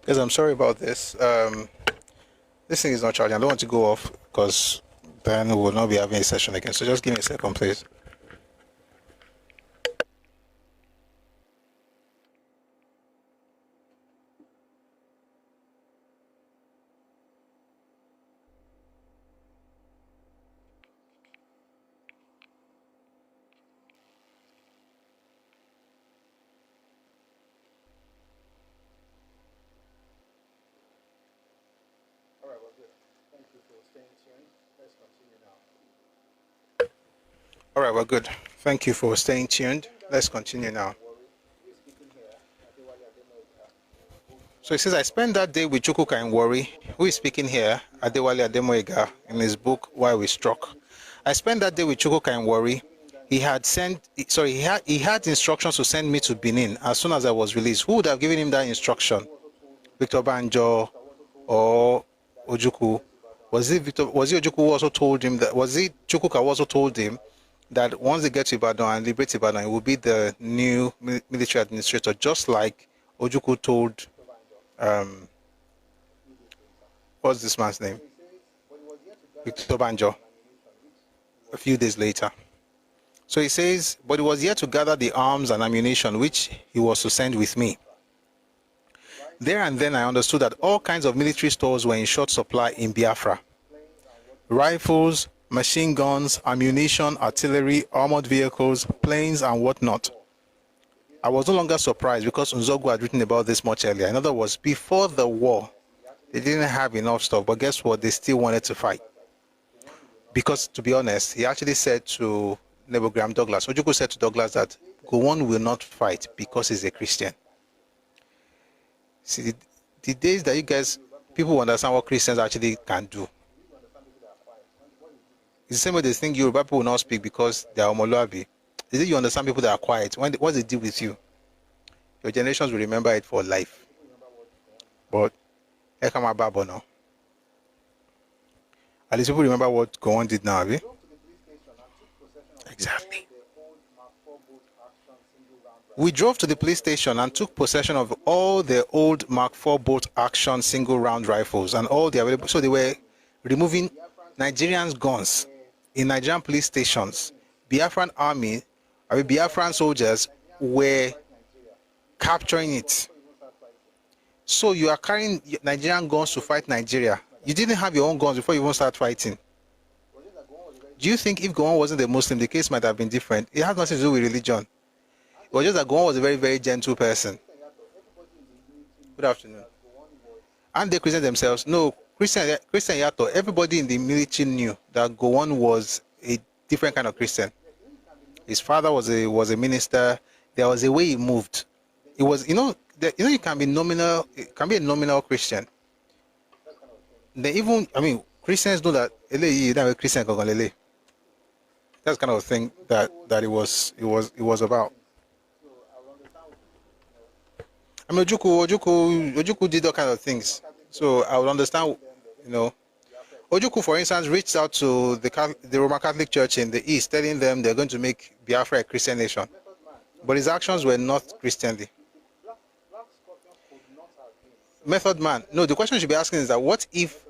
[SPEAKER 1] Guys, I'm sorry about this. This thing is not charging. I don't want to go off because then we will not be having a session again. So just give me a second, please.
[SPEAKER 3] All right, well, good. Thank you for staying tuned. Let's continue now.
[SPEAKER 1] All right, well, good. Thank you for staying tuned. Let's continue now.
[SPEAKER 3] Who is speaking here? Adewale Ademoyega.
[SPEAKER 1] So it says, I spent that day with Chukwuka in Warri. Who is speaking here? Adewale Ademoyega in his book, Why We Struck. I spent that day with Chukwuka in Warri. He had instructions to send me to Benin as soon as I was released. Who would have given him that instruction? Victor Banjo or Ojukwu? Was it Ojukwu who also told him that? Was it Chukwuka who also told him that once they get to Ibadan and liberate Ibadan, it will be the new military administrator, just like Ojukwu told, what's this man's name? Victor Banjo, a few days later. So he says, but he was here to gather the arms and ammunition which he was to send with me. There and then I understood that all kinds of military stores were in short supply in Biafra. Rifles, machine guns, ammunition, artillery, armored vehicles, planes, and whatnot. I was no longer surprised because Nzogu had written about this much earlier. In other words, before the war, they didn't have enough stuff, but guess what? They still wanted to fight. Because, to be honest, he actually said to Graham Douglas, Ojukwu said to Douglas that Gowon will not fight because he's a Christian. See, the days that you guys, people understand what Christians actually can do. It's the same way they think Yoruba people will not speak because they are Omoluabi. Is it you understand people that are quiet? What they do with you? Your generations will remember it for life. But Ẹkáàbọ now. At least people remember what Gowon did now, have you? Exactly. We drove to the police station and took possession of all the old Mark IV bolt action single round rifles and all the available. So they were removing Nigerians' guns in Nigerian police stations. Biafran army, Biafran soldiers were capturing it. So you are carrying Nigerian guns to fight Nigeria. You didn't have your own guns before you even start fighting. Do you think if Gowon wasn't a Muslim, the case might have been different? It has nothing to do with religion. It was just that Gowon was a very, very gentle person. Good afternoon. And they Christian themselves. No, Christian Yato, everybody in the military knew that Gowon was a different kind of Christian. His father was a minister. There was a way he moved. It was, you can be nominal, it can be a nominal Christian. They even, Christians know that Christian. That's kind of thing that it was about. Ojukwu did all kind of things. So I would understand, Ojukwu, for instance, reached out to the Roman Catholic Church in the East, telling them they're going to make Biafra a Christian nation. But his actions were not Christianly. Method man. No, the question you should be asking is that what if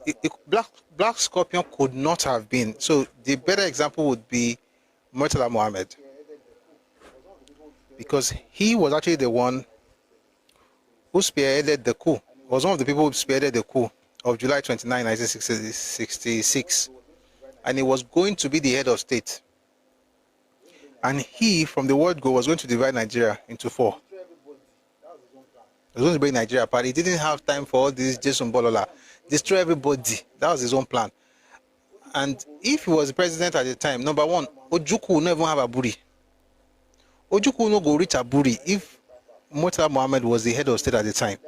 [SPEAKER 1] Black Scorpion could not have been? So the better example would be Murtala Mohammed. Because he was actually the one who spearheaded the coup. He was one of the people who spearheaded the coup of July 29, 1966. And he was going to be the head of state. And he, from the word go, was going to divide Nigeria into four. He was going to bring Nigeria apart. He didn't have time for all this Jason Bolola. Destroy everybody. That was his own plan. And if he was the president at the time, number one, Ojukwu would not even have Aburi. Ojukwu would not go reach Aburi if Murtala Mohammed was the head of state at the time.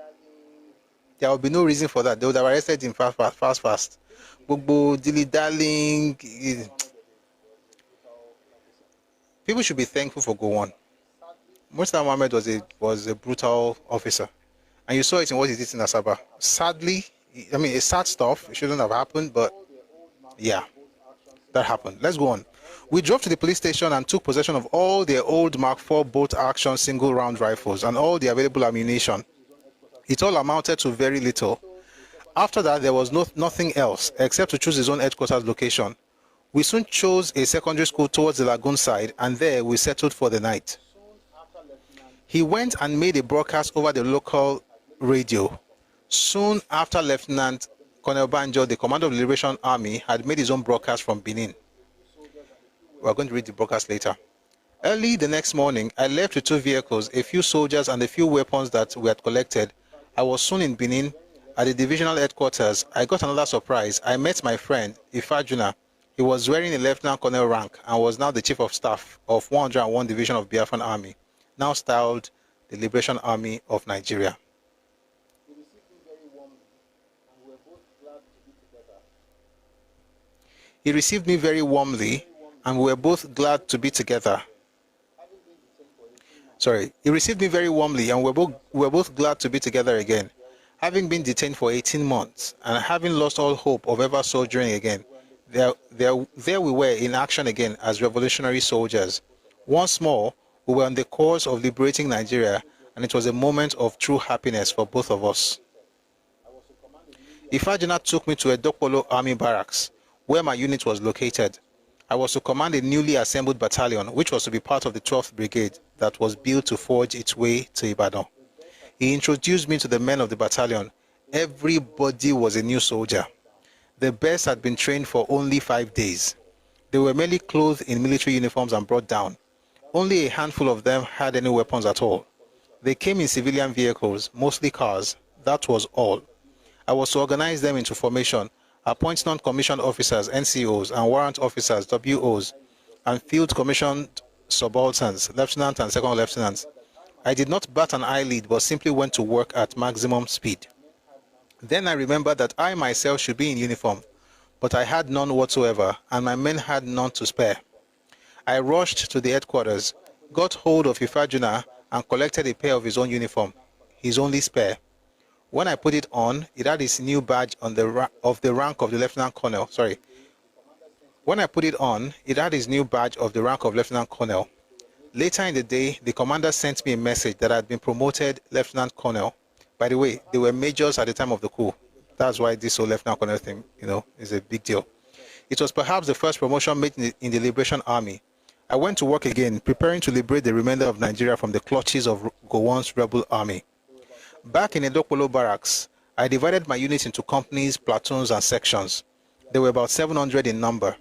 [SPEAKER 1] There would be no reason for that. They would have arrested him fast. Gbogbo dilly-dallying. People should be thankful for Gowon. Murtala Mohammed was a brutal officer. And you saw it in what he did in Asaba. Sadly, it's sad stuff. It shouldn't have happened, but yeah, that happened. Let's go on. We drove to the police station and took possession of all their old Mark IV bolt-action single-round rifles and all the available ammunition. It all amounted to very little. After that, there was nothing else except to choose his own headquarters location. We soon chose a secondary school towards the lagoon side, and there we settled for the night. He went and made a broadcast over the local radio. Soon after Lieutenant Colonel Banjo, the commander of the Liberation Army, had made his own broadcast from Benin. We're going to read the broadcast later. Early the next morning, I left with 2 vehicles, a few soldiers, and a few weapons that we had collected. I was soon in Benin. At the divisional headquarters, I got another surprise. I met my friend, Ifajuna. He was wearing a lieutenant colonel rank and was now the chief of staff of 101 Division of Biafran Army, now styled the Liberation Army of Nigeria. He received me very warmly, and we were both glad to be together. He received me very warmly, and we were both glad to be together again. Having been detained for 18 months and having lost all hope of ever soldiering again, there we were in action again as revolutionary soldiers. Once more, we were on the course of liberating Nigeria, and it was a moment of true happiness for both of us. Ifajina took me to a Dokpolo Army barracks, where my unit was located. I was to command a newly assembled battalion, which was to be part of the 12th Brigade that was built to forge its way to Ibadan. He introduced me to the men of the battalion. Everybody was a new soldier. The best had been trained for only 5 days. They were merely clothed in military uniforms and brought down. Only a handful of them had any weapons at all. They came in civilian vehicles, mostly cars. That was all. I was to organize them into formation, appoint non-commissioned officers, NCOs, and warrant officers, WOs, and field commissioned subalterns, lieutenants and second lieutenants. I did not bat an eyelid, but simply went to work at maximum speed. Then I remembered that I myself should be in uniform, but I had none whatsoever, and my men had none to spare. I rushed to the headquarters, got hold of Ifajuna, and collected a pair of his own uniform, his only spare. When I put it on, it had his new badge on the rank of the lieutenant colonel. When I put it on, it had his new badge of the rank of lieutenant colonel. Later in the day, the commander sent me a message that I had been promoted lieutenant colonel. By the way, they were majors at the time of the coup. That's why this whole lieutenant colonel thing, is a big deal. It was perhaps the first promotion made in the Liberation Army. I went to work again, preparing to liberate the remainder of Nigeria from the clutches of Gowon's rebel army. Back in Edokpolo barracks, I divided my unit into companies, platoons, and sections. There were about 700 in number,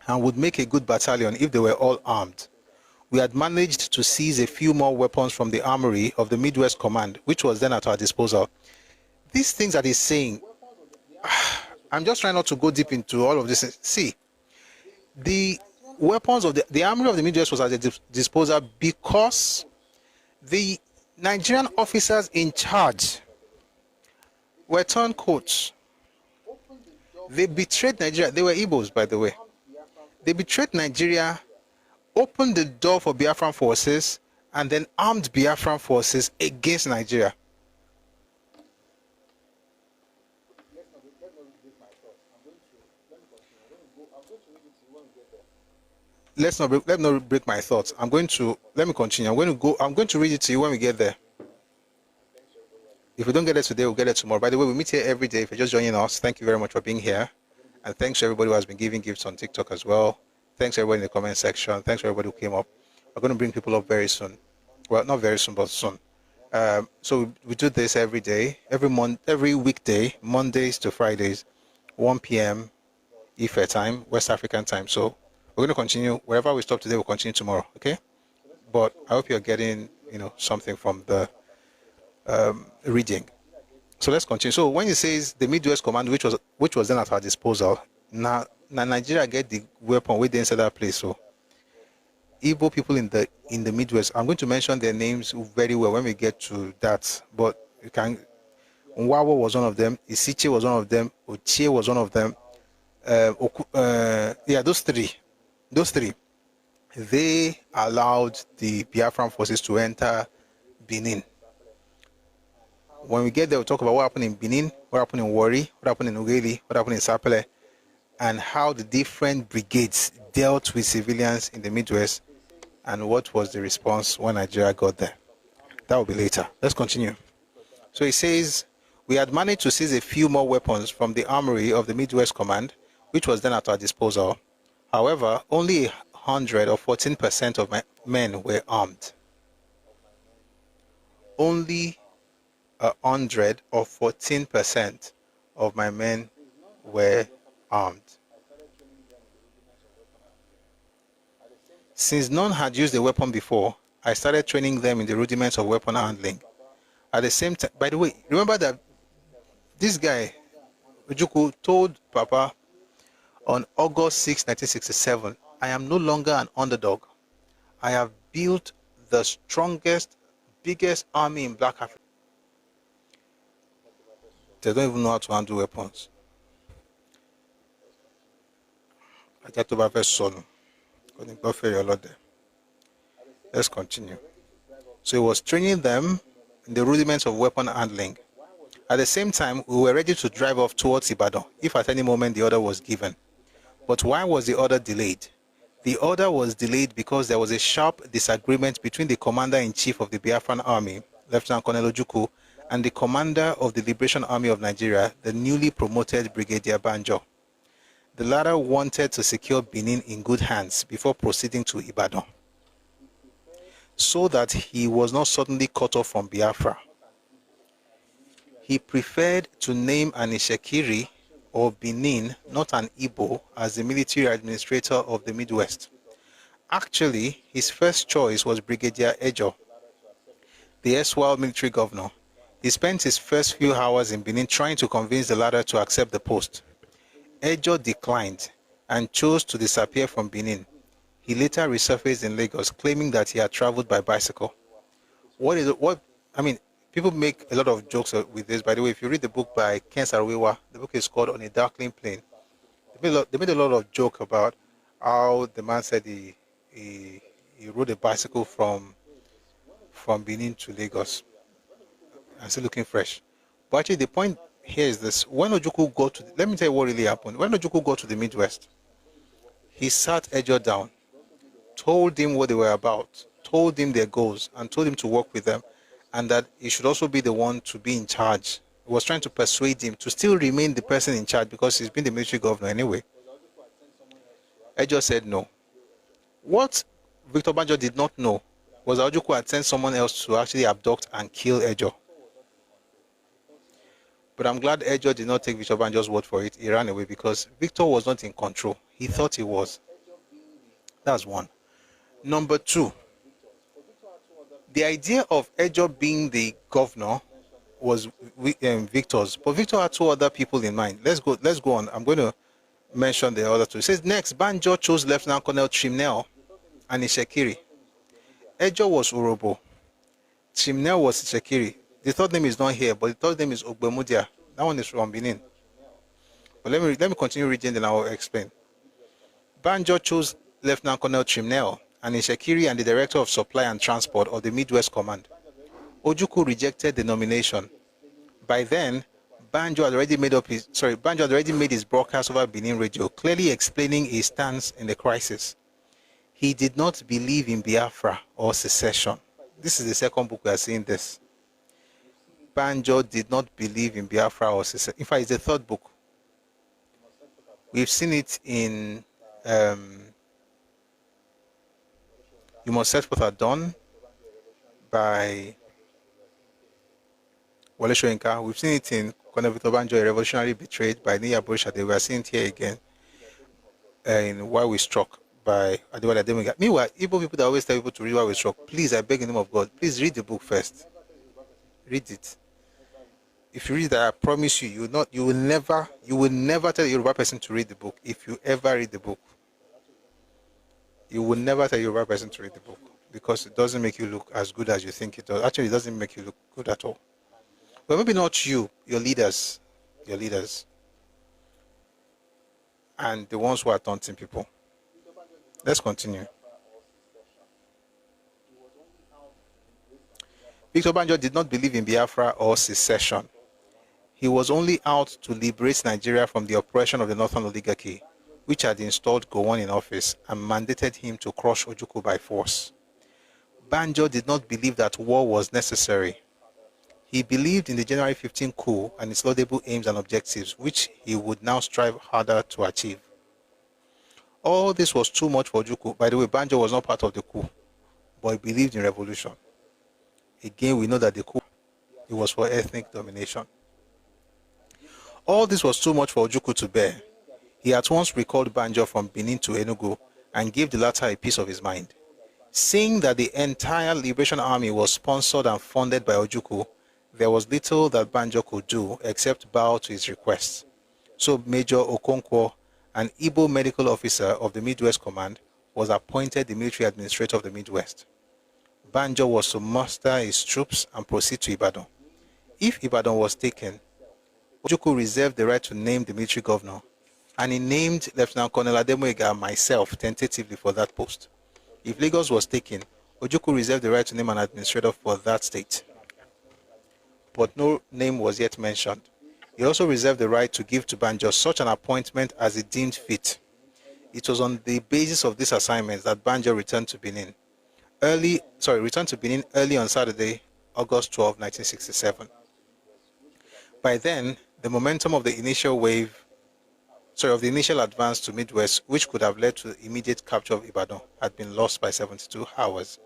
[SPEAKER 1] and would make a good battalion if they were all armed. We had managed to seize a few more weapons from the armory of the Midwest Command, which was then at our disposal. These things that he's saying, I'm just trying not to go deep into all of this. See, the weapons of the armory of the Midwest was at the disposal because the Nigerian officers in charge were turncoats. They betrayed Nigeria. They were Igbos, by the way. They betrayed Nigeria, opened the door for Biafran forces, and then armed Biafran forces against Nigeria. Let me not break my thoughts. Let me continue. I'm going to read it to you when we get there. If we don't get it today, we'll get it tomorrow. By the way, we meet here every day. If you're just joining us, thank you very much for being here. And thanks to everybody who has been giving gifts on TikTok as well. Thanks to everybody in the comment section. Thanks to everybody who came up. We're going to bring people up very soon. Well, not very soon, but soon. So we do this every day, every weekday, Mondays to Fridays, 1 p.m. Ife time, West African time. So we're going to continue. Wherever we stop today, we'll continue tomorrow, okay? But I hope you're getting, something from the reading. So let's continue. So when it says the Midwest Command, which was then at our disposal, now Nigeria get the weapon within that place. So Igbo people in the Midwest, I'm going to mention their names very well when we get to that. But you can. Nwawo was one of them. Isiche was one of them. Ochie was one of them. Those three. They allowed the Biafran forces to enter Benin. When we get there, we'll talk about what happened in Benin, what happened in Warri, what happened in Ughelli, what happened in Sapele. and how the different brigades dealt with civilians in the Midwest and what was the response when Nigeria got there. That will be later. Let's continue. So it says, we had managed to seize a few more weapons from the armory of the Midwest Command, which was then at our disposal. However, only 100 or 14% of my men were armed. Only 100 or 14% of my men were armed. Since none had used a weapon before, I started training them in the rudiments of weapon handling. At the same time, by the way, remember that this guy, Ojukwu, told Papa on August 6, 1967, I am no longer an underdog. I have built the strongest, biggest army in Black Africa. They don't even know how to handle weapons. Let's continue. So he was training them in the rudiments of weapon handling. At the same time, we were ready to drive off towards Ibadan if at any moment the order was given. But why was the order delayed? The order was delayed because there was a sharp disagreement between the commander-in-chief of the Biafran Army, Lieutenant Colonel Ojukwu, and the commander of the Liberation Army of Nigeria, the newly promoted Brigadier Banjo. The latter wanted to secure Benin in good hands before proceeding to Ibadan, so that he was not suddenly cut off from Biafra. He preferred to name an Ishekiri or Benin, not an Igbo, as the military administrator of the Midwest. Actually, his first choice was Brigadier Ejo, the erstwhile military governor. He spent his first few hours in Benin trying to convince the latter to accept the post. Ejo declined and chose to disappear from Benin. He later resurfaced in Lagos, claiming that he had traveled by bicycle. People make a lot of jokes with this. By the way, if you read the book by Ken Saro-Wiwa, the book is called On a Darkling Plain. They made a lot of joke about how the man said he rode a bicycle from Benin to Lagos and still looking fresh. But actually, the point here is this: when Ojukwu got to, let me tell you what really happened. When Ojukwu got to the Midwest, he sat Ejo down, told him what they were about, told him their goals, and told him to work with them, and that he should also be the one to be in charge. He was trying to persuade him to still remain the person in charge because he's been the military governor anyway. Ejo said no. What Victor Banjo did not know was that Ojukwu had sent someone else to actually abduct and kill Ejo. But I'm glad Ejo did not take Victor Banjo's word for it. He ran away because Victor was not in control. He thought he was. That's one. Number two, the idea of Ejo being the governor was Victor's, but Victor had two other people in mind. Let's go on. I'm going to mention the other two. It says next, Banjo chose Lieutenant Colonel Chimnel and Ishekiri. Ejo was Urobo. Chimnel was Ishekiri. The third name is not here, but the third name is Ogbemudia. That one is from Benin. But let me continue reading, then I will explain. Banjo chose Lieutenant Colonel Chimnel and Ishekiri and the Director of Supply and Transport of the Midwest Command. Ojukwu rejected the nomination. By then, Banjo had already made his broadcast over Benin radio, clearly explaining his stance in the crisis. He did not believe in Biafra or secession. This is the second book we are seeing this. Banjo did not believe in Biafra or secession. In fact, it's the third book. We've seen it in You Must Set Forth at Dawn by Wole Soyinka. We've seen it in Colonel Victor Banjo, A Revolutionary Betrayed by Niya Borishade. We are seeing it here again in Why We Struck by Adewale Ademiga. Meanwhile, Igbo people that always tell people to read Why We Struck, please, I beg in the name of God, please read the book first. Read it. If you read that, I promise you, you will never tell a Yoruba person to read the book. If you ever read the book, you will never tell a Yoruba person to read the book because it doesn't make you look as good as you think it does. Actually, it doesn't make you look good at all. But maybe not you, your leaders, and the ones who are taunting people. Let's continue. Victor Banjo did not believe in Biafra or secession. He was only out to liberate Nigeria from the oppression of the Northern oligarchy, which had installed Gowon in office and mandated him to crush Ojukwu by force. Banjo did not believe that war was necessary. He believed in the January 15 coup and its laudable aims and objectives, which he would now strive harder to achieve. All this was too much for Ojukwu. By the way, Banjo was not part of the coup, but he believed in revolution. Again, we know that the coup, it was for ethnic domination. All this was too much for Ojukwu to bear. He at once recalled Banjo from Benin to Enugu and gave the latter a piece of his mind. Seeing that the entire Liberation Army was sponsored and funded by Ojukwu, there was little that Banjo could do except bow to his requests. So Major Okonkwo, an Igbo medical officer of the Midwest Command, was appointed the military administrator of the Midwest. Banjo was to muster his troops and proceed to Ibadan. If Ibadan was taken, Ojukwu reserved the right to name the military governor, and he named Lieutenant Colonel Ademoyega and myself tentatively for that post. If Lagos was taken, Ojukwu reserved the right to name an administrator for that state, but no name was yet mentioned. He also reserved the right to give to Banjo such an appointment as he deemed fit. It was on the basis of this assignment that Banjo returned to Benin early on Saturday, August 12, 1967. By then, the momentum of the initial advance to Midwest, which could have led to the immediate capture of Ibadan, had been lost by 72 hours.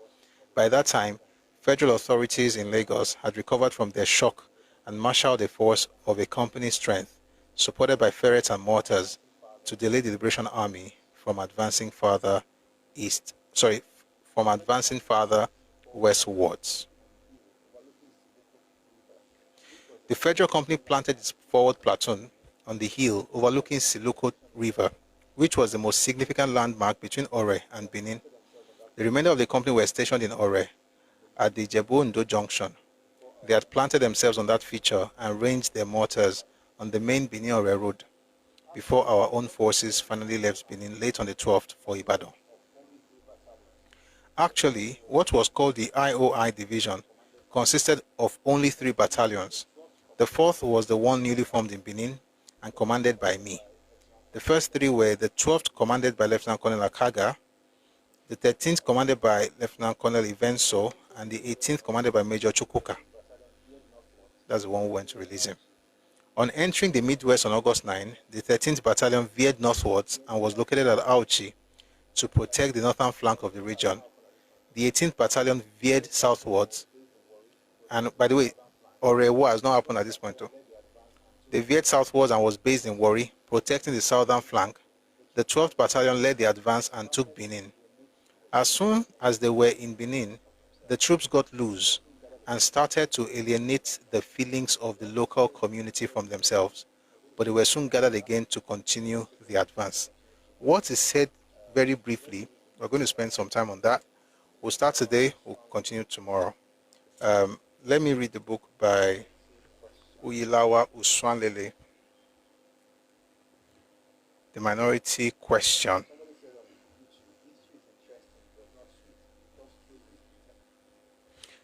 [SPEAKER 1] By that time, federal authorities in Lagos had recovered from their shock and marshaled a force of a company's strength, supported by ferrets and mortars, to delay the Liberation Army from advancing farther westwards. The federal company planted its forward platoon on the hill overlooking Siloko River, which was the most significant landmark between Ore and Benin. The remainder of the company were stationed in Ore at the Ijebu-Ondo junction. They had planted themselves on that feature and ranged their mortars on the main Benin-Ore road before our own forces finally left Benin late on the 12th for Ibadan. Actually, what was called the IOI division consisted of only 3 battalions. The 4th was the one newly formed in Benin and commanded by me. The first 3 were the 12th commanded by Lieutenant Colonel Akaga, the 13th commanded by Lieutenant Colonel Ivenso, and the 18th commanded by Major Chukwuka. That's the one who went to release him. On entering the Midwest on August 9, the 13th Battalion veered northwards and was located at Auchi to protect the northern flank of the region. The 18th Battalion veered southwards, and by the way, Orewa has not happened at this point too. They veered southwards and was based in Warri, protecting the southern flank. The 12th Battalion led the advance and took Benin. As soon as they were in Benin, the troops got loose and started to alienate the feelings of the local community from themselves, but they were soon gathered again to continue the advance. What is said very briefly, we're going to spend some time on that. We'll start today, we'll continue tomorrow. Let me read the book by Uyilawa Uswanlele, The Minority Question.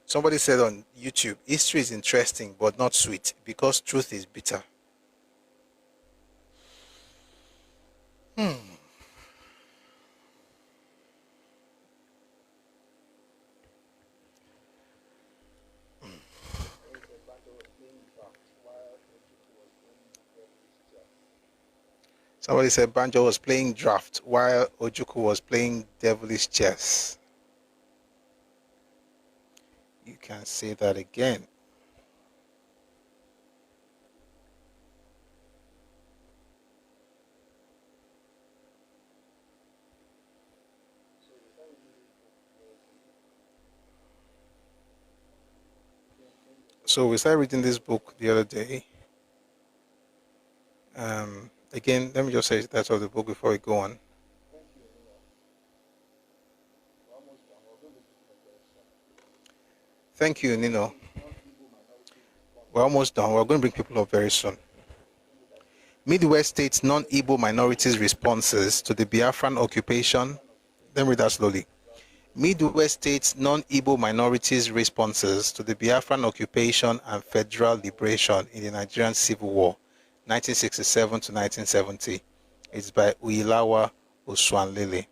[SPEAKER 1] Somebody said on YouTube, history is interesting but not sweet because truth is bitter. Somebody said Banjo was playing draft while Ojukwu was playing devilish chess. You can say that again. So we started reading this book the other day. Again, let me just say the title of the book before we go on. Thank you, Nino. We're almost done. We're going to bring people up very soon. Midwest States non-Igbo minorities' responses to the Biafran occupation. Let me read that slowly. Midwest States non-Igbo minorities' responses to the Biafran occupation and federal liberation in the Nigerian Civil War, 1967 to 1970. It's by Uilawa Oswanlele.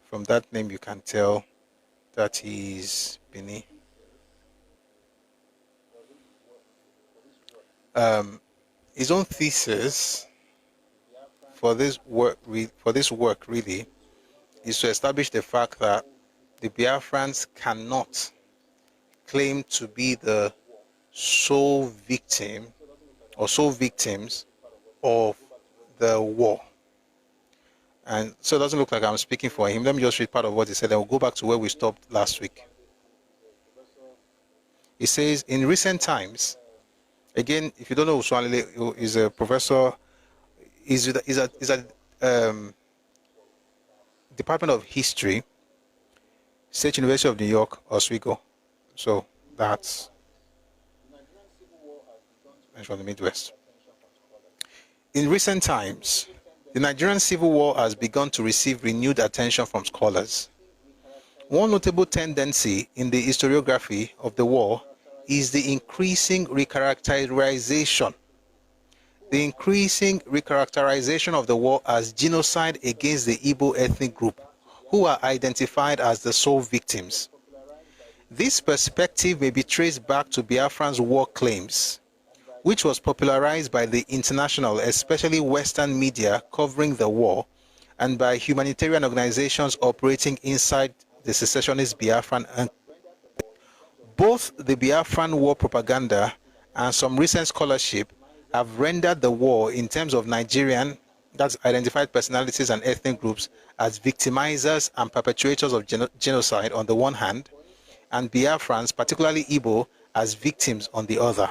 [SPEAKER 1] From that name, you can tell that he's Bini. His own thesis for this work really is to establish the fact that the Biafrans cannot claim to be the sole victim or sole victims of the war. And so it doesn't look like I'm speaking for him. Let me just read part of what he said, and we'll go back to where we stopped last week. He says, in recent times, again, if you don't know, Uswanlele is a professor, is at Department of History, State University of New York, Oswego. So that's from the Midwest. In recent times, the Nigerian Civil War has begun to receive renewed attention from scholars. One notable tendency in the historiography of the war is the increasing recharacterization of the war as genocide against the Igbo ethnic group, who are identified as the sole victims. This perspective may be traced back to Biafran's war claims, which was popularized by the international, especially Western media covering the war, and by humanitarian organizations operating inside the secessionist Biafran. Both the Biafran war propaganda and some recent scholarship have rendered the war in terms of Nigerian, that's identified personalities and ethnic groups, as victimizers and perpetrators of genocide on the one hand, and Biafrans, particularly Igbo, as victims on the other.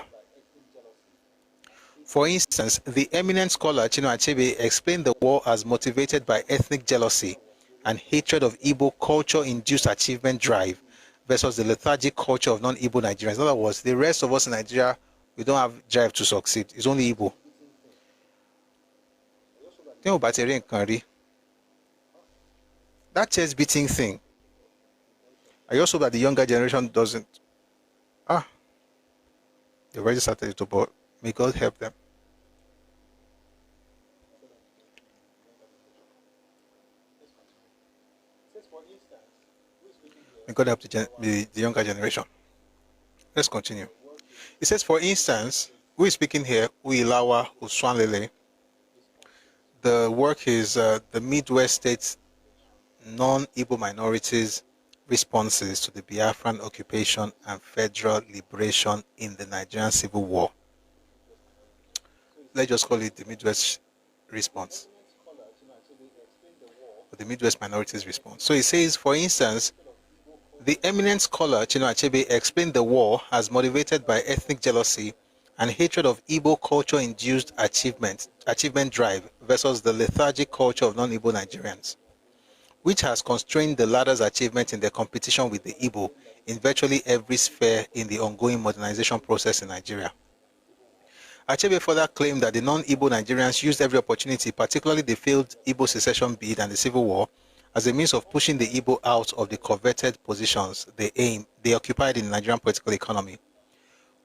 [SPEAKER 1] For instance, the eminent scholar Chinua Achebe explained the war as motivated by ethnic jealousy and hatred of Igbo culture-induced achievement drive versus the lethargic culture of non-Igbo Nigerians. In other words, the rest of us in Nigeria, we don't have drive to succeed. It's only Igbo. That chest beating thing, I also hope that the younger generation doesn't. They already started it, but may God help them. May God help the younger generation. Let's continue. It says, for instance, who is speaking here? Uilawa Oswanlele. The work is the Midwest States non-Igbo minorities' responses to the Biafran occupation and federal liberation in the Nigerian Civil War. Let's just call it the Midwest response, or the Midwest minorities response. So it says, for instance, the eminent scholar Chinua Achebe explained the war as motivated by ethnic jealousy and hatred of Igbo culture-induced achievement drive versus the lethargic culture of non-Igbo Nigerians, which has constrained the latter's achievement in their competition with the Igbo in virtually every sphere in the ongoing modernization process in Nigeria. Achebe further claimed that the non-Igbo Nigerians used every opportunity, particularly the failed Igbo secession bid and the Civil War, as a means of pushing the Igbo out of the coveted positions they occupied in the Nigerian political economy.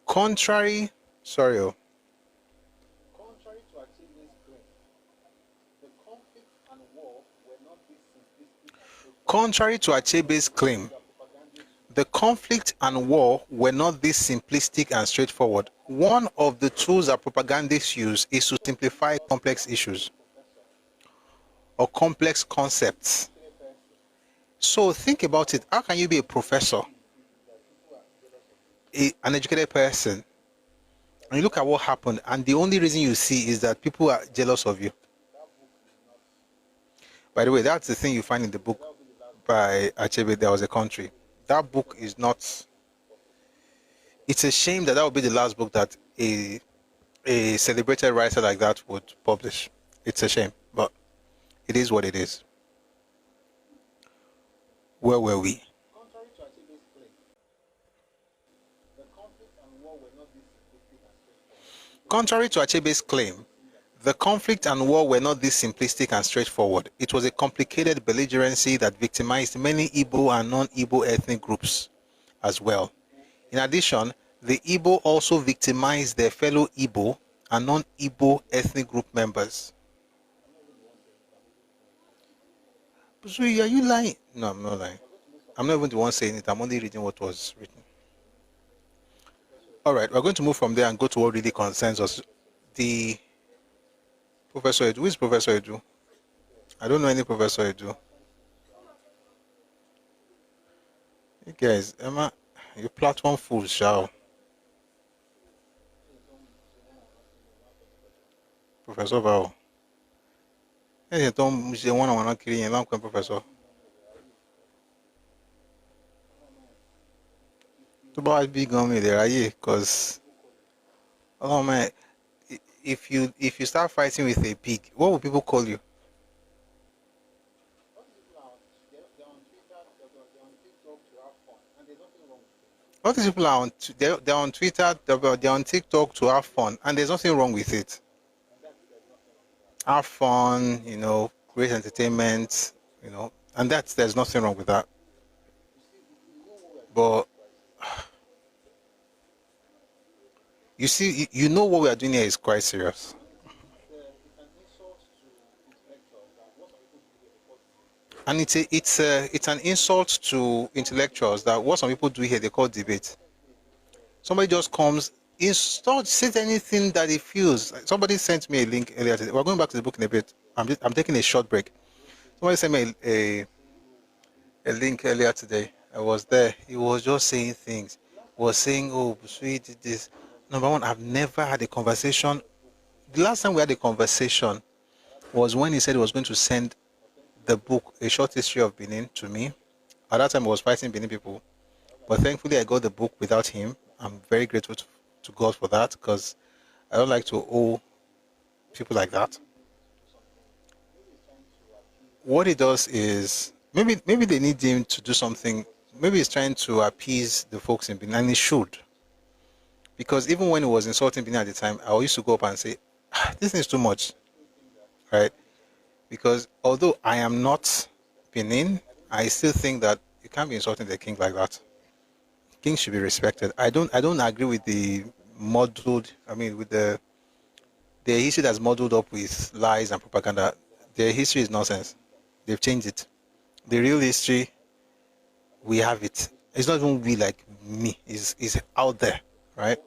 [SPEAKER 1] Contrary to Achebe's claim, the conflict and war were not this simplistic. Contrary to Achebe's claim, the conflict and war were not this simplistic and straightforward. One of the tools that propagandists use is to simplify complex issues or complex concepts. So think about it. How can you be a professor, an educated person, and you look at what happened, and the only reason you see is that people are jealous of you? By the way, that's the thing you find in the book by Achebe, There Was a Country. That book is not... It's a shame that would be the last book that a celebrated writer like that would publish. It's a shame, but it is what it is. Where were we? Contrary to Achebe's claim, the conflict and war were not this simplistic and straightforward. Contrary to Achebe's claim, The conflict and war were not this simplistic and straightforward. It was a complicated belligerency that victimized many Igbo and non-Igbo ethnic groups as well. In addition, the Igbo also victimized their fellow Igbo and non-Igbo ethnic group members. So are you lying? No, I'm not lying. I'm not even the one saying it. I'm only reading what was written. All right, we're going to move from there and go to what really concerns us. The Professor Edu. Who is Professor Edu? I don't know any Professor Edu. You guys, Emma, you platform fools, shall. Professor Val. Hey, you don't say one on one killing you, Professor. To buy big on me there, are you? Because, oh man, if you start fighting with a pig, what will people call you? All these people are on they're on Twitter, they're on TikTok to have fun, and there's nothing wrong with it. Have fun, great entertainment, and there's nothing wrong with that. But you see, what we are doing here is quite serious. And it's an insult to intellectuals that what some people do here they call debate. Somebody just comes, says anything that he feels. Somebody sent me a link earlier today. We're going back to the book in a bit. I'm taking a short break. Somebody sent me a link earlier today. I was there. He was just saying things. He was saying, "Oh, sweet, this." Number one, I've never had a conversation. The last time we had a conversation was when he said he was going to send the book, A Short History of Benin, to me. At that time, I was fighting Benin people. But thankfully, I got the book without him. I'm very grateful to God for that because I don't like to owe people like that. What he does is, maybe they need him to do something. Maybe he's trying to appease the folks in Benin, and he should. Because even when he was insulting Benin at the time, I used to go up and say, this is too much, right? Because although I am not Benin, I still think that you can't be insulting the king like that. Kings should be respected. I don't agree with the history that's muddled up with lies and propaganda. Their history is nonsense. They've changed it. The real history, we have it. It's not even we like me. It's out there, right?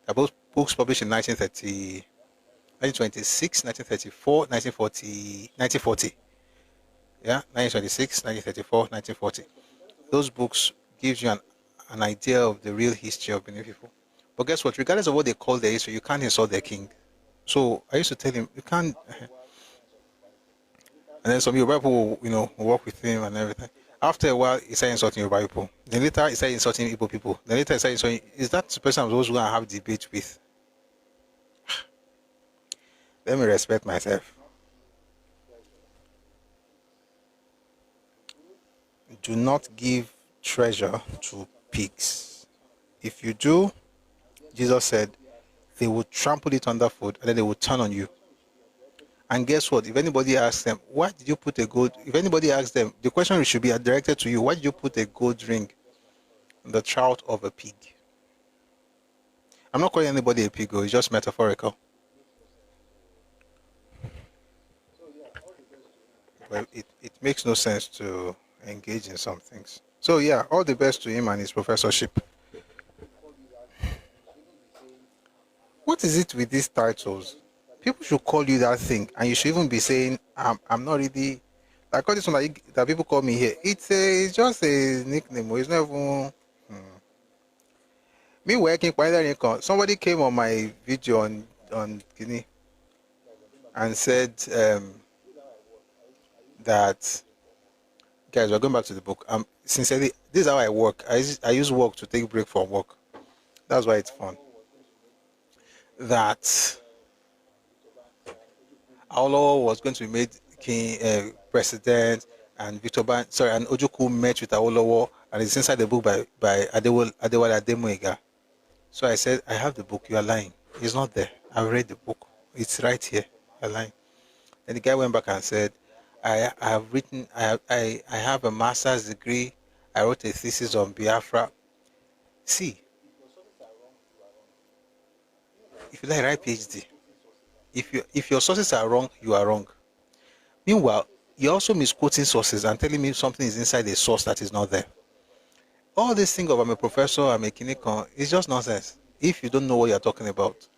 [SPEAKER 1] They're both books published in 1926, 1934, 1940. Yeah, 1926, 1934, 1940. Those books gives you an idea of the real history of Benin people. But guess what? Regardless of what they call their history, you can't insult their king. So I used to tell him, you can't. And then some Yoruba people, will work with him and everything. After a while, he started insulting Yoruba people. Then later, he started insulting Igbo people. Then later, he started insulting. Is that the person I'm supposed to go and have debate with? Let me respect myself. Do not give treasure to pigs. If you do, Jesus said, they will trample it underfoot and then they will turn on you. And guess what? If anybody asks them, why did you put a gold? If anybody asks them, the question should be directed to you. Why did you put a gold ring in the trout of a pig? I'm not calling anybody a pig, it's just metaphorical. Well, it makes no sense to engage in some things. So yeah, all the best to him and his professorship. What is it with these titles? People should call you that thing, and you should even be saying, I'm not really, like all this one that people call me here. It's just a nickname. It's not even. Me working somebody came on my video on Guinea and said that, guys, we're going back to the book. Sincerely, this is how I work. I use work to take break from work. That's why it's fun. That Awolowo was going to be made king, president, and and Ojukwu met with Awolowo, and it's inside the book by Adewale Ademuyiga. So I said, I have the book. You are lying. It's not there. I read the book. It's right here. a line. And the guy went back and said, I have a master's degree. I wrote a thesis on Biafra. See, if you like, write PhD. If your sources are wrong, you are wrong. Meanwhile, you're also misquoting sources and telling me something is inside a source that is not there. All this thing of I'm a professor, I'm a clinical, is just nonsense if you don't know what you're talking about.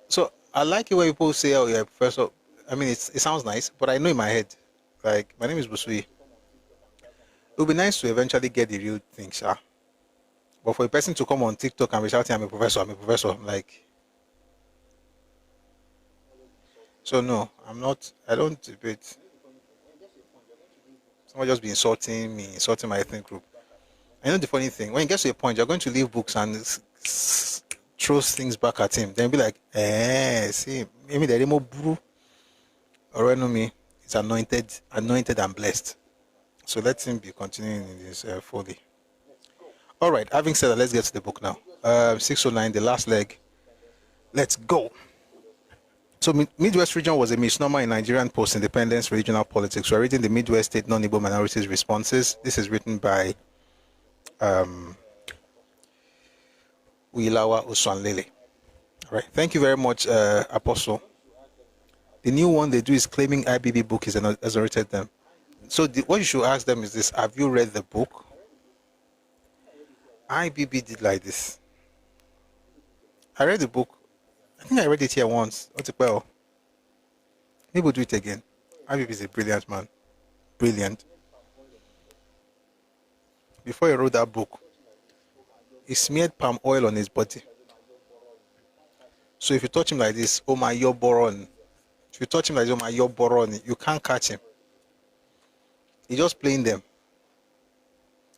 [SPEAKER 1] So I like it when people say, oh, you're a professor. I mean, it sounds nice, but I know in my head, like, my name is Busui. It would be nice to eventually get the real thing, sha. But for a person to come on TikTok and be shouting, I'm a professor, I'm like, so no, I'm not, I don't debate. Someone just be insulting me, insulting my ethnic group. I know the funny thing, when it gets to a point, you're going to leave books and throw things back at him. Then be like, see, maybe the Remo Buru or me is anointed and blessed. So let him be continuing in this folly. All right, having said that, let's get to the book now. 609, the last leg. Let's go. So Midwest region was a misnomer in Nigerian post-independence regional politics. We're reading the Midwest State Non-Igbo Minorities Responses. This is written by Uilawa Uswanlele. All right. Thank you very much, Apostle. The new one they do is claiming IBB book is exonerated them. So what you should ask them is this: have you read the book? IBB did like this. I read the book. I think I read it here once. Well, maybe do it again. IBB is a brilliant man. Brilliant. Before he wrote that book, he smeared palm oil on his body. So if you touch him like this, oh my, you're boron. If you touch him like this, oh my, you're boron, you can't catch him. He's just playing them.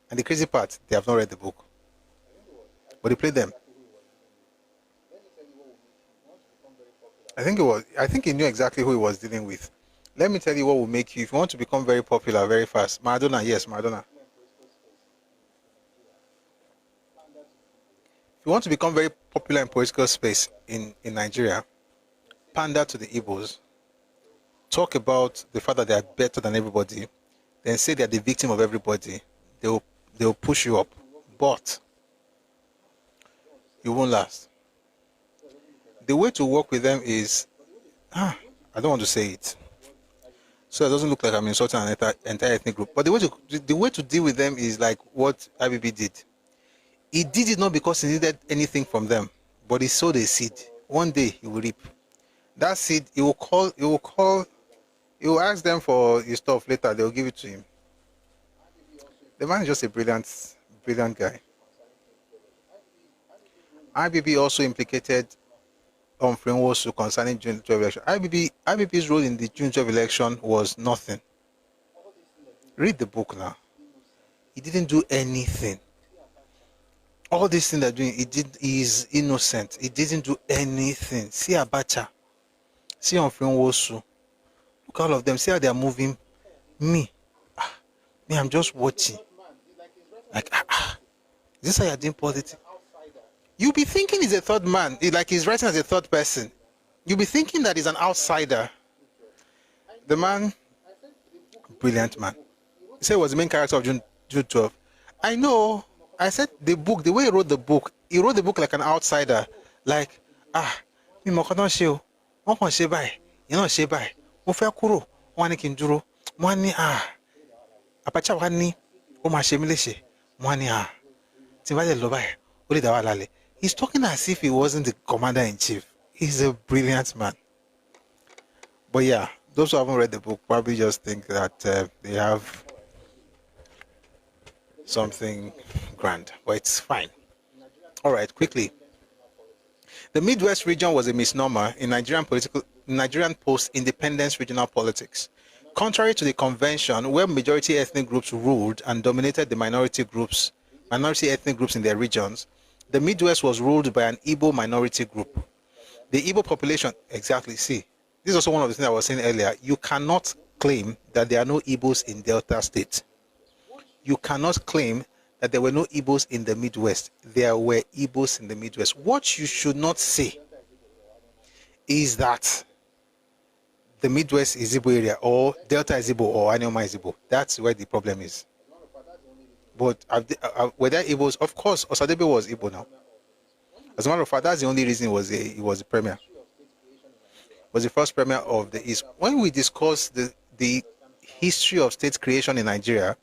[SPEAKER 1] And the crazy part, they have not read the book. But he played them. I think he knew exactly who he was dealing with. Let me tell you what will make you, if you want to become very popular very fast. Maradona, yes, Maradona. If you want to become very popular in political space in Nigeria, pander to the Igbos, talk about the fact that they are better than everybody, then say they are the victim of everybody. They will push you up. But you won't last. The way to work with them is, I don't want to say it, so it doesn't look like I'm insulting an entire ethnic group. But the way to deal with them is like what IBB did. He did it not because he needed anything from them, but he sowed a seed. One day he will reap. That seed, he will ask them for his stuff later. They will give it to him. The man is just a brilliant guy. IBB also implicated Nwosu concerning June 12 election. IBB's role in the June 12 election was nothing. Read the book now. He didn't do anything. All these things they're doing, he is innocent. He didn't do anything. See Abacha. See Nwosu. Look at all of them. See how they are moving. Me, I'm just watching. Like, is this how you're doing politics? You'll be thinking he's a third man, like he's writing as a third person. You'll be thinking that he's an outsider. The man, brilliant man. He said he was the main character of June 12. I know. I said the book, the way he wrote the book like an outsider. Like, mi mo kan se o. Wọ́n kàn ṣe báyìí, ìyẹn náà ṣe báyìí. Mo fẹ́ kúrò, wọ́n á ní kí n dúró. Wọ́n á ní, Abacha wa ní, ó máa ṣe mí léṣe. Wọ́n á ní, tí n bá dẹ̀ lọ báyìí, ó lè dá wa lálẹ́. He's talking as if he wasn't the commander-in-chief. He's a brilliant man. But yeah, those who haven't read the book probably just think that they have something grand, but it's fine. All right, quickly. The Midwest region was a misnomer in Nigerian post-independence regional politics. Contrary to the convention, where majority ethnic groups ruled and dominated the minority ethnic groups in their regions, the Midwest was ruled by an Igbo minority group. The Igbo population, exactly, see, this is also one of the things I was saying earlier. You cannot claim that there are no Igbos in Delta State. You cannot claim that there were no Igbos in the Midwest. There were Igbos in the Midwest. What you should not say is that the Midwest is Igbo area, or Delta is Igbo, or Anyoma is Igbo. That's where the problem is. But were there Igbos? Of course, Osadebe was Igbo now. As a matter of fact, that's the only reason he was the premier. Was the first premier of the East. When we discuss the history of state creation in Nigeria,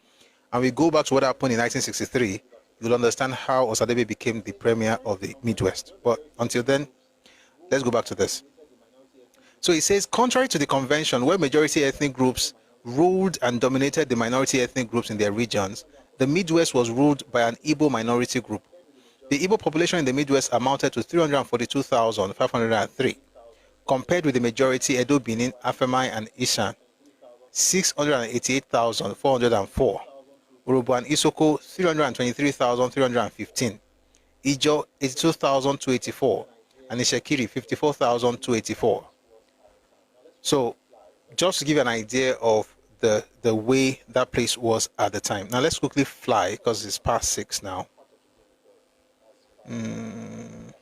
[SPEAKER 1] and we go back to what happened in 1963, you'll understand how Osadebe became the premier of the Midwest. But until then, let's go back to this. So it says, contrary to the convention where majority ethnic groups ruled and dominated the minority ethnic groups in their regions, the Midwest was ruled by an Igbo minority group. The Igbo population in the Midwest amounted to 342,503, compared with the majority Edo, Benin, Afemai, and Ishan, 688,404, Urubu and Isoko, 323,315, Ijo, 82,284, and Ishekiri, 54,284. So, just to give you an idea of the way that place was at the time. Now, let's quickly fly, because it's past 6 now. In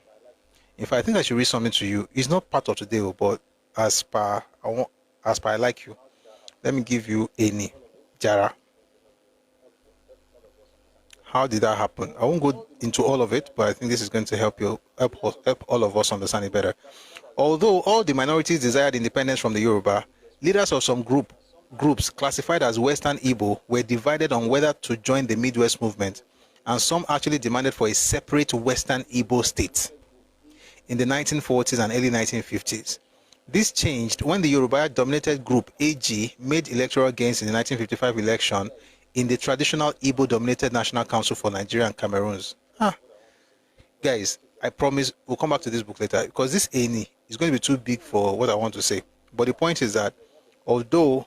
[SPEAKER 1] fact, I think I should read something to you. It's not part of today, but as per I like you, let me give you Eni Jara. How did that happen? I won't go into all of it, but I think this is going to help all of us understand it better. Although all the minorities desired independence from the Yoruba, leaders of some groups classified as Western Igbo were divided on whether to join the Midwest movement, and some actually demanded for a separate Western Igbo state in the 1940s and early 1950s. This changed when the Yoruba-dominated group AG made electoral gains in the 1955 election in the traditional Igbo-dominated National Council for Nigeria and Cameroons. Guys, I promise we'll come back to this book later, because this Eni is going to be too big for what I want to say. But the point is that although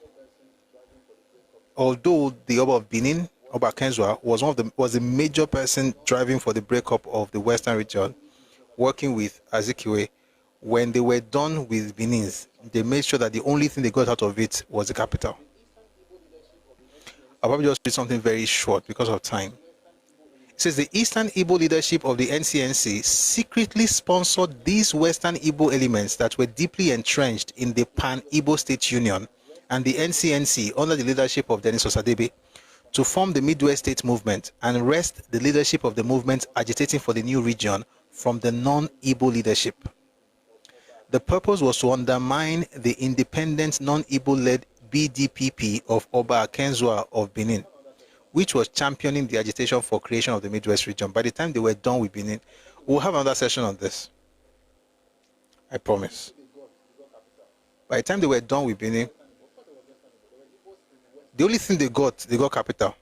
[SPEAKER 1] the Oba of Benin, Oba Kenzwa, was the major person driving for the breakup of the Western region, working with Azikiwe, when they were done with Benin's, they made sure that the only thing they got out of it was the capital. I'll probably just read something very short because of time. It says the Eastern Igbo leadership of the NCNC secretly sponsored these Western Igbo elements that were deeply entrenched in the Pan-Igbo State Union and the NCNC under the leadership of Dennis Osadebe to form the Midwest State Movement and wrest the leadership of the movement agitating for the new region from the non-Igbo leadership. The purpose was to undermine the independent non-Igbo-led BDPP of Oba Kenzwa of Benin, which was championing the agitation for creation of the Midwest region. By the time they were done with Benin, we'll have another session on this. I promise. By the time they were done with Benin, the only thing they got capital.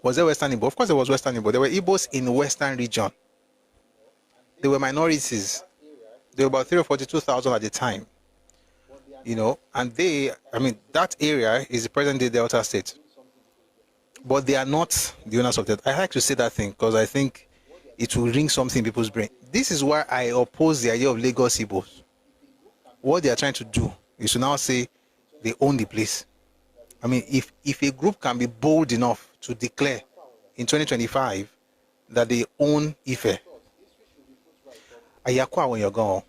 [SPEAKER 1] Was there Western Igbo? Of course there was Western Igbo. There were Igbos in the Western region. They were minorities. There were about 342,000 at the time. And that area is the present-day Delta State. But they are not the owners of that. I like to say that thing because I think it will ring something in people's brain. This is why I oppose the idea of Lagos Igbos. What they are trying to do is to now say they own the place. I mean, if a group can be bold enough to declare in 2025 that they own Ife, Ayakwa when you're gone.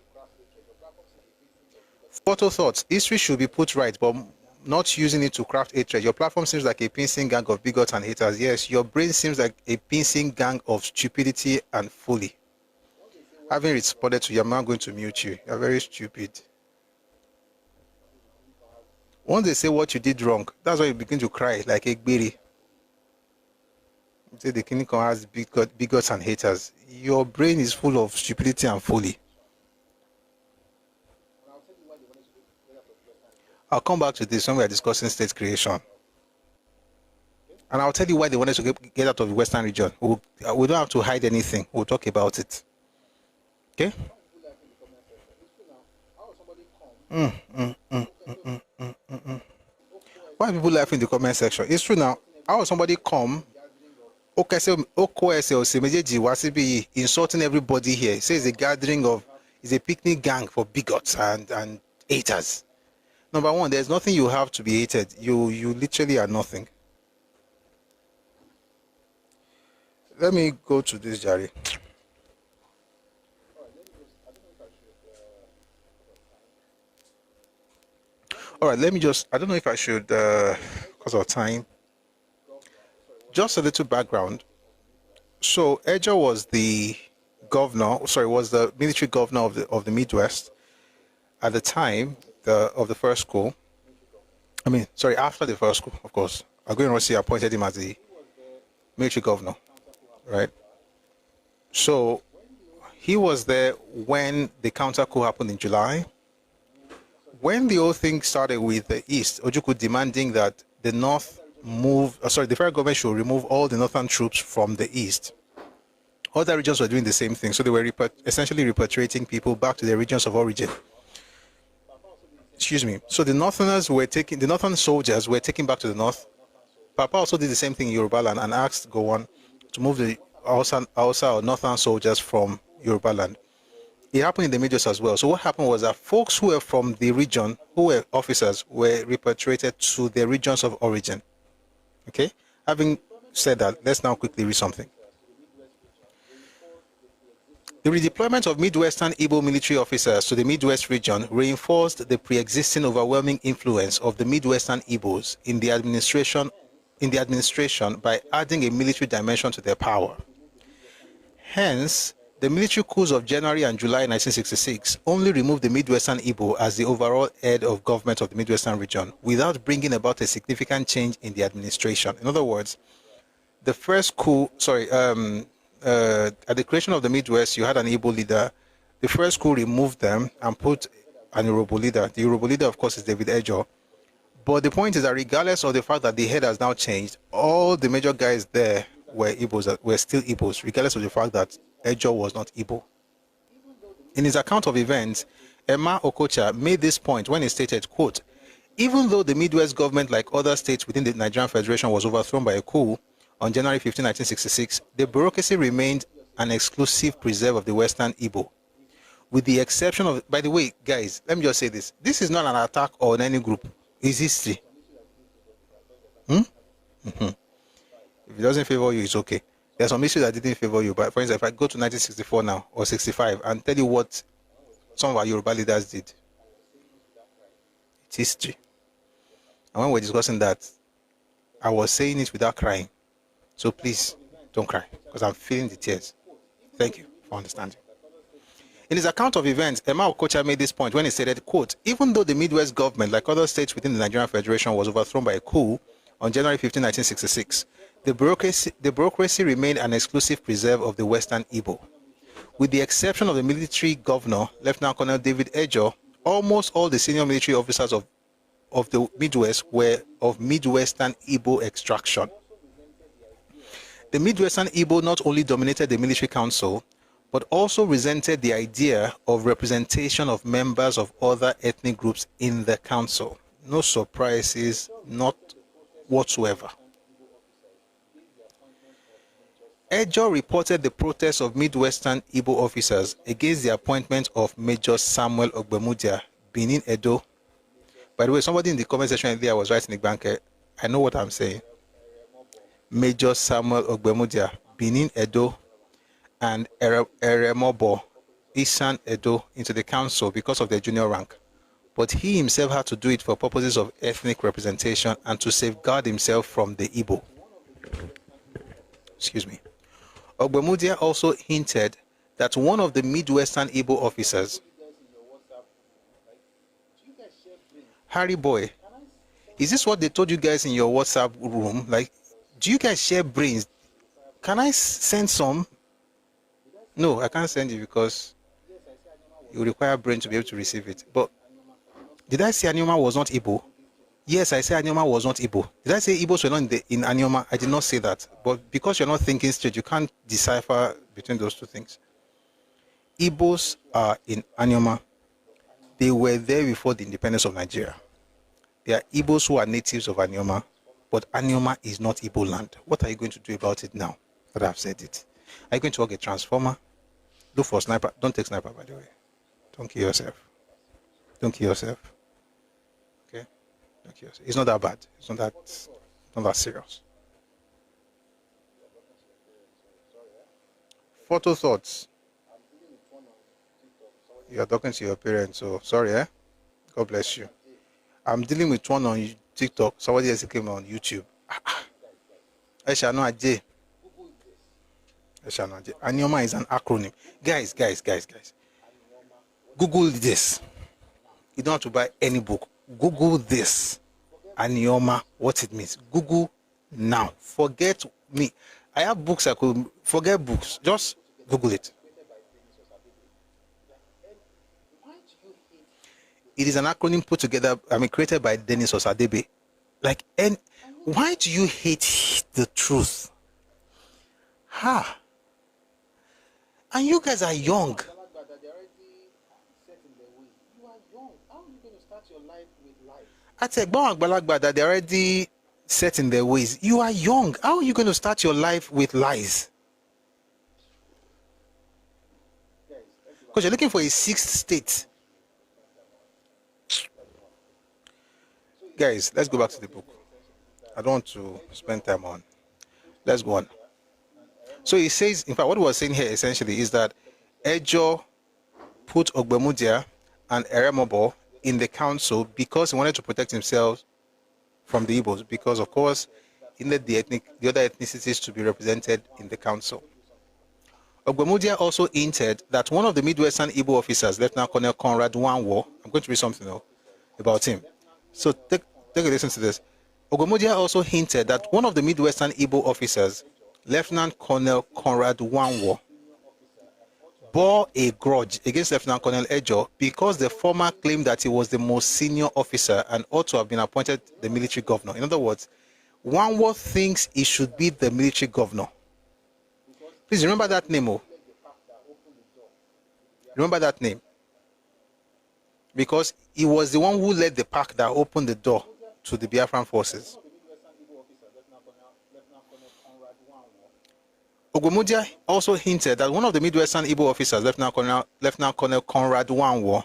[SPEAKER 1] Photo thoughts. History should be put right, but not using it to craft hatred. Your platform seems like a pincing gang of bigots and haters. Yes, your brain seems like a pincing gang of stupidity and folly. Having responded to you, I'm not going to mute you. You're very stupid. Once they say what you did wrong, that's why you begin to cry like a baby. Say the clinic has bigots and haters. Your brain is full of stupidity and folly. I'll come back to this when we are discussing state creation. And I'll tell you why they wanted to get out of the Western region. We don't have to hide anything. We'll talk about it. Okay? Why people laugh in the comment section? It's true now. How will somebody come, insulting everybody here? Say it's a gathering of, it's a picnic gang for bigots and haters. Number one, there's nothing you have to be hated. You literally are nothing. Let me go to this, Jerry. All right, let me just, I don't know if I should, because of time, just a little background. So Ejo was the was the military governor of the Midwest at the time of the first coup. I mean, sorry, after the first coup, of course. Aguirre Rossi appointed him as the military governor, right? So he was there when the counter coup happened in July. When the whole thing started with the East, Ojukwu demanding that the North the federal government should remove all the northern troops from the East. Other regions were doing the same thing, so they were essentially repatriating people back to their regions of origin. Excuse me. So the northern soldiers were taken back to the north. Papa also did the same thing in Yorubaland and asked Gowon to move the Hausa or northern soldiers from Yorubaland. It happened in the Midwest as well. So what happened was that folks who were from the region, who were officers, were repatriated to their regions of origin. Okay? Having said that, let's now quickly read something. The redeployment of Midwestern Igbo military officers to the Midwest region reinforced the pre-existing overwhelming influence of the Midwestern Igbos in the administration by adding a military dimension to their power. Hence, the military coups of January and July 1966 only removed the Midwestern Igbo as the overall head of government of the Midwestern region without bringing about a significant change in the administration. In other words, the first coup, at the creation of the Midwest, you had an Igbo leader. The first coup removed them and put an Yoruba leader. The Yoruba leader, of course, is David Ejo. But the point is that regardless of the fact that the head has now changed, all the major guys there were Igbos, were still Igbos, regardless of the fact that Ejo was not Igbo. In his account of events, Emma Okocha made this point when he stated, quote, even though the Midwest government, like other states within the Nigerian Federation, was overthrown by a coup on January 15, 1966, the bureaucracy remained an exclusive preserve of the Western Igbo. With the exception of, by the way, guys, let me just say this. This is not an attack on any group. It's history. Mm-hmm. If it doesn't favor you, it's okay. There's some issues that didn't favor you. But for instance, if I go to 1964 now, or 65, and tell you what some of our Yoruba leaders did, it's history. And when we're discussing that, I was saying it without crying. So please, don't cry, because I'm feeling the tears. Thank you for understanding. In his account of events, Emma Okocha made this point when he stated, quote, even though the Midwest government, like other states within the Nigerian Federation, was overthrown by a coup on January 15, 1966, the bureaucracy remained an exclusive preserve of the Western Igbo. With the exception of the military governor, Lieutenant Colonel David Ejo, almost all the senior military officers of the Midwest were of Midwestern Igbo extraction. The Midwestern Igbo not only dominated the military council, but also resented the idea of representation of members of other ethnic groups in the council. No surprises, not whatsoever. Ejo reported the protest of Midwestern Igbo officers against the appointment of Major Samuel Ogbemudia, Benin Edo. By the way, somebody in the comment section there was writing Igbanke. I know what I'm saying. Major Samuel Ogbemudia, Benin Edo, and Eremobo, Isan Edo, into the council because of their junior rank. But he himself had to do it for purposes of ethnic representation and to safeguard himself from the Igbo. Excuse me. Ogbemudia also hinted that one of the Midwestern Igbo officers, Harry Boy, is this what they told you guys in your WhatsApp room? Like, do you guys share brains? Can I send some? No, I can't send you because you require brain to be able to receive it. But did I say Anioma was not Igbo? Yes, I said Anioma was not Igbo. Did I say Igbos were not in Anioma? I did not say that. But because you're not thinking straight, you can't decipher between those two things. Igbos are in Anioma. They were there before the independence of Nigeria. There are Igbos who are natives of Anioma, but Anioma is not Igbo land. What are you going to do about it now that I've said it? Are you going to work a transformer? Look for sniper. Don't take sniper, by the way. Don't kill yourself. Don't kill yourself. Okay? Don't kill yourself. It's not that bad. It's not that serious. Photo thoughts. You are talking to your parents, so sorry, eh? God bless you. I'm dealing with one on TikTok. Somebody else came on YouTube. Eshano Anioma is an acronym. Guys. Google this. You don't have to buy any book. Google this. Anioma, what it means. Google now. Forget me. I have books I could forget books. Just Google it. It is an acronym put together, created by Dennis Osadebe. And why do you hate the truth? And you guys are young.
[SPEAKER 3] They're already set in their ways. You are young. How are you going to start your life with life?
[SPEAKER 1] That they're already set in their ways. You are young. How are you going to start your life with lies? Because you're looking for a sixth state. Guys, let's go back to the book. I don't want to spend time on. Let's go on. So he says, in fact, what he was saying here essentially is that Ejo put Ogbemudia and Eremobo in the council because he wanted to protect himself from the Igbos, because of course he needed the other ethnicities to be represented in the council. Ogbemudia also hinted that one of the Midwestern Igbo officers, Lieutenant Colonel Conrad Wanwo, I'm going to read something now about him. So take a listen to this. Ogbemudia also hinted that one of the Midwestern Igbo officers, Lieutenant Colonel Conrad Wanwo, bore a grudge against Lieutenant Colonel Ejo because the former claimed that he was the most senior officer and ought to have been appointed the military governor. In other words, Wanwo thinks he should be the military governor. Please remember that name. Remember that name. Because he was the one who led the pack that opened the door to the Biafran forces. Ogbemudia also hinted that one of the Midwestern Igbo officers, Lieutenant Colonel Conrad Wanwo,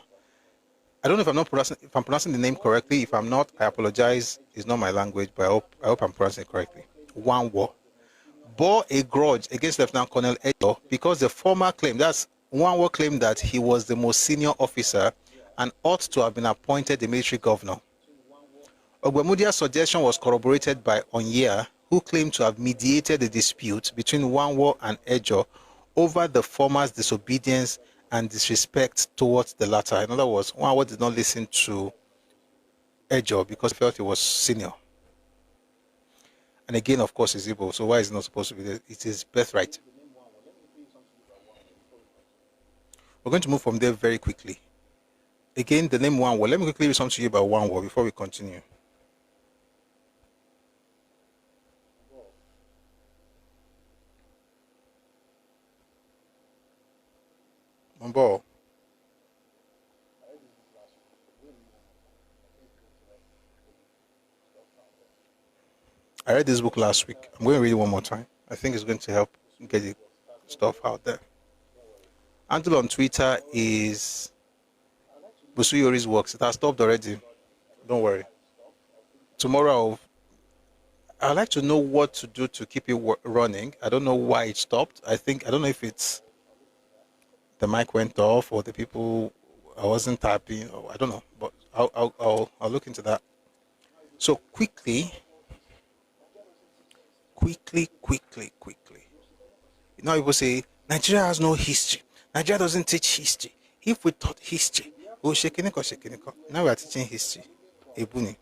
[SPEAKER 1] I don't know if I'm pronouncing the name correctly. If I'm not, I apologize. It's not my language, but I hope I'm pronouncing it correctly. Wanwo bore a grudge against Lieutenant Colonel Ejo because the former claimed, that's Wanwo claimed, that he was the most senior officer and ought to have been appointed the military governor. Ogbemudia's suggestion was corroborated by Onyea, who claimed to have mediated the dispute between Wanwo and Ejo over the former's disobedience and disrespect towards the latter. In other words, Wanwo did not listen to Ejo because he felt he was senior. And again, of course, he's Igbo, so why is he not supposed to be there? It is birthright. We're going to move from there very quickly. Again, the name Wanwo. Let me quickly read something to you about Wanwo before we continue. Mambo. I read this book last week. I'm going to read it one more time. I think it's going to help get the stuff out there. Handle on Twitter is Busuyori's Works. It has stopped already. Don't worry. Tomorrow, I'd like to know what to do to keep it running. I don't know why it stopped. I don't know if it's the mic went off or the people I wasn't typing, or I don't know. But I'll look into that. So quickly. You know, people say Nigeria has no history. Nigeria doesn't teach history. If we taught history, now we are teaching history. Ebuni.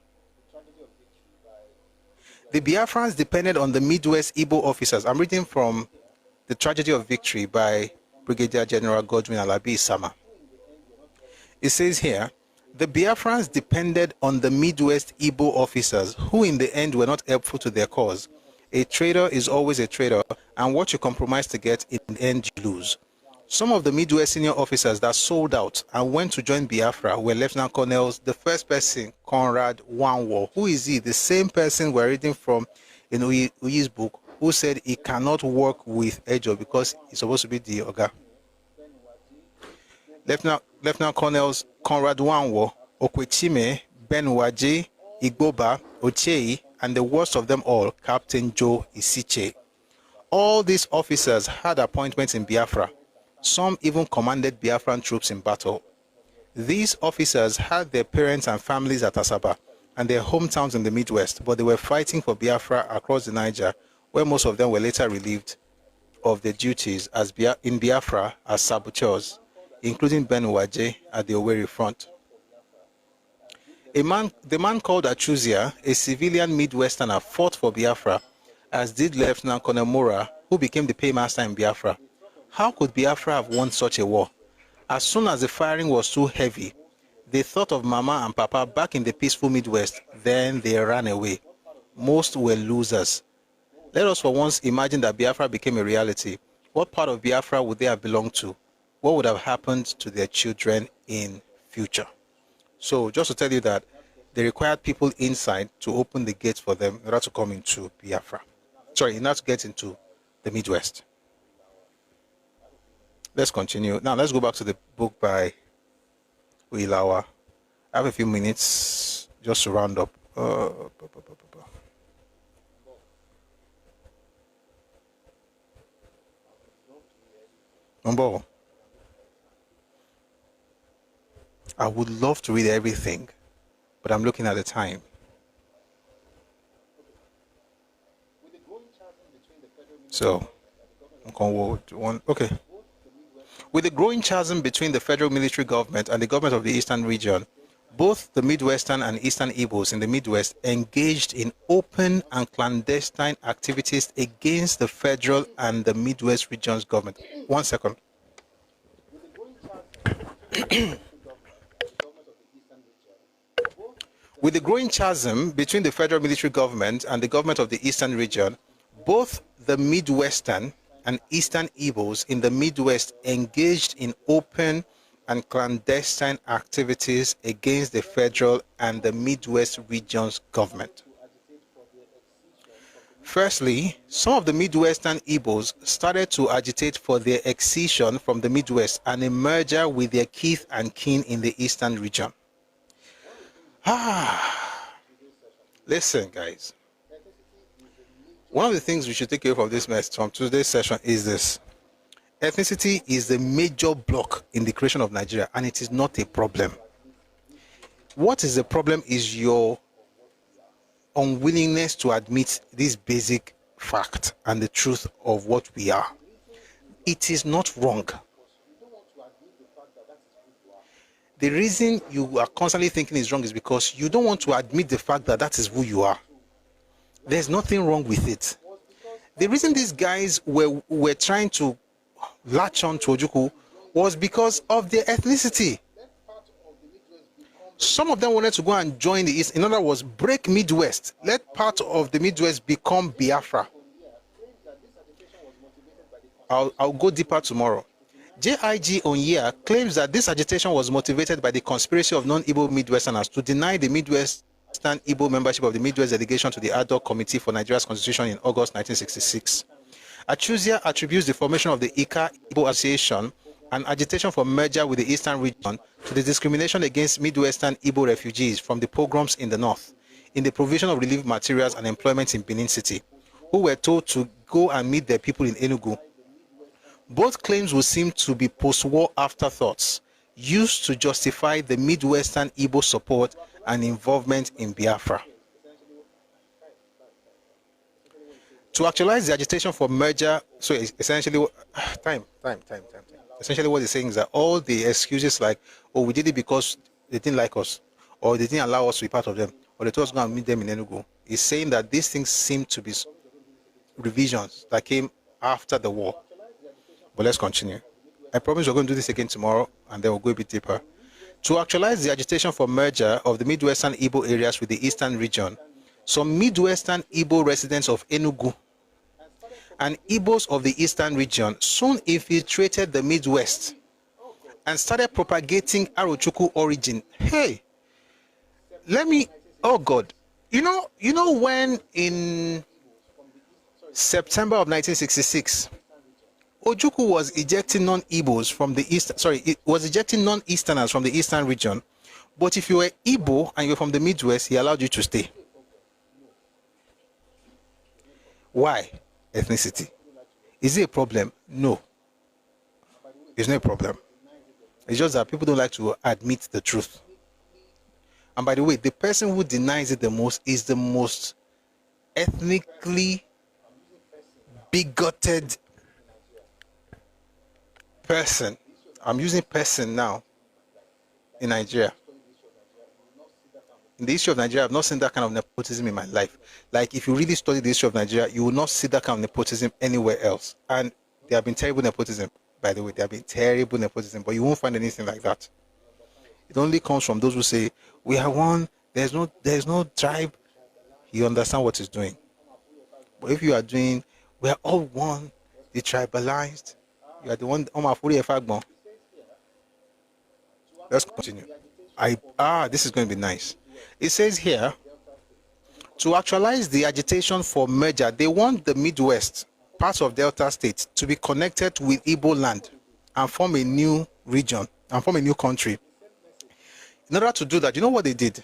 [SPEAKER 1] The Biafrans depended on the Midwest Igbo officers. I'm reading from The Tragedy of Victory by Brigadier General Godwin Alabi Sama. It says here, the Biafrans depended on the Midwest Igbo officers, who in the end were not helpful to their cause. A traitor is always a traitor, and what you compromise to get, in the end you lose. Some of the Midwest senior officers that sold out and went to join Biafra were Lieutenant Colonels. The first person, Conrad Wanwo. Who is he? The same person we're reading from in Uyi's book, who said he cannot work with Ejo because he's supposed to be the Oga. Lieutenant Colonels Conrad Wanwo, Okwechime, Benwaje, Igboba, Ochei, and the worst of them all, Captain Joe Isiche. All these officers had appointments in Biafra. Some even commanded Biafran troops in battle. These officers had their parents and families at Asaba and their hometowns in the Midwest, but they were fighting for Biafra across the Niger, where most of them were later relieved of their duties in Biafra as saboteurs, including Ben Waje at the Owerri front. The man called Achuzia, a civilian Midwesterner, fought for Biafra, as did Lieutenant Colonel Mora, who became the paymaster in Biafra. How could Biafra have won such a war? As soon as the firing was too heavy, they thought of Mama and Papa back in the peaceful Midwest, then they ran away. Most were losers. Let us for once imagine that Biafra became a reality. What part of Biafra would they have belonged to? What would have happened to their children in future? So just to tell you that they required people inside to open the gates for them in order to come into Biafra. Sorry, in order to get into the Midwest. Let's continue. Now let's go back to the book by Uilawa. I have a few minutes just to round up. Number, I would love to read everything, but I'm looking at the time. So, okay. With the growing chasm between the federal military government and the government of the Eastern region, both the Midwestern and Eastern Igbos in the Midwest engaged in open and clandestine activities against the federal and the Midwest region's government. 1 second. With the growing chasm between the federal military government and the government of the Eastern region, both the Midwestern and Eastern Igbos in the Midwest engaged in open and clandestine activities against the federal and the Midwest region's government. Firstly, some of the Midwestern Igbos started to agitate for their excision from the Midwest and a merger with their kith and kin in the Eastern region. Listen, guys. One of the things we should take away from this mess from today's session is this. Ethnicity is the major block in the creation of Nigeria, and it is not a problem. What is the problem is your unwillingness to admit this basic fact and the truth of what we are. It is not wrong. The reason you are constantly thinking is wrong is because you don't want to admit the fact that that is who you are. There's nothing wrong with it. The reason these guys were trying to latch on to Ojukwu was because of their ethnicity. Some of them wanted to go and join the East. In other words, break Midwest. Let part of the Midwest become Biafra. I'll go deeper tomorrow. JIG Onyea claims that this agitation was motivated by the conspiracy of non-Igbo Midwesterners to deny the Midwestern Igbo membership of the Midwest delegation to the ad hoc committee for Nigeria's constitution in August 1966. Achuzia attributes the formation of the Ika Igbo Association and agitation for merger with the Eastern region to the discrimination against Midwestern Igbo refugees from the pogroms in the north, in the provision of relief materials and employment in Benin City, who were told to go and meet their people in Enugu. Both claims would seem to be post-war afterthoughts used to justify the Midwestern Igbo support and involvement in Biafra. To actualize the agitation for merger, so essentially, essentially what they're saying is that all the excuses like, oh, we did it because they didn't like us, or they didn't allow us to be part of them, or they told us to go and meet them in Enugu, is saying that these things seem to be revisions that came after the war. But let's continue. I promise we're going to do this again tomorrow, and then we'll go a bit deeper. To actualize the agitation for merger of the Midwestern Igbo areas with the Eastern region, some Midwestern Igbo residents of Enugu and Igbos of the Eastern region soon infiltrated the Midwest and started propagating Arochukwu origin. Hey, oh God, you know when in September of 1966, Ojukwu was ejecting non-Igbos from the East. Sorry, it was ejecting non-Easterners from the Eastern region. But if you were Igbo and you're from the Midwest, he allowed you to stay. Why? Ethnicity. Is it a problem? No. It's not a problem. It's just that people don't like to admit the truth. And by the way, the person who denies it the most is the most ethnically bigoted person. I'm using person now in Nigeria. In the history of Nigeria, I've not seen that kind of nepotism in my life. Like, if you really study the history of Nigeria, you will not see that kind of nepotism anywhere else. And there have been terrible nepotism, by the way. There have been terrible nepotism, but you won't find anything like that. It only comes from those who say, we are one, there's no tribe. You understand what he's doing. But if you are doing, we are all one, the tribalized, you are the one. Let's continue. This is going to be nice. It says here, to actualize the agitation for merger, they want the Midwest, parts of Delta State, to be connected with Igbo land and form a new region and form a new country. In order to do that, you know what they did?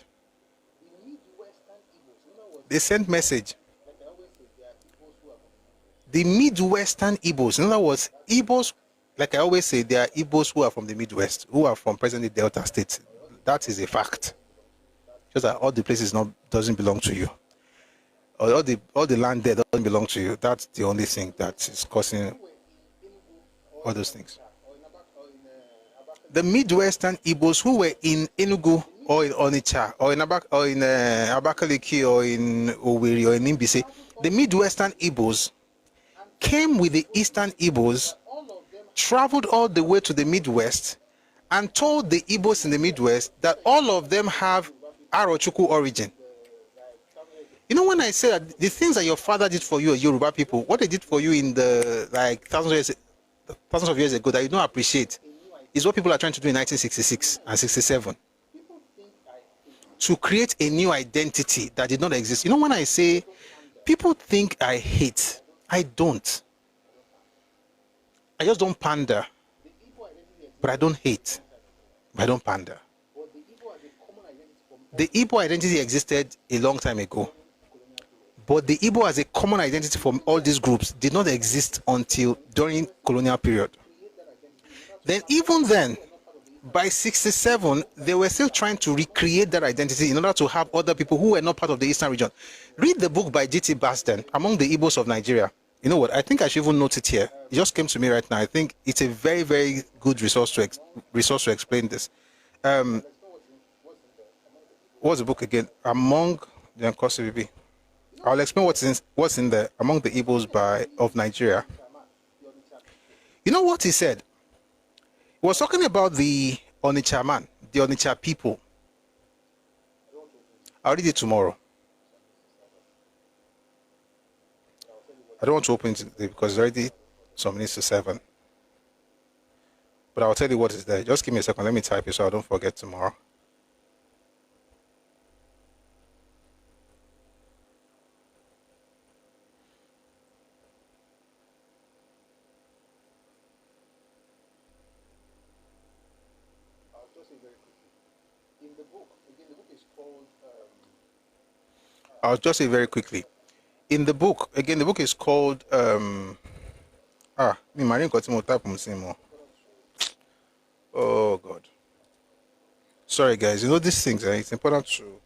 [SPEAKER 1] They sent message. The Midwestern Igbos, in other words, Igbos, like I always say, they are Igbos who are from the Midwest, who are from present Delta State. That is a fact. Just that all the places doesn't belong to you. Or all the land there doesn't belong to you. That's the only thing that is causing all those things. The Midwestern Igbos who were in Enugu or in Onitsha or in Abakaliki or in Owerri or in Imbise, the Midwestern Igbos came with the Eastern Igbos, traveled all the way to the Midwest, and told the Igbos in the Midwest that all of them have Arochukwu origin. You know, when I say that the things that your father did for you, Yoruba people, what they did for you in the thousands of years ago that you don't appreciate, is what people are trying to do in 1966 and 67. To create a new identity that did not exist. You know, when I say people think I hate, I don't. I just don't pander. But I don't hate. But I don't pander. The Igbo identity existed a long time ago. But the Igbo as a common identity for all these groups did not exist until during colonial period. Then even then, by 67, they were still trying to recreate that identity in order to have other people who were not part of the Eastern region. Read the book by G.T. Basden, Among the Igbos of Nigeria. You know what? I think I should even note it here. It just came to me right now. I think it's a very, very good resource to explain this. What's the book again? Among the Nkosibibi. I'll explain what's in there. Among the Igbos of Nigeria. You know what he said? He was talking about the Onitsha man, the Onitsha people. I'll read it tomorrow. I don't want to open it today because it's already some minutes to 7. But I'll tell you what is there. Just give me a second. Let me type it so I don't forget tomorrow. I'll just say very quickly. In the book, again, the book is called oh God. Sorry guys, you know these things, it's important to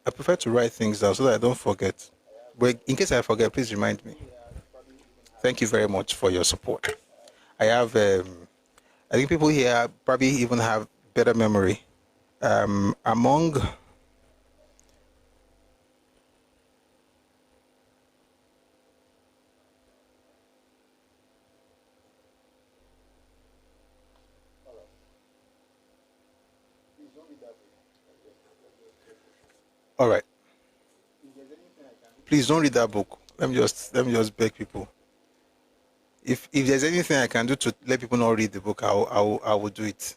[SPEAKER 1] I prefer to write things down so that I don't forget. But in case I forget, please remind me. Thank you very much for your support. I have I think people here probably even have better memory. Among all right. Please don't read that book. Let me just beg people. If there's anything I can do to let people not read the book, I will do it.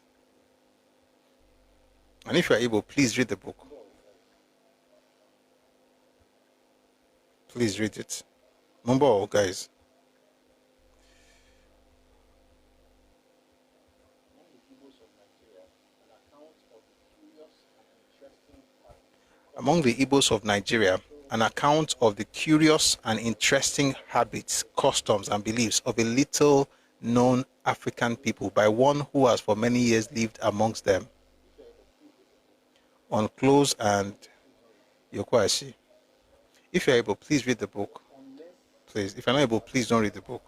[SPEAKER 1] And if you are able, please read the book. Please read it. Mumbo, guys. Among the Igbos of Nigeria, an account of the curious and interesting habits, customs, and beliefs of a little known African people by one who has for many years lived amongst them. On close and Yokwashi. If you're able, please read the book. Please. If you're not able, please don't read the book.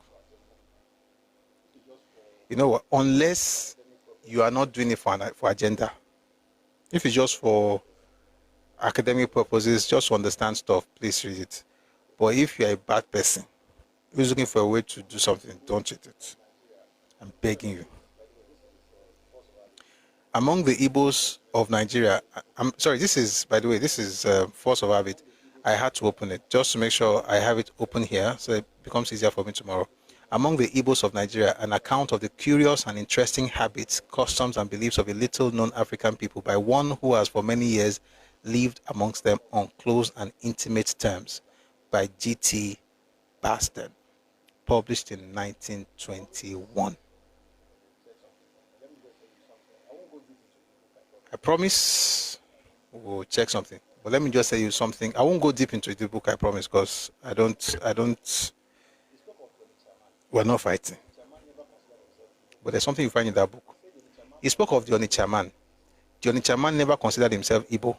[SPEAKER 1] You know what? Unless you are not doing it for agenda. If it's just for academic purposes, just to understand stuff, please read it. But if you're a bad person who's looking for a way to do something, don't read it. I'm begging you. Among the Igbos of Nigeria, I'm sorry, this is, by the way, this is force of habit. I had to open it just to make sure I have it open here so it becomes easier for me tomorrow. Among the Igbos of Nigeria, an account of the curious and interesting habits, customs, and beliefs of a little-known African people by one who has for many years lived amongst them on close and intimate terms, by G.T. Baston, published in 1921. I promise we'll check something. But let me just tell you something. I won't go deep into the book, I promise, because we're not fighting. But there's something you find in that book. He spoke of the Onitsha man. The Onitsha man never considered himself Igbo.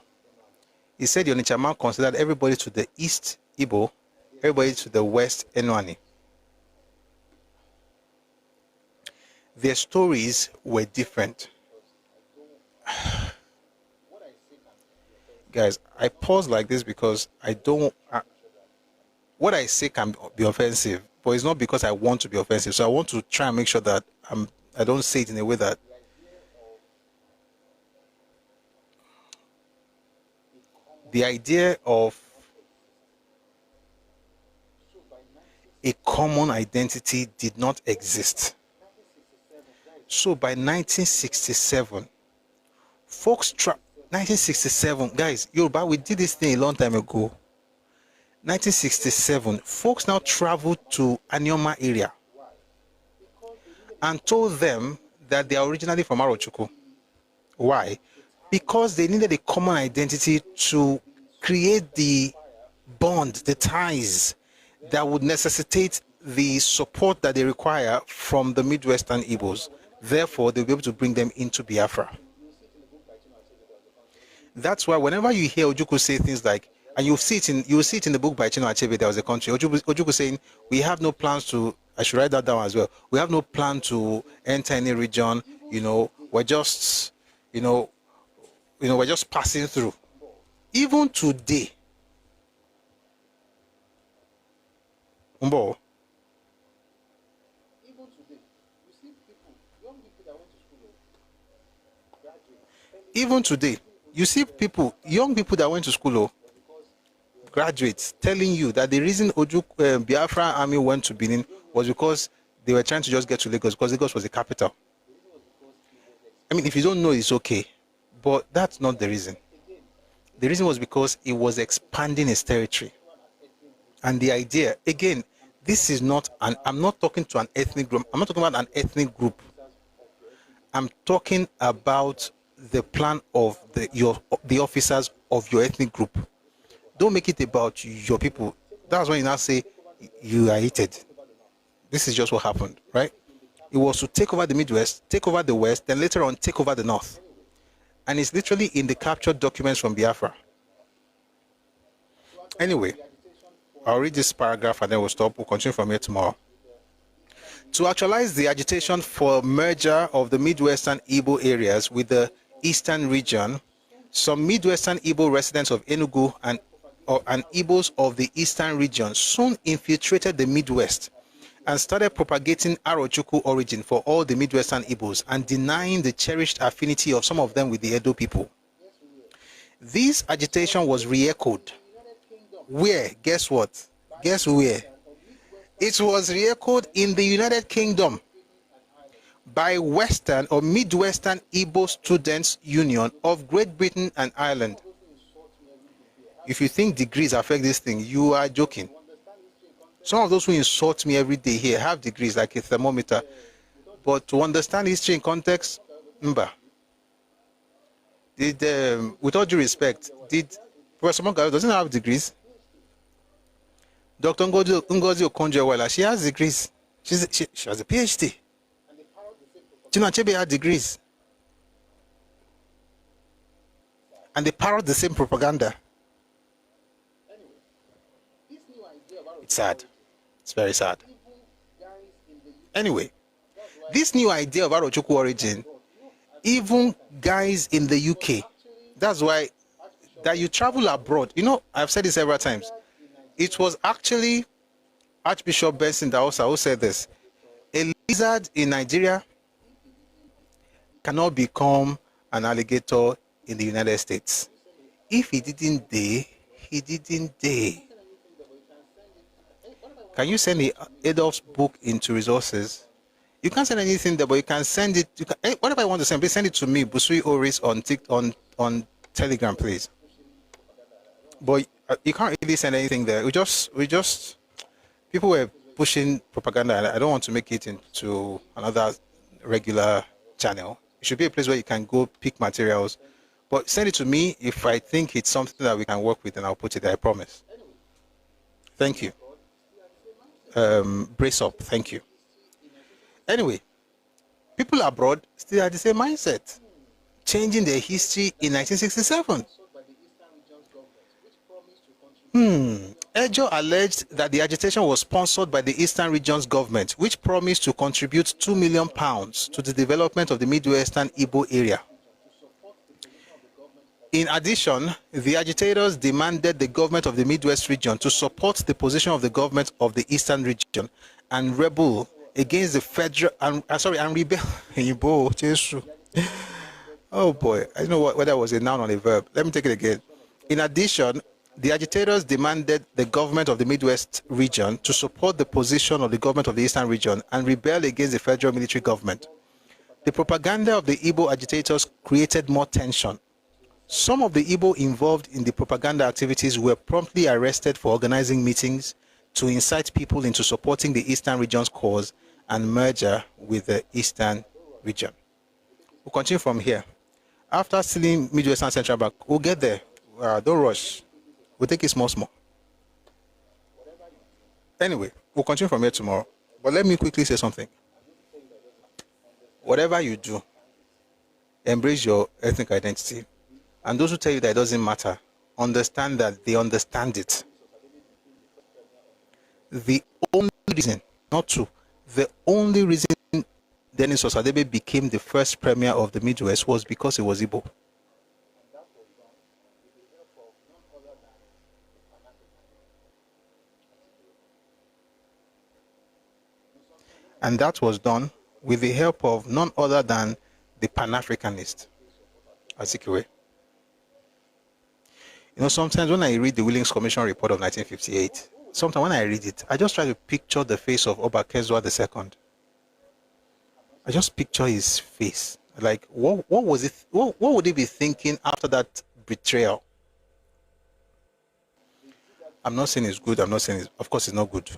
[SPEAKER 1] He said the Onitsha man considered everybody to the east Igbo, everybody to the west Enwani. Their stories were different. Guys, I pause like this because I don't. What I say can be offensive, but it's not because I want to be offensive. So I want to try and make sure that I don't say it in a way that. The idea of a common identity did not exist. So by 1967, 1967, guys, Yoruba, we did this thing a long time ago. 1967, folks now traveled to Anioma area and told them that they are originally from Arochukwu. Why? Because they needed a common identity to create the bond, the ties that would necessitate the support that they require from the Midwestern Igbos. Therefore, they'll be able to bring them into Biafra. That's why whenever you hear Ojukwu say things like, and you'll see it in the book by Chinua Achebe, There Was a Country, Ojukwu saying, we have no plans to, I should write that down as well, we have no plan to enter any region, we're just, we're just passing through. Even today, Umbo, even today, you see people, young people that went to school, graduates, telling you that the reason Biafra army went to Benin was because they were trying to just get to Lagos, because Lagos was the capital. I mean, if you don't know, it's okay. But that's not the reason. The reason was because it was expanding its territory. And the idea, again, this is not I'm not talking to an ethnic group. I'm not talking about an ethnic group. I'm talking about the plan of the officers of your ethnic group. Don't make it about your people. That's when you now say you are hated. This is just what happened, right? It was to take over the Midwest, take over the West, then later on take over the North. And it's literally in the captured documents from Biafra. Anyway, I'll read this paragraph and then we'll stop. We'll continue from here tomorrow. To actualize the agitation for merger of the Midwestern Igbo areas with the Eastern region, some Midwestern Igbo residents of Enugu and Igbos of the Eastern region soon infiltrated the Midwest and started propagating Arochukwu origin for all the Midwestern Igbos and denying the cherished affinity of some of them with the Edo people. This agitation was re-echoed. Where? Guess what? Guess where? It was re-echoed in the United Kingdom by Western or Midwestern Igbo Students' Union of Great Britain and Ireland. If you think degrees affect this thing, you are joking. Some of those who insult me every day here have degrees like a thermometer. But to understand history in context, remember, with all due respect, did Professor Mogaro doesn't have degrees? Dr. Ngozi Okonjo-Iweala, she has degrees. She has a PhD. Chinua Achebe had degrees. And they parrot the same propaganda. It's sad. It's very sad. Anyway, this new idea of Arochukwu origin, even guys in the UK, that's why that you travel abroad. You know, I've said this several times. It was actually Archbishop Benson Daosa who said this. A lizard in Nigeria cannot become an alligator in the United States. If he didn't dare, he didn't dare. Can you send Adolf's book into resources? You can't send anything there, but you can send it. Whatever I want to send, please send it to me, Busui Oris, on Telegram, please. But you can't really send anything there. We just people were pushing propaganda, and I don't want to make it into another regular channel. It should be a place where you can go pick materials. But send it to me. If I think it's something that we can work with, and I'll put it there, I promise. Thank you. Brace up. Thank you. Anyway, people abroad still had the same mindset, changing their history in 1967. Ejo alleged that the agitation was sponsored by the Eastern Region's government, which promised to contribute £2 million to the development of the Midwestern Igbo area. In addition, the agitators demanded the government of the Midwest region to support the position of the government of the Eastern region and rebel against the federal and rebel. Oh boy, I don't know whether it was a noun or a verb. Let me take it again. In addition, the agitators demanded the government of the Midwest region to support the position of the government of the Eastern region and rebel against the federal military government. The propaganda of the Igbo agitators created more tension. Some of the Igbo involved in the propaganda activities were promptly arrested for organizing meetings to incite people into supporting the Eastern region's cause and merger with the Eastern region. We'll continue from here. After stealing Midwestern Central Bank, we'll get there. Don't rush. We'll take it small. Anyway, we'll continue from here tomorrow. But let me quickly say something. Whatever you do, embrace your ethnic identity. And those who tell you that it doesn't matter, understand that they understand it. The only reason, not true, the only reason Dennis Osadebe became the first premier of the Midwest was because he was Igbo. And that was done with the help of none other than the Pan-Africanist, Azikiwe. You know, sometimes when I read the Willings Commission report of 1958, sometimes when I read it, I just try to picture the face of Oba Kezwa II. I just picture his face. Like, what was it? What would he be thinking after that betrayal? I'm not saying it's good. I'm not saying it's, of course, it's not good.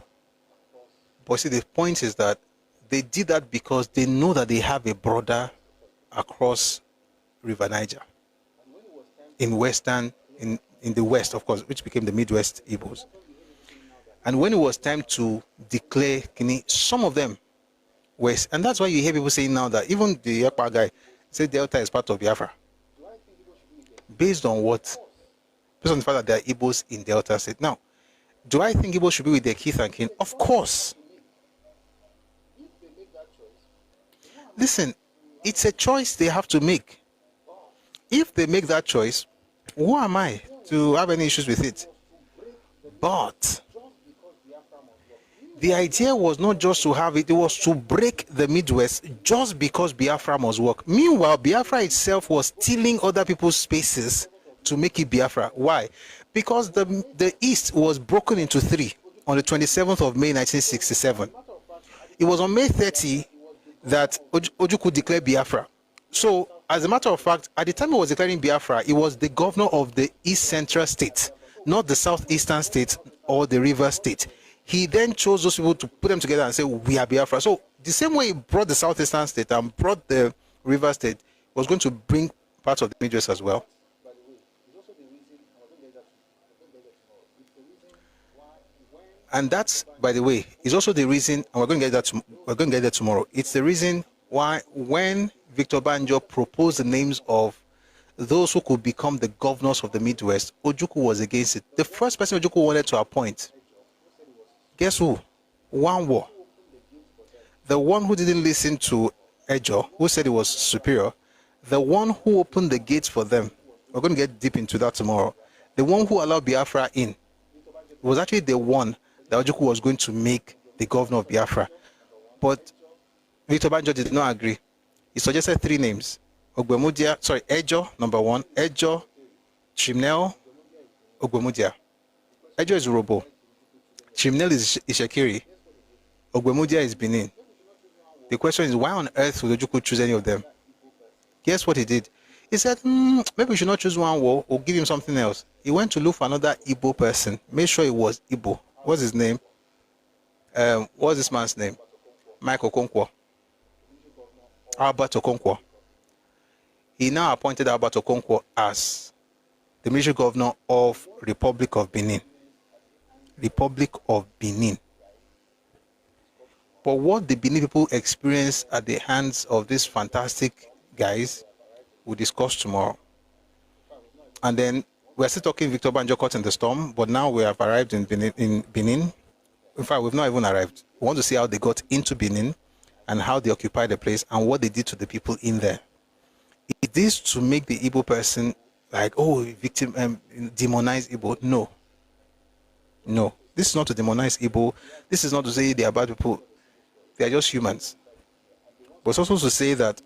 [SPEAKER 1] But see, the point is that they did that because they know that they have a brother across River Niger in the West, of course, which became the Midwest Igbos. And when it was time to declare Kini, some of them were, and that's why you hear people saying now that even the Ekpa guy said Delta is part of Biafra. Based on what? Based on the fact that there are Igbos in Delta State. Now, do I think Igbos should be with their kith and kin? Of course. Listen, it's a choice they have to make. If they make that choice, who am I to have any issues with it? But the idea was not just to have it, it was to break the Midwest just because Biafra must work. Meanwhile, Biafra itself was stealing other people's spaces to make it Biafra. Why? Because the East was broken into three on the 27th of May 1967. It was on May 30 that Ojukwu declared Biafra. So, as a matter of fact, at the time he was declaring Biafra, he was the governor of the East Central State, not the Southeastern State or the River State. He then chose those people to put them together and say, we are Biafra. So, the same way he brought the Southeastern State and brought the River State, was going to bring parts of the Midwest as well. And that's, by the way, is also the reason, and we're going to get that tomorrow. It's the reason why when Victor Banjo proposed the names of those who could become the governors of the Midwest, Ojukwu was against it. The first person Ojukwu wanted to appoint, guess who? Wanwo. The one who didn't listen to Ejo, who said he was superior, the one who opened the gates for them. We're going to get deep into that tomorrow. The one who allowed Biafra in was actually the one that Ojukwu was going to make the governor of Biafra. But Victor Banjo did not agree. He suggested 3 names. Ejo, number 1. Ejo, Chimnel, Ogbemudia. Ejo is Urobo. Chimnel is Ishekiri. Ogbemudia is Benin. The question is, why on earth would Ojukwu choose any of them? Guess what he did? He said, maybe we should not choose one war or give him something else. He went to look for another Igbo person. Made sure it was Igbo. What's his name? What's this man's name? Mike Okonkwo. Albert Okonkwo. He now appointed Albert Okonkwo as the military governor of Republic of Benin. Republic of Benin. But what the Benin people experienced at the hands of these fantastic guys, we'll discuss tomorrow. And then we're still talking Victor Banjo caught in the storm, but now we have arrived in Benin. In fact, we've not even arrived. We want to see how they got into Benin and how they occupied the place and what they did to the people in there. Is this to make the Igbo person like, oh, victim, demonize Igbo? No. No. This is not to demonize Igbo. This is not to say they are bad people. They are just humans. But it's also to say that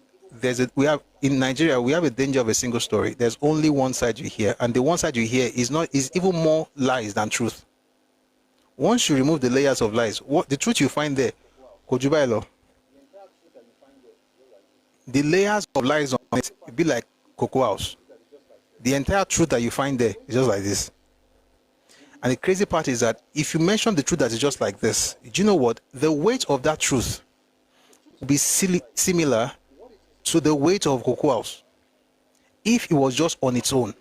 [SPEAKER 1] in Nigeria we have a danger of a single story. There's only one side you hear, and the one side you hear is even more lies than truth. Once you remove the layers of lies, what the truth you find there, Kojubailo, the layers of lies on it be like Cocoa House. The entire truth that you find there is just like this. And the crazy part is that if you mention the truth that is just like this, do you know what? The weight of that truth will be similar to the weight of Cocoa House if it was just on its own.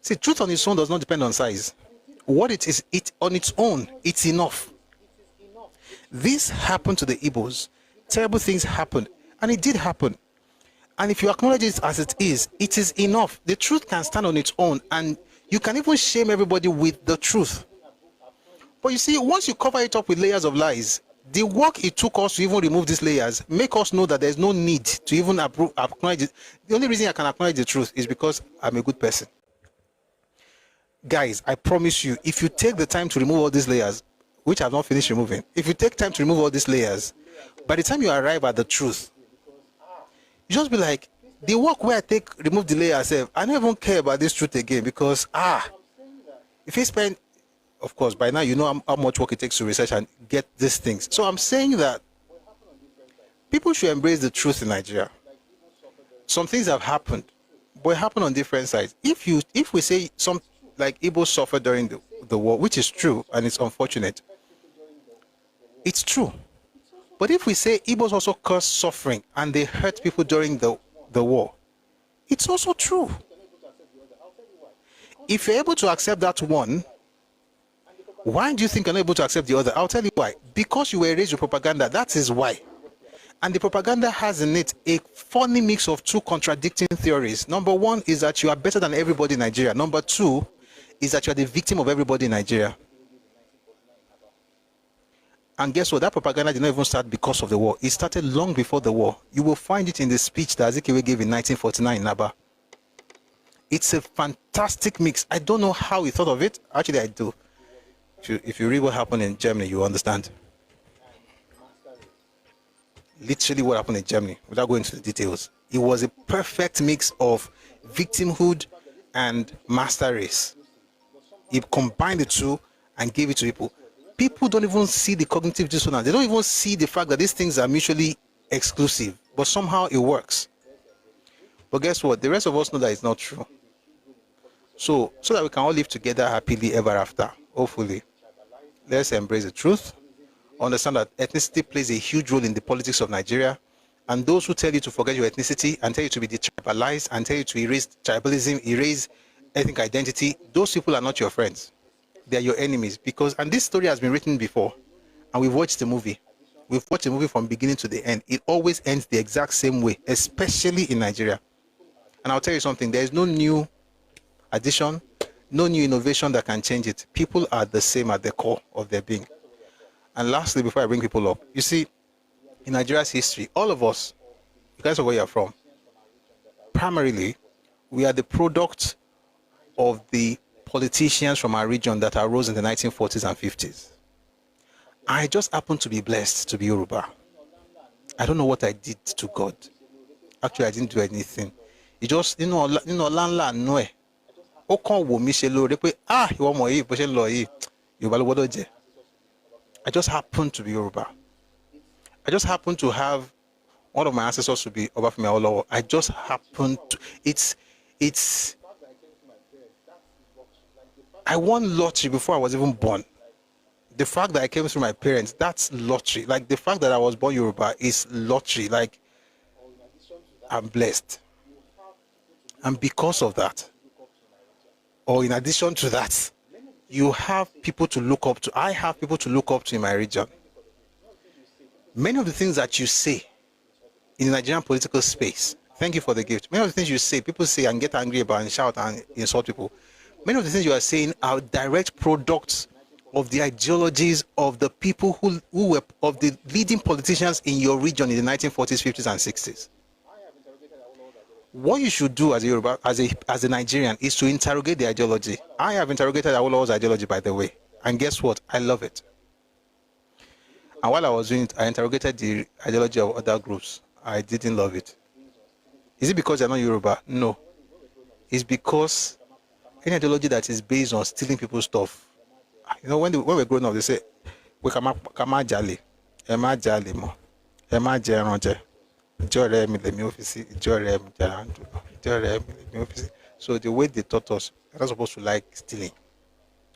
[SPEAKER 1] See, truth on its own does not depend on size. What it is, on its own, it's enough. This happened to the Igbos. Terrible things happened, and it did happen. And if you acknowledge it as it is enough. The truth can stand on its own, and you can even shame everybody with the truth. But you see, once you cover it up with layers of lies, the work it took us to even remove these layers make us know that there's no need to even acknowledge it. The only reason I can acknowledge the truth is because I'm a good person. Guys, I promise you, if you take the time to remove all these layers, which I've not finished removing, if you take time to remove all these layers, by the time you arrive at the truth, you just be like, the work where I remove the layers, I don't even care about this truth again, because if you spend, of course, by now you know how much work it takes to research and get these things. So I'm saying that people should embrace the truth in Nigeria. Some things have happened, but it happened on different sides. If we say some, like Igbo suffered during the war, which is true, and it's unfortunate, it's true. But if we say Igbos also caused suffering and they hurt people during the war, it's also true. If you're able to accept that one, why do you think you're not able to accept the other? I'll tell you why. Because you were raised with propaganda, that is why. And the propaganda has in it a funny mix of 2 contradicting theories. Number 1 is that you are better than everybody in Nigeria. Number 2 is that you are the victim of everybody in Nigeria. And guess what? That propaganda did not even start because of the war. It started long before the war. You will find it in the speech that Azikiwe gave in 1949 in Aba. It's a fantastic mix. I don't know how he thought of it. Actually, I do. If you read what happened in Germany, you understand. Literally what happened in Germany, without going into the details. It was a perfect mix of victimhood and master race. He combined the two and gave it to people. People don't even see the cognitive dissonance. They don't even see the fact that these things are mutually exclusive, but somehow it works. But guess what? The rest of us know that it's not true. So that we can all live together happily ever after, hopefully. Let's embrace the truth. Understand that ethnicity plays a huge role in the politics of Nigeria. And those who tell you to forget your ethnicity and tell you to be detribalized and tell you to erase tribalism, erase ethnic identity, those people are not your friends. They are your enemies. And this story has been written before, and we've watched the movie. We've watched a movie from beginning to the end. It always ends the exact same way, especially in Nigeria. And I'll tell you something, there is no new addition, no new innovation that can change it. People are the same at the core of their being. And lastly, before I bring people up, you see, in Nigeria's history, all of us, regardless of where you're from, primarily, we are the product of the politicians from our region that arose in the 1940s and 50s. I just happen to be blessed to be Yoruba. I don't know what I did to God. Actually, I didn't do anything. It just, landla no e. Ó kàn wò mí ṣe lóore pé ìwọ ọmọ yìí bó ṣe ń lọ yìí Yorùbá ló gbọ́dọ̀ jẹ́. I just happen to be Yoruba. I just happen to have one of my ancestors to be Obafemi Awolowo. I just happen to. It's. I won lottery before I was even born. The fact that I came through my parents, that's lottery. Like the fact that I was born Yoruba is lottery. Like I'm blessed. And because of that, or in addition to that, you have people to look up to. I have people to look up to in my region. Many of the things that you say in the Nigerian political space, thank you for the gift. Many of the things you say, people say and get angry about and shout and insult people. Many of the things you are saying are direct products of the ideologies of the people who were of the leading politicians in your region in the 1940s, 50s, and 60s. What you should do as a Yoruba, as a Nigerian, is to interrogate the ideology. I have interrogated Awolowo's ideology, by the way, and guess what? I love it. And while I was doing it, I interrogated the ideology of other groups. I didn't love it. Is it because they're not Yoruba? No. It's because any ideology that is based on stealing people's stuff. You know, when we're growing up, they say, "We kama jale, ema jale mo, ema jeronje, jore mi le mi ofisi, jore mi jarandu, jore mi le mi ofisi." So the way they taught us, we're not supposed to like stealing,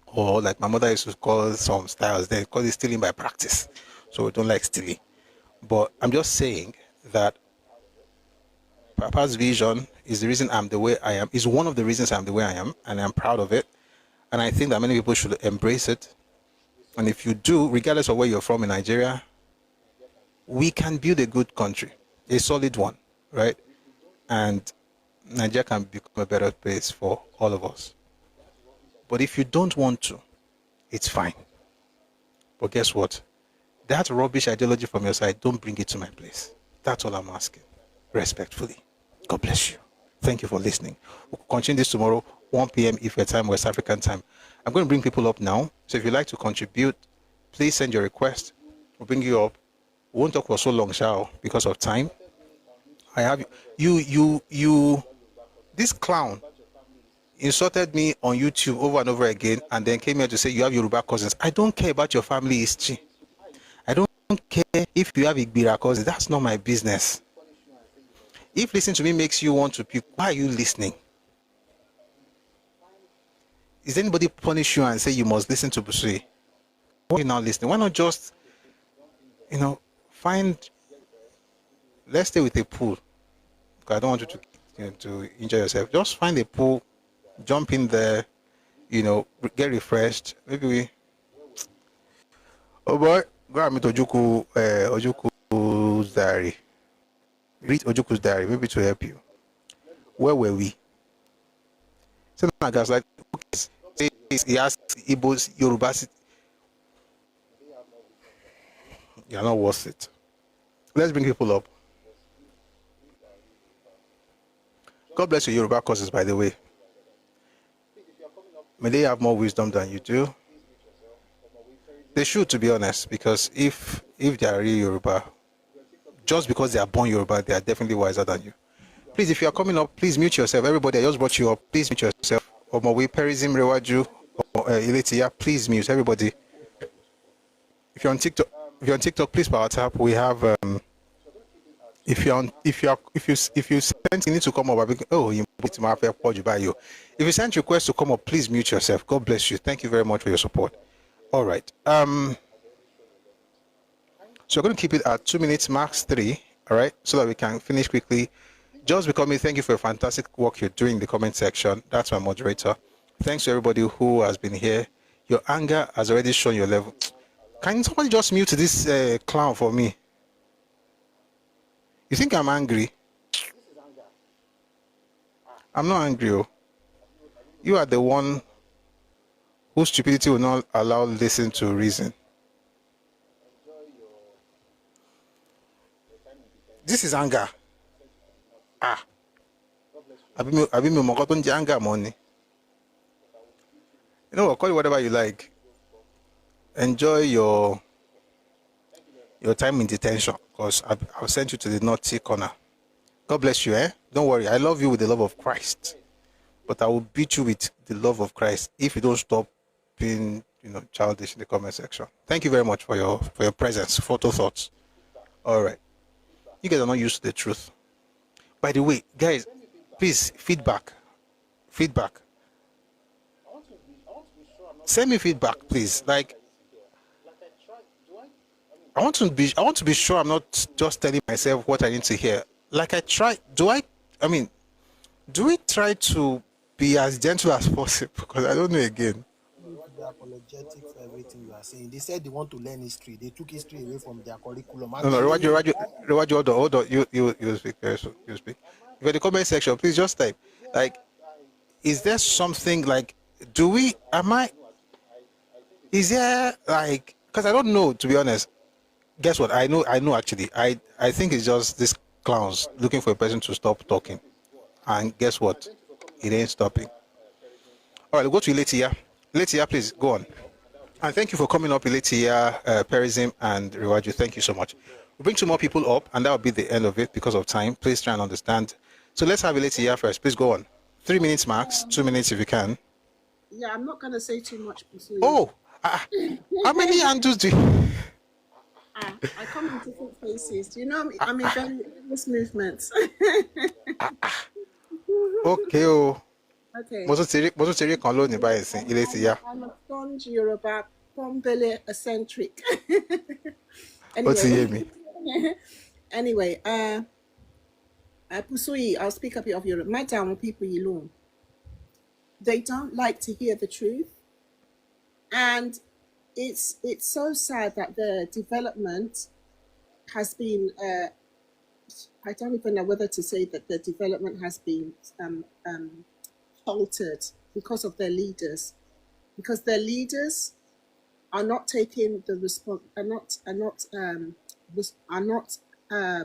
[SPEAKER 1] or like my mother used to call some styles, they call it stealing by practice. So we don't like stealing. But I'm just saying that Papa's vision is the reason I'm the way I am, is one of the reasons I'm the way I am, and I'm proud of it. And I think that many people should embrace it. And if you do, regardless of where you're from in Nigeria, we can build a good country, a solid one, right? And Nigeria can become a better place for all of us. But if you don't want to, it's fine. But guess what? That rubbish ideology from your side, don't bring it to my place. That's all I'm asking, respectfully. God bless you. Thank you for listening. We'll continue this tomorrow, 1 p.m. Ife time, West African time. I'm going to bring people up now. So if you'd like to contribute, please send your request. We'll bring you up. We won't talk for so long, shall, because of time. I have you. This clown insulted me on YouTube over and over again, and then came here to say you have Yoruba cousins. I don't care about your family history. I don't care if you have Igbira cousins. That's not my business. If listening to me makes you want to puke, why are you listening? Is anybody punish you and say you must listen to Busui? Why are you now listening? Why not just, let's stay with a pool. Because I don't want you to enjoy yourself. Just find a pool, jump in there, get refreshed. Maybe oh boy, go and meet Ojuku's diary. Read Ojuku's diary, maybe to help you. Where were we? Some guys like he asked Igbo's Yoruba. You're not worth it. Let's bring people up. God bless your Yoruba cousins, by the way. May they have more wisdom than you do. They should, to be honest, because if they are really Yoruba, just because they are born Yoruba, they are definitely wiser than you. Please, if you are coming up, please mute yourself. Everybody, I just brought you up. Please mute yourself. Omowe Perizim Rewaju, Iletiya, please mute everybody. If you're on TikTok, please power tap. We have if you send, you need to come up. Oh, you if you send requests to come up, please mute yourself. God bless you. Thank you very much for your support. All right. So we're going to keep it at 2 minutes, max 3. All right, so that we can finish quickly. Just becoming, thank you for your fantastic work you're doing in the comment section. That's my moderator. Thanks to everybody who has been here. Your anger has already shown your level. Can somebody just mute this clown for me? You think I'm angry? I'm not angry. Oh. You are the one whose stupidity will not allow listen to reason. This is anger. Ah. Abi mi moko tó ń jẹ́ anger money. You know what? Call it whatever you like. Enjoy your time in detention, because I'll send you to the naughty corner. God bless you, eh? Don't worry. I love you with the love of Christ. But I will beat you with the love of Christ if you don't stop being, childish in the comment section. Thank you very much for your presence, photo thoughts. All right. You guys are not used to the truth. By the way, guys, please, feedback. Send me feedback, please. Like, I want to be sure I'm not just telling myself what I need to hear. Like I try. Do we try to be as gentle as possible? Because I don't know again.
[SPEAKER 6] Be apologetic for everything you are saying. They said they want to learn history. They took history away from their curriculum.
[SPEAKER 1] No, Rewaju, hold on. You speak very soon. You speak. If you're in the comment section, please just type. Like, is there something like? Is there like? Because I don't know, to be honest. Guess what? I know actually. I think it's just these clowns looking for a person to stop talking. And guess what? It ain't stopping. All right, we'll go to Iletia. Iletia, please, go on. And thank you for coming up, Iletia, Perizim, and Rewaju. Thank you so much. We'll bring 2 more people up, and that will be the end of it because of time. Please try and understand. So let's have Iletia first. Please go on. 3 minutes max, 2 minutes if you can.
[SPEAKER 7] Yeah, I'm not going to say too much.
[SPEAKER 1] Oh, how many handles do you...
[SPEAKER 7] I come in different places. Do you know I'm in various movements?
[SPEAKER 1] Okay. Oh.
[SPEAKER 7] Okay.
[SPEAKER 1] I'm
[SPEAKER 7] a sponge Yoruba, Pombele eccentric. Anyway, Pusui, I'll speak a bit of Europe. My town people alone. They don't like to hear the truth. And it's so sad that the development has been I don't even know whether to say that the development has been altered because of their leaders, because their leaders are not taking the are not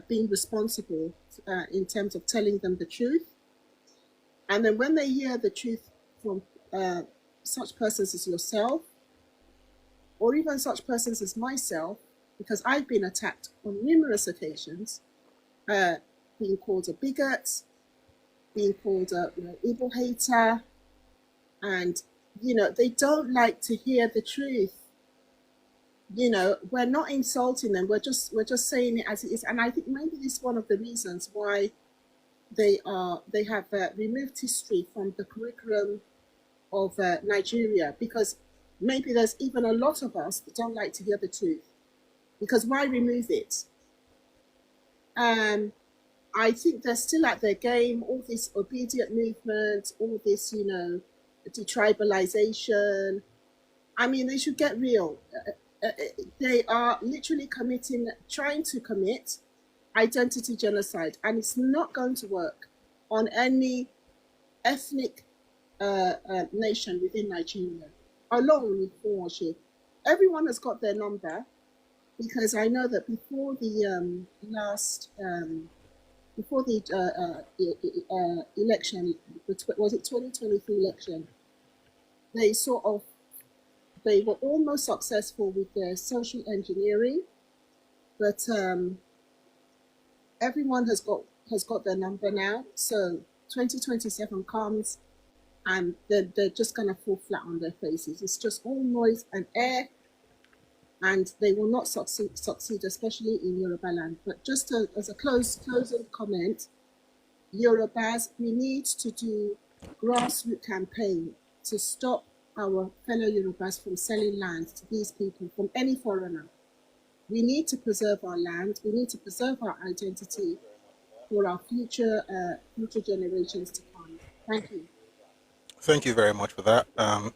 [SPEAKER 7] being responsible in terms of telling them the truth. And then when they hear the truth from such persons as yourself, or even such persons as myself, because I've been attacked on numerous occasions, being called a bigot, being called a evil hater, and they don't like to hear the truth. We're not insulting them. We're just saying it as it is, and I think maybe this is one of the reasons why they have removed history from the curriculum of Nigeria, because maybe there's even a lot of us that don't like to hear the truth. Because why remove it? I think they're still at their game, all this obedient movement, all this, detribalization. I mean, they should get real. They are literally trying to commit identity genocide, and it's not going to work on any ethnic nation within Nigeria. Along with Forwardship, everyone has got their number, because I know that before the election, was it 2023 election, they were almost successful with their social engineering, but everyone has got their number now. So 2027 comes, and they're just going to fall flat on their faces. It's just all noise and air, and they will not succeed, especially in Yoruba land. But just as a closing comment, Yorubas, we need to do grassroots campaign to stop our fellow Yorubas from selling land to these people, from any foreigner. We need to preserve our land. We need to preserve our identity for our future generations to come. Thank you.
[SPEAKER 1] Thank you very much for that. I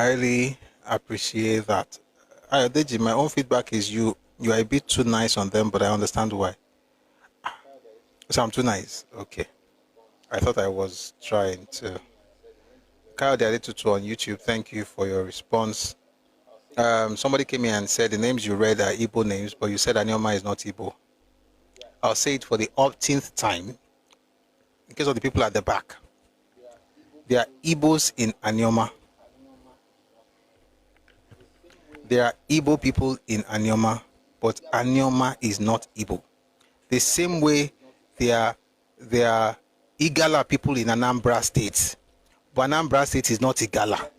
[SPEAKER 1] really appreciate that. Deji, my own feedback is you are a bit too nice on them, but I understand why. So I'm too nice. Okay. I thought I was trying to. Kyle Tutu on YouTube, thank you for your response. Somebody came in and said the names you read are Igbo names, but you said Anioma is not Igbo. I'll say it for the 18th time, in case of the people at the back. There are Igbos in Anioma. There are Igbo people in Anioma, but Anioma is not Igbo. The same way there are Igala people in Anambra State, but Anambra State is not Igala.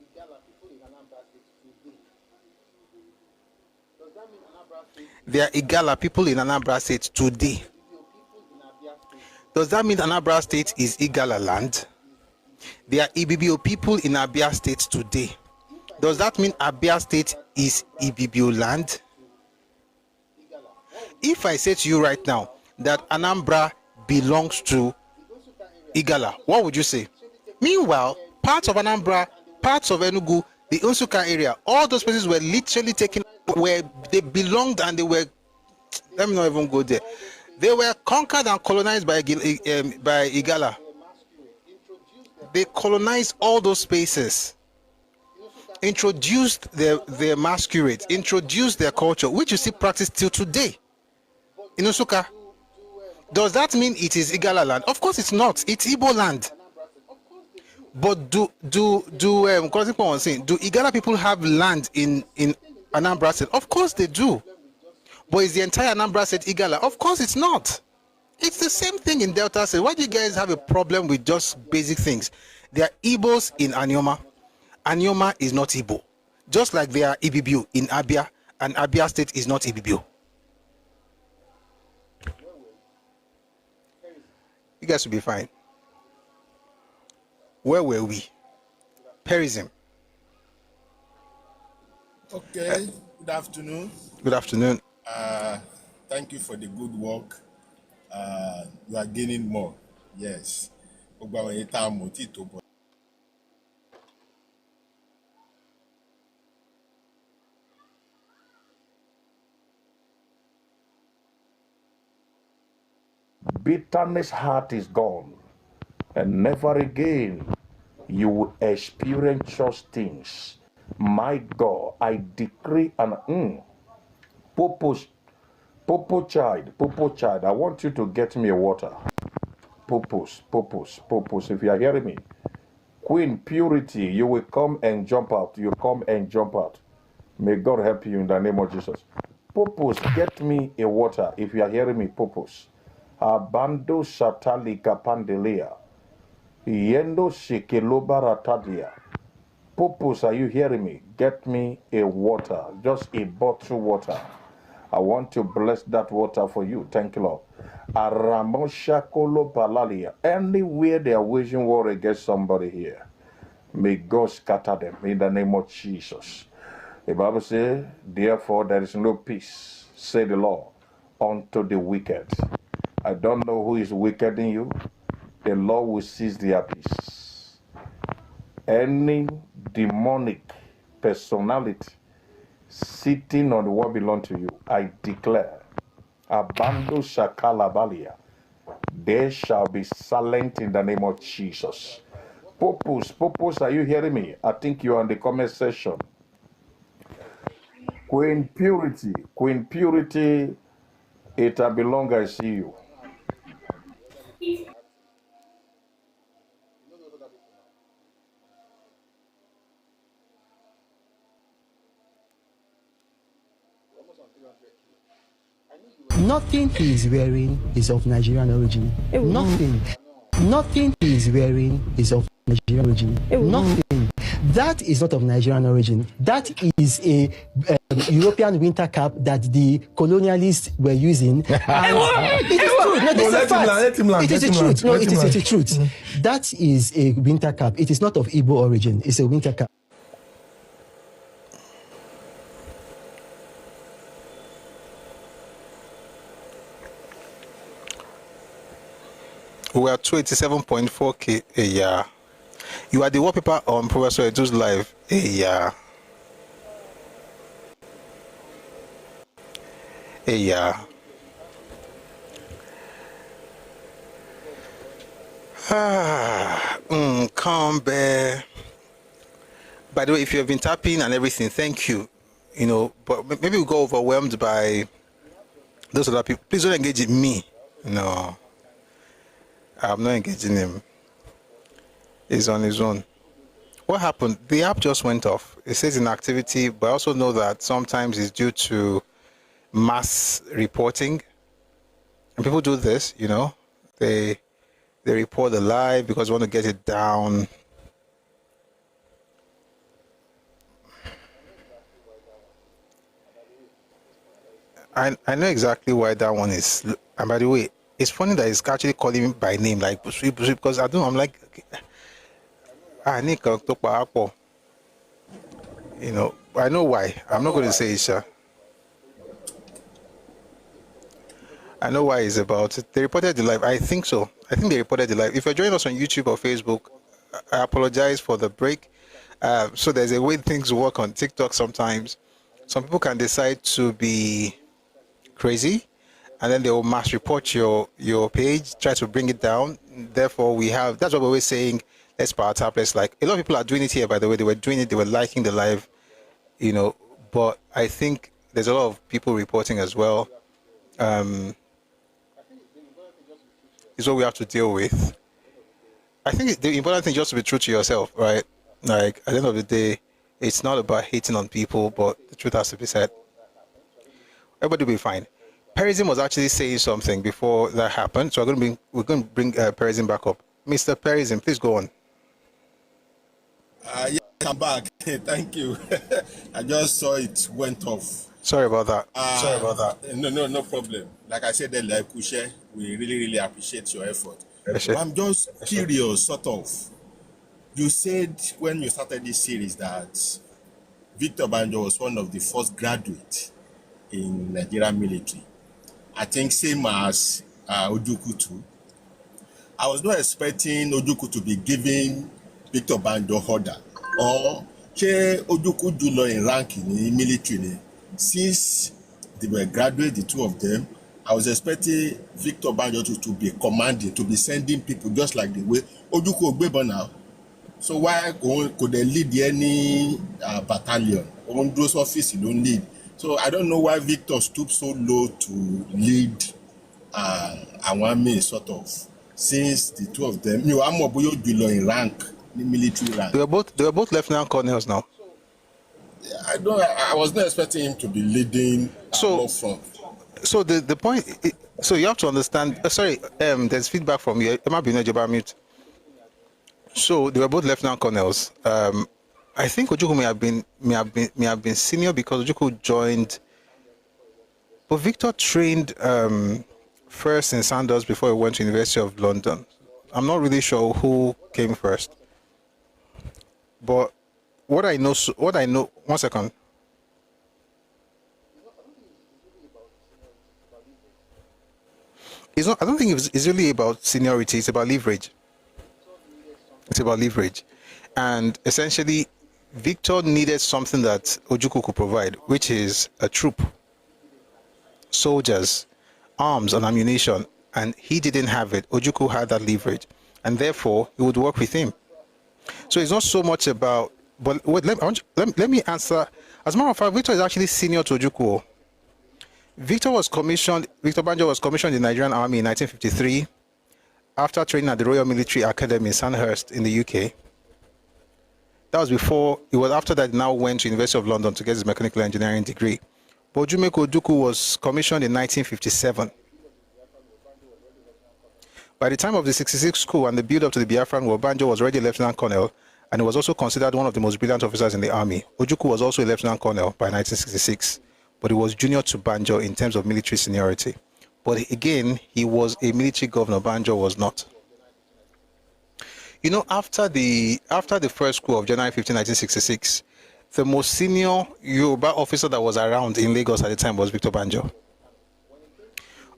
[SPEAKER 1] There are Igala people in Anambra State today. Does that mean Anambra State is Igala land? There are Ibibio people in Abia State today. Does that mean Abia State is Ibibio land? If I say to you right now that Anambra belongs to Igala, what would you say? Meanwhile, parts of Anambra, parts of Enugu, the Unsuka area, all those places were literally taken where they belonged, and they were, let me not even go there. They were conquered and colonized by Igala. They colonized all those spaces, introduced their masquerade, introduced their culture, which you see practiced till today in Unsuka. Does that mean it is Igala land? Of course it's not. It's Igbo land. But do Igala people have land in Anambra State? Of course they do. But is the entire Anambra State Igala? Of course it's not. It's the same thing in Delta State. Why do you guys have a problem with just basic things? There are Igbos in Anioma. Anioma is not Igbo. Just like there are Ibibio in Abia, and Abia State is not Ibibio. You guys will be fine. Where were we? Perism.
[SPEAKER 8] Okay, good afternoon.
[SPEAKER 1] Good afternoon.
[SPEAKER 8] Thank you for the good work. You are gaining more. Yes.
[SPEAKER 9] Bitterness heart is gone, and never again you will experience such things. My God, I decree and Popo child, I want you to get me a water. Popos. If you are hearing me, Queen Purity, you will come and jump out. You come and jump out. May God help you in the name of Jesus. Popos, get me a water. If you are hearing me, Popos. Abando Shatali Kapandelia. Yendo Shikiloba Ratadia. Popos, are you hearing me? Get me a water. Just a bottle water. I want to bless that water for you. Thank you, Lord. Aramoshakolo Palalia. Anywhere they are waging war against somebody here, may God scatter them in the name of Jesus. The Bible says, therefore there is no peace, say the Lord, unto the wicked. I don't know who is wicked in you. The Lord will seize their peace. Any demonic personality sitting on what belongs to you, I declare, Abando Shakalabalia, they shall be silent in the name of Jesus. Popos, are you hearing me? I think you are in the comment section. Queen Purity, it belongs, I see you.
[SPEAKER 10] Nothing he is wearing is of Nigerian origin. Nothing he is wearing is of Nigerian origin. Nothing. That is not of Nigerian origin. That is a European winter cap that the colonialists were using. It is true. No, this is a fact. It is a truth. No, it is a truth. That is a winter cap. It is not of Igbo origin. It's a winter cap.
[SPEAKER 1] We are 287.4K a year. You are the wallpaper on Professor Edu's live a year. Yeah. Come bear. By the way, if you have been tapping and everything, thank you. You know, but maybe we go overwhelmed by those other people. Please don't engage in me. No, I'm not engaging him. He's on his own. What happened? The app just went off. It says inactivity, but I also know that sometimes it's due to mass reporting. And people do this, you know. They report the live because they want to get it down. I know exactly why that one is. And by the way, it's funny that it's actually calling me by name, like Busui, because I'm like, I need to talk about Apple. You know, I know why. I'm not going to say it, sir. I know why it's about it. They reported the live. I think so. I think they reported the live. If you're joining us on YouTube or Facebook, I apologize for the break. So there's a way things work on TikTok sometimes. Some people can decide to be crazy, and then they will mass report your page, try to bring it down. Therefore, that's what we're always saying, let's power tap, let's like. A lot of people are doing it here, by the way. They were doing it, they were liking the live, you know, but I think there's a lot of people reporting as well. Is what we have to deal with. I think the important thing is just to be true to yourself, right? Like, at the end of the day, it's not about hating on people, but the truth has to be said. Everybody will be fine. Perizim was actually saying something before that happened, so we're going to bring Perizim back up. Mr. Perizim, please go on.
[SPEAKER 8] Yes, I'm back. Thank you. I just saw it went off.
[SPEAKER 1] Sorry about that.
[SPEAKER 8] No problem. Like I said earlier, Kushe, we really appreciate your effort. I'm just curious, sort of. You said when you started this series that Victor Banjo was one of the first graduates in Nigerian military. I think same as Ojukwu too. I was not expecting Ojukwu to be giving Victor Banjo order. Or Ojukwu do not in rank in the military. Since they were graduates, the two of them, I was expecting Victor Banjo to be commanding, to be sending people just like the way Ojukwu Ogbebo now. So why could they lead any battalion? On those offices, you don't lead. So I don't know why Victor stooped so low to lead Awami, sort of. Since the two of them, Amoboyo Julo in rank, the military rank.
[SPEAKER 1] They were both lieutenant colonels now.
[SPEAKER 8] I was not expecting him to be leading front.
[SPEAKER 1] So the point, so you have to understand. There's feedback from you. It might be mute. So they were both lieutenant colonels. I think Ojukwu may have been senior because Ojukwu joined. But Victor trained first in Sandhurst before he went to University of London. I'm not really sure who came first. But what I know, 1 second. I don't think it's really about seniority. It's about leverage. And essentially, Victor needed something that Ojukwu could provide, which is a troop, soldiers, arms and ammunition. And he didn't have it. Ojukwu had that leverage. And therefore, he would work with him. So it's not so much about... But wait, let me answer. As a matter of fact, Victor is actually senior to Ojukwu. Victor Banjo was commissioned in the Nigerian Army in 1953 after training at the Royal Military Academy in Sandhurst in the UK. That was before, it was after that he now went to University of London to get his mechanical engineering degree. But Ojumeko Ojukwu was commissioned in 1957. By the time of the 66 coup and the build-up to the Biafran War, Banjo was already a lieutenant colonel, and he was also considered one of the most brilliant officers in the army. Ojukwu was also a lieutenant colonel by 1966, but he was junior to Banjo in terms of military seniority. But again, he was a military governor. Banjo was not. You know, after the first coup of January 15, 1966, the most senior Yoruba officer that was around in Lagos at the time was Victor Banjo.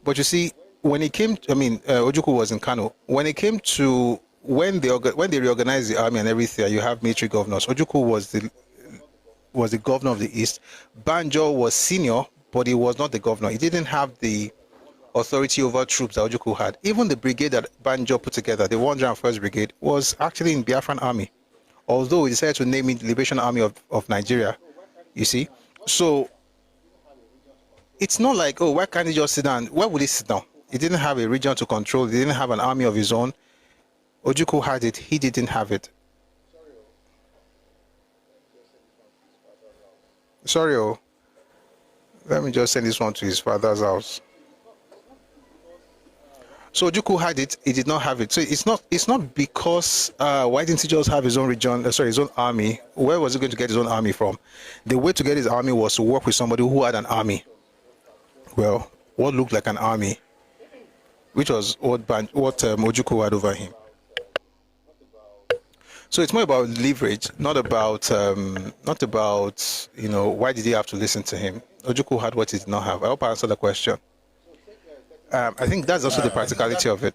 [SPEAKER 1] But you see, when it came, Ojukwu was in Kano. When it came to when they reorganized the army and everything, you have military governors. Ojukwu was the governor of the East. Banjo was senior, but he was not the governor. He didn't have the authority over troops that Ojukwu had. Even the brigade that Banjo put together, the 101st Brigade, was actually in Biafran Army, although he decided to name it the Liberation Army of Nigeria, you see. So it's not like, oh, why can't he just sit down? Where would he sit down? He didn't have a region to control. He didn't have an army of his own. Ojukwu had it. He didn't have it. Sorry, oh. Let me just send this one to his father's house. So Ojukwu had it, he did not have it. So it's not because why didn't he just have his own region, his own army? Where was he going to get his own army from? The way to get his army was to work with somebody who had an army. Well, what looked like an army, which was what Ojukwu had over him. So it's more about leverage, not about why did he have to listen to him. Ojukwu had what he did not have. I hope I answered the question. I think that's also the practicality of it.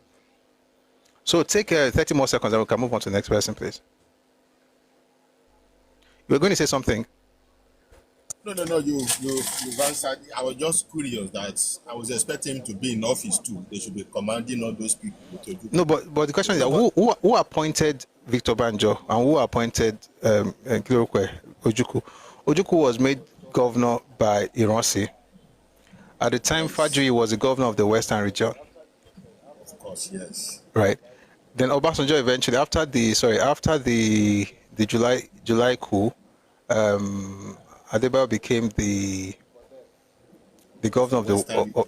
[SPEAKER 1] So take 30 more seconds and we can move on to the next person, please. You were going to say something.
[SPEAKER 8] No, you've answered. I was just curious that I was expecting him to be in office too. They should be commanding all those people.
[SPEAKER 1] No, but the question is who appointed Victor Banjo and who appointed Ojukwu? Ojukwu was made governor by Ironsi. At the time, Fajri was the governor of the Western region.
[SPEAKER 8] Of course, yes.
[SPEAKER 1] Right. Then Obasanjo eventually, after the July coup, Adebayo became the governor of the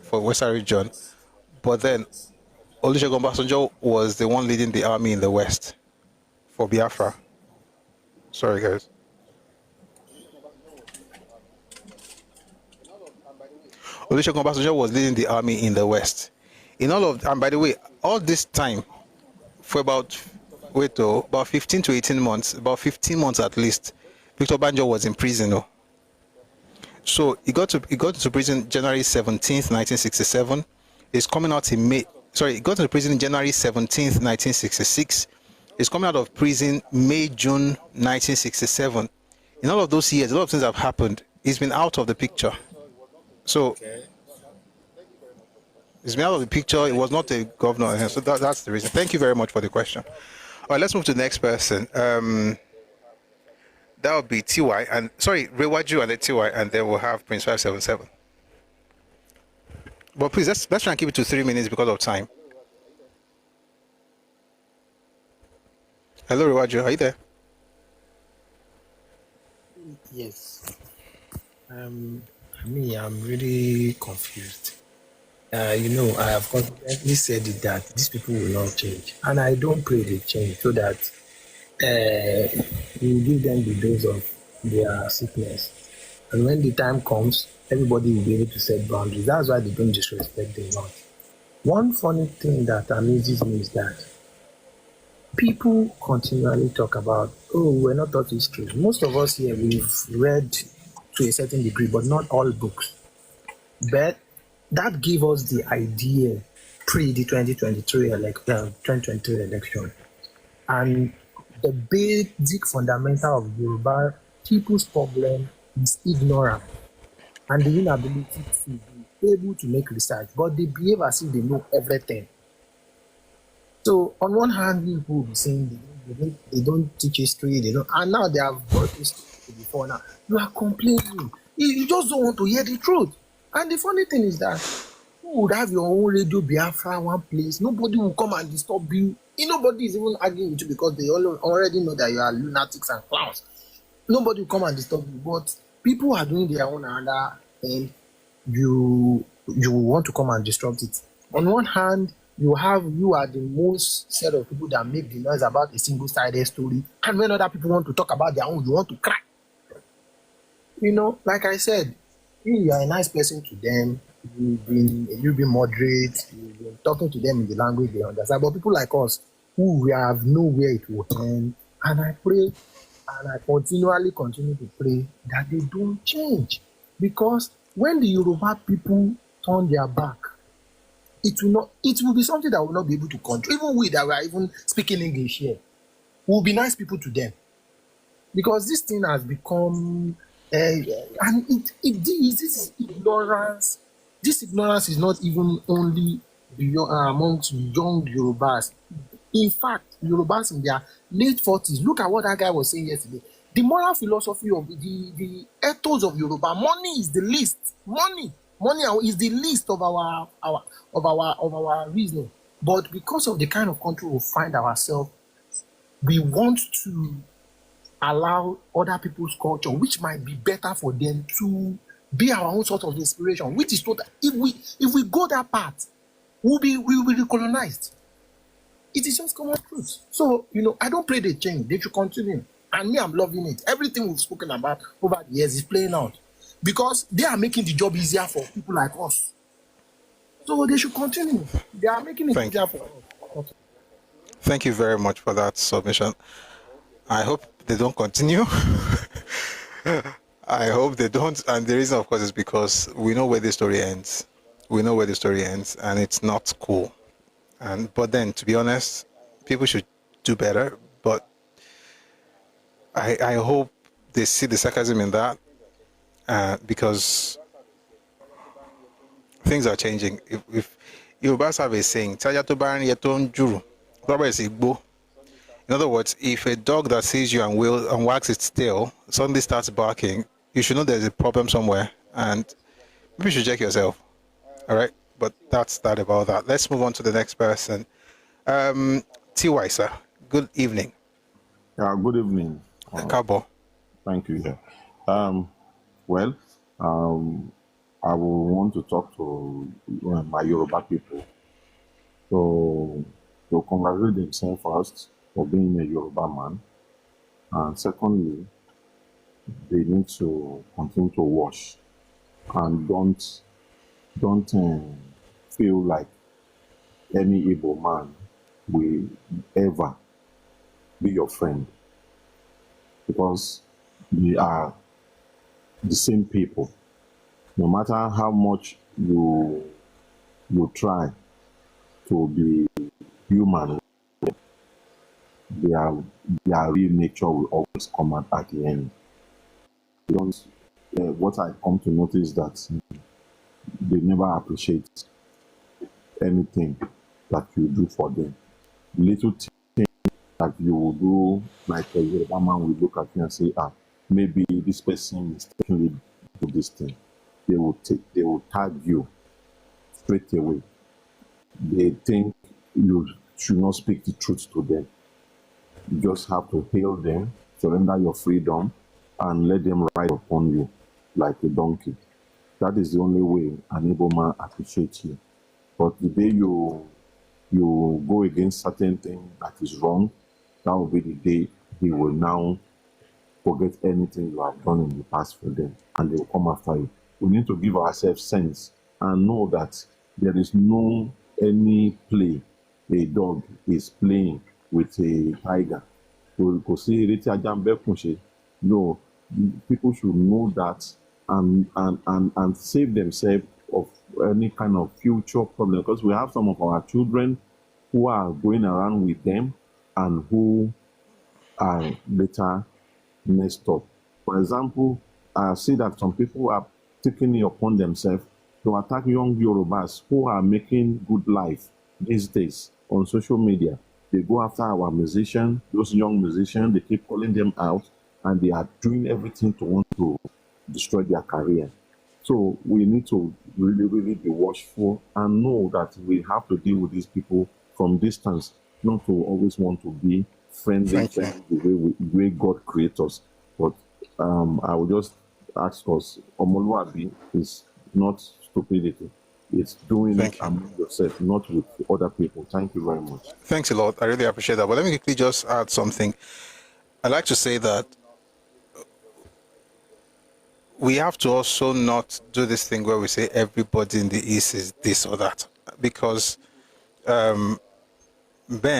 [SPEAKER 1] for Western region. But then Olusegun Obasanjo was the one leading the army in the West for Biafra. Sorry, guys. Olusegun Obasanjo was leading the army in the West. In all of, and by the way, all this time, for about 15 to 18 months, about 15 months at least, Victor Banjo was in prison. So he got to prison January 17th, 1967. He's coming out in he got to prison January 17th, 1966. He's coming out of prison June 1967. In all of those years, a lot of things have happened. He's been out of the picture. So he's been out of the picture. He was not a governor. So that's the reason. Thank you very much for the question. All right, let's move to the next person. That would be TY and Rewaju and then TY, and then we'll have Prince 577. But please, let's try and keep it to 3 minutes because of time. Hello, Rewaju, are you there?
[SPEAKER 6] Yes. I'm really confused. I have confidently said it that these people will not change, and I don't pray they change so that we give them the dose of their sickness, and when the time comes, everybody will be able to set boundaries. That's why they don't disrespect the Lord. One funny thing that amazes me is that people continually talk about, we're not taught history. Most of us here, we've read to a certain degree, but not all books. But that gave us the idea pre the 2023 election. And the basic fundamental of Yoruba people's problem is ignorance and the inability to be able to make research, but they behave as if they know everything. So on one hand, people will be saying they don't teach history, and now they have brought history before. Now you are complaining. You just don't want to hear the truth. And the funny thing is that you would have your own radio Biafra one place. Nobody will come and disturb you. Nobody is even arguing with you because they already know that you are lunatics and clowns. Nobody will come and disturb you. But people are doing their own another thing. You want to come and disrupt it. On one hand, you are the most set of people that make the noise about a single-sided story. And when other people want to talk about their own, you want to cry. Like I said, you are a nice person to them. You've been moderate. You've been talking to them in the language they understand. But people like us, who we have nowhere it will end, and I pray, and I continually continue to pray that they don't change. Because when the Yoruba people turn their back, it will be something that will not be able to control. Even we that are even speaking English here, will be nice people to them. Because this thing has become And this is ignorance. This ignorance is not even only beyond, amongst young Yorubas. In fact, Yorubas in their late 40s, look at what that guy was saying yesterday. The moral philosophy of the ethos of Yoruba, money is the least. Money is the least of our reasoning. But because of the kind of country we find ourselves, we want to allow other people's culture, which might be better for them, to be our own sort of inspiration, which is total. If we go that path, we will be recolonized. It is just common truth. So, I don't pray they change. They should continue. And me, I'm loving it. Everything we've spoken about over the years is playing out. Because they are making the job easier for people like us. So they should continue. They are making it easier for us.
[SPEAKER 1] Thank you very much for that submission. I hope they don't continue. I hope they don't. And the reason, of course, is because we know where the story ends. We know where the story ends, and it's not cool. But then, to be honest, people should do better. But I hope they see the sarcasm in that, because things are changing. If Yorubas have a saying, in other words, if a dog that sees you and wags its tail suddenly starts barking, you should know there's a problem somewhere, and maybe you should check yourself. All right, but that's that about that. Let's move on to the next person. TY, sir. Good evening.
[SPEAKER 11] Good evening.
[SPEAKER 1] Ẹkáàbọ.
[SPEAKER 11] Thank you. Well, I will want to talk to my Yoruba people. So, to congratulate themselves first for being a Yoruba man. And secondly, they need to continue to watch and don't feel like any Igbo man will ever be your friend, because we are the same people. No matter how much you try to be human, their real nature will always come out at the end. What I come to notice that they never appreciate anything that you do for them. Little thing that you will do, like a Yoruba man will look at you and say, maybe this person mistakenly do this thing. They will tag you straight away. They think you should not speak the truth to them. You just have to hail them, surrender your freedom, and let them ride upon you like a donkey. That is the only way an Igbo man appreciates you. But the day you go against certain thing that is wrong, that will be the day he will now forget anything you have done in the past for them, and they will come after you. We need to give ourselves sense and know that there is no any play a dog is playing with a tiger. No, people should know that and save themselves of any kind of future problem, because we have some of our children who are going around with them and who are later messed up. For example, I see that some people are taking it upon themselves to attack young Yorubas who are making good life these days on social media. They go after our musicians, those young musicians, they keep calling them out, and they are doing everything to want to destroy their career. So we need to really, really be watchful and know that we have to deal with these people from distance, not to always want to be friendly the way God creates us. But I will just ask us, Omoluabi is not stupidity. It's doing it among yourself, not with other people. Thank you very much.
[SPEAKER 1] Thanks a lot. I really appreciate that. But let me quickly just add something. I'd like to say that we have to also not do this thing where we say everybody in the East is this or that. Because there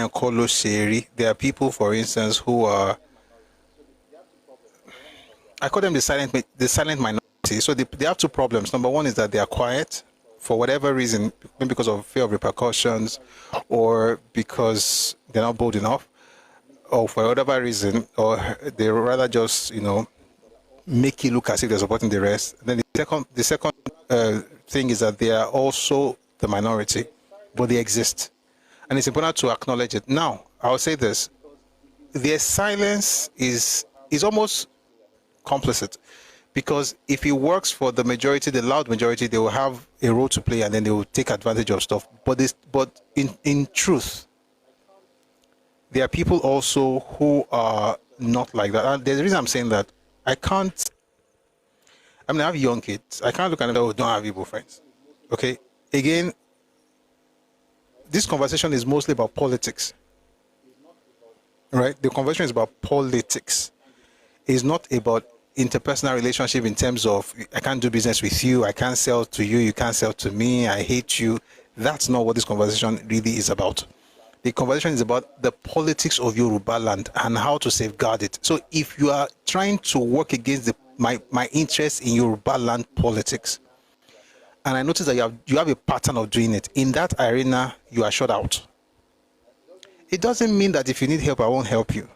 [SPEAKER 1] are people, for instance, who are, I call them the silent minority. So they have two problems. Number one is that they are quiet for whatever reason, maybe because of fear of repercussions, or because they're not bold enough, or for whatever reason, or they rather just, make it look as if they're supporting the rest. And then the second thing is that they are also the minority, but they exist. And it's important to acknowledge it. Now, I'll say this. Their silence is almost complicit, because if it works for the majority, the loud majority, they will have a role to play and then they will take advantage of stuff. But in truth, there are people also who are not like that. And the reason I'm saying that, I have young kids. I can't look at them who don't have Igbo friends. Okay? Again, this conversation is mostly about politics. Right? The conversation is about politics. It's not about interpersonal relationship in terms of, I can't do business with you, I can't sell to you, you can't sell to me, I hate you. That's not what this conversation really is about. The conversation is about the politics of Yoruba land and how to safeguard it. So if you are trying to work against my interest in Yoruba land politics, and I notice that you have a pattern of doing it, in that arena, you are shut out. It doesn't mean that if you need help, I won't help you.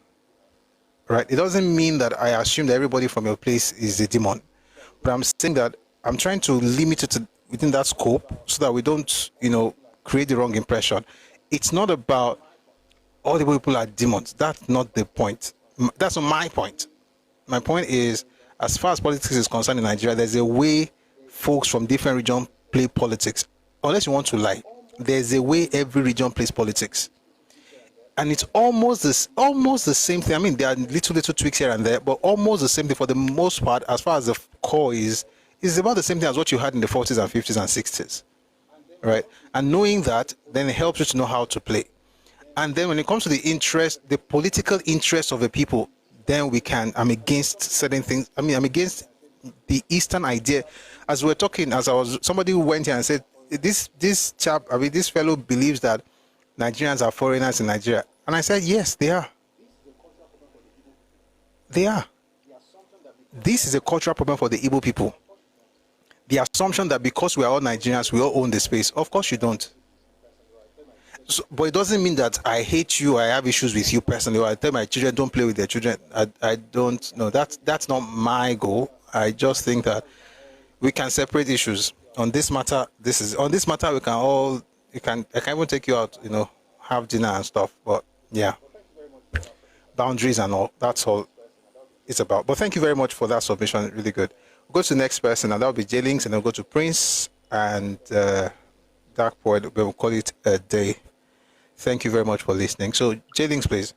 [SPEAKER 1] Right? It doesn't mean that I assume that everybody from your place is a demon. But I'm saying that I'm trying to limit it to within that scope so that we don't, create the wrong impression. It's not about all the people are demons. That's not the point. That's not my point. My point is, as far as politics is concerned in Nigeria, there's a way folks from different regions play politics. Unless you want to lie, there's a way every region plays politics. And it's almost the same thing. I mean, there are little tweaks here and there, but almost the same thing for the most part, as far as the core is about the same thing as what you had in the 40s and 50s and 60s, right? And knowing that, then it helps you to know how to play. And then when it comes to the political interest of the people, then I'm against certain things. I'm against the Eastern idea. As we're talking, somebody who went here and said, this fellow believes that Nigerians are foreigners in Nigeria. And I said, yes, they are. They are. This is a cultural problem for the Igbo people. The assumption that because we are all Nigerians, we all own the space. Of course you don't. So, but it doesn't mean that I hate you, I have issues with you personally, or I tell my children don't play with their children. I don't know. That's not my goal. I just think that we can separate issues. On this matter, we can all, I can even take you out, have dinner and stuff. But yeah, boundaries and all, that's all it's about. But thank you very much for that submission. Really good. We'll go to the next person, and that'll be J-Links, and then we'll go to Prince and Dark Poet. We'll call it a day. Thank you very much for listening. So J-Links, please.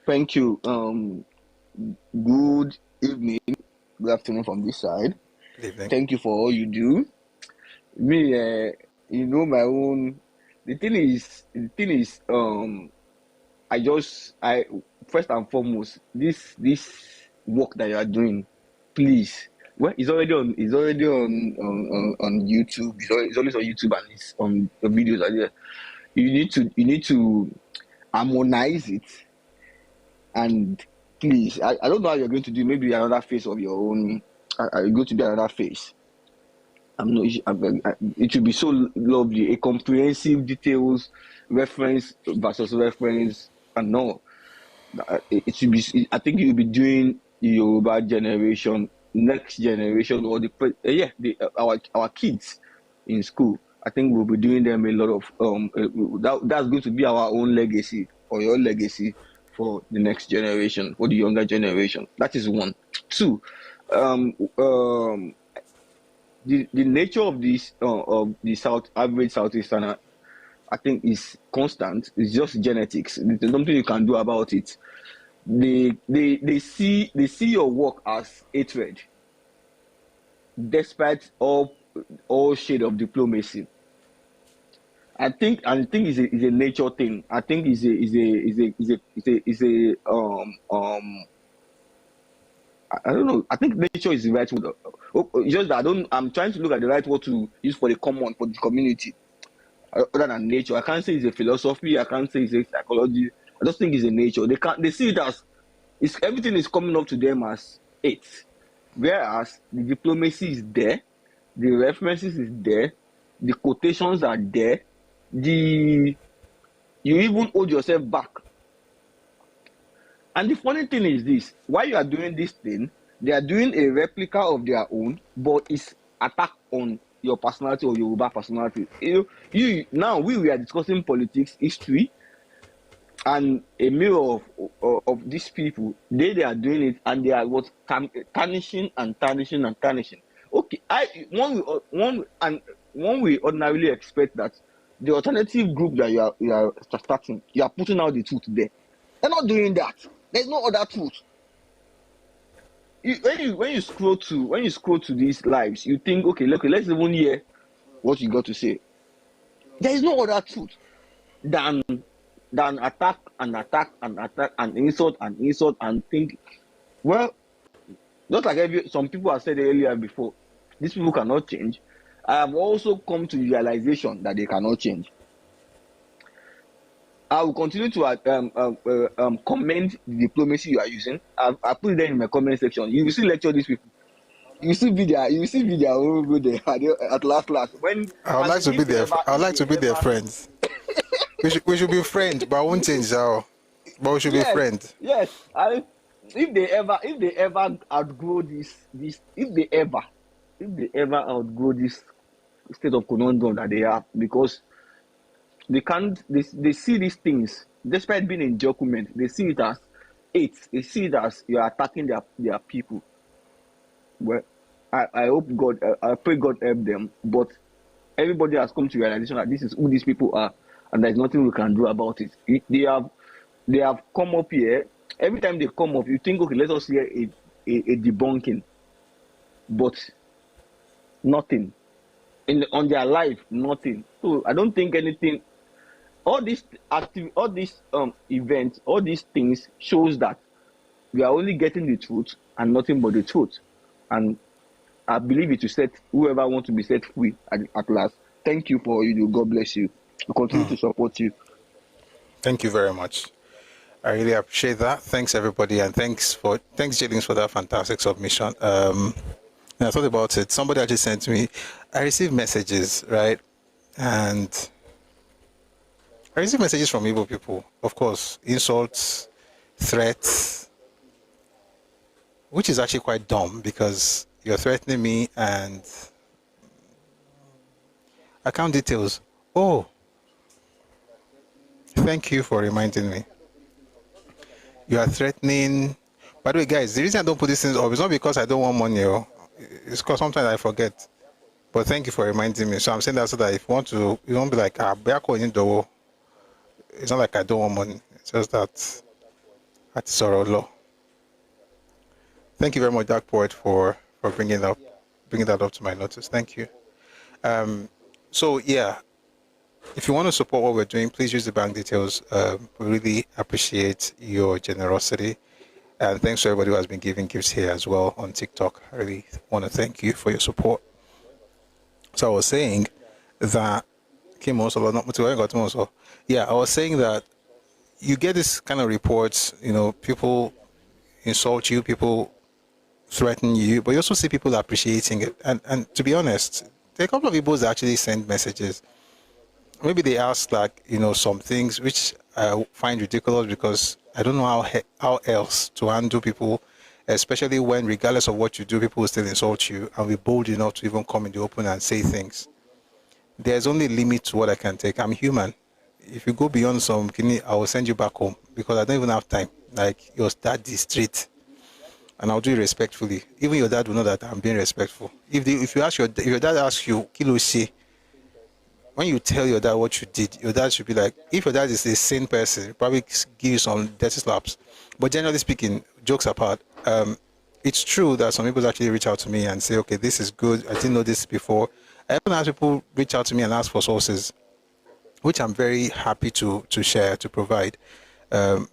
[SPEAKER 12] Thank you. Good evening, good afternoon from this side.
[SPEAKER 1] Good evening.
[SPEAKER 12] Thank you for all you do. Me, my own. The thing is, I first and foremost, this work that you are doing, please. Well, it's already on YouTube. It's always on YouTube and it's on the videos are there. You need to harmonize it, and please, I don't know how you're going to do. Maybe another phase of your own. Are you going to do another phase? It should be so lovely, a comprehensive details, reference versus reference, and no. It should be. I think you'll be doing the Yoruba generation, next generation, or our kids in school. I think we'll be doing them a lot of that's going to be our own legacy, or your legacy for the next generation, for the younger generation. That is one. Two, the nature of this of the average Southeasterner, I think, is constant. It's just genetics. There's nothing you can do about it. They see your work as hatred, despite all shade of diplomacy. I think it's a nature thing. I think is a I don't know. I think nature is the right word. Just that I'm trying to look at the right word to use for the community. Other than nature, I can't say it's a philosophy. I can't say it's a psychology. I just think it's a nature. They see it as everything is coming up to them as hate, whereas the diplomacy is there, the references is there, the quotations are there. You even hold yourself back. And the funny thing is this: while you are doing this thing, They are doing a replica of their own, but it's attack on your personality or Yoruba personality. You now we are discussing politics, history, and a mirror of these people. They are doing it, and they are what tarnishing and tarnishing and tarnishing. Okay, one we ordinarily expect that the alternative group that you are starting, you are putting out the truth there. They're not doing that. There's no other truth. When you scroll to these lives, you think, okay, let's even hear what you got to say. There is no other truth than attack and attack and attack and insult and think. Well, just like some people have said earlier before, these people cannot change. I have also come to realization that they cannot change. I will continue to comment the diplomacy you are using. I put it there in my comment section. You will see lecture these people. You see video. Go there at last. When
[SPEAKER 1] I would like to be there. I would like to be their friends. we should be friends, but I won't change now. But we should be friends.
[SPEAKER 12] Yes. If they ever outgrow this, if they ever outgrow this state of conundrum that they have, because they can't, they see these things, despite being in document, they see it as hate. They see it as you are attacking their people. Well, I hope God, I pray God help them, but everybody has come to realization that this is who these people are, and there's nothing we can do about it. They have come up here. Every time they come up, you think, okay, let us hear a debunking, but nothing. On their life, nothing. So I don't think anything. All these events, all these things shows that we are only getting the truth and nothing but the truth. And I believe it will set whoever wants to be set free at last. Thank you for you. God bless you. We continue to support you.
[SPEAKER 1] Thank you very much. I really appreciate that. Thanks everybody, and thanks Jaylins for that fantastic submission. And I thought about it. Somebody actually sent me. I received messages, right? And I received messages from Igbo people, of course, insults, threats, which is actually quite dumb because you're threatening me and account details. Oh, thank you for reminding me. You are threatening. By the way, guys, the reason I don't put these things up is not because I don't want money. It's because sometimes I forget. But thank you for reminding me. So I'm saying that so that if you want to, you don't be like, it's not like I don't want money. It's just that at Sorrow Law. Thank you very much, Dark Poet, for bringing that up to my notice. Thank you. So yeah, if you want to support what we're doing, please use the bank details. We really appreciate your generosity. And thanks to everybody who has been giving gifts here as well on TikTok. I really want to thank you for your support. So I was saying that I was saying that you get this kind of reports, people insult you, people threaten you, but you also see people appreciating it. And to be honest, there are a couple of people that actually send messages. Maybe they ask some things which I find ridiculous because I don't know how else to handle people, especially when regardless of what you do, people will still insult you and be bold enough to even come in the open and say things. There's only a limit to what I can take. I'm human. If you go beyond some, I will send you back home because I don't even have time. Like your dad is straight, and I'll do it respectfully. Even your dad will know that I'm being respectful. If you ask your dad asks you, Kiloshi, when you tell your dad what you did, your dad should be like, if your dad is a sane person, probably give you some dirty slaps. But generally speaking, jokes apart, it's true that some people actually reach out to me and say, okay, this is good. I didn't know this before. I even have people reach out to me and ask for sources, which I'm very happy to share, to provide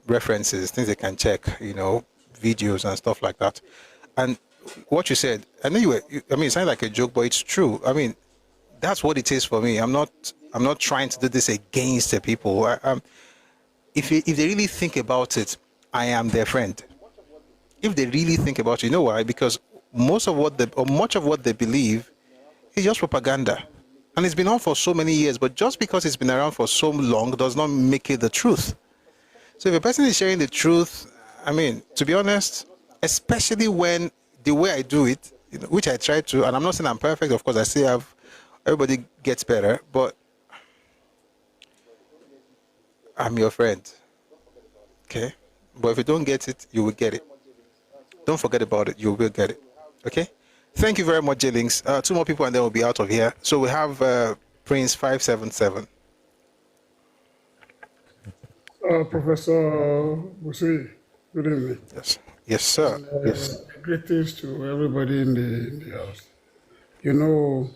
[SPEAKER 1] references, things they can check, videos and stuff like that. And what you said, I know it sounds like a joke, but it's true. I mean, that's what it is for me. I'm not trying to do this against the people. If they really think about it, I am their friend. If they really think about it, you know why? Because much of what they believe is just propaganda. And it's been on for so many years, but just because it's been around for so long does not make it the truth. So if a person is sharing the truth, I mean, to be honest, especially when the way I do it, which I try to, and I'm not saying I'm perfect, of course, I still have, everybody gets better, but I'm your friend. Okay? But if you don't get it, you will get it. Don't forget about it, you will get it. Okay? Thank you very much, J-Links. 2 more people and then we'll be out of here. So we have Prince 577.
[SPEAKER 13] Professor Busui, good evening.
[SPEAKER 1] Yes. Yes, sir.
[SPEAKER 13] And,
[SPEAKER 1] yes.
[SPEAKER 13] Greetings to everybody in the house. You know,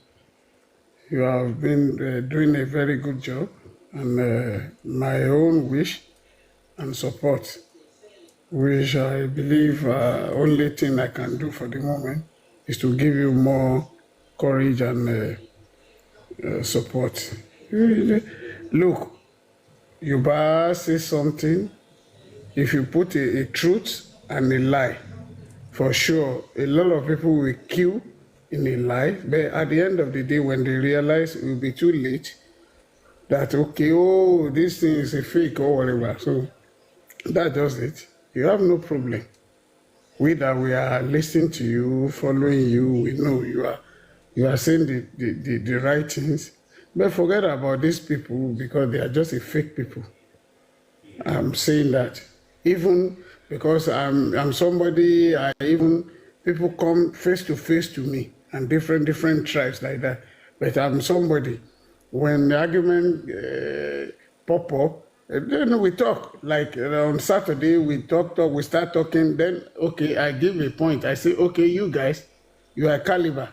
[SPEAKER 13] you have been doing a very good job, and my own wish and support, which I believe only thing I can do for the moment is to give you more courage and support. Look, you better say something. If you put a truth and a lie, for sure, a lot of people will kill in a lie, but at the end of the day, when they realize it will be too late, that, okay, oh, this thing is a fake or whatever. So that's just it. You have no problem. We are listening to you, following you, we know you are saying the right things. But forget about these people because they are just a fake people. I'm saying that. Even because I'm somebody, people come face to face to me and different tribes like that. But I'm somebody. When the argument pop up, then we talk. Like on Saturday, we start talking. Then, okay, I give a point. I say, okay, you guys, you are caliber.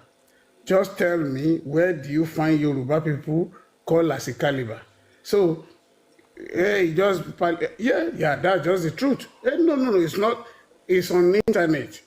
[SPEAKER 13] Just tell me, where do you find Yoruba people call as a caliber? So, that's just the truth. No, it's not. It's on the internet.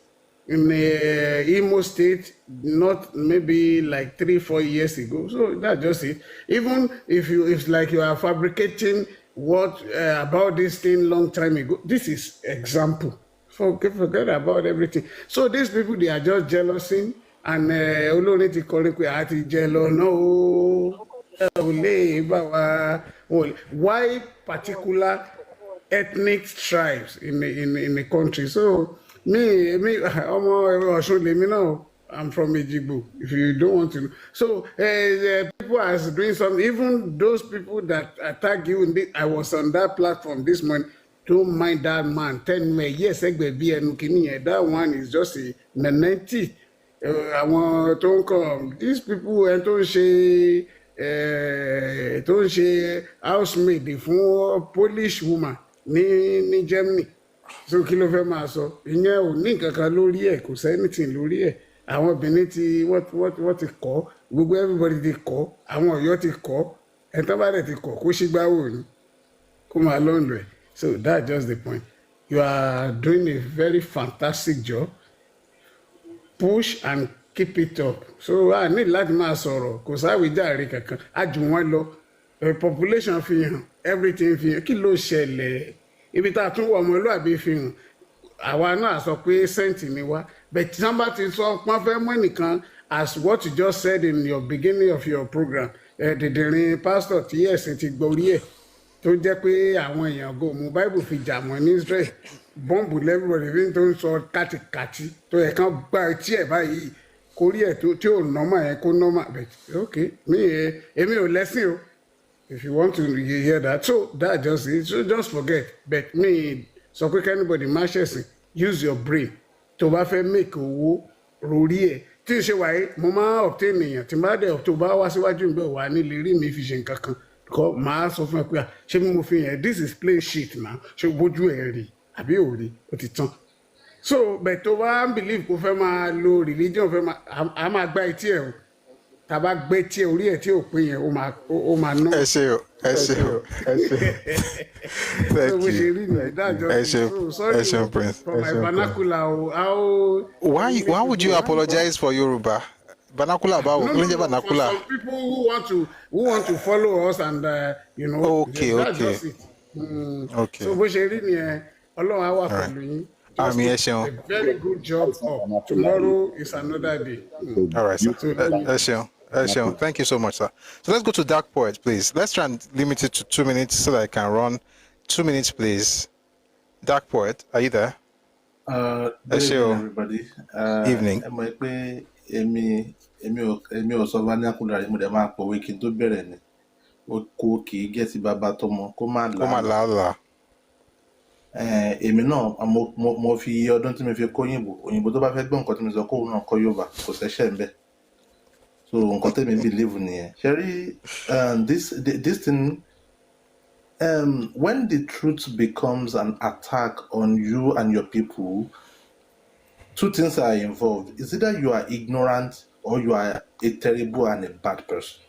[SPEAKER 13] In Imo State, not maybe like 3-4 years ago. So that's just it. Even if it's like you are fabricating what about this thing long time ago. This is example. Forget about everything. So these people, they are just jealousy, and Olórin ti kọrin pé àti jẹlọ náà why particular ethnic tribes in the country? So me, ọmọ Ọ̀ṣun lèmi náà. I'm from Ejigbo, if you don't want to know. So people are doing something, even those people that attack you, I was on that platform this morning, don't mind that man, tell me, yes, that one is just a naneti. I want to come. These people don't say housemaid for Polish woman ní Germany. So kí ló fẹ́ máa sọ? Ìyẹn ò ní kankan lórí ẹ̀, kò sí anything lórí ẹ̀. Àwọn obìnrin ti wọ́n ti kọ́, gbogbo everybody ti kọ́, àwọn Ọ̀yọ́ ti kọ́, ẹ̀tọ́ bá dẹ̀ ti kọ́ kó ṣígbáwò ni, kó máa lọ́nlọ́ ẹ̀. So that's just the point. You are doing a very fantastic job. Push and keep it up. So I need láti máa sọ̀rọ̀, kò sáwìjàre kankan, á jù wọ́n lọ. Population fi hàn, everything fi hàn, kí ló ṣẹlẹ̀? Ibi tá a tún wọ ọmọlúwàbí fi hàn, àwa náà sọ pé sẹ́ǹtì ni wá. But somebody sọ pọ́n fẹ́ mọ́ nìkan, as what you just said in your beginning of your program, dìdìrín pastor tí ẹ̀sìn ti gborí ẹ̀ tó jẹ́ pé àwọn èèyàn go mú Bible fi jà mọ́ ní Israel, bọ́ǹbù lẹ́bùrọ̀dì fi tó ń sọ kàtìkàtì tó yẹ kán gba etí ẹ̀ báyìí kórí ẹ̀ tí ò nọ́mà yẹn kó nọ́mà. But okay, èmi ò lẹ́sìn o. If you want to hear that, so that just it. So just forget. But me, so quick anybody matches, use your brain. To bá fẹ́ make owó rori ẹ̀. Tí ṣe wáyé, mo máa obtain èèyàn. Tí bá dẹ̀ tó bá wá síwájú mi bẹ́ẹ̀ wà ní lè rí mi fi ṣe nǹkan kan. Kọ́ máa sọ fún ẹ pé ṣé mo fi yẹn, this is plain shit now. Ṣé bójú ẹ̀ rí àbí ò rí ó ti tán. So but tó bá ń believe kó fẹ́ máa lo religion fẹ́ máa a máa gbá etí ẹ̀ o. Tàbá gbé tí orí ẹ̀ tí ò pé yẹn ó máa ná.
[SPEAKER 1] Ẹ ṣé o.
[SPEAKER 13] Thank you. Sorry
[SPEAKER 1] Prince.
[SPEAKER 13] For my vernacular.
[SPEAKER 1] Why would you apologize for Yoruba? Vernacular about vernacular.
[SPEAKER 13] For some people who want to follow us and
[SPEAKER 1] Okay.
[SPEAKER 13] Just it.
[SPEAKER 1] Okay.
[SPEAKER 13] So bó ṣe rí nìyẹn, Ọlọ́run á wà pẹ̀lú yín. A very good job. Tomorrow is another day.
[SPEAKER 1] All right, sir. Thank you so much, sir. So let's go to Dark Poet, please. Let's try and limit it to 2 minutes so that I can run. 2 minutes, please. Dark Poet, are you there? Ẹ
[SPEAKER 14] Good
[SPEAKER 1] ṣé
[SPEAKER 14] evening,
[SPEAKER 1] o.
[SPEAKER 14] everybody.
[SPEAKER 1] Evening.
[SPEAKER 14] Ẹ mọ̀ pé èmi ò sọ vernacular rí, mo dẹ̀ máa pòwe kí n tó bẹ̀rẹ̀ ni. Oko kì í gẹ́ ti bàbá tọmọ kó má
[SPEAKER 1] Kó má
[SPEAKER 14] làálàá.
[SPEAKER 1] làálàá.
[SPEAKER 14] Èmi náà mo fi iye ọdún tí mi fi kó òyìnbó tó bá fẹ́ gbọ́ nǹkan tí mi sọ kóun náà kọ́ Yorùbá kò sẹ́ṣẹ̀ ń bẹ̀. So nǹkan tẹ́mi believe nìyẹn. Ṣé rí this thing when the truth becomes an attack on you and your people, two things are involved. It's either you are ignorant or you are a terrible and a bad person.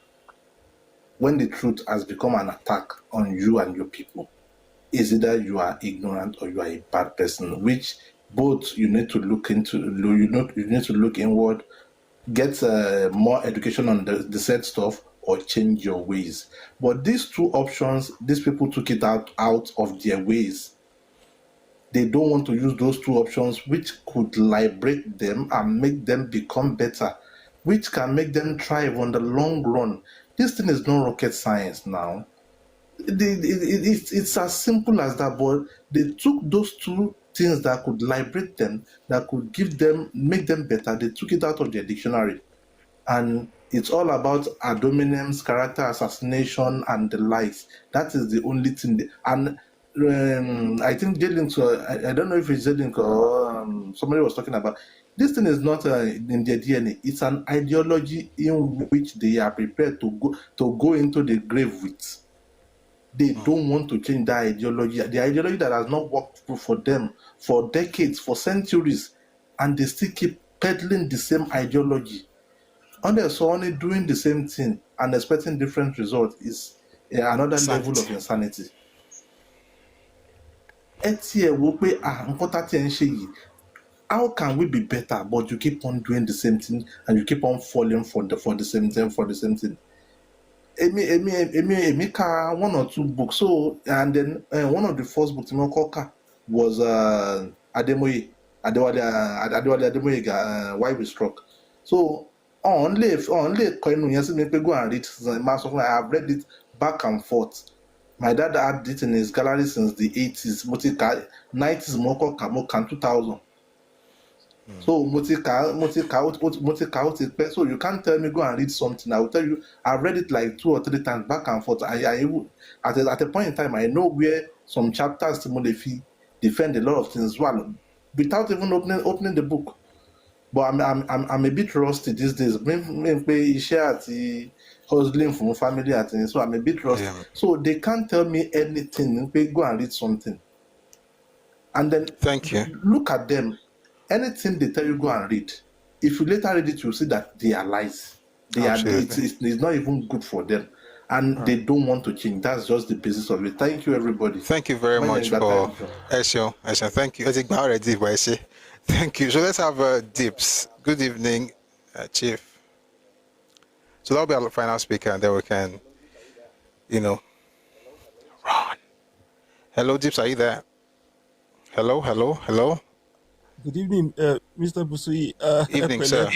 [SPEAKER 14] When the truth has become an attack on you and your people, it's either you are ignorant or you are a bad person, which both you need to look into, you need to look inward, get more education on the said stuff, or change your ways. But these two options, these people took it out of their ways. They don't want to use those two options, which could liberate them and make them become better, which can make them thrive on the long run. This thing is not rocket science now. It's as simple as that, but they took those two things that could liberate them, that could make them better, they took it out of their dictionary. And it's all about ad hominems, character assassination, and the likes. That is the only thing. And I think I don't know if it's Jelink or somebody was talking about. This thing is not in their DNA. It's an ideology in which they are prepared to go into the grave with. They don't want to change that ideology. The ideology that has not worked for them for decades, for centuries, and they still keep peddling the same ideology. Only doing the same thing and expecting different results is another level of insanity. How can we be better, but you keep on doing the same thing and you keep on falling for the same thing? Emi ka one or two books. So, and then one of the first books was Adewale Ademoye, Why We Struck. So only go and read. I have read it back and forth. My dad had it in his gallery since the 80s, 90s, more 2000. So so you can't tell me go and read something. I will tell you I've read it like 2 or 3 times back and forth. At a point in time I know where some chapters Timolefi defend a lot of things well without even opening the book. But I'm a bit rusty these days. Maybe share the hustling from family at so I'm a bit rusty. Yeah. So they can't tell me anything. Go and read something. And then
[SPEAKER 1] thank you.
[SPEAKER 14] Look at them. Anything they tell you, go and read. If you later read it, you'll see that they are lies. It's not even good for them. And they don't want to change. That's just the basis of it. Thank you, everybody.
[SPEAKER 1] Thank you very much for Esho. Thank you. Thank you. So let's have Dips. Good evening, Chief. So that'll be our final speaker, and then we can, run. Hello, Dips, are you there? Hello.
[SPEAKER 15] Good evening, Mr. Busui.
[SPEAKER 1] Evening, sir.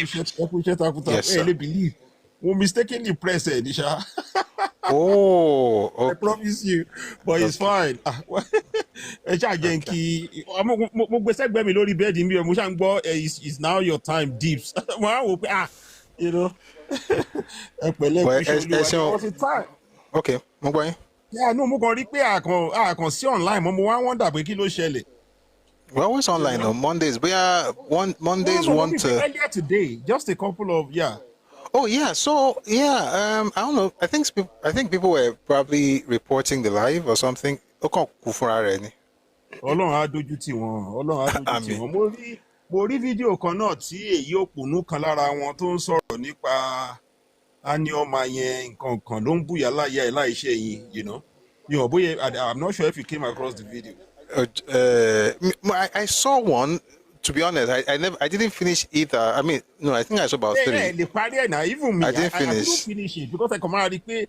[SPEAKER 1] Yes, sir.
[SPEAKER 15] Believe. We mistakenly pressed Nisha.
[SPEAKER 1] Oh, okay.
[SPEAKER 15] I promise you, but it's fine. It's now your time, Deeps.
[SPEAKER 1] Okay,
[SPEAKER 15] yeah, no, I can see online. I wonder
[SPEAKER 1] well, what's online on Mondays? Mondays want to
[SPEAKER 15] earlier today, just a couple of
[SPEAKER 1] Oh yeah, so I don't know. I think people were probably reporting the live or something.
[SPEAKER 15] Ọlọ́run á dójú tì wọ́n. Mo rí fídíò kan náà tí èyí òpònú kan lára wọn tó ń sọ̀rọ̀ nípa ani ọmọ yẹn nǹkan kan ló ń bùyà láyà ẹ̀ láìṣe yìí, I'm not sure if you came across the video.
[SPEAKER 1] I saw one. To be honest, I didn't finish either. I mean, no, I think I saw about 3.
[SPEAKER 15] Even me,
[SPEAKER 1] I didn't finish.
[SPEAKER 15] I didn't finish it because I commanded kò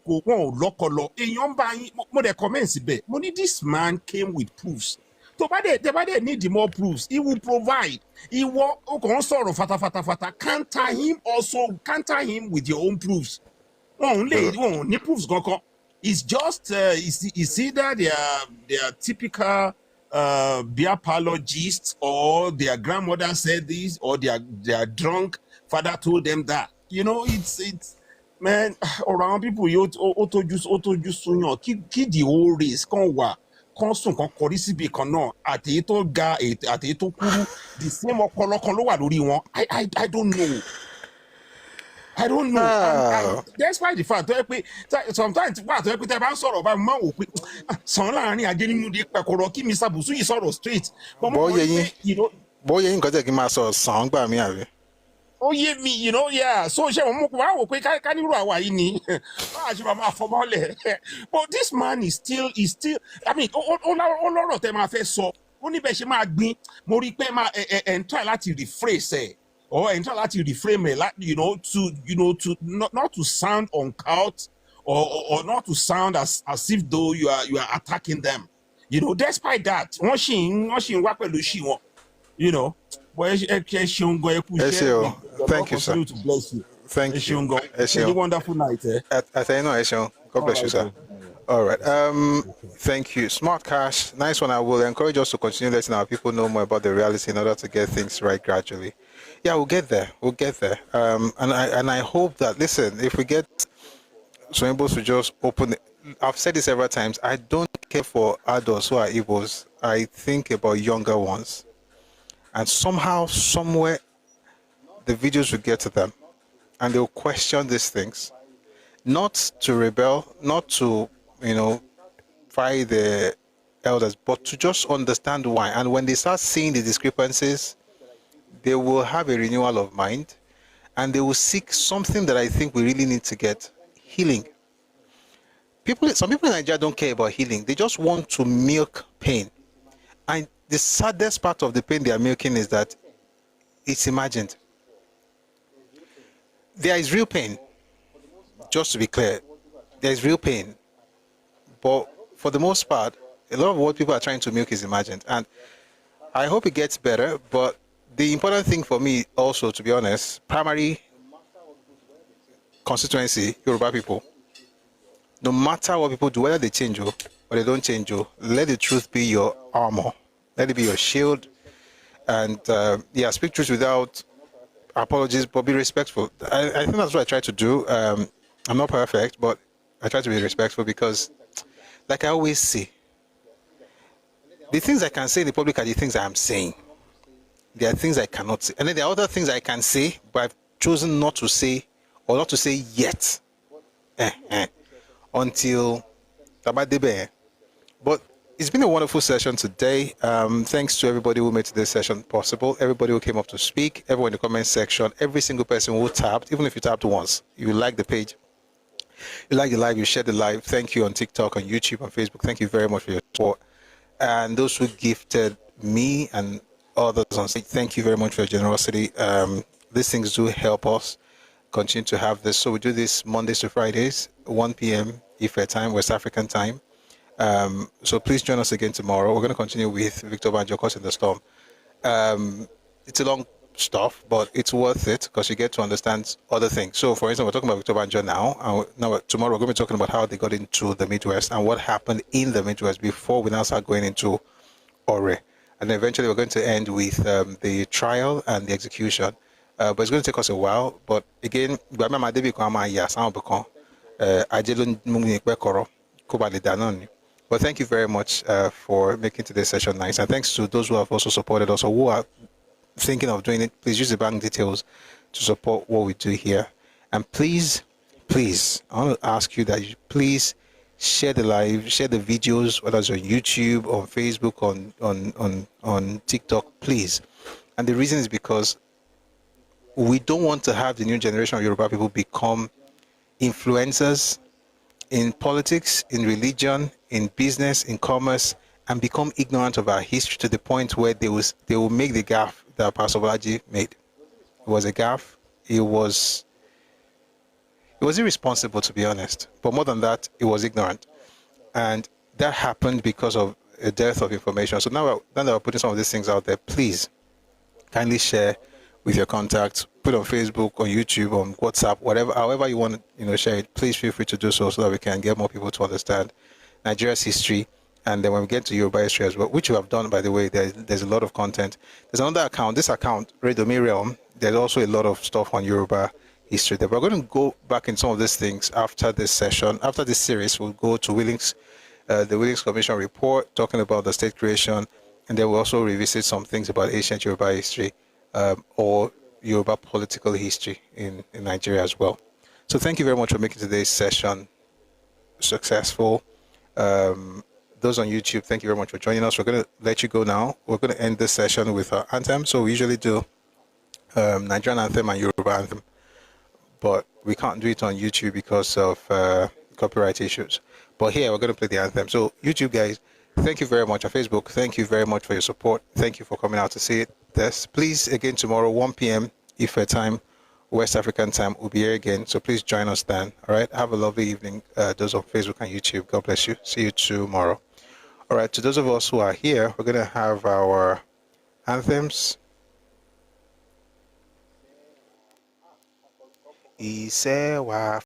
[SPEAKER 15] wọ́n ò lọ́kọlọ. Èèyàn bá yín, mo dẹ̀ comment síbẹ̀. Mo ní this man came with proofs. Tó bá dẹ̀ need more proofs, he will provide. Ìwọ ó kàn ń sọ̀rọ̀ fatafata. Counter him with your own proofs. Wọ́n ò ní proofs kankan. It's just it's either they are typical beer parlor gist, or their grandmother said this, or their drunk father told them that. You know, it's man, around people you auto juice suyan kí the whole race kan wà kan sùn kan kọrí síbi kan náà àtèyí tó ga àtèyí tó kúrú the same ọpọlọ kan ló wà lórí wọn. I don't know. I don't know. And despite the fact that sometimes wà tó yẹ pé tẹ́ bá ń sọ̀rọ̀ bá máa wò pé sàn láàrin ajé nínú di pẹ̀kọ̀rọ̀ kí Mr. Busuyi sọ̀rọ̀ straight.
[SPEAKER 1] bọ́ọ̀yẹ yín nǹkan tẹ̀ kí n máa sọ sàn gbà mí àbí.
[SPEAKER 15] Ó yé mi, you know, yeah. So ṣé wọn mú wá wò pé ká nírú àwa yìí ni máa ṣe máa fọmọ́lẹ̀. But this man is still I mean ó lọ́rọ̀ tẹ́ máa fẹ́ sọ ó níbẹ̀ ṣe máa gbin mo rí pé máa ẹ̀ ń try láti rephrase or ẹ̀ ń try láti reframe ẹ̀ to not to sound uncouth or not to sound as if though you are attacking them. You know, despite that wọ́n ṣì ń wá pẹ̀lú ṣì wọn. You know. Thank you,
[SPEAKER 1] sir. Thank you.
[SPEAKER 15] Have a wonderful night.
[SPEAKER 1] God bless you, sir. All right. Thank you. Smart Cash, nice one. I will encourage us to continue letting our people know more about the reality in order to get things right gradually. Yeah, we'll get there. And I hope that, listen, if we get Swinburne to just open it, I've said this several times, I don't care for adults who are Igbos. I think about younger ones. And somehow, somewhere, the videos will get to them. And they'll question these things. Not to rebel, not to, fight the elders, but to just understand why. And when they start seeing the discrepancies, they will have a renewal of mind. And they will seek something that I think we really need to get, healing. Some people in Nigeria don't care about healing. They just want to milk pain. And the saddest part of the pain they are milking is that it's imagined. There is real pain, just to be clear. There is real pain. But for the most part, a lot of what people are trying to milk is imagined. And I hope it gets better. But the important thing for me also, to be honest, primary constituency, Yoruba people, no matter what people do, whether they change you or they don't change you, let the truth be your armor. Let it be your shield. And speak truth without apologies, but be respectful. I think that's what I try to do. I'm not perfect, but I try to be respectful because, like I always say, the things I can say in the public are the things I am saying. There are things I cannot say. And then there are other things I can say, but I've chosen not to say or not to say yet. Until Tabadebe. But it's been a wonderful session today. Thanks to everybody who made today's session possible, everybody who came up to speak, everyone in the comment section, every single person who tapped, even if you tapped once, you like the page, you like the live, you share the live. Thank you on TikTok, on YouTube, on Facebook. Thank you very much for your support. And those who gifted me and others on stage, thank you very much for your generosity. These things do help us continue to have this. So we do this Mondays to Fridays, 1 p.m. Ife time, West African time. So please join us again tomorrow. We're going to continue with Victor Banjo, Caught in the Storm. It's a long stuff, but it's worth it because you get to understand other things. So, for instance, we're talking about Victor Banjo now. Tomorrow we're going to be talking about how they got into the Midwest and what happened in the Midwest before we now start going into Ore. And then eventually we're going to end with the trial and the execution. But it's going to take us a while. But again, but thank you very much for making today's session nice. And thanks to those who have also supported us or who are thinking of doing it. Please use the bank details to support what we do here. And please, I want to ask you that you please share the live, share the videos, whether it's on YouTube, on Facebook, on TikTok, please. And the reason is because we don't want to have the new generation of Yoruba people become influencers in politics, in religion, in business, in commerce, and become ignorant of our history to the point where they will make the gaffe that Pastor Bolaji made. It was a gaffe. It was irresponsible, to be honest. But more than that, it was ignorant. And that happened because of a dearth of information. So now that we're putting some of these things out there, please kindly share with your contacts, put on Facebook, on YouTube, on WhatsApp, whatever, however you want to share it. Please feel free to do so that we can get more people to understand Nigeria's history And then when we get to Yoruba history as well, which we have done, by the way, there's a lot of content. There's another account, this account, Redomi Realm. There's also a lot of stuff on Yoruba history there. We're going to go back in some of these things after this session. After this series, we'll go to the Willings Commission report, talking about the state creation, and then we'll also revisit some things about ancient Yoruba history or Yoruba political history in Nigeria as well. So thank you very much for making today's session successful. Those on YouTube, thank you very much for joining us. We're going to let you go now. We're going to end this session with our anthem. So we usually do Nigerian anthem and Yoruba anthem, but we can't do it on YouTube because of copyright issues. But here we're going to play the anthem. So YouTube guys, thank you very much. On Facebook, thank you very much for your support. Thank you for coming out to see this. Please, again, tomorrow, 1 p.m. Ife time, West African time, we'll be here again. So please join us then. All right. Have a lovely evening. Those on Facebook and YouTube, God bless you. See you tomorrow. All right. To those of us who are here, we're going to have our anthems. Isewa